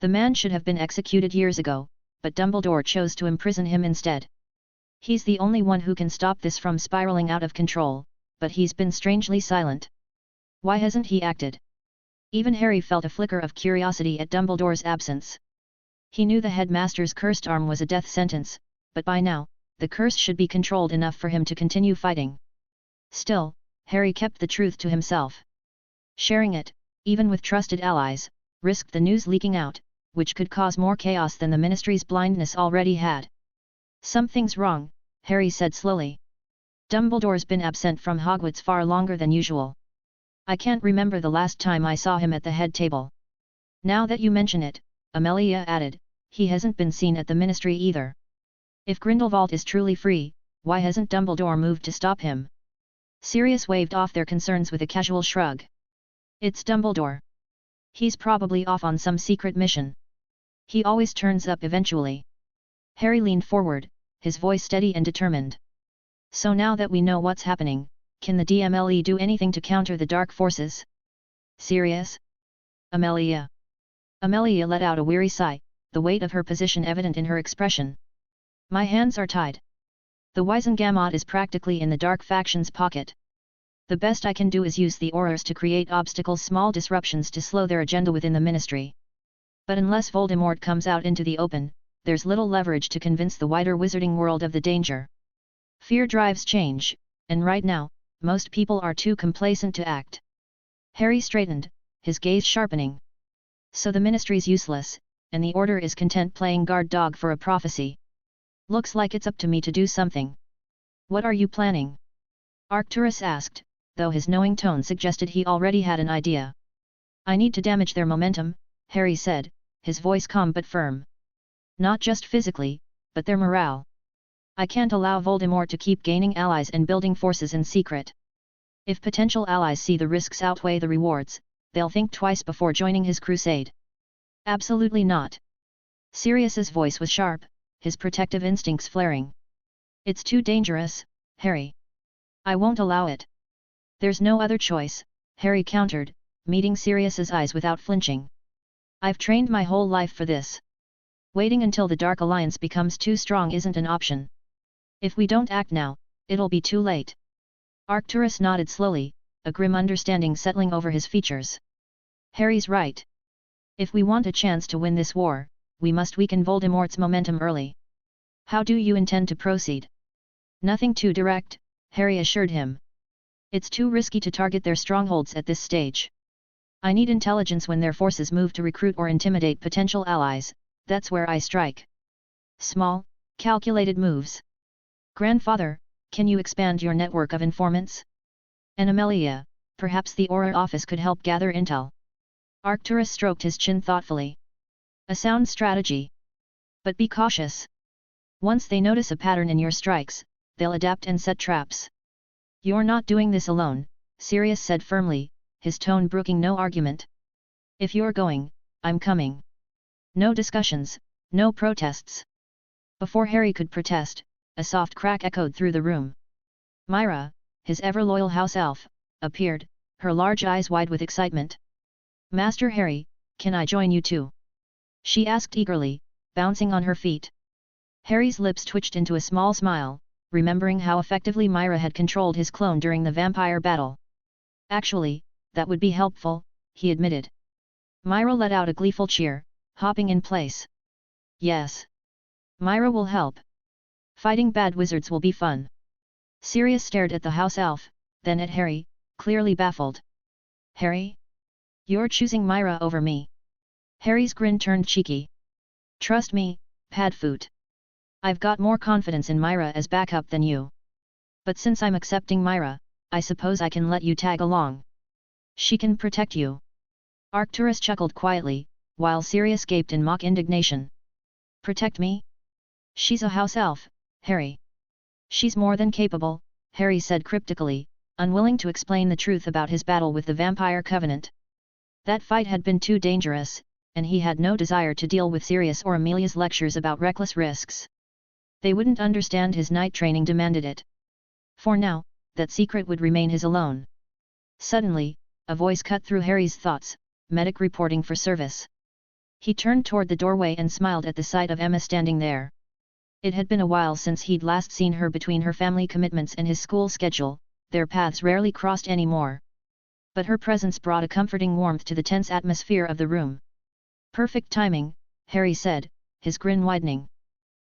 The man should have been executed years ago, but Dumbledore chose to imprison him instead. He's the only one who can stop this from spiraling out of control, but he's been strangely silent. Why hasn't he acted? Even Harry felt a flicker of curiosity at Dumbledore's absence. He knew the headmaster's cursed arm was a death sentence, but by now, the curse should be controlled enough for him to continue fighting. Still, Harry kept the truth to himself. Sharing it, even with trusted allies, risked the news leaking out, which could cause more chaos than the Ministry's blindness already had. Something's wrong, Harry said slowly. Dumbledore's been absent from Hogwarts far longer than usual. I can't remember the last time I saw him at the head table. Now that you mention it, Amelia added, he hasn't been seen at the Ministry either. If Grindelwald is truly free, why hasn't Dumbledore moved to stop him? Sirius waved off their concerns with a casual shrug. It's Dumbledore. He's probably off on some secret mission. He always turns up eventually. Harry leaned forward, his voice steady and determined. So now that we know what's happening, can the DMLE do anything to counter the dark forces? Sirius? Amelia. Amelia let out a weary sigh, the weight of her position evident in her expression. My hands are tied. The Wizengamot is practically in the dark faction's pocket. The best I can do is use the Aurors to create obstacles, small disruptions to slow their agenda within the Ministry. But unless Voldemort comes out into the open, there's little leverage to convince the wider wizarding world of the danger. Fear drives change, and right now, most people are too complacent to act. Harry straightened, his gaze sharpening. So the Ministry's useless, and the Order is content playing guard dog for a prophecy. Looks like it's up to me to do something. What are you planning? Arcturus asked, though his knowing tone suggested he already had an idea. I need to damage their momentum, Harry said, his voice calm but firm. Not just physically, but their morale. I can't allow Voldemort to keep gaining allies and building forces in secret. If potential allies see the risks outweigh the rewards, they'll think twice before joining his crusade. Absolutely not. Sirius's voice was sharp, his protective instincts flaring. It's too dangerous, Harry. I won't allow it. There's no other choice, Harry countered, meeting Sirius's eyes without flinching. I've trained my whole life for this. Waiting until the Dark Alliance becomes too strong isn't an option. If we don't act now, it'll be too late. Arcturus nodded slowly, a grim understanding settling over his features. Harry's right. If we want a chance to win this war, we must weaken Voldemort's momentum early. How do you intend to proceed? Nothing too direct, Harry assured him. It's too risky to target their strongholds at this stage. I need intelligence when their forces move to recruit or intimidate potential allies, that's where I strike. Small, calculated moves. Grandfather, can you expand your network of informants? And Amelia, perhaps the Auror office could help gather intel. Arcturus stroked his chin thoughtfully. A sound strategy. But be cautious. Once they notice a pattern in your strikes, they'll adapt and set traps. You're not doing this alone, Sirius said firmly, his tone brooking no argument. If you're going, I'm coming. No discussions, no protests. Before Harry could protest, a soft crack echoed through the room. Myra, his ever-loyal house elf, appeared, her large eyes wide with excitement. "Master Harry, can I join you too?" she asked eagerly, bouncing on her feet. Harry's lips twitched into a small smile, remembering how effectively Myra had controlled his clone during the vampire battle. "Actually, that would be helpful," he admitted. Myra let out a gleeful cheer, hopping in place. "Yes. Myra will help. Fighting bad wizards will be fun." Sirius stared at the house elf, then at Harry, clearly baffled. "Harry? You're choosing Myra over me?" Harry's grin turned cheeky. "Trust me, Padfoot. I've got more confidence in Myra as backup than you. But since I'm accepting Myra, I suppose I can let you tag along. She can protect you." Arcturus chuckled quietly, while Sirius gaped in mock indignation. "Protect me? She's a house elf, Harry." "She's more than capable," Harry said cryptically, unwilling to explain the truth about his battle with the Vampire Covenant. That fight had been too dangerous, and he had no desire to deal with Sirius or Amelia's lectures about reckless risks. They wouldn't understand. His night training demanded it. For now, that secret would remain his alone. Suddenly, a voice cut through Harry's thoughts, "Medic reporting for service." He turned toward the doorway and smiled at the sight of Emma standing there. It had been a while since he'd last seen her. Between her family commitments and his school schedule, their paths rarely crossed anymore. But her presence brought a comforting warmth to the tense atmosphere of the room. "Perfect timing," Harry said, his grin widening.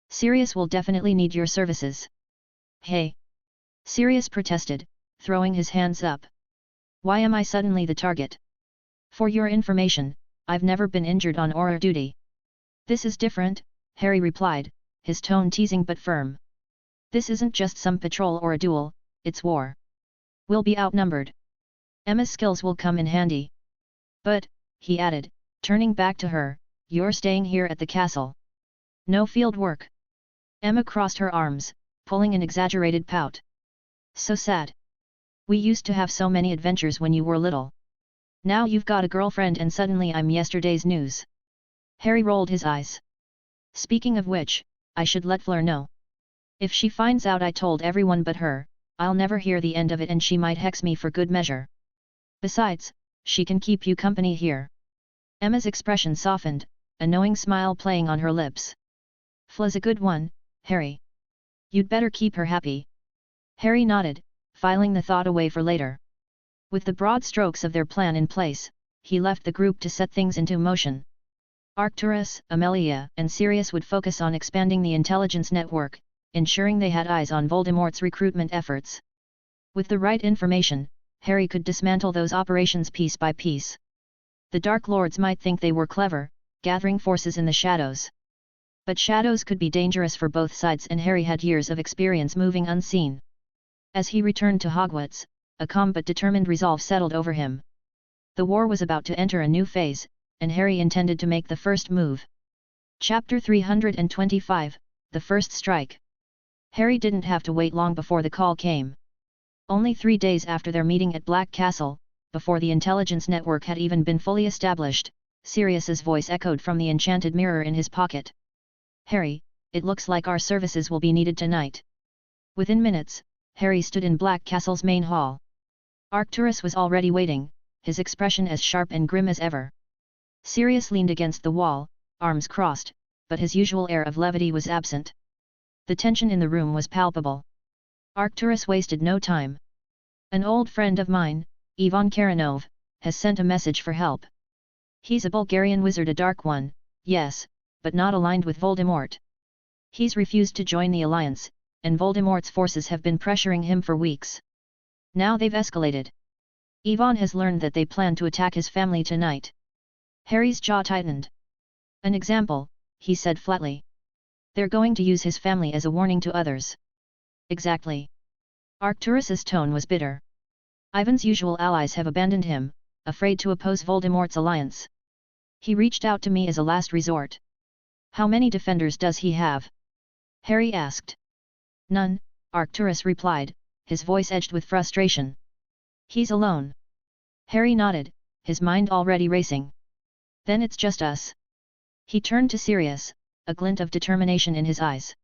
"Sirius will definitely need your services." "Hey!" Sirius protested, throwing his hands up. "Why am I suddenly the target? For your information, I've never been injured on aura duty." "This is different," Harry replied, his tone teasing but firm. "This isn't just some patrol or a duel, it's war. We'll be outnumbered. Emma's skills will come in handy." "But," he added, turning back to her, "you're staying here at the castle. No field work." Emma crossed her arms, pulling an exaggerated pout. "So sad. We used to have so many adventures when you were little. Now you've got a girlfriend and suddenly I'm yesterday's news." Harry rolled his eyes. "Speaking of which, I should let Fleur know. If she finds out I told everyone but her, I'll never hear the end of it and she might hex me for good measure. Besides, she can keep you company here." Emma's expression softened, a knowing smile playing on her lips. "Fleur's a good one, Harry. You'd better keep her happy." Harry nodded, filing the thought away for later. With the broad strokes of their plan in place, he left the group to set things into motion. Arcturus, Amelia, and Sirius would focus on expanding the intelligence network, ensuring they had eyes on Voldemort's recruitment efforts. With the right information, Harry could dismantle those operations piece by piece. The Dark Lords might think they were clever, gathering forces in the shadows. But shadows could be dangerous for both sides, and Harry had years of experience moving unseen. As he returned to Hogwarts, a calm but determined resolve settled over him. The war was about to enter a new phase, and Harry intended to make the first move. Chapter 325, The First Strike. Harry didn't have to wait long before the call came. Only 3 days after their meeting at Black Castle, before the intelligence network had even been fully established, Sirius's voice echoed from the enchanted mirror in his pocket. "Harry, it looks like our services will be needed tonight." Within minutes, Harry stood in Black Castle's main hall. Arcturus was already waiting, his expression as sharp and grim as ever. Sirius leaned against the wall, arms crossed, but his usual air of levity was absent. The tension in the room was palpable. Arcturus wasted no time. "An old friend of mine, Ivan Karanov, has sent a message for help. He's a Bulgarian wizard, a dark one, yes, but not aligned with Voldemort. He's refused to join the alliance, and Voldemort's forces have been pressuring him for weeks. Now they've escalated. Ivan has learned that they plan to attack his family tonight." Harry's jaw tightened. "An example," he said flatly. "They're going to use his family as a warning to others." "Exactly." Arcturus's tone was bitter. "Ivan's usual allies have abandoned him, afraid to oppose Voldemort's alliance. He reached out to me as a last resort." "How many defenders does he have?" Harry asked. "None," Arcturus replied, his voice edged with frustration. "He's alone." Harry nodded, his mind already racing. "Then it's just us." He turned to Sirius, a glint of determination in his eyes.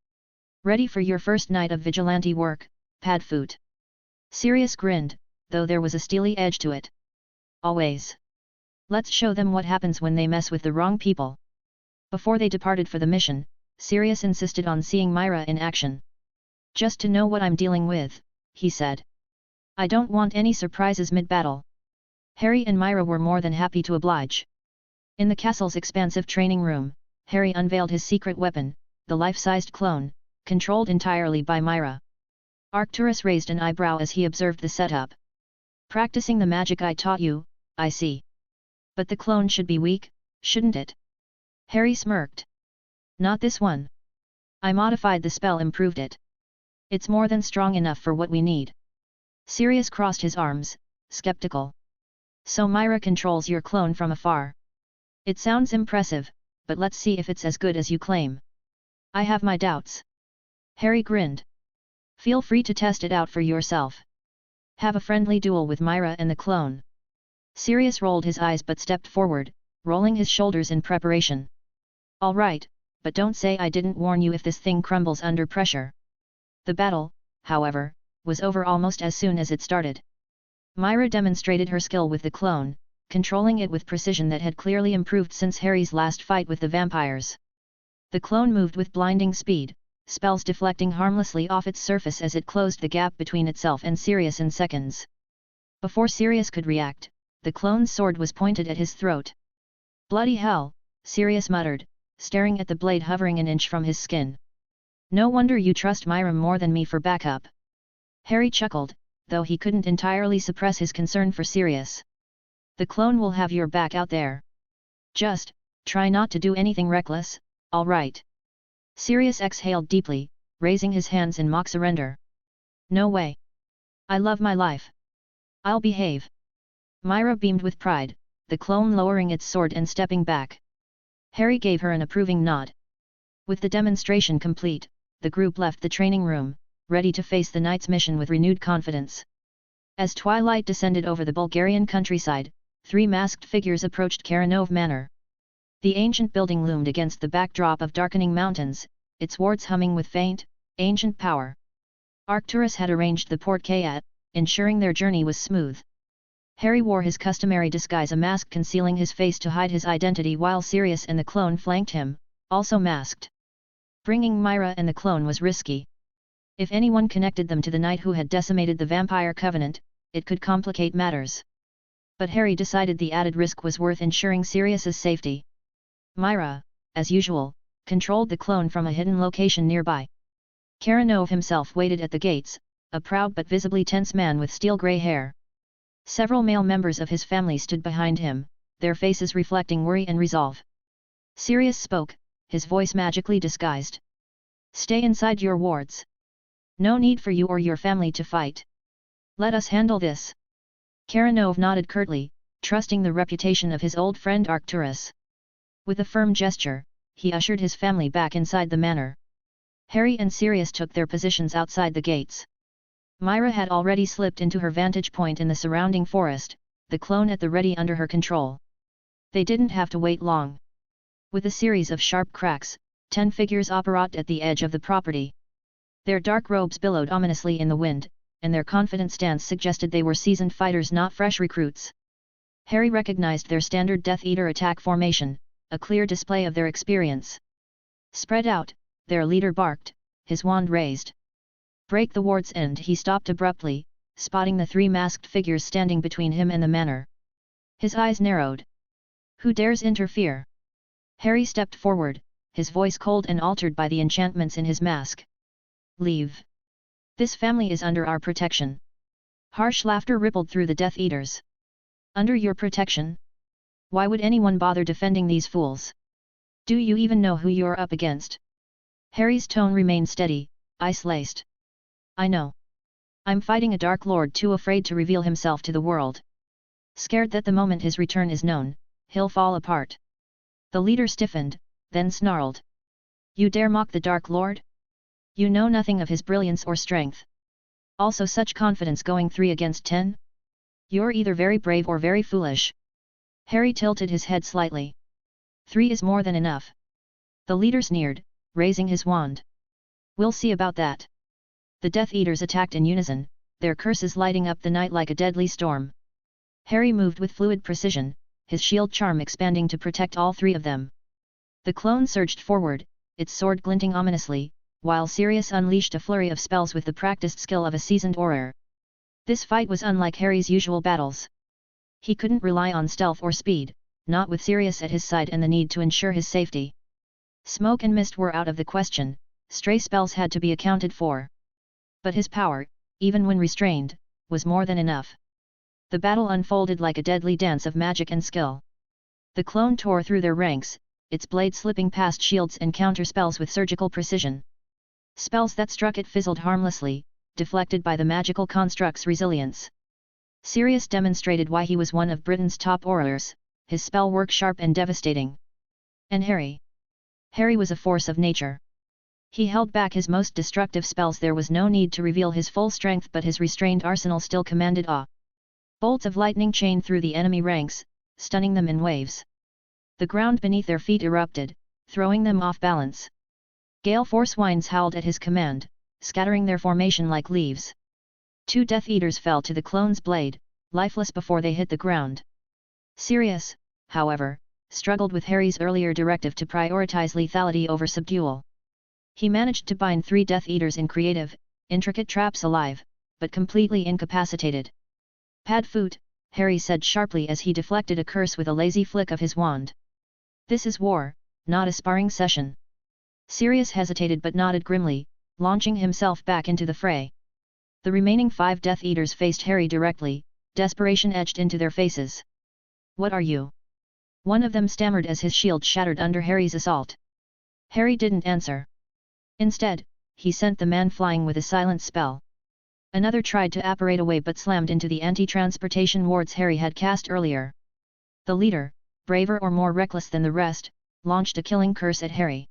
Ready for your first night of vigilante work, Padfoot? Sirius grinned, though there was a steely edge to it. Always. Let's show them what happens when they mess with the wrong people. Before they departed for the mission, Sirius insisted on seeing Myra in action. Just to know what I'm dealing with, he said. I don't want any surprises mid-battle. Harry and Myra were more than happy to oblige. In the castle's expansive training room, Harry unveiled his secret weapon, the life-sized clone, controlled entirely by Myra. Arcturus raised an eyebrow as he observed the setup. Practicing the magic I taught you, I see. But the clone should be weak, shouldn't it? Harry smirked. Not this one. I modified the spell, improved it. It's more than strong enough for what we need. Sirius crossed his arms, skeptical. So Myra controls your clone from afar. It sounds impressive, but let's see if it's as good as you claim. I have my doubts. Harry grinned. Feel free to test it out for yourself. Have a friendly duel with Myra and the clone. Sirius rolled his eyes but stepped forward, rolling his shoulders in preparation. All right, but don't say I didn't warn you if this thing crumbles under pressure. The battle, however, was over almost as soon as it started. Myra demonstrated her skill with the clone, controlling it with precision that had clearly improved since Harry's last fight with the vampires. The clone moved with blinding speed, spells deflecting harmlessly off its surface as it closed the gap between itself and Sirius in seconds. Before Sirius could react, the clone's sword was pointed at his throat. Bloody hell, Sirius muttered, staring at the blade hovering an inch from his skin. No wonder you trust Myra more than me for backup. Harry chuckled, though he couldn't entirely suppress his concern for Sirius. The clone will have your back out there. Just, try not to do anything reckless, all right? Sirius exhaled deeply, raising his hands in mock surrender. No way. I love my life. I'll behave. Myra beamed with pride, the clone lowering its sword and stepping back. Harry gave her an approving nod. With the demonstration complete, the group left the training room, ready to face the night's mission with renewed confidence. As twilight descended over the Bulgarian countryside, 3 masked figures approached Karanov Manor. The ancient building loomed against the backdrop of darkening mountains, its wards humming with faint, ancient power. Arcturus had arranged the porte-carte, ensuring their journey was smooth. Harry wore his customary disguise, a mask concealing his face to hide his identity, while Sirius and the clone flanked him, also masked. Bringing Myra and the clone was risky. If anyone connected them to the knight who had decimated the vampire covenant, it could complicate matters. But Harry decided the added risk was worth ensuring Sirius's safety. Myra, as usual, controlled the clone from a hidden location nearby. Karanov himself waited at the gates, a proud but visibly tense man with steel-grey hair. Several male members of his family stood behind him, their faces reflecting worry and resolve. Sirius spoke, his voice magically disguised. Stay inside your wards. No need for you or your family to fight. Let us handle this. Karanov nodded curtly, trusting the reputation of his old friend Arcturus. With a firm gesture, he ushered his family back inside the manor. Harry and Sirius took their positions outside the gates. Myra had already slipped into her vantage point in the surrounding forest, the clone at the ready under her control. They didn't have to wait long. With a series of sharp cracks, 10 figures apparat at the edge of the property. Their dark robes billowed ominously in the wind, and their confident stance suggested they were seasoned fighters, not fresh recruits. Harry recognized their standard Death Eater attack formation, a clear display of their experience. Spread out, their leader barked, his wand raised. Break the ward's end. He stopped abruptly, spotting the 3 masked figures standing between him and the manor. His eyes narrowed. Who dares interfere? Harry stepped forward, his voice cold and altered by the enchantments in his mask. Leave. This family is under our protection. Harsh laughter rippled through the Death Eaters. Under your protection? Why would anyone bother defending these fools? Do you even know who you're up against? Harry's tone remained steady, ice-laced. I know. I'm fighting a Dark Lord too afraid to reveal himself to the world. Scared that the moment his return is known, he'll fall apart. The leader stiffened, then snarled. You dare mock the Dark Lord? You know nothing of his brilliance or strength. Also such confidence going 3 against 10? You're either very brave or very foolish. Harry tilted his head slightly. 3 is more than enough. The leader sneered, raising his wand. We'll see about that. The Death Eaters attacked in unison, their curses lighting up the night like a deadly storm. Harry moved with fluid precision, his shield charm expanding to protect all three of them. The clone surged forward, its sword glinting ominously, while Sirius unleashed a flurry of spells with the practiced skill of a seasoned warrior. This fight was unlike Harry's usual battles. He couldn't rely on stealth or speed, not with Sirius at his side and the need to ensure his safety. Smoke and mist were out of the question, stray spells had to be accounted for. But his power, even when restrained, was more than enough. The battle unfolded like a deadly dance of magic and skill. The clone tore through their ranks, its blade slipping past shields and counter spells with surgical precision. Spells that struck it fizzled harmlessly, deflected by the magical construct's resilience. Sirius demonstrated why he was one of Britain's top warriors, his spell work sharp and devastating. And Harry? Harry was a force of nature. He held back his most destructive spells. There was no need to reveal his full strength, but his restrained arsenal still commanded awe. Bolts of lightning chained through the enemy ranks, stunning them in waves. The ground beneath their feet erupted, throwing them off balance. Gale force winds howled at his command, scattering their formation like leaves. 2 Death Eaters fell to the clone's blade, lifeless before they hit the ground. Sirius, however, struggled with Harry's earlier directive to prioritize lethality over subdual. He managed to bind 3 Death Eaters in creative, intricate traps alive, but completely incapacitated. Padfoot, Harry said sharply as he deflected a curse with a lazy flick of his wand. This is war, not a sparring session. Sirius hesitated but nodded grimly, launching himself back into the fray. The remaining 5 Death Eaters faced Harry directly, desperation etched into their faces. What are you? One of them stammered as his shield shattered under Harry's assault. Harry didn't answer. Instead, he sent the man flying with a silent spell. Another tried to apparate away but slammed into the anti-transportation wards Harry had cast earlier. The leader, braver or more reckless than the rest, launched a killing curse at Harry.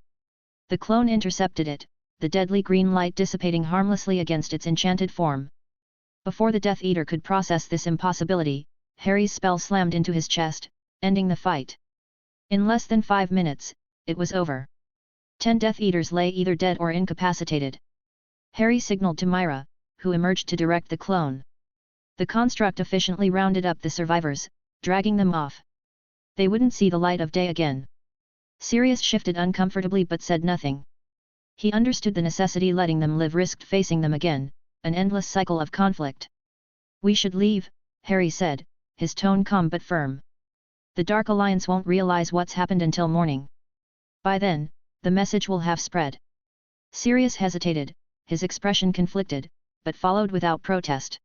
The clone intercepted it, the deadly green light dissipating harmlessly against its enchanted form. Before the Death Eater could process this impossibility, Harry's spell slammed into his chest, ending the fight. In less than 5 minutes, it was over. 10 Death Eaters lay either dead or incapacitated. Harry signaled to Myra, who emerged to direct the clone. The construct efficiently rounded up the survivors, dragging them off. They wouldn't see the light of day again. Sirius shifted uncomfortably but said nothing. He understood the necessity letting them live risked facing them again, an endless cycle of conflict. We should leave, Harry said, his tone calm but firm. The Dark Alliance won't realize what's happened until morning. By then, the message will have spread. Sirius hesitated, his expression conflicted, but followed without protest.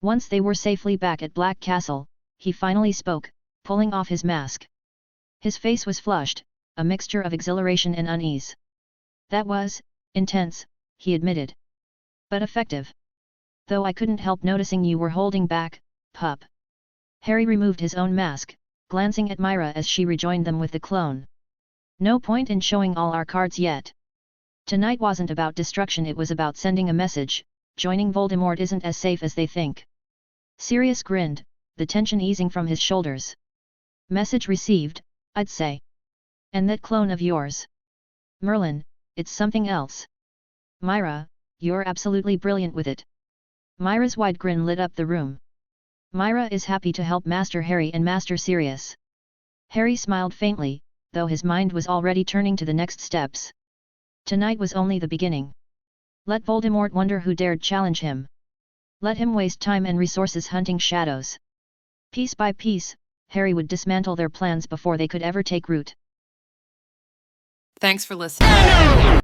Once they were safely back at Black Castle, he finally spoke, pulling off his mask. His face was flushed, a mixture of exhilaration and unease. That was intense, he admitted. But effective. Though I couldn't help noticing you were holding back, pup. Harry removed his own mask, glancing at Myra as she rejoined them with the clone. No point in showing all our cards yet. Tonight wasn't about destruction, it was about sending a message. Joining Voldemort isn't as safe as they think. Sirius grinned, the tension easing from his shoulders. Message received, I'd say. And that clone of yours? Merlin, it's something else. Myra, you're absolutely brilliant with it. Myra's wide grin lit up the room. Myra is happy to help Master Harry and Master Sirius. Harry smiled faintly, though his mind was already turning to the next steps. Tonight was only the beginning. Let Voldemort wonder who dared challenge him. Let him waste time and resources hunting shadows. Piece by piece, Harry would dismantle their plans before they could ever take root. Thanks for listening.